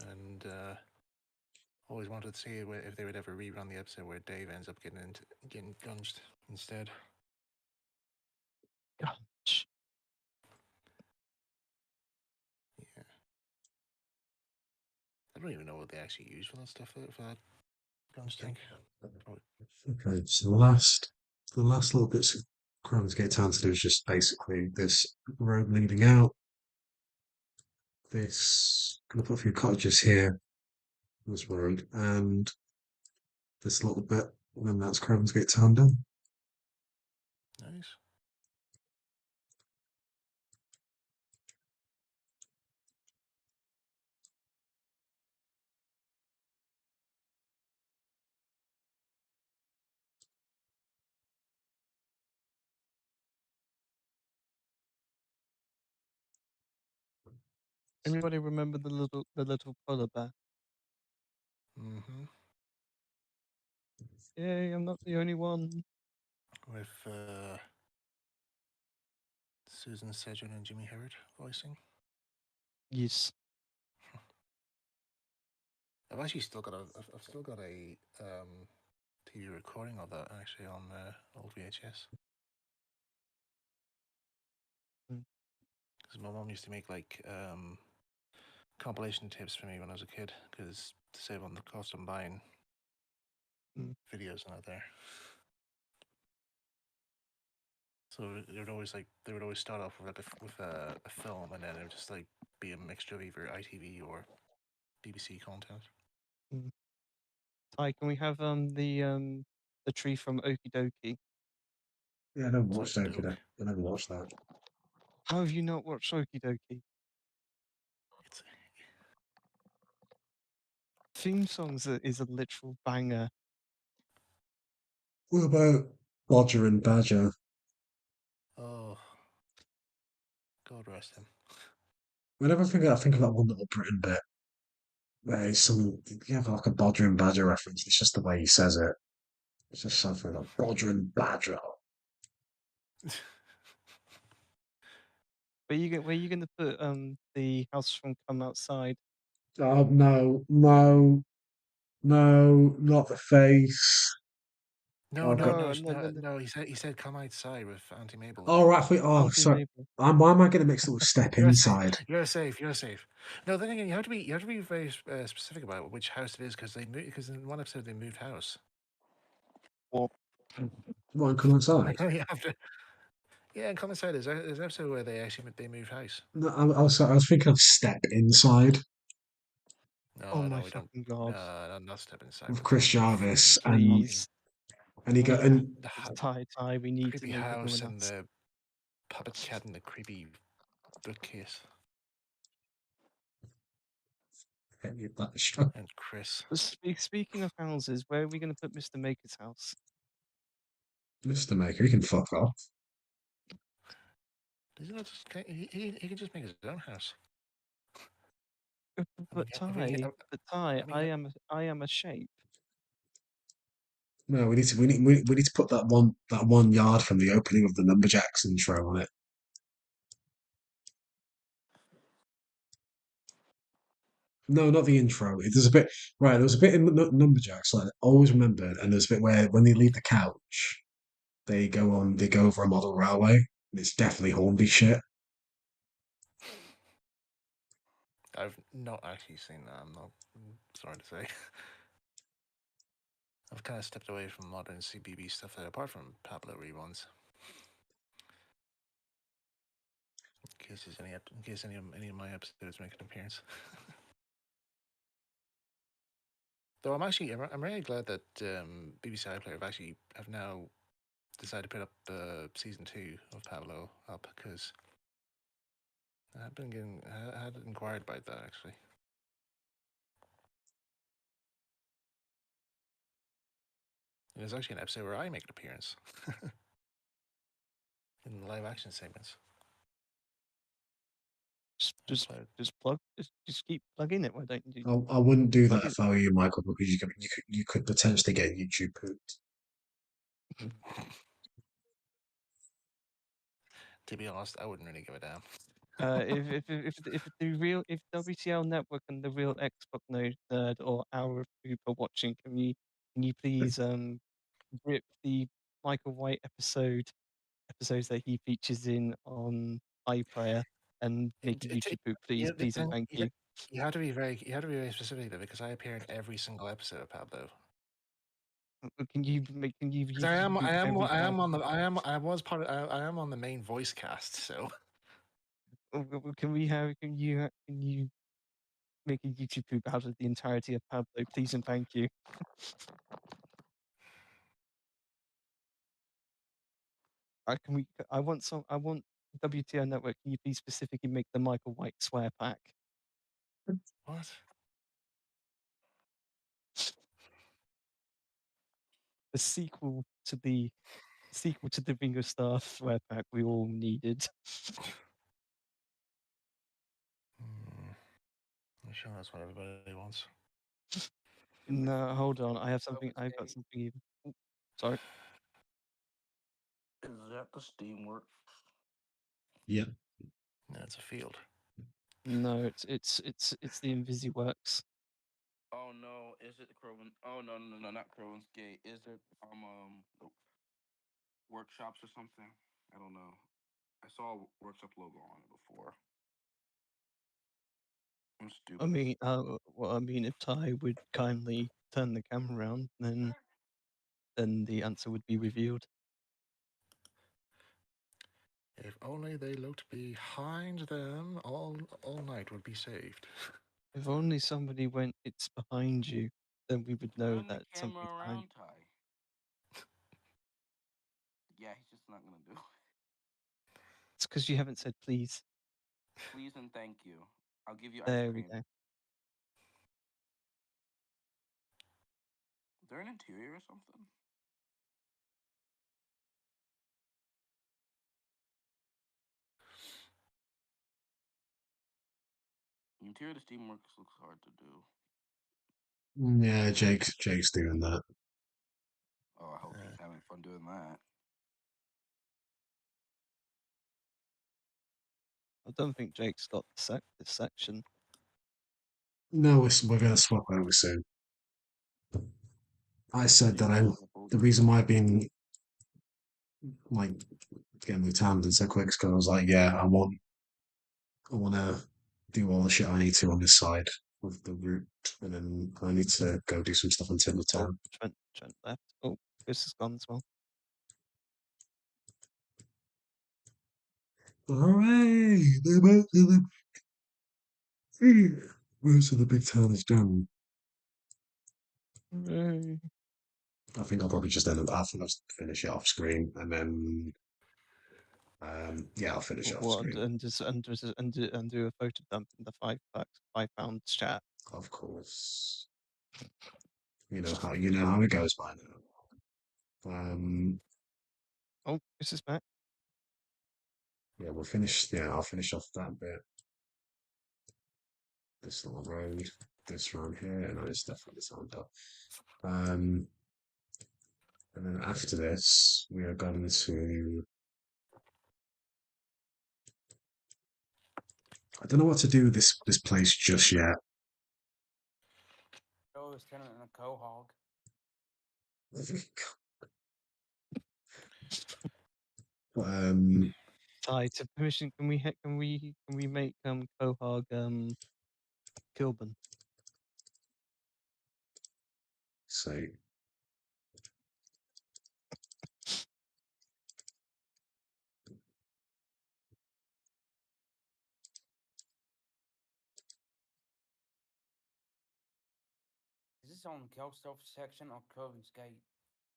S9: and always wanted to see if they would ever rerun the episode where Dave ends up getting gunged instead.
S1: Gosh.
S9: Yeah. I don't even know what they actually use for that stuff for that gunge tank.
S3: Okay, so the last little bits of Crown's Gate Town to do is just basically this road leading out. This gonna put a few cottages here, this road, and this little bit, and then that's Crown's Gate Town done.
S9: Nice.
S1: Anybody remember the little polar bear?
S9: Mm-hmm.
S1: Yay, I'm not the only one.
S9: With Susan Sedgwick and Jimmy Herod voicing.
S1: Yes.
S9: I've actually still got a TV recording of that actually on old VHS. Because my mom used to make like compilation tapes for me when I was a kid, because to save on the cost of buying videos and out there. So they would always start off with a film, and then it would just like be a mixture of either ITV or BBC content.
S1: Ty, can we have the tree from Okie Dokie?
S3: Yeah, I never watched Okie. I never watched that.
S1: How have you not watched Okie Dokie?
S9: It's
S1: Theme songs is a literal banger.
S3: What about Roger and Badger?
S9: oh, God rest him.
S3: Whenever I think of that one little Britain bit, there's you have like a Bodger and Badger reference. It's just the way he says it. It's just something like Bodger and Badger.
S1: Where you gonna put the house from Come Outside?
S3: Oh no, no, no, not the face.
S9: No,
S3: Okay.
S9: no. He said come outside with Auntie Mabel.
S3: Oh right,
S1: Auntie
S3: sorry.
S1: Mabel.
S3: Why am I getting mixed up with Step
S9: You're safe.
S3: Inside?
S9: You're safe. You're safe. No, then again, you have to be very specific about which house it is, because in one episode they moved house.
S1: What?
S3: What, Come Outside?
S9: You have to. Yeah, and come inside. There's an episode where they move house.
S3: No, I was thinking of Step Inside
S9: No,
S1: Oh
S9: no,
S1: my
S9: we don't.
S1: fucking god!
S9: No, not Step Inside.
S3: with Chris Jarvis
S1: Please.
S3: and he go and
S1: Ty, we need to
S9: creepy
S1: know you're
S9: house
S1: doing
S9: and
S1: that.
S9: the puppet cat and the creepy bookcase
S3: that show.
S9: and Chris.
S1: Speaking of houses, where are we going to put Mr. Maker's house?
S3: Mr. Maker, he can fuck off.
S9: Does he not just? He can just make his own house.
S1: But Ty, I am a shape.
S3: No, we need to put that one yard from the opening of the Numberjacks intro on it. No, not the intro. There's a bit right. There was a bit in Numberjacks. Like I always remembered, and there's a bit where when they leave the couch, they go over a model railway, and it's definitely Hornby shit.
S9: I've not actually seen that. I'm sorry to say. I've kind of stepped away from modern CBB stuff there, apart from Pablo reruns. In case any of my episodes make an appearance. Though I'm really glad that BBC iPlayer have now decided to put up season 2 of Pablo up, because I had inquired about that actually. And there's actually an episode where I make an appearance in the live action segments.
S1: Just keep plugging it. Why don't you
S3: I wouldn't do
S1: plug
S3: that
S1: it?
S3: if I were you, Michael, because you could potentially get YouTube pooped.
S9: To be honest, I wouldn't really give a damn.
S1: If WTL Network and the real Xbox nerd or our group are watching, can you please rip the Michael White episodes that he features in on iPlayer and make a YouTube poop, please, please, and thank you.
S9: You have to be very specific though, because I appear in every single episode of Pablo.
S1: Can you YouTube
S9: I am
S1: every
S9: on the main voice cast, so
S1: Can you make a YouTube poop out of the entirety of Pablo, please and thank you. I want WTO Network. Can you please specifically make the Michael White swear pack?
S9: what?
S1: The sequel to the Ringo Starr swear pack we all needed.
S9: I'm sure that's what everybody wants.
S1: No, hold on. I've got something even. Sorry.
S7: Is that the Steamworks?
S3: Yeah.
S9: Yeah, it's a field.
S1: No, it's the InvisiWorks.
S7: Oh no, is it Crovan? Oh no, not Crovan's Gate. Is it workshops or something? I don't know. I saw a workshop logo on it before. I'm stupid.
S1: If Ty would kindly turn the camera around, then the answer would be revealed.
S9: If only they looked behind them, all night would be saved.
S1: If only somebody went, "It's behind you," then we would know
S7: Turn the
S1: that
S7: camera
S1: something's behind.
S7: around, Ty. Yeah, he's just not gonna do it.
S1: It's because you haven't said please.
S7: Please and thank you. I'll give you ice
S1: There we
S7: cream.
S1: go.
S7: Is there an interior or something? The interior of the Steamworks looks hard to do.
S3: Yeah, Jake's doing that.
S7: Oh, I hope he's having fun doing that.
S1: I don't think Jake's got this section.
S3: No, we're going to swap over soon. I said that the reason why I've been like getting the tandem so quick is because I was like, yeah, I want to do all the shit I need to on this side of the route, and then I need to go do some stuff on Timber Town.
S1: Trent left. Oh, Chris is gone as well.
S3: Hooray! Most of the big town is done.
S1: Hooray.
S3: I think I'll probably just end up. I think I'll just finish it off screen, and then yeah, I'll finish it off
S1: What,
S3: screen.
S1: and do a photo dump in the £5 chat.
S3: Of course. You know how it goes by now.
S1: Oh, this is back.
S3: Yeah, we'll finish. Yeah, I'll finish off that bit. This little road, this round here, and it's definitely sound up. And then after this, we are going to. I don't know what to do with this place just yet.
S7: Oh, it's turning into a quahog.
S1: Ty, to permission, can we make Quahog Kilburn?
S3: So
S7: Is this on Kelstoff section or Crovan's Gate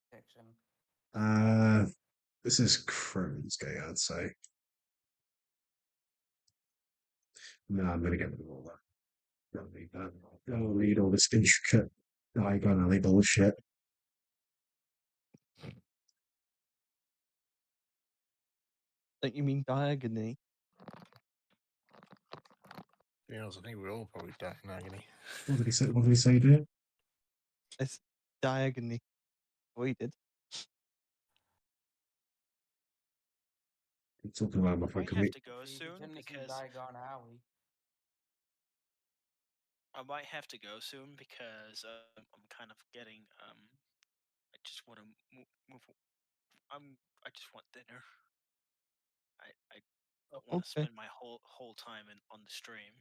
S7: section?
S3: this is Crowan's Gate, I'd say. No, I'm gonna get rid of all that. Don't need that. Don't need all this intricate diagon alley bullshit.
S1: Don't you mean diagonally?
S9: be honest, I think we'll all probably die in agony.
S3: What did he say? What did he say, dear?
S1: It's diagonally. What he did.
S3: I'm talking about my
S4: I might
S3: fucking
S4: have
S3: meat.
S4: to go
S7: See,
S4: soon
S7: pretend to see
S4: because
S7: Diagon Alley.
S4: I might have to go soon because I'm kind of getting I just want to move. I just want dinner. I don't want to
S1: Okay.
S4: spend my whole time on the stream.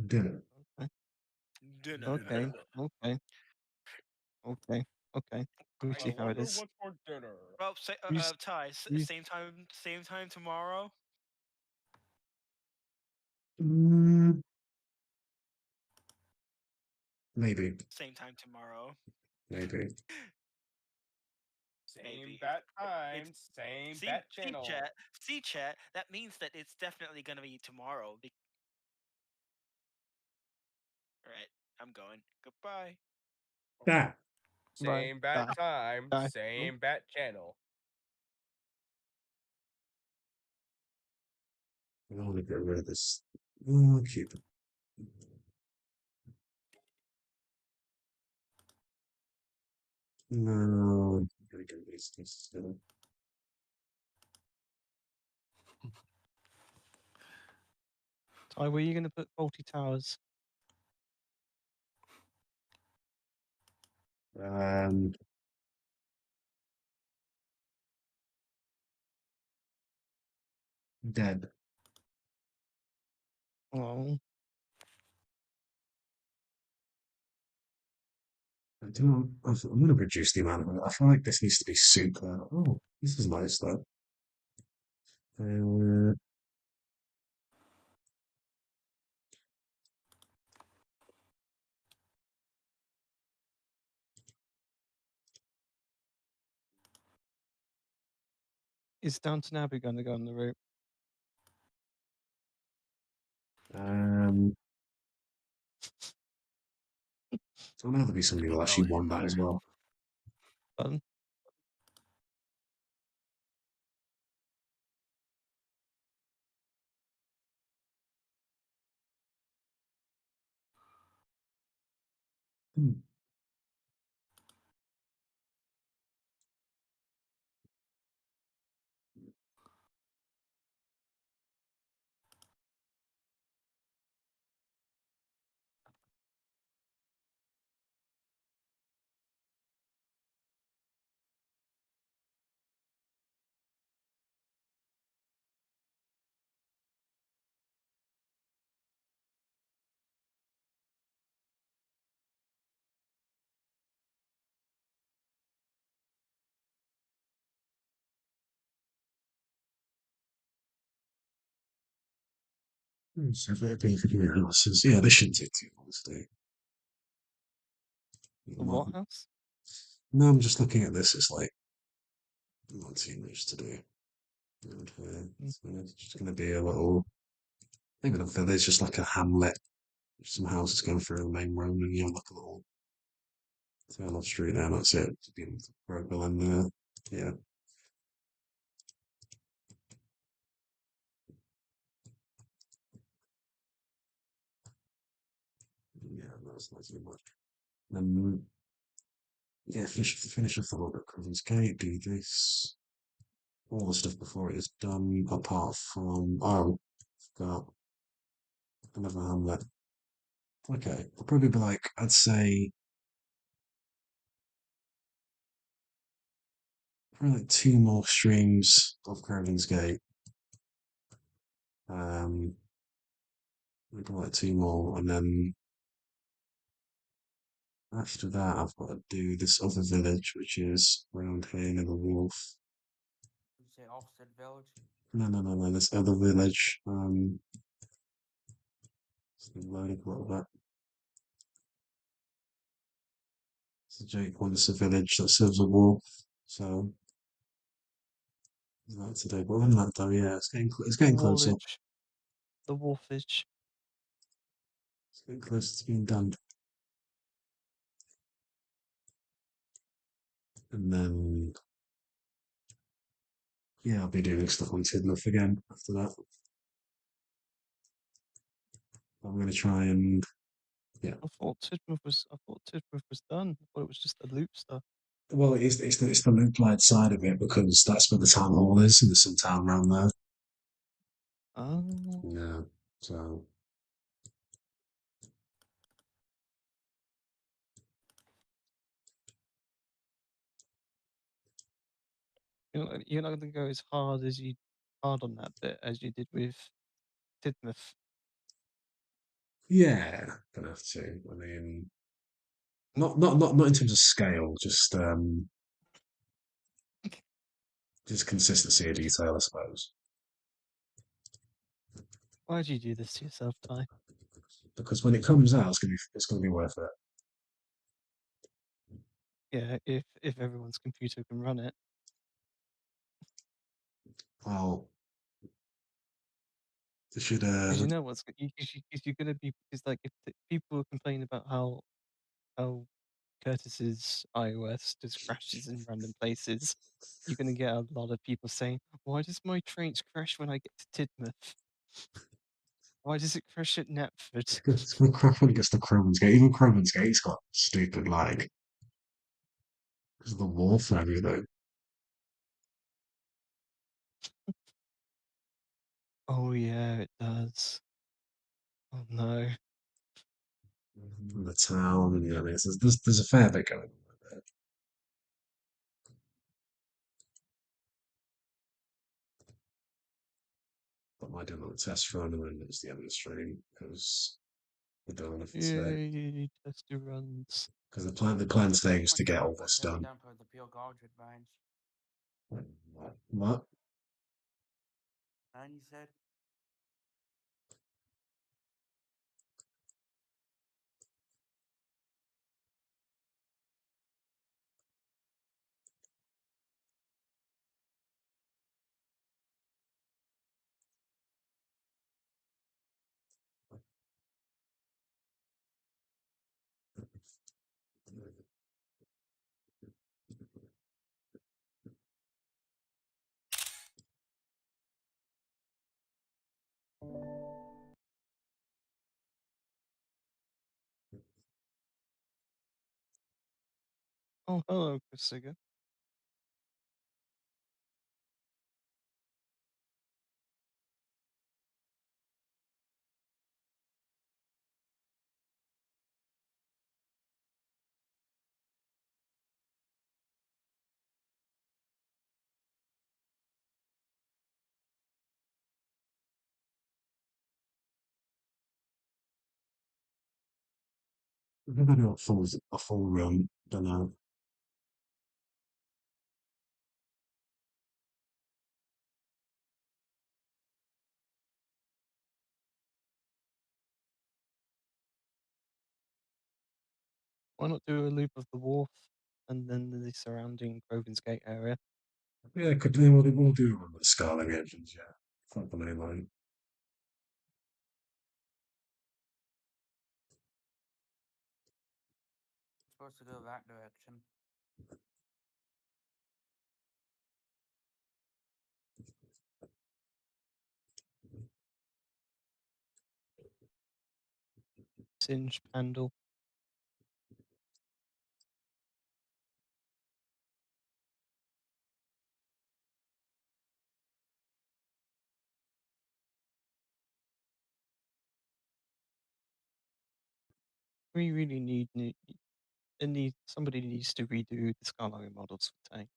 S3: Dinner.
S1: Okay.
S4: Dinner.
S1: Okay. Okay. Okay. Okay. We'll
S2: I
S1: see how it
S2: wonder
S1: is.
S2: what's for dinner.
S4: Well,
S1: Who's,
S4: Ty,
S1: who's,
S4: same time tomorrow.
S3: Mm, maybe.
S4: Same time tomorrow.
S3: Maybe.
S2: Same
S4: Maybe.
S2: bat
S4: If
S2: time, same
S4: see
S2: bat
S4: see
S2: channel.
S4: chat. That means that it's definitely gonna be tomorrow. Right. I'm going. Goodbye.
S3: That.
S1: right.
S2: Same bat
S1: Die.
S2: time,
S1: Die.
S2: same bat channel.
S3: I want to get rid of this. Oh, I'll keep it. No, I'm gonna get these things together.
S1: Ty, where are you going to put faulty towers?
S3: Um, dead.
S1: Oh,
S3: I do not, I'm going to reduce the amount of it. I feel like this needs to be super. Oh, this is nice though. Uh,
S1: is Downton Abbey going to go on the route?
S3: um, so I know there'll be somebody who will actually want that as well.
S1: Fun.
S3: Hmm. So if it'd be houses, yeah, this shouldn't take too long to do.
S1: The what house?
S3: No, I'm just looking at this. It's like not too much to do. Okay, so it's just going to be a little, maybe not village, just like a hamlet. Some houses going through the main road, and you have like a little turn off street there. And that's it. Just be road behind there. Yeah. Yeah, that's not too much. Yeah, finish off the look at Crovan's Gate, do this. All the stuff before it is done, apart from, oh, got another hamlet. Okay, I'll probably be like, I'd say, probably like two more streams of Crovan's Gate. Maybe like two more, and then after that, I've got to do this other village, which is around here near the wharf.
S7: You say Offset Village?
S3: No, this other village. It's loading a little bit. So Jake wants a village that serves a wharf. So that today, but other than that, though, yeah, it's
S1: The
S3: getting closer.
S1: wallage. The wharfage.
S3: It's getting close to being done. And then, yeah, I'll be doing stuff on Tidmouth again after that. I'm going to try and
S1: I thought Tidmouth was done. I thought it was just the loop stuff.
S3: well, it's the loop line side of it because that's where the town hall is, and there's some town around there.
S1: Oh,
S3: Yeah, so
S1: you're not going to go as hard on that bit as you did with Tidmouth.
S3: yeah, gonna have to. I mean, not in terms of scale, just consistency of detail, I suppose.
S1: Why'd you do this to yourself, Ty?
S3: Because when it comes out, it's gonna be worth it.
S1: Yeah, if everyone's computer can run it.
S3: Well, they should.
S1: Because you know what's because you're gonna be because like if people are complaining about how Curtis's iOS just crashes in random places, you're gonna get a lot of people saying, "Why does my trains crash when I get to Tidmouth? Why does it crash at Knapford?"
S3: It's when Crovan gets to Crovan's Gate. Even Crovan's Gate's got stupid like because of the wharf and everything.
S1: Oh yeah, it does. Oh no.
S3: And the town, and yeah, there's a fair bit going on there. But I might do a little test run and then it's the end of the stream because we're done enough for today.
S1: Yay, tester runs.
S3: Because the plan today is
S7: Much
S3: to get all
S7: work was
S3: this
S7: gonna be
S3: done.
S7: done for the Peel Galdred branch.
S3: What?
S7: And you said
S1: Oh, hello, Chris.
S3: We're gonna do a full run. Don't know.
S1: Why not do a loop of the wharf and then the surrounding Crovan's Gate area?
S3: Yeah, could do. We'll do a run with the Scarlet engines. Yeah, front the main line.
S7: supposed to go that direction.
S1: Singe Pandal. We really somebody needs to redo the Scarlet models for tank.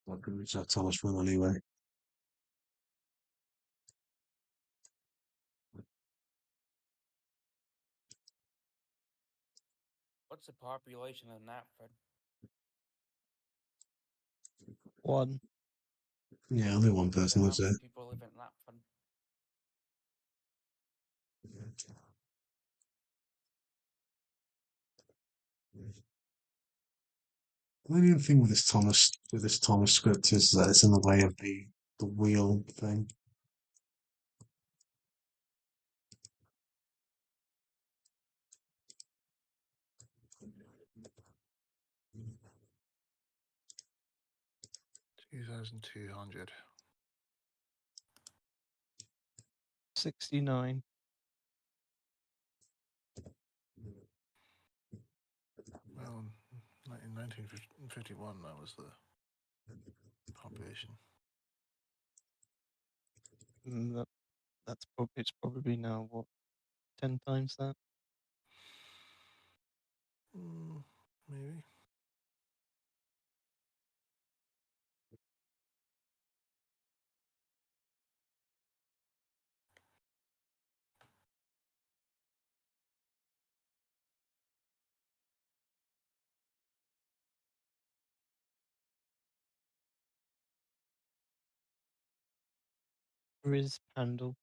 S3: I can reach that Thomas run anyway.
S7: What's the population of Knapford?
S1: 1.
S3: Yeah, only one
S7: So
S3: person
S7: how
S3: lives
S7: many
S3: there.
S7: people live in Knapford?
S3: The only thing with this Thomas script is that it's in the way of the wheel thing.
S9: $2,200.
S1: 69.
S9: Well, in 1951, that was the population.
S1: It's probably now what, 10 times that.
S9: Maybe.
S1: Riz Pandal.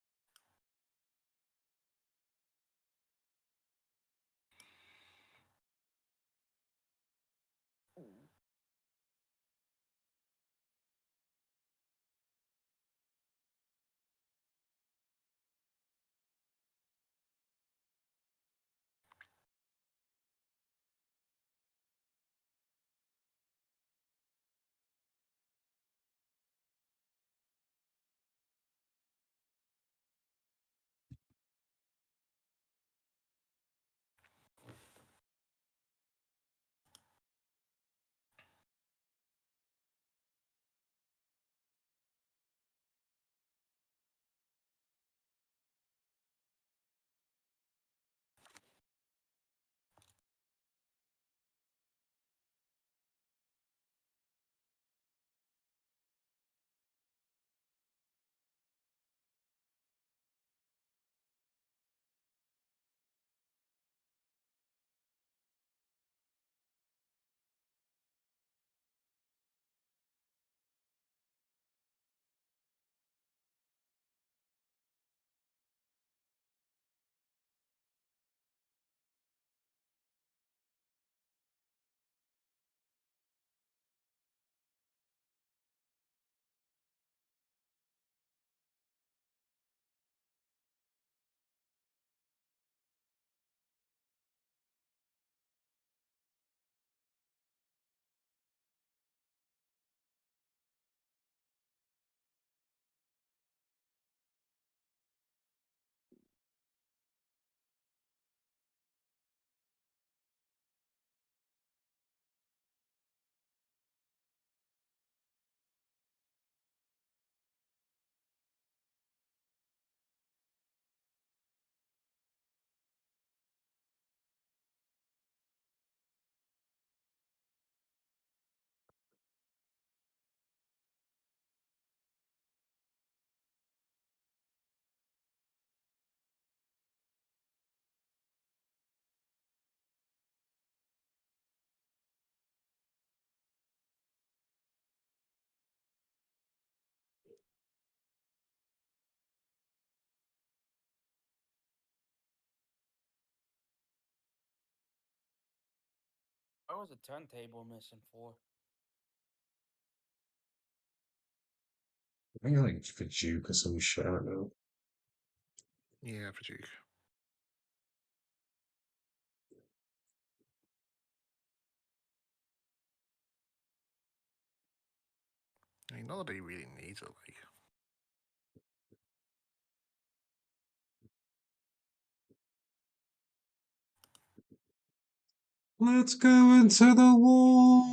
S7: What was the turntable missing for?
S3: I think like for Duke or some shit, I don't know.
S9: Yeah, for Duke. I mean, not that he really needs it, like.
S3: Let's go into the wall.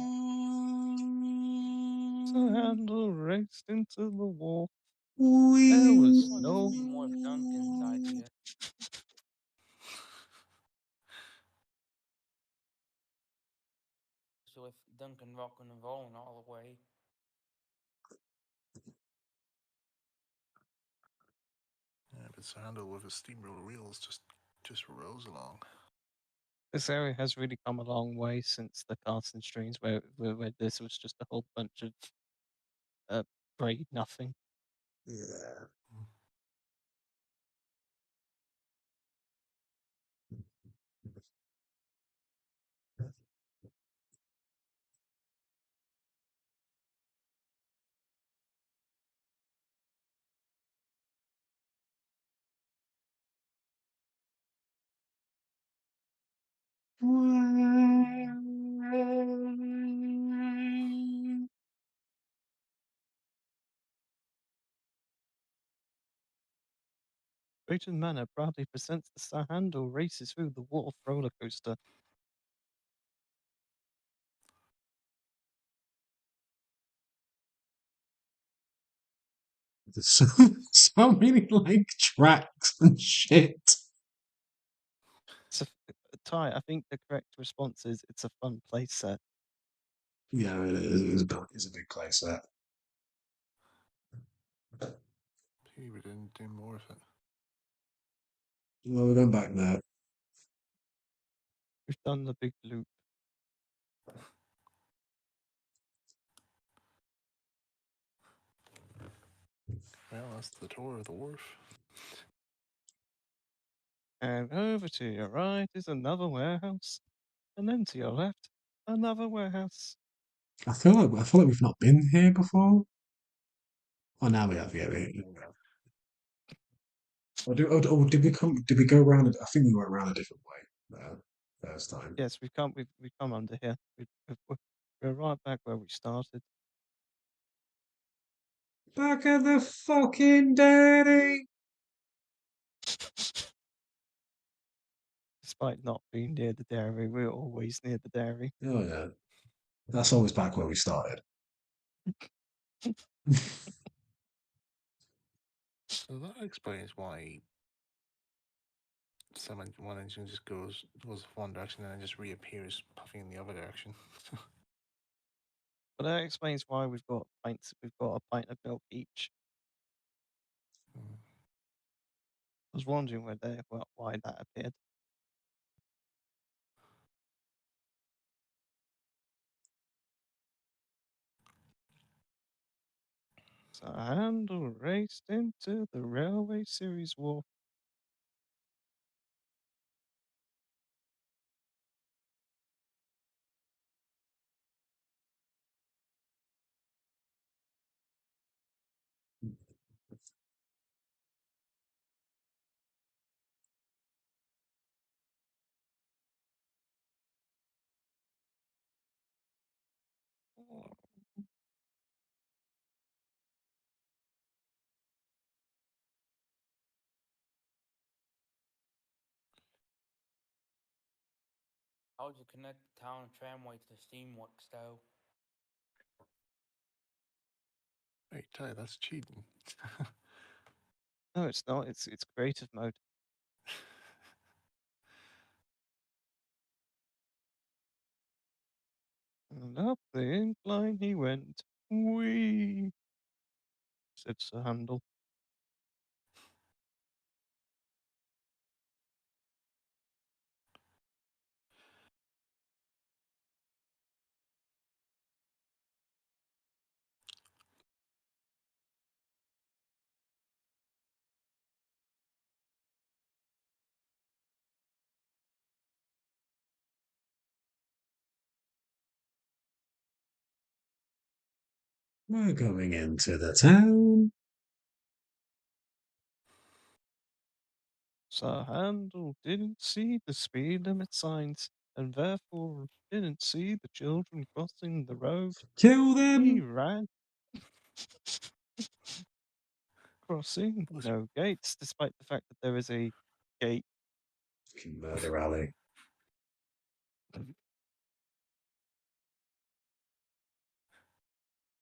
S1: So handle raced into the wall.
S3: We
S1: There was
S7: This
S1: no.
S7: would be more of Duncan's idea. So with Duncan rocking and rolling all the way.
S9: that Sandal with his steamroller wheels just rolls along.
S1: This area has really come a long way since the casting streams, where this was just a whole bunch of braid nothing.
S3: Yeah.
S1: Drayton Manor proudly presents the Sahandle races through the Wharf roller coaster.
S3: There's so many like tracks and shit.
S1: It's a Ty, I think the correct response is it's a fun play set.
S3: Yeah, it is. It's a big place that.
S9: Pity we didn't do more of it.
S3: Well, we're going back now.
S1: We've done the big loop.
S9: Well, that's the tour of the wharf.
S1: And over to your right is another warehouse. And then to your left, another warehouse.
S3: I feel like we've not been here before. Oh, now we have. Yeah, we have. Did we come? Did we go around? I think we went around a different way first time.
S1: Yes, we've come under here. We're right back where we started.
S3: Back at the fucking day.
S1: Despite not being near the dairy, we're always near the dairy.
S3: Oh yeah, that's always back where we started.
S9: So that explains why one engine just goes one direction and then just reappears puffing in the other direction.
S1: But that explains why we've got pints. We've got a pint of milk each. I was wondering why that appeared. So Handle raced into the Railway Series Wharf.
S7: How would you connect the town tramway to the steamworks, though?
S9: Hey, Ty, that's cheating.
S1: No, it's not. It's creative mode. And up the incline he went. Whee! Said Sir Handel.
S3: We're going into the town.
S1: Sir Handel didn't see the speed limit signs and therefore didn't see the children crossing the road.
S3: Kill
S1: He
S3: them.
S1: ran. Crossing no gates, despite the fact that there is a gate.
S3: Murder alley.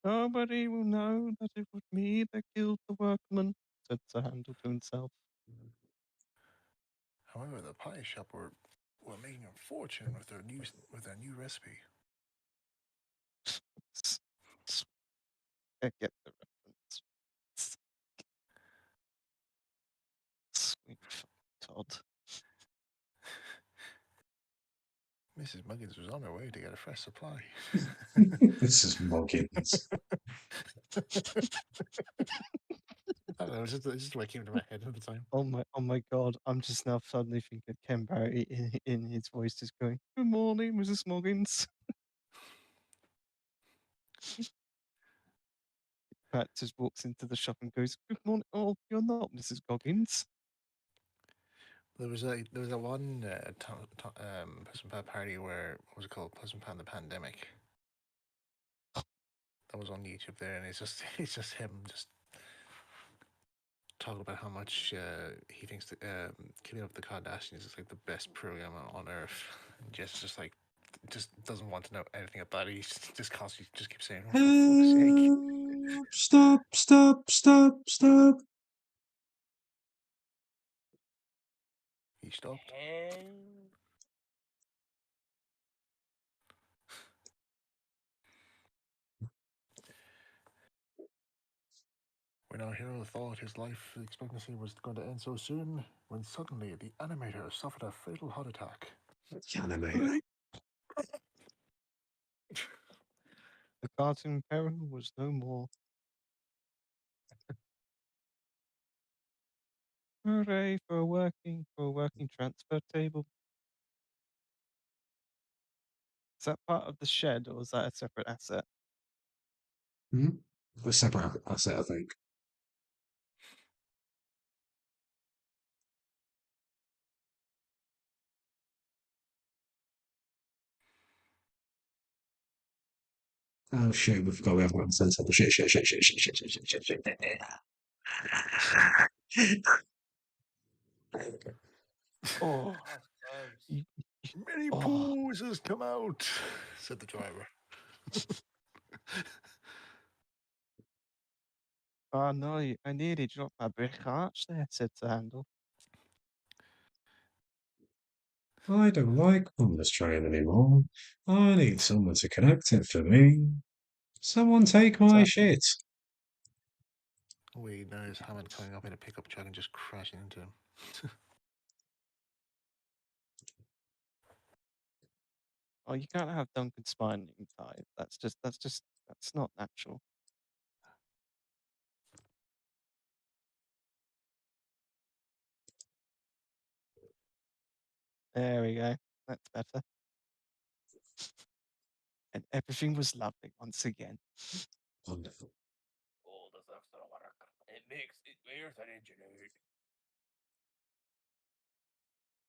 S1: Nobody will know that it was me that killed the workman, said Sir Handel to himself.
S9: However, the pie shop were making a fortune with their new recipe.
S1: I get the reference. God.
S9: Mrs. Muggins was on her way to get a fresh supply.
S3: Mrs. Muggins.
S9: I don't know, it's just what came to my head at the time.
S1: Oh my God! I'm just now suddenly thinking of Ken Barry in his voice, just going, "Good morning, Mrs. Muggins." Pat just walks into the shop and goes, "Good morning." Oh, you're not Mrs. Goggins.
S9: There was a one Pleasant Pat party where, what was it called, Pleasant Pat and the Pandemic. That was on YouTube there, and it's just him just talking about how much he thinks that Keeping Up with the Kardashians is like the best program on earth. And Jess just doesn't want to know anything about it. He just constantly just keeps saying, "Oh, for fuck's sake!"
S3: Stop! Stop! Stop! Stop!
S9: He stopped.
S2: And
S9: When our hero thought his life expectancy was going to end so soon, when suddenly the animator suffered a fatal heart attack.
S3: The animator.
S1: The cartoon hero was no more. Hooray for a working transfer table. Is that part of the shed, or is that a separate asset?
S3: A separate asset, I think. Oh shit, we forgot we haven't got the sense of the shit.
S1: Oh,
S2: that's close.
S1: you-
S9: Many
S1: oh,
S9: poos has come out, said the driver.
S1: oh no! I nearly dropped my brick arch there, said the handle.
S3: I don't like on this train anymore. I need someone to connect it for me. Someone take my shit.
S9: Wait, now there's Hammond coming up in a pickup truck and just crashing into him.
S1: Oh, you can't have Duncan spine in five. That's not natural. There we go. That's better. And everything was lovely once again.
S3: Wonderful.
S2: Oh, das extra work. It makes it weird and engineered.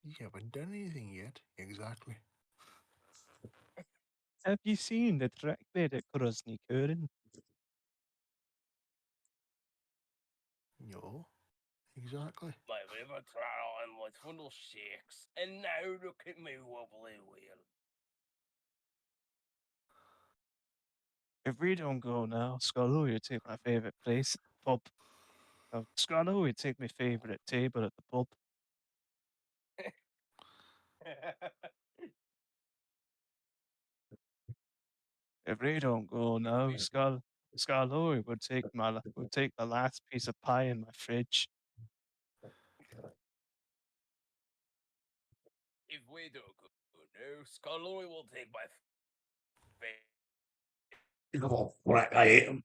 S9: You haven't done anything yet. Exactly.
S1: Have you seen the track bed at Krosny Kurin?
S9: No. Exactly.
S2: My river trial was full of shakes, and now look at me wobbly wheel.
S1: If we don't go now, Scullo will take my favourite place, pub. Scullo will take my favourite table at the pub. If we don't go now, Scullo would take the last piece of pie in my fridge.
S2: If we don't go now, Scullery will take my
S3: Oh, right, I hate him.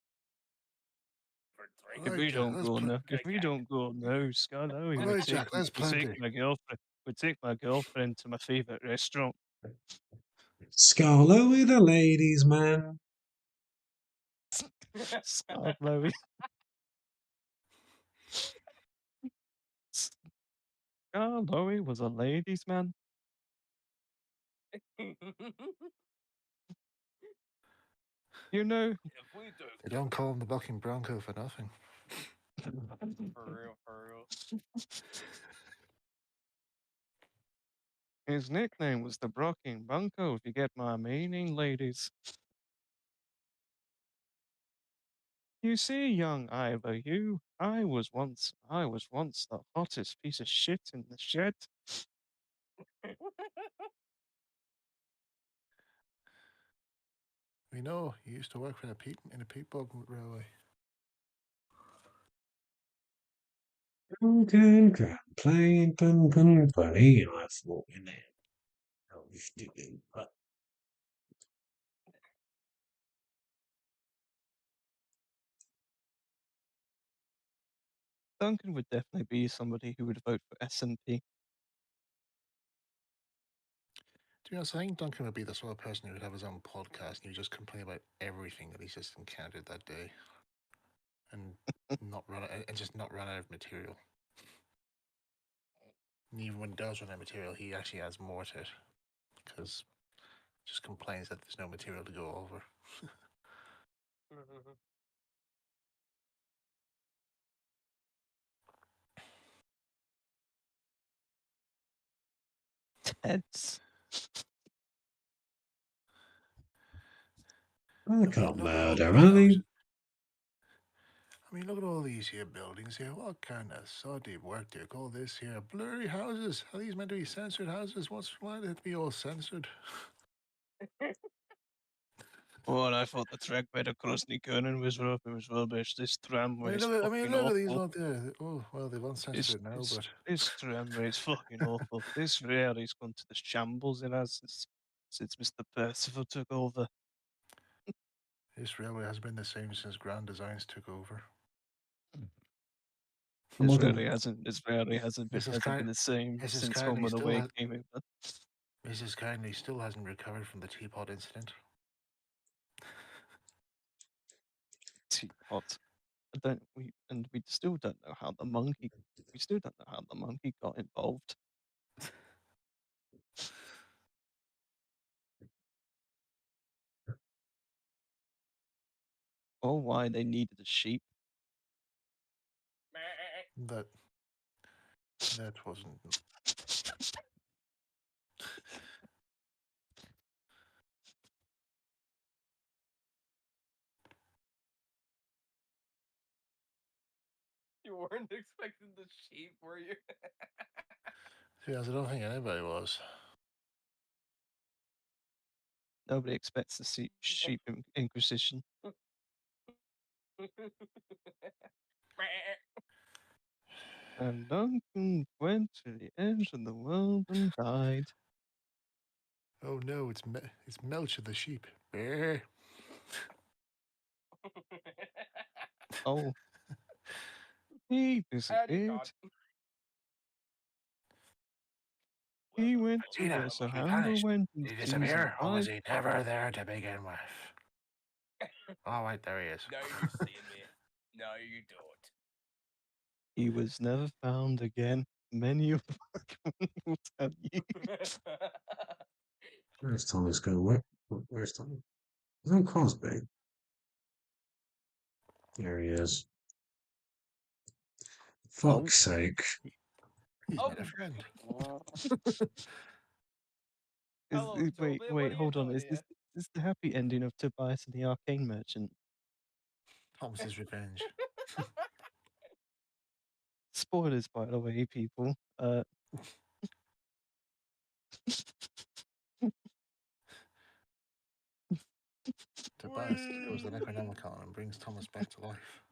S2: drink.
S1: If
S9: Right,
S1: we
S9: Jack,
S1: don't
S9: let's
S1: go
S9: pl-
S1: now, if we don't go now, Scullo
S9: All
S1: would
S9: right, Jack, that's
S1: would take
S9: plenty.
S1: my girlfriend. Would take my girlfriend to my favourite restaurant.
S3: Scarlo with the ladies, man.
S1: Scullo. Scullo was a ladies' man. You know,
S2: If we don't
S9: They don't call him the Bucking Bronco for nothing.
S2: for real.
S1: his nickname was the Brocking Bunko, if you get my meaning, ladies. You see, young Ivor, I was once the hottest piece of shit in the shed.
S9: We know you used to work for in a peat bog railway.
S3: Duncan can play Duncan play, and I thought in there. I was doing, but
S1: Duncan would definitely be somebody who would vote for SNP.
S9: To be honest, I think Duncan would be the sort of person who would have his own podcast and he would just complain about everything that he's just encountered that day, and just not run out of material. And even when he does run out of material, he actually adds more to it because just complains that there's no material to go over.
S1: Teds.
S3: I can't
S9: look at all
S3: murder
S9: these
S3: anything.
S9: I mean, look at all these here buildings here. What kind of soddy work do you call this here? Blurry houses? Are these meant to be censored houses? Why do they have to be all censored?
S1: Well, I thought the track by the Krosny Kernan was rough. It was rubbish. This tramway is fucking
S9: Look at these
S1: awful.
S9: ones there. Oh, well, they've uncensored it now, but
S1: This tramway is fucking awful. This railway's gone to the shambles it has since Mr. Percival took over.
S9: this railway has been the same since Grand Designs took over.
S3: I'm
S1: This
S3: not gonna.
S1: really hasn't. This really hasn't been the same since Home and Away came over.
S9: Mrs. Kindly still hasn't recovered from the teapot incident.
S1: Teapot. We still don't know how the monkey. We still don't know how the monkey got involved. Or why they needed a sheep.
S9: That wasn't.
S2: You weren't expecting the sheep, were you?
S9: Yes, I don't think anybody was.
S1: Nobody expects to see sheep inquisition. And Duncan went to the edge of the world and died.
S9: Oh no, it's Melcher the sheep. Bear.
S1: Oh. He disappeared. He went to where Sir Handel went.
S9: Did he disappear, or was he never there to begin with? Oh, wait, there he is.
S2: Now you see me. No, you don't.
S1: He was never found again. Many of them will tell you.
S3: Where's Thomas going? Where's Thomas? Is that Crosby? There he is. Fuck's sake.
S9: He's made a friend.
S1: Wait, hold on. Is this the happy ending of Tobias and the Arcane Merchant?
S9: Thomas's revenge.
S1: Spoilers, by the way, people.
S9: Tobias goes to the Necronomicon and brings Thomas back to life.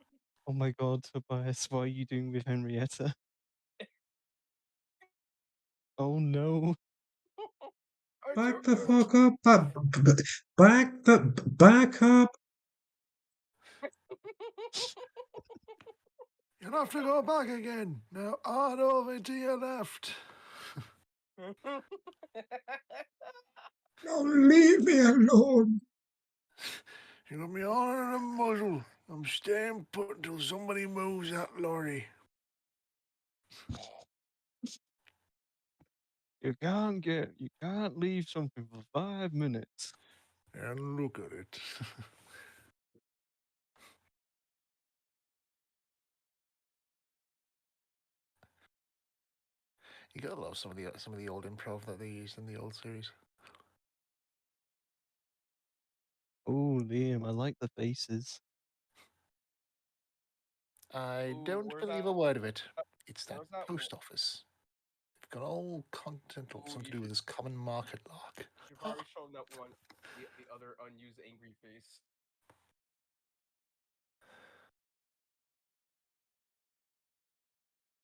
S1: Oh my god, Tobias, what are you doing with Henrietta? Oh no.
S3: Back the fuck up. Back up.
S9: You'll have to go back again. Now on over to your left.
S3: No, leave me alone.
S9: You got me on in a muzzle. I'm staying put until somebody moves that lorry.
S1: You can't leave something for 5 minutes.
S9: And look at it. You gotta love some of the old improv that they used in the old series.
S1: Oh, Liam, I like the faces.
S9: I don't believe a word of it. It's that post office. They've got all content of something to do with this common market lock.
S2: You've already shown that one. The other unused angry face.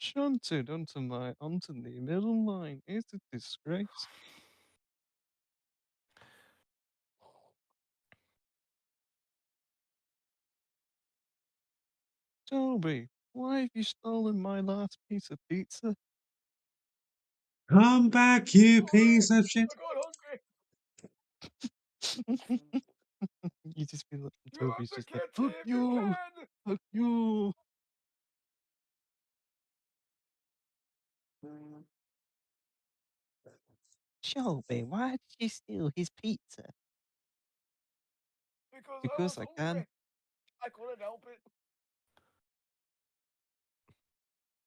S1: Shunted onto the middle line. It's a disgrace. Toby, why have you stolen my last piece of pizza?
S3: Come back, you piece of shit.
S2: I got hungry.
S1: You just feel like
S2: You
S1: Toby's
S2: have
S1: just
S2: to
S1: like,
S2: catch
S1: fuck
S2: it if you
S1: you,
S2: can.
S1: fuck you. Shelby, why did you steal his pizza?
S2: Because I was
S1: Because I can.
S2: hungry. I couldn't help it.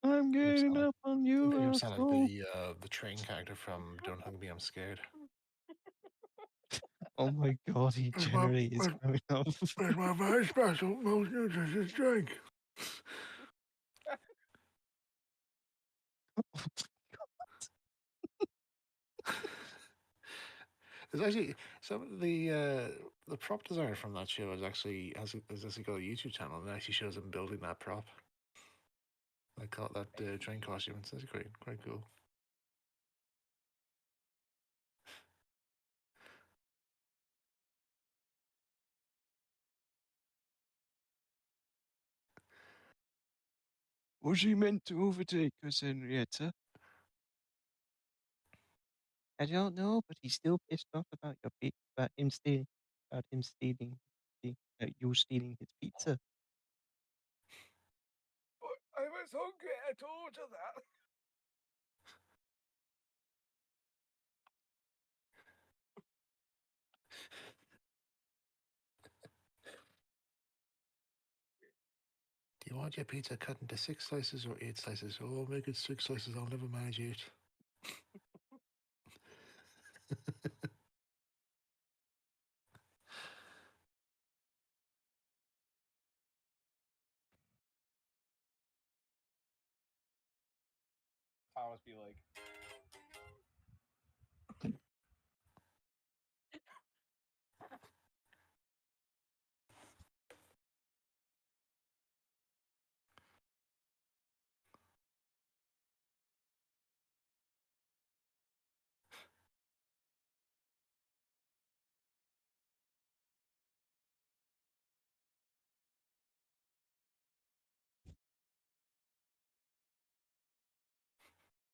S1: I'm gaining up on you,
S9: You sound like
S1: asshole.
S9: the train character from Don't Hug Me, I'm Scared.
S1: Oh my god, he generally is coming up.
S9: It's my very special, most nutritious drink. There's actually some of the prop designer from that show has actually got a YouTube channel and actually shows him building that prop. I caught that train costume. It's quite cool.
S1: Was he meant to overtake us, Henrietta? I don't know, but he's still pissed off about about him stealing, you stealing his pizza.
S2: But I was hungry. I told you that.
S9: Do you want your pizza cut into 6 slices or 8 slices? Oh, make it 6 slices. I'll never manage 8.
S2: Thomas be like,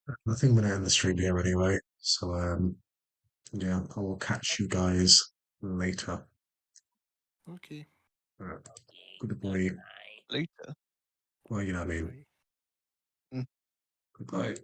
S3: I think I'm gonna end the stream here anyway. So yeah, I will catch you guys later.
S9: Okay.
S3: Goodbye.
S1: Later.
S3: Well, you know what I mean.
S9: Bye.
S3: Goodbye.